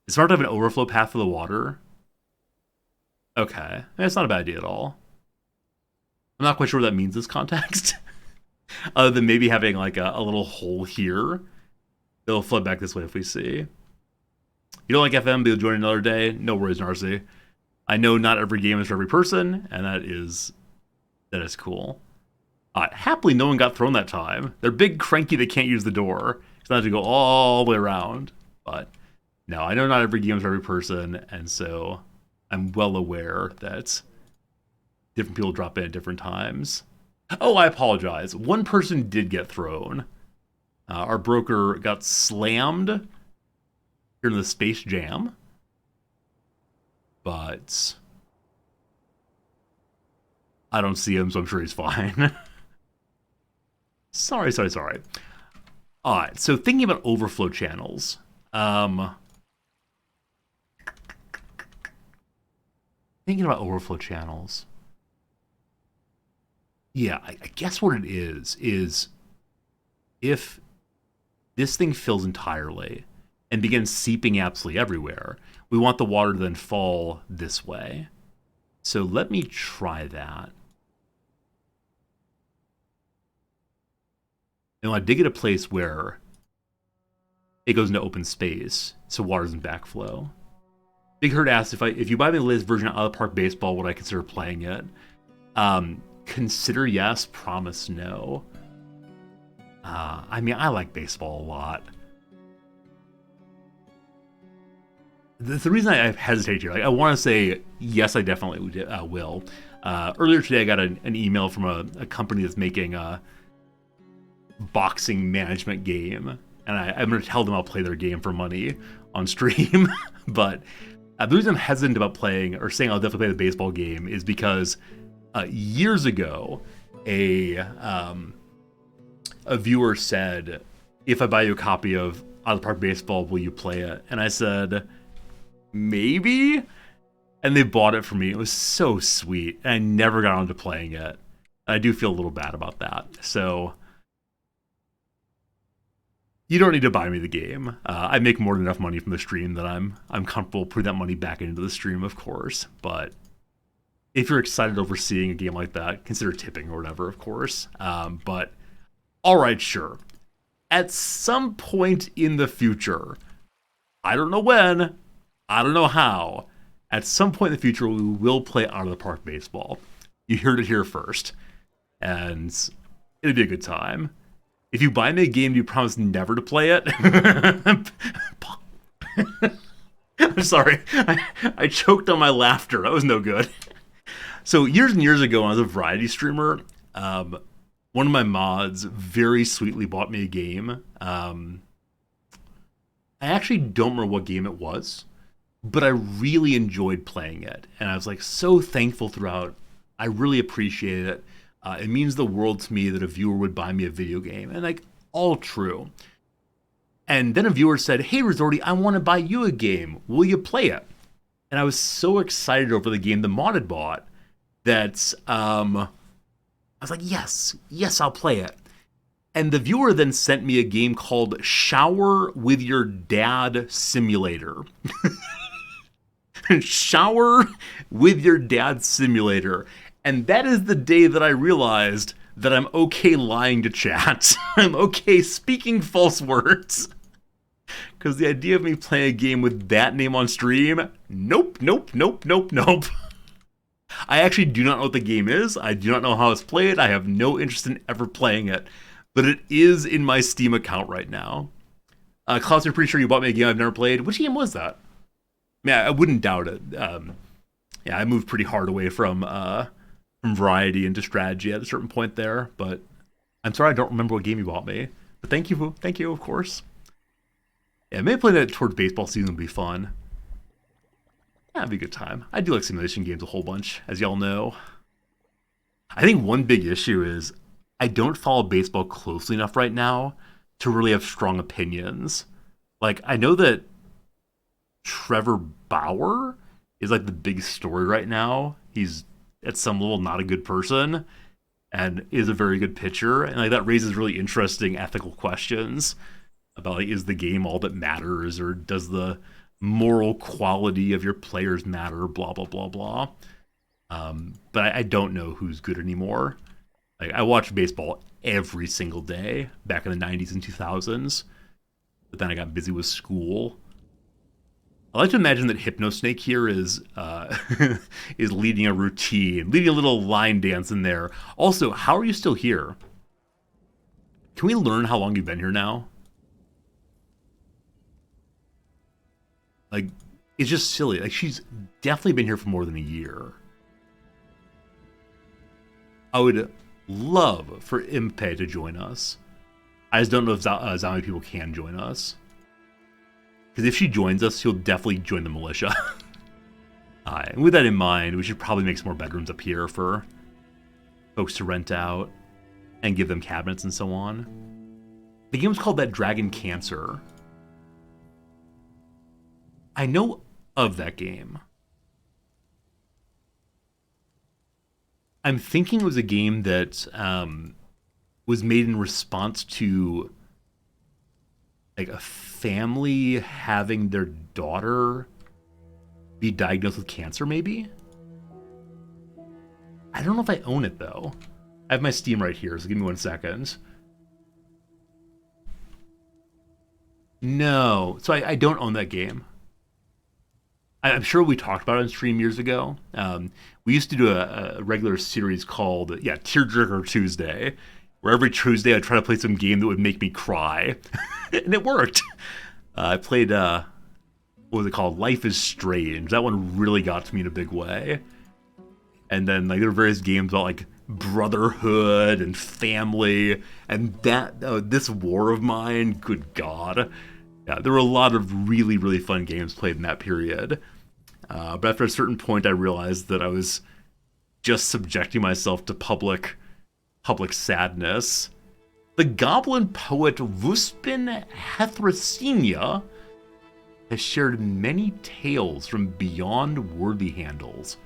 It's smart to have an overflow path for the water. Okay, that's not a bad idea at all. I'm not quite sure what that means in this context. Other than maybe having a little hole here. It'll flood back this way if we see. You don't like FM, but you'll join another day. No worries, Narcy. I know not every game is for every person, and that is cool. Happily, no one got thrown that time. They're big cranky they can't use the door. So I have to go all the way around. But no, I know not every game is for every person, and so I'm well aware that different people drop in at different times. Oh, I apologize. One person did get thrown. Our broker got slammed here in the Space Jam. But I don't see him, so I'm sure he's fine. Sorry. Alright, so thinking about overflow channels. Thinking about overflow channels. Yeah, I guess what it is if this thing fills entirely and begins seeping absolutely everywhere, we want the water to then fall this way. So let me try that. And I dig at a place where it goes into open space, so water doesn't backflow. Big Hurt asked if you buy the latest version of Out of the Park Baseball, would I consider playing it? Consider yes, promise no. I mean, I like baseball a lot. the reason I hesitate here, like, I want to say yes, I definitely will. Earlier today, I got an email from a company that's making a boxing management game, and I'm going to tell them I'll play their game for money on stream. But the reason I'm hesitant about playing or saying I'll definitely play the baseball game is because years ago, a viewer said, "If I buy you a copy of Out of the Park Baseball, will you play it?" And I said, maybe. And they bought it for me. It was so sweet. And I never got onto playing it. I do feel a little bad about that. So you don't need to buy me the game. I make more than enough money from the stream that I'm comfortable putting that money back into the stream, of course. But if you're excited over seeing a game like that, consider tipping or whatever, of course. But all right, sure. At some point in the future, I don't know when, I don't know how, at some point in the future, we will play Out of the Park Baseball. You heard it here first. And it'll be a good time. If you buy me a game, do you promise never to play it? I'm sorry. I choked on my laughter. That was no good. So years and years ago, when I was a variety streamer, one of my mods very sweetly bought me a game. I actually don't remember what game it was, but I really enjoyed playing it. And I was like so thankful throughout. I really appreciate it. It means the world to me that a viewer would buy me a video game. And like, all true. And then a viewer said, "Hey, Resorty, I want to buy you a game. Will you play it?" And I was so excited over the game the mod had bought that I was like, yes, I'll play it. And the viewer then sent me a game called Shower with Your Dad Simulator. Shower with Your Dad Simulator. And that is the day that I realized that I'm okay lying to chat. I'm okay speaking false words. Because the idea of me playing a game with that name on stream, nope. I actually do not know what the game is. I do not know how it's played. I have no interest in ever playing it. But it is in my Steam account right now. Klaus, you're pretty sure you bought me a game I've never played. Which game was that? Yeah, I wouldn't doubt it. Yeah, I moved pretty hard away from variety into strategy at a certain point there. But I'm sorry I don't remember what game you bought me. But thank you, of course. Yeah, maybe playing that towards baseball season would be fun. Yeah, it'd be a good time. I do like simulation games a whole bunch, as y'all know. I think one big issue is I don't follow baseball closely enough right now to really have strong opinions. Like, I know that Trevor Bauer is like the big story right now. He's at some level not a good person and is a very good pitcher. And like that raises really interesting ethical questions about like, is the game all that matters, or does the moral quality of your players matter, blah, blah, blah, blah. But I don't know who's good anymore. Like, I watched baseball every single day back in the 90s and 2000s, but then I got busy with school. I like to imagine that Hypnosnake here is is leading a routine, leading a little line dance in there. Also, how are you still here? Can we learn how long you've been here now? Like, it's just silly. Like, she's definitely been here for more than a year. I would love for Impe to join us. I just don't know if zombie people can join us. Because if she joins us, she'll definitely join the militia. And with that in mind, we should probably make some more bedrooms up here for folks to rent out and give them cabinets and so on. The game's called That Dragon Cancer. I know of that game. I'm thinking it was a game that was made in response to like a family having their daughter be diagnosed with cancer, maybe? I don't know if I own it, though. I have my Steam right here, so give me 1 second. No. So I don't own that game. I'm sure we talked about it on stream years ago. We used to do a regular series called, Tearjerker Tuesday, where every Tuesday I'd try to play some game that would make me cry. And it worked. I played what was it called? Life is Strange. That one really got to me in a big way. And then like there were various games about like brotherhood and family, and that this War of Mine. Good God, yeah, there were a lot of really really fun games played in that period. But after a certain point, I realized that I was just subjecting myself to public sadness. The goblin poet Vuspin Hethrasenia has shared many tales from beyond worthy handles.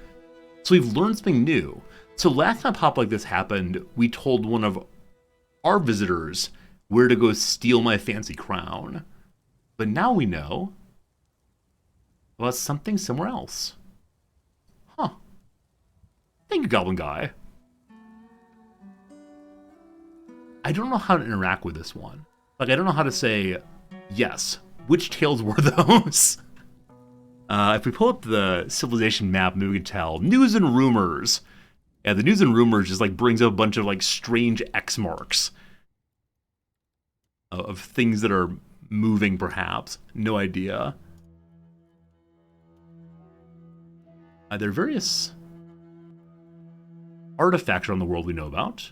So we've learned something new. So last time pop like this happened, we told one of our visitors where to go steal my fancy crown. But now we know about something somewhere else. Huh. Thank you, Goblin Guy. I don't know how to interact with this one. Like, I don't know how to say, yes, which tales were those? If we pull up the civilization map, maybe we can tell. News and rumors. Yeah, the news and rumors just like brings up a bunch of like strange X marks of things that are moving, perhaps. No idea. There are various artifacts around the world we know about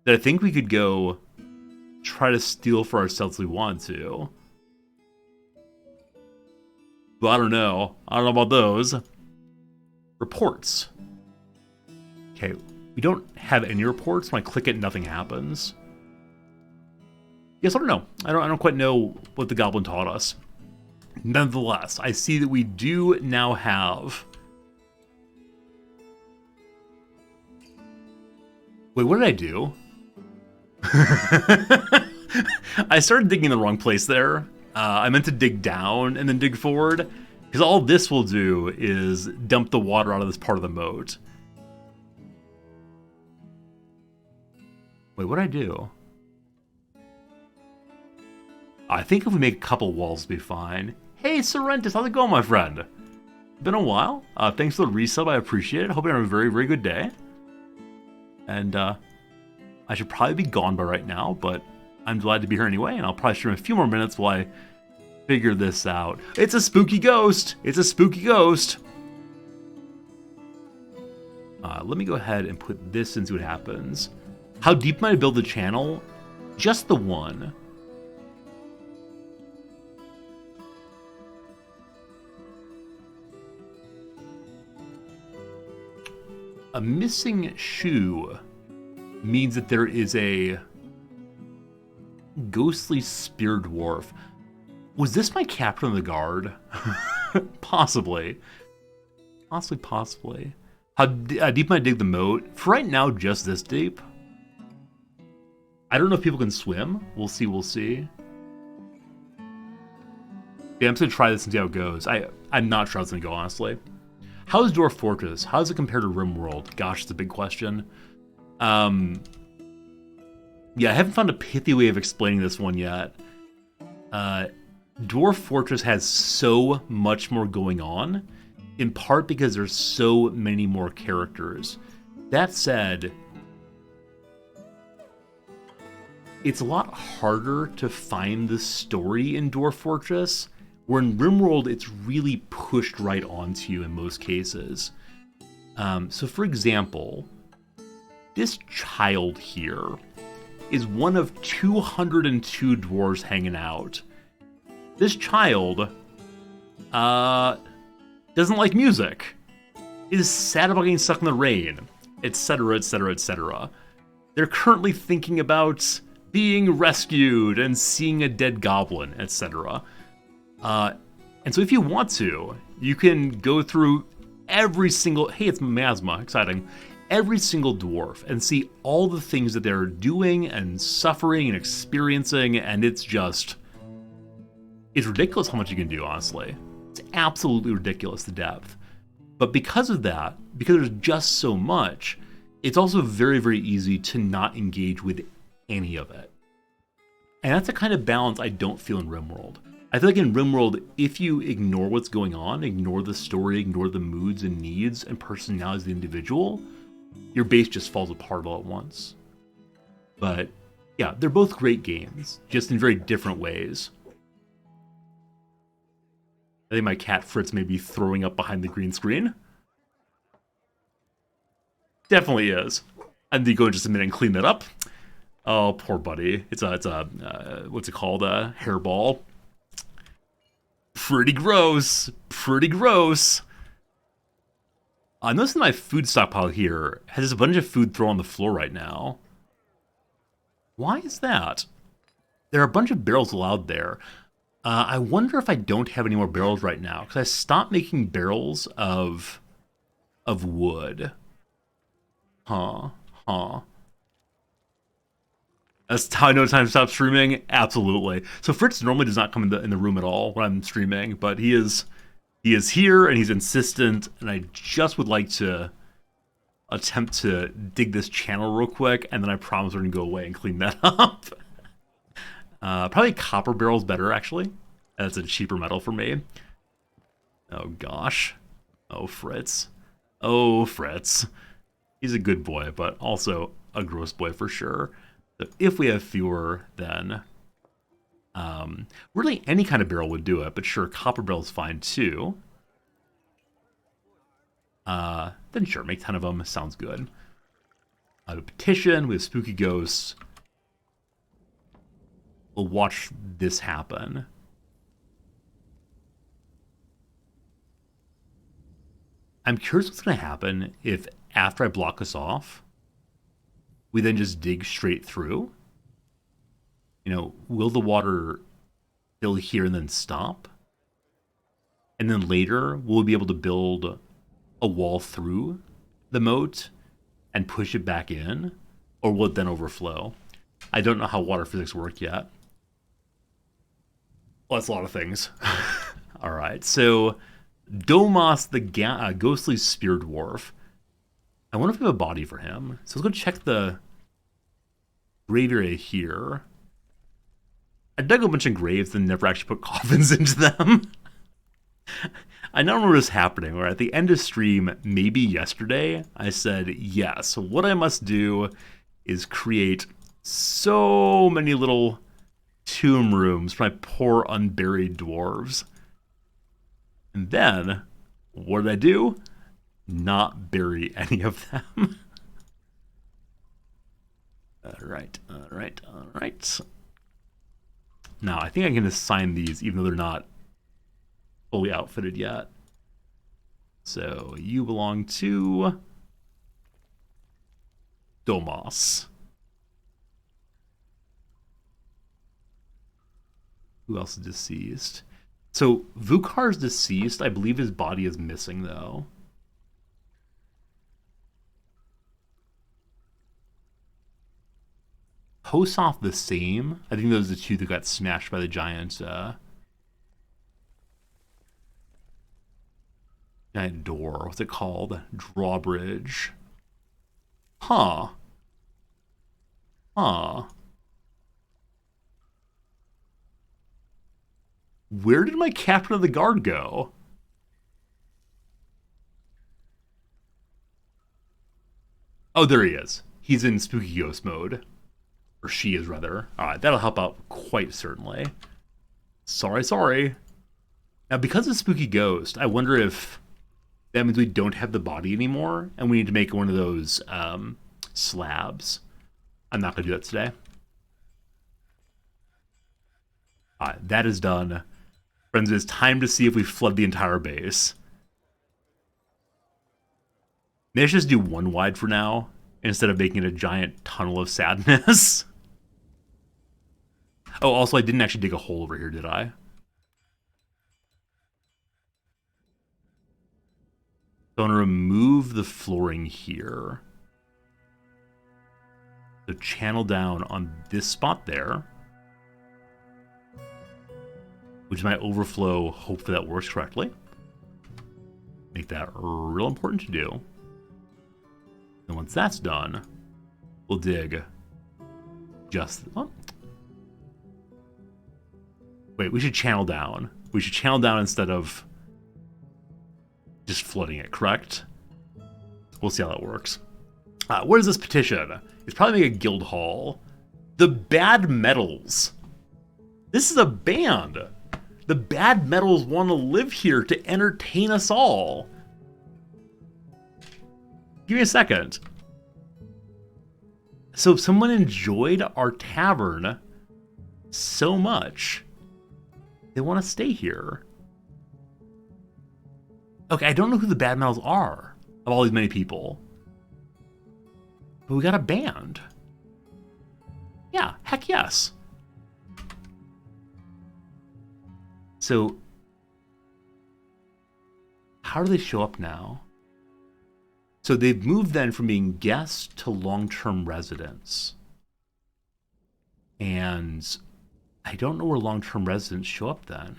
that I think we could go try to steal for ourselves if we want to. But I don't know. I don't know about those. Reports. Okay, we don't have any reports. When I click it, nothing happens. Yes, I don't know. I don't quite know what the goblin taught us. Nonetheless, I see that we do now have... Wait, what did I do? I started digging in the wrong place there. I meant to dig down and then dig forward, because all this will do is dump the water out of this part of the moat. Wait, what did I do? I think if we make a couple walls, it'll be fine. Hey, Sorrentus, how's it going, my friend? Been a while. Thanks for the resub, I appreciate it. Hope you have a very, very good day. And I should probably be gone by right now, but I'm glad to be here anyway, and I'll probably stream a few more minutes while I figure this out. It's a spooky ghost! It's a spooky ghost! Let me go ahead and put this and see what happens. How deep might I build the channel? Just the one. A missing shoe means that there is a ghostly spear dwarf. Was this my captain of the guard? Possibly. Possibly. How deep might I dig the moat? For right now, just this deep. I don't know if people can swim. We'll see. Yeah, I'm just gonna try this and see how it goes. I'm not sure how it's gonna go, honestly. How's Dwarf Fortress? How does it compare to RimWorld? Gosh, it's a big question. Yeah, I haven't found a pithy way of explaining this one yet. Dwarf Fortress has so much more going on, in part because there's so many more characters. That said, it's a lot harder to find the story in Dwarf Fortress, where in RimWorld, it's really pushed right onto you in most cases. So for example, this child here is one of 202 dwarves hanging out. This child doesn't like music, is sad about getting stuck in the rain, etc., etc., etc. They're currently thinking about being rescued and seeing a dead goblin, etc. And so if you want to, you can go through every single... Hey, it's Miasma, exciting. Every single dwarf and see all the things that they're doing and suffering and experiencing, and it's just... It's ridiculous how much you can do, honestly. It's absolutely ridiculous, the depth. But because of that, because there's just so much, it's also very, very easy to not engage with any of it. And that's a kind of balance I don't feel in RimWorld. I feel like in RimWorld, if you ignore what's going on, ignore the story, ignore the moods and needs and personalities of the individual, your base just falls apart all at once. But yeah, they're both great games, just in very different ways. I think my cat Fritz may be throwing up behind the green screen. Definitely is. I need to go in just a minute and clean that up. Oh, poor buddy. It's a what's it called? A hairball. Pretty gross. Pretty gross. I noticed my food stockpile here has a bunch of food thrown on the floor right now. Why is that? There are a bunch of barrels allowed there. I wonder if I don't have any more barrels right now, because I stopped making barrels of wood. Huh. That's how I know it's time to stop streaming? Absolutely. So Fritz normally does not come in the room at all when I'm streaming, but he is here and he's insistent, and I just would like to attempt to dig this channel real quick, and then I promise we're gonna go away and clean that up. Probably copper barrel's better, actually. That's a cheaper metal for me. Oh gosh. Oh Fritz. Oh Fritz. He's a good boy, but also a gross boy for sure. So if we have fewer, then really any kind of barrel would do it, but sure, copper barrel's fine too. Then sure, make 10 of them. Sounds good. I have a petition with spooky ghosts. We'll watch this happen. I'm curious what's going to happen if after I block us off, we then just dig straight through. You know, will the water fill here and then stop? And then later, will we be able to build a wall through the moat and push it back in? Or will it then overflow? I don't know how water physics work yet. Well, that's a lot of things. All right, so Domas, the ghostly spear dwarf. I wonder if we have a body for him. So let's go check the grave area here. I dug a bunch of graves and never actually put coffins into them. I now remember this happening, where at the end of stream, maybe yesterday, I said, yes, what I must do is create so many little tomb rooms for my poor unburied dwarves. And then, what did I do? Not bury any of them. Alright. Now, I think I can assign these, even though they're not fully outfitted yet. So, you belong to Domas. Who else is deceased? So, Vukar's deceased. I believe his body is missing, though. Posov the same. I think those are the two that got smashed by the giant door. What's it called? Drawbridge. Huh. Where did my captain of the guard go? Oh, there he is. He's in spooky ghost mode. Or she is, rather. Alright, that'll help out quite certainly. Sorry. Now, because of spooky ghost, I wonder if that means we don't have the body anymore, and we need to make one of those slabs. I'm not going to do that today. Alright, that is done. Friends, it's time to see if we flood the entire base. Maybe I should just do one wide for now, instead of making it a giant tunnel of sadness. Oh, also, I didn't actually dig a hole over here, did I? So I'm going to remove the flooring here. So channel down on this spot there. Which might overflow. Hopefully that works correctly. Make that real important to do. And once that's done, we'll dig just... Oh. Wait, we should channel down. We should channel down instead of just flooding it, correct? We'll see how that works. What is this petition? It's probably make a guild hall. The Bad Metals. This is a band. The bad metals want to live here to entertain us all. Give me a second. So if someone enjoyed our tavern so much, they want to stay here. Okay, I don't know who the bad metals are of all these many people. But we got a band. Yeah, heck yes. So, how do they show up now? So they've moved then from being guests to long-term residents. And I don't know where long-term residents show up then.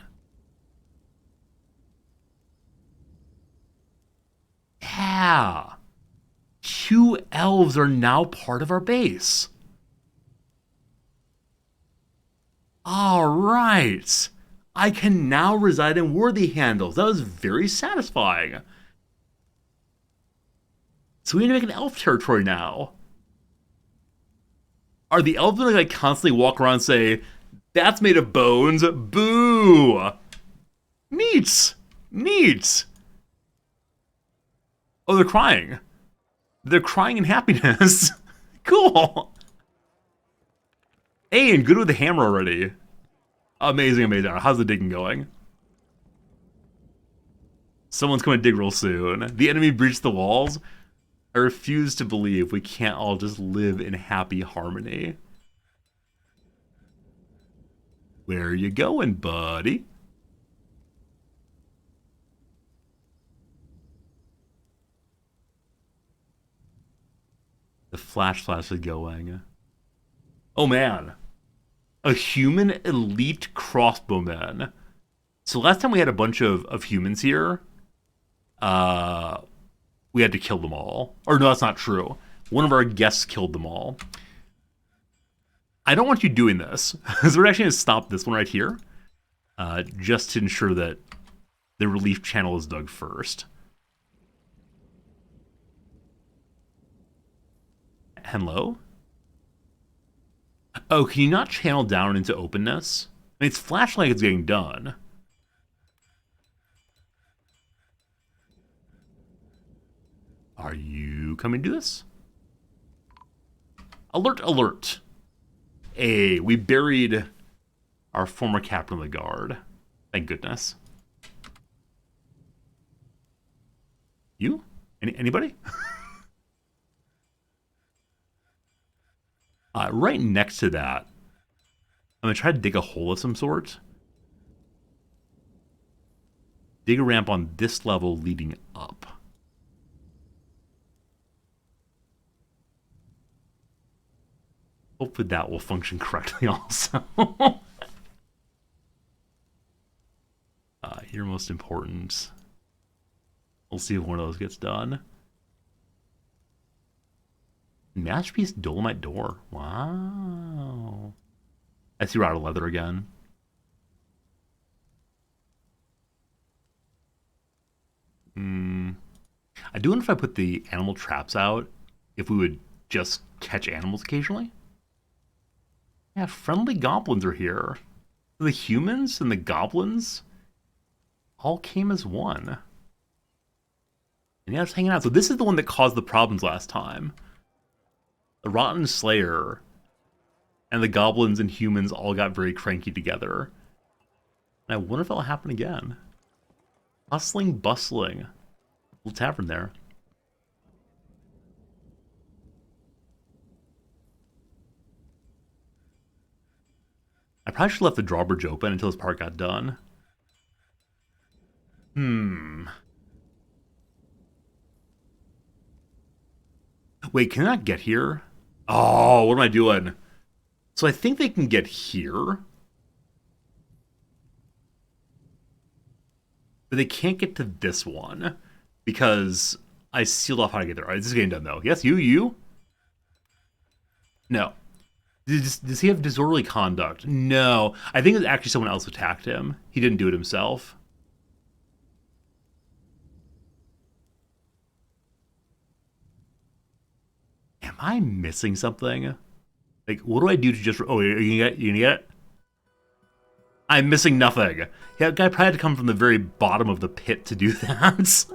Yeah. 2 elves are now part of our base. All right. I can now reside in Worthy Handles. That was very satisfying. So we need to make an elf territory now. Are the elves going to like constantly walk around and say, "That's made of bones, boo"? Neat. Neat. Oh, they're crying. They're crying in happiness. Cool. Hey, and good with the hammer already. Amazing, amazing. How's the digging going? Someone's coming to dig real soon. The enemy breached the walls. I refuse to believe we can't all just live in happy harmony. Where are you going, buddy? The flash is going. Oh man. A human elite crossbowman. So last time we had a bunch of humans here, we had to kill them all. Or no, that's not true. One of our guests killed them all. I don't want you doing this. So we're actually going to stop this one right here. Just to ensure that the relief channel is dug first. Hello? Oh, can you not channel down into openness? I mean, it's flashing like it's getting done. Are you coming to this? Alert, alert. Hey, we buried our former captain of the guard. Thank goodness. You? Anybody? Right next to that, I'm going to try to dig a hole of some sort. Dig a ramp on this level leading up. Hopefully that will function correctly also. Here, most important. We'll see if one of those gets done. Masterpiece Dolomite door. Wow. I see we're out of leather again. I do wonder if I put the animal traps out, if we would just catch animals occasionally. Yeah, friendly goblins are here. The humans and the goblins all came as one. And yeah, just hanging out. So this is the one that caused the problems last time. The Rotten Slayer and the goblins and humans all got very cranky together. And I wonder if that'll happen again. Hustling, bustling. Little tavern there. I probably should have left the drawbridge open until this part got done. Wait, can I not get here? Oh, what am I doing? So I think they can get here. But they can't get to this one. Because I sealed off how to get there. Alright, this is getting done though. Yes, you? No. Does he have disorderly conduct? No. I think it's actually someone else attacked him. He didn't do it himself. Am I missing something? Like, what do I do to just... Oh, you gonna get it? I'm missing nothing. Yeah, that guy probably had to come from the very bottom of the pit to do that.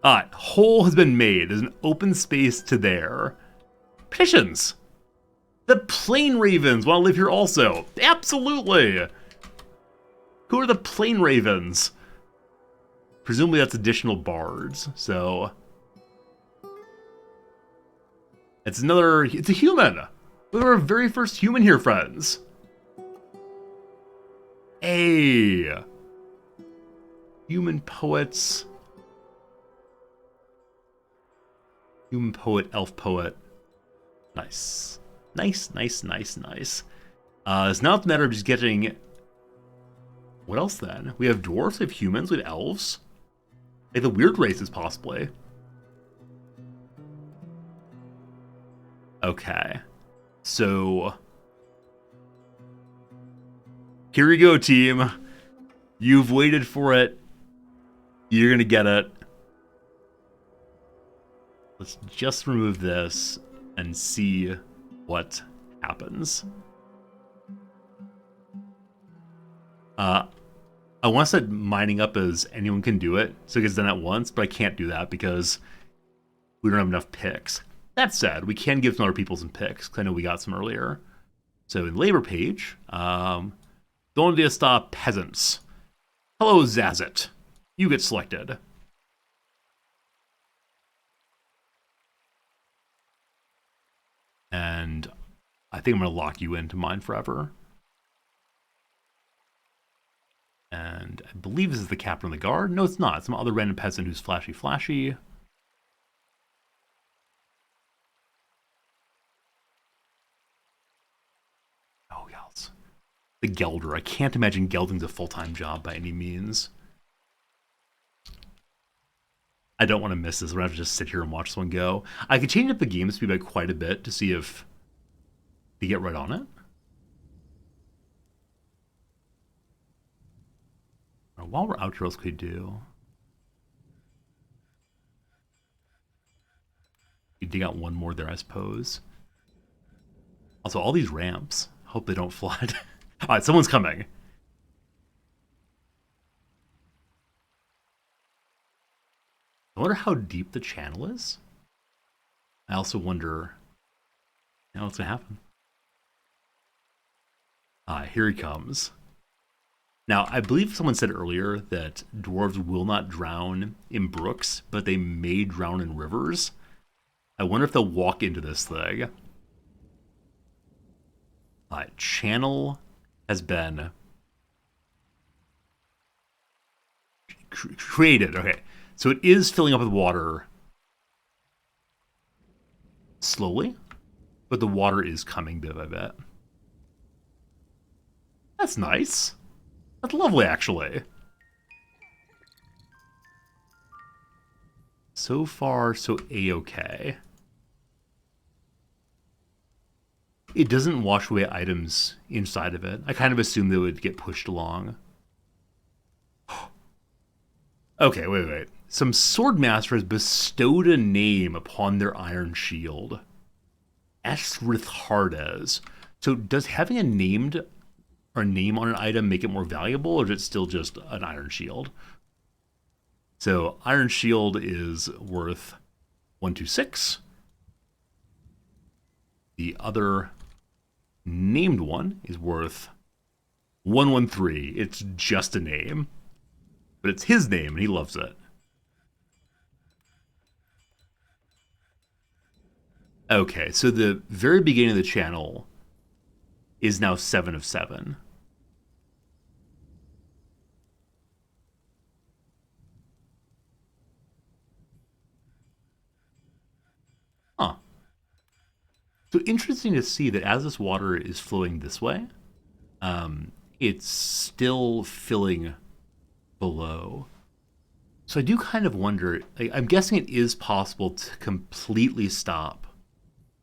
Alright, hole has been made. There's an open space to there. Petitions! The Plain Ravens want to live here also. Absolutely! Who are the Plain Ravens? Presumably that's additional bards, so... It's a human! We're our very first human here, friends. Hey! Human poets. Human poet, elf poet. Nice. Nice, nice, nice, nice. It's now a matter of just getting... What else then? We have dwarves, we have humans, we have elves. Like the weird races, possibly. Okay. So... Here you go, team. You've waited for it. You're gonna get it. Let's just remove this and see what happens. I want to set mining up as anyone can do it, so it gets done at once, but I can't do that because we don't have enough picks. That said, we can give some other people some picks, because I know we got some earlier. So in labor page, Donde está peasants? Hello, Zazit. You get selected. And I think I'm going to lock you into mine forever. And I believe this is the captain of the guard. No, it's not. It's some other random peasant who's flashy. Oh, yes. The Gelder. I can't imagine gelding's a full-time job by any means. I don't want to miss this. I'm going to have to just sit here and watch this one go. I could change up the game speed by quite a bit to see if they get right on it. While we're out here, what else could we do? You dig out one more there, I suppose. Also, all these ramps. Hope they don't flood. Alright, someone's coming. I wonder how deep the channel is. I also wonder... Now what's gonna happen? Here he comes. Now, I believe someone said earlier that dwarves will not drown in brooks, but they may drown in rivers. I wonder if they'll walk into this thing. Channel has been created. Okay, so it is filling up with water slowly, but the water is coming bit by bit. That's nice. That's lovely, actually. So far, so A-okay. It doesn't wash away items inside of it. I kind of assumed they would get pushed along. Okay, wait. Some swordmaster has bestowed a name upon their iron shield. Esrith Hardes. So does having a name on an item make it more valuable, or is it still just an iron shield? So iron shield is worth 126. The other named one is worth 113. It's just a name, but it's his name and he loves it. Okay, so the very beginning of the channel is now 7 of 7. Huh. So interesting to see that as this water is flowing this way, it's still filling below. So I do kind of wonder, I'm guessing it is possible to completely stop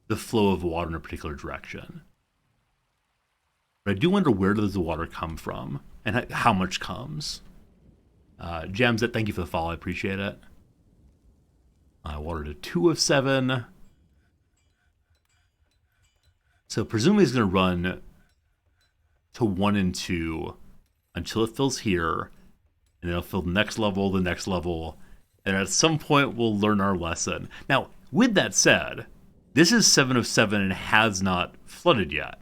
the flow of water in a particular direction. But I do wonder, where does the water come from and how much comes? Jamzet, thank you for the follow. I appreciate it. Water to 2 of 7. So presumably he's going to run to 1 and 2 until it fills here, and then it'll fill the next level, and at some point we'll learn our lesson. Now, with that said, this is 7 of 7 and has not flooded yet.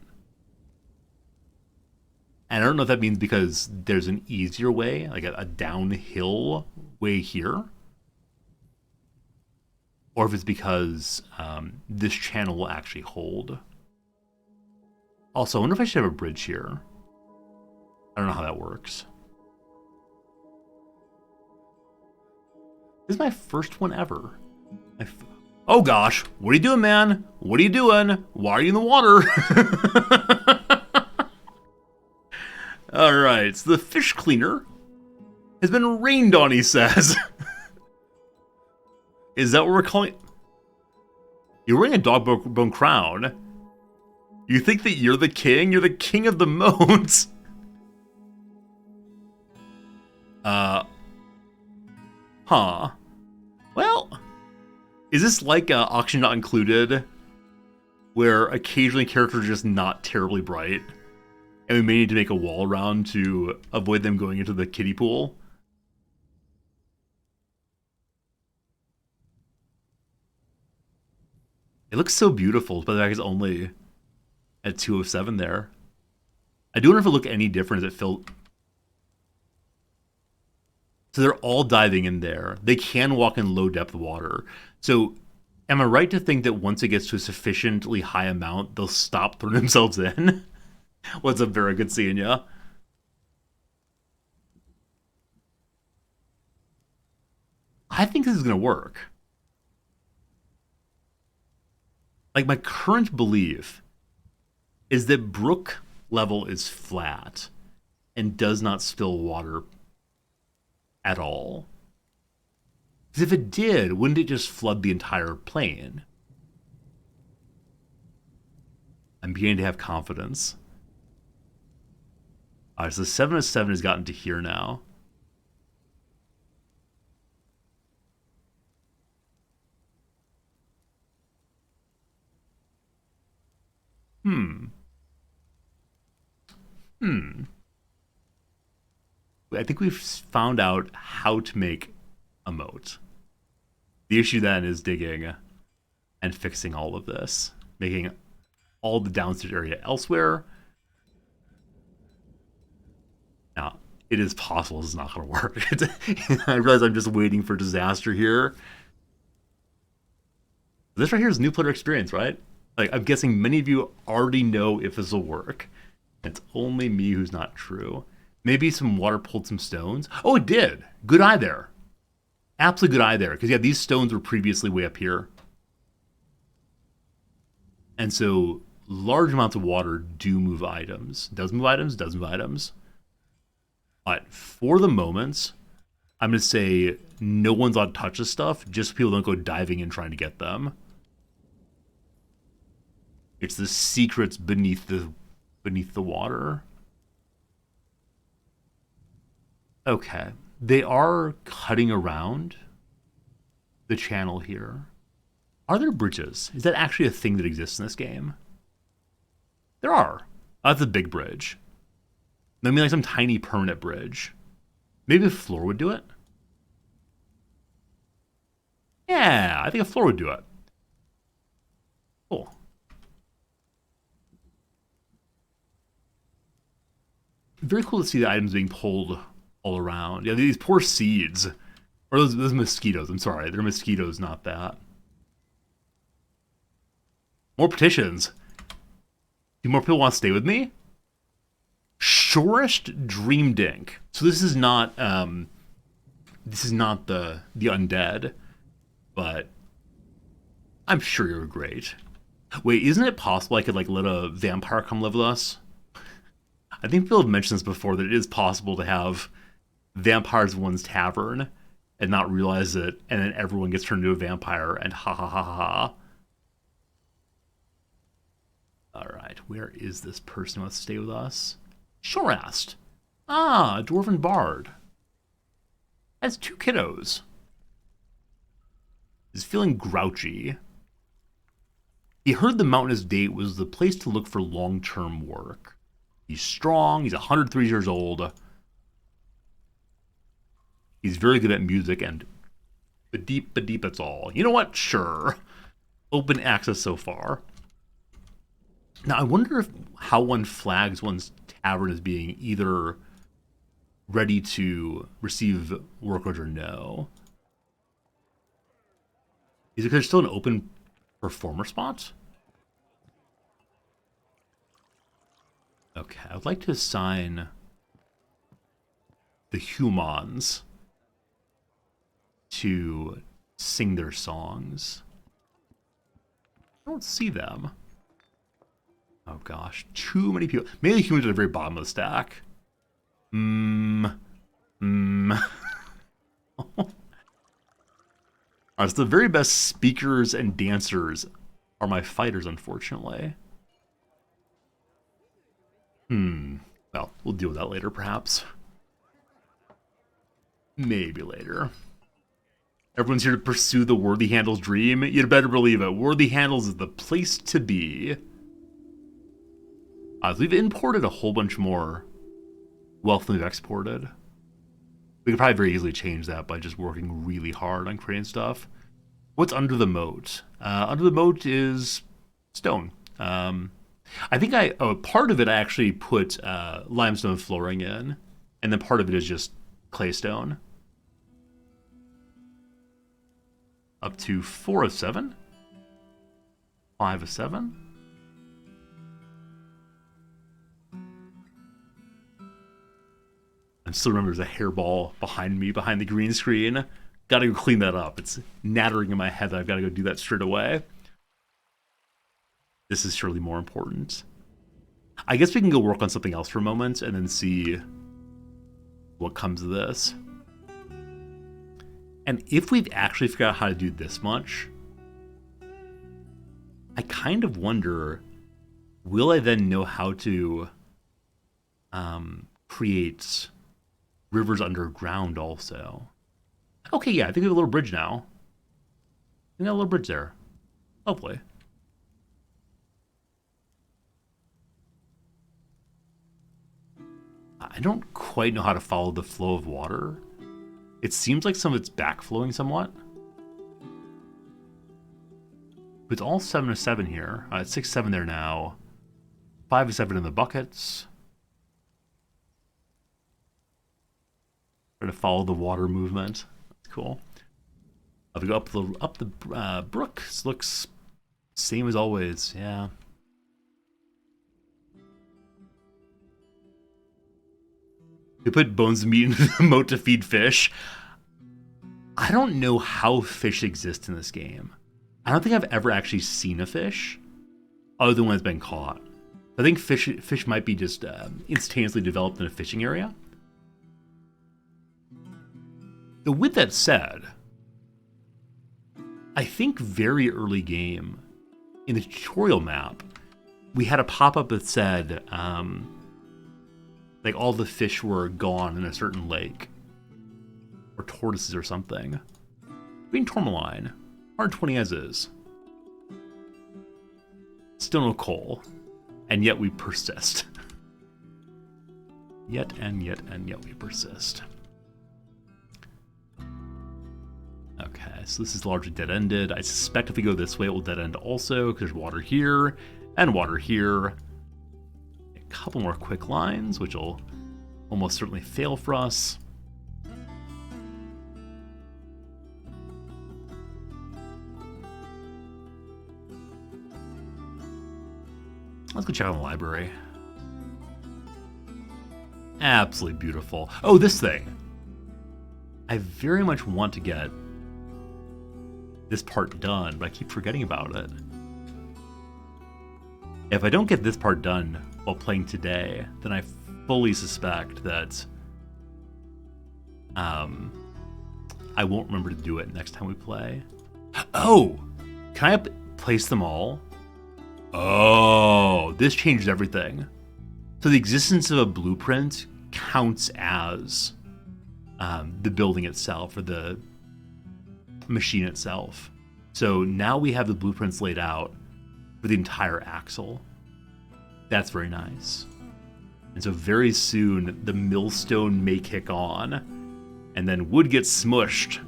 And I don't know if that means because there's an easier way, like a downhill way here, or if it's because this channel will actually hold. Also, I wonder if I should have a bridge here. I don't know how that works. This is my first one ever. Oh gosh, what are you doing, man? What are you doing? Why are you in the water? Alright, so the fish cleaner has been rained on, he says. Is that what we're calling? You're wearing a dog bone crown. You think that you're the king? You're the king of the moats. Huh. Well, is this like Auction Not Included, where occasionally characters are just not terribly bright, and we may need to make a wall around to avoid them going into the kiddie pool? It looks so beautiful, but the fact it's only at 2 of 7 there. I do wonder if it looked any different as it filled. So they're all diving in there. They can walk in low depth water. So am I right to think that once it gets to a sufficiently high amount, they'll stop throwing themselves in? What's up, very good seeing ya. I think this is going to work. Like, my current belief is that brook level is flat and does not spill water at all. Because if it did, wouldn't it just flood the entire plane? I'm beginning to have confidence. Alright, so 7 of 7 has gotten to here now. I think we've found out how to make a moat. The issue then is digging and fixing all of this, making all the downstairs area elsewhere. Now, it is possible this is not going to work. I realize I'm just waiting for disaster here. This right here is new player experience, right? Like, I'm guessing many of you already know if this will work. It's only me who's not true. Maybe some water pulled some stones. Oh, it did. Good eye there. Absolutely good eye there. Because, yeah, these stones were previously way up here. And so large amounts of water do move items. Does move items, does move items. But for the moment, I'm going to say no one's allowed to touch this stuff, just so people don't go diving in trying to get them. It's the secrets beneath the water. Okay. They are cutting around the channel here. Are there bridges? Is that actually a thing that exists in this game? There are. That's a big bridge. I mean, like some tiny permanent bridge. Maybe a floor would do it? Yeah, I think a floor would do it. Cool. Very cool to see the items being pulled all around. Yeah, these poor seeds. Or those mosquitoes. I'm sorry. They're mosquitoes, not that. More petitions. Do more people want to stay with me? Surest Dream Dink. So this is not the undead, but I'm sure you're great. Wait, isn't it possible I could like let a vampire come live with us? I think people have mentioned this before, that it is possible to have vampires in one's tavern and not realize it, and then everyone gets turned into a vampire, and ha ha ha ha ha. Alright, where is this person who wants to stay with us? Shorast. Ah, a dwarven bard. Has 2 kiddos. Is feeling grouchy. He heard the mountainous date was the place to look for long-term work. He's strong. He's 103 years old. He's very good at music and Badeep, that's all. You know what? Sure. Open access so far. Now, I wonder how one flags one's tavern as being either ready to receive workers or no. Is it because there's still an open performer spot? Okay, I'd like to assign the humans to sing their songs. I don't see them. Oh gosh, too many people. Maybe the humans are at the very bottom of the stack. So the very best speakers and dancers are my fighters, unfortunately. Well, we'll deal with that later, perhaps. Maybe later. Everyone's here to pursue the Worthy Handles dream. You'd better believe it. Worthy Handles is the place to be. We've imported a whole bunch more wealth than we've exported. We could probably very easily change that by just working really hard on creating stuff. What's under the moat? Under the moat is stone. I think part of it I actually put limestone flooring in, and then part of it is just claystone. Up to 4 of 7. 5 of 7. I still remember there's a hairball behind me, behind the green screen. Gotta go clean that up. It's nattering in my head that I've got to go do that straight away. This is surely more important. I guess we can go work on something else for a moment and then see what comes of this. And if we've actually figured out how to do this much, I kind of wonder, will I then know how to create rivers underground also? Okay, yeah, I think we have a little bridge now. We got a little bridge there. Hopefully. I don't quite know how to follow the flow of water. It seems like some of it's backflowing somewhat. But it's all 7 of 7 here. It's 6 7 there now. 5 of 7 in the buckets. Try to follow the water movement. That's cool. We go up the brook. This looks same as always. Yeah. We put bones of meat into the moat to feed fish. I don't know how fish exist in this game. I don't think I've ever actually seen a fish other than when it's been caught. I think fish might be just instantaneously developed in a fishing area. With that said, I think very early game, in the tutorial map, we had a pop-up that said, like all the fish were gone in a certain lake. Or tortoises or something. Green tourmaline. 120 as is. Still no coal. And yet we persist. Yet we persist. Okay, so this is largely dead-ended. I suspect if we go this way, it will dead-end also, because there's water here, and water here. A couple more quick lines, which will almost certainly fail for us. Let's go check out the library. Absolutely beautiful. Oh, this thing. I very much want to get this part done, but I keep forgetting about it. If I don't get this part done while playing today, then I fully suspect that I won't remember to do it next time we play. Oh! Can I place them all? Oh, this changes everything. So the existence of a blueprint counts as the building itself, or the machine itself. So now we have the blueprints laid out for the entire axle. That's very nice. And so very soon, the millstone may kick on, and then wood gets smushed.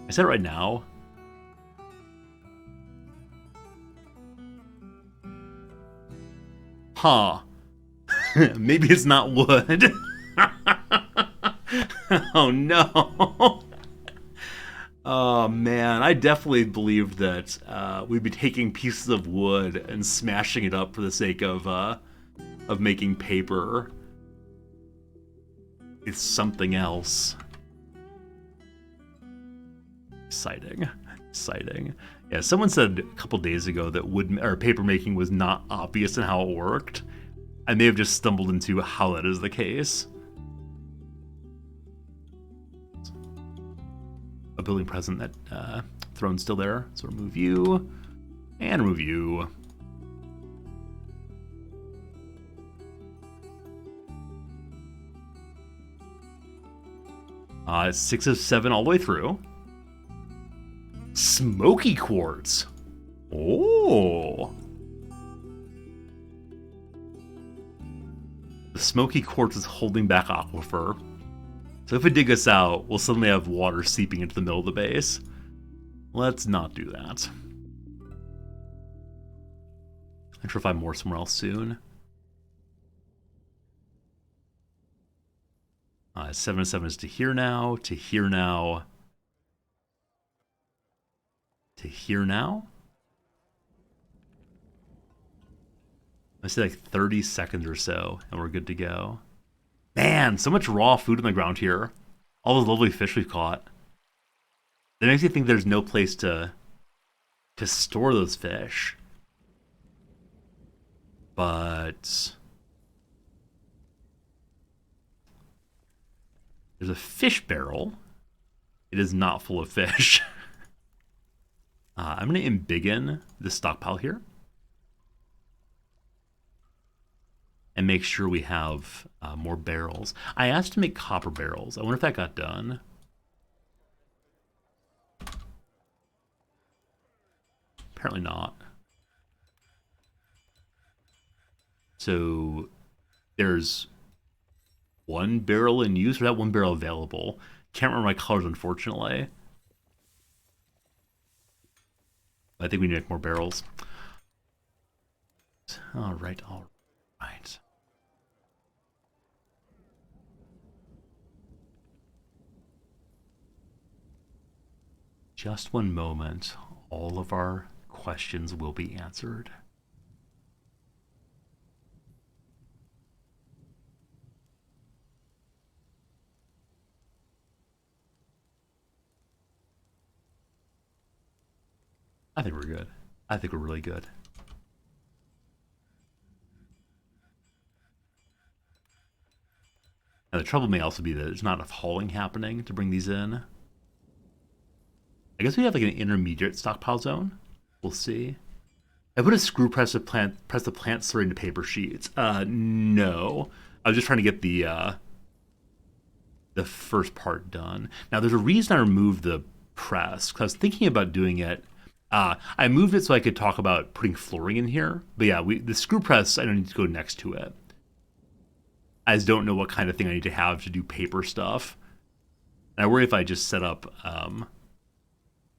I said it right now. Huh. Maybe it's not wood. Oh no. Oh man, I definitely believed that we'd be taking pieces of wood and smashing it up for the sake of making paper. It's something else. Exciting. Exciting. Yeah, someone said a couple days ago that wood or paper making was not obvious in how it worked. I may have just stumbled into how that is the case. A building present that throne's still there. So remove you and remove you. It's 6 of 7 all the way through. Smoky quartz. Oh. The smoky quartz is holding back aquifer. So if we dig this out, we'll suddenly have water seeping into the middle of the base. Let's not do that. I'm sure if I'm more somewhere else soon. 7 of 7 is to here now, to here now, to here now. I say like 30 seconds or so, and we're good to go. Man, so much raw food on the ground here. All those lovely fish we've caught. That makes me think there's no place to store those fish. But there's a fish barrel. It is not full of fish. I'm going to embiggen this stockpile here. And make sure we have more barrels. I asked to make copper barrels. I wonder if that got done. Apparently not. So there's one barrel in use, or that one barrel available. Can't remember my colors, unfortunately. I think we need to make more barrels. All right, all right. Just one moment. All of our questions will be answered. I think we're good. I think we're really good. Now, the trouble may also be that there's not enough hauling happening to bring these in. I guess we have like an intermediate stockpile zone. We'll see. I put a screw press to press the plant slurry into paper sheets. No. I was just trying to get the first part done. Now, there's a reason I removed the press, because I was thinking about doing it. I moved it so I could talk about putting flooring in here. But yeah, the screw press, I don't need to go next to it. I just don't know what kind of thing I need to have to do paper stuff. And I worry if I just set up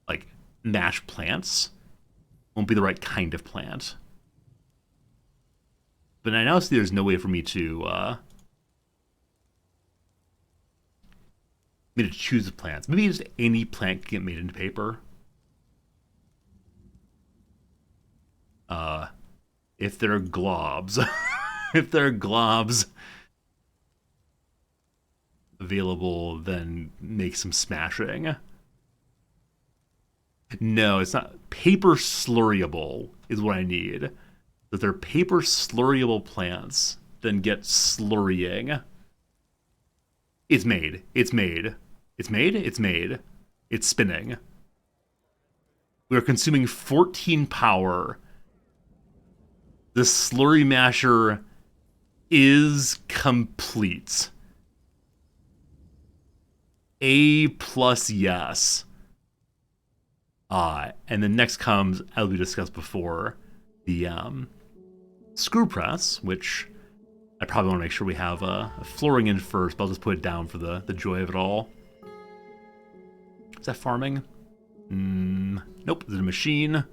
like mash plants, won't be the right kind of plant. But I now see there's no way for me to choose the plants. Maybe just any plant can get made into paper. If there are globs, if there are globs available, then make some smashing. No, it's not. Paper slurryable is what I need. If they're paper slurryable plants, then get slurrying. It's made. It's made. It's made. It's made. It's spinning. We are consuming 14 power. The slurry masher is complete. A plus yes. And then next comes, as we discussed before, the screw press, which I probably want to make sure we have flooring in first, but I'll just put it down for the joy of it all. Is that farming? Nope. Is it a machine?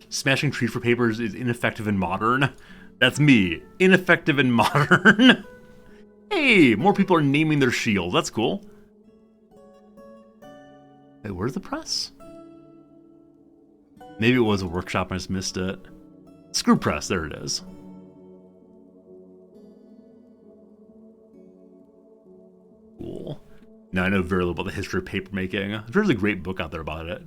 Smashing trees for papers is ineffective and modern. That's me. Ineffective and modern. Hey, more people are naming their shield. That's cool. Wait, where's the press? Maybe it was a workshop and I just missed it. Screw press, there it is. Cool. Now I know very little about the history of papermaking. There's a great book out there about it.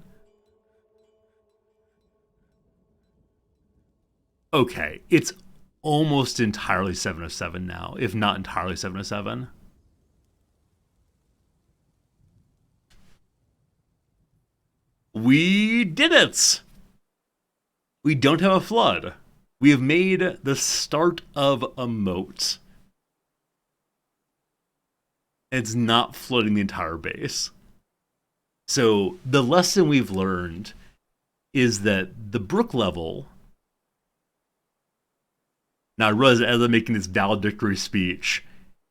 Okay, it's almost entirely 707 now, if not entirely 707. We did it! We don't have a flood. We have made the start of a moat. It's not flooding the entire base. So the lesson we've learned is that the brook level... Now I realize as I'm making this valedictory speech,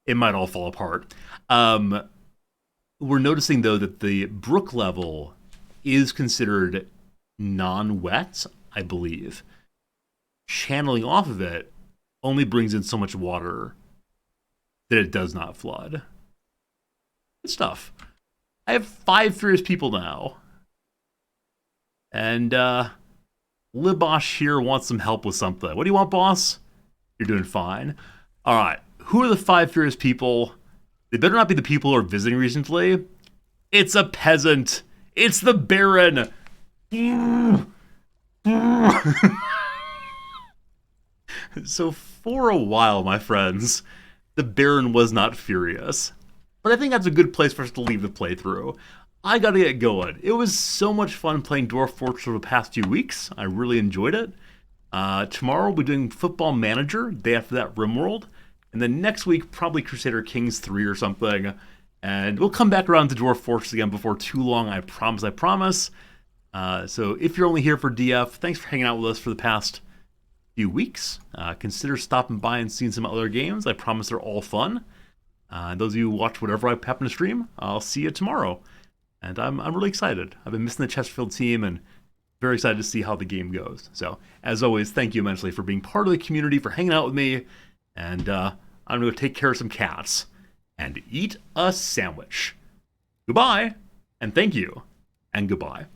it might all fall apart. We're noticing though that the brook level is considered non-wet, I believe. Channeling off of it only brings in so much water that it does not flood. Good stuff. I have 5 furious people now. And Libosh here wants some help with something. What do you want, boss? You're doing fine. Alright, who are the 5 furious people? They better not be the people who are visiting recently. It's a peasant. It's the Baron. So for a while, my friends, the Baron was not furious. But I think that's a good place for us to leave the playthrough. I gotta get going. It was so much fun playing Dwarf Fortress over the past few weeks. I really enjoyed it. Tomorrow we'll be doing Football Manager, day after that RimWorld. And then next week, probably Crusader Kings 3 or something. And we'll come back around to Dwarf Fortress again before too long, I promise. So if you're only here for DF, thanks for hanging out with us for the past few weeks. Consider stopping by and seeing some other games. I promise they're all fun. Those of you who watch whatever I happen to stream, I'll see you tomorrow. And I'm really excited. I've been missing the Chesterfield team and very excited to see how the game goes. So, as always, thank you immensely for being part of the community, for hanging out with me. And I'm going to go take care of some cats and eat a sandwich. Goodbye, and thank you, and goodbye.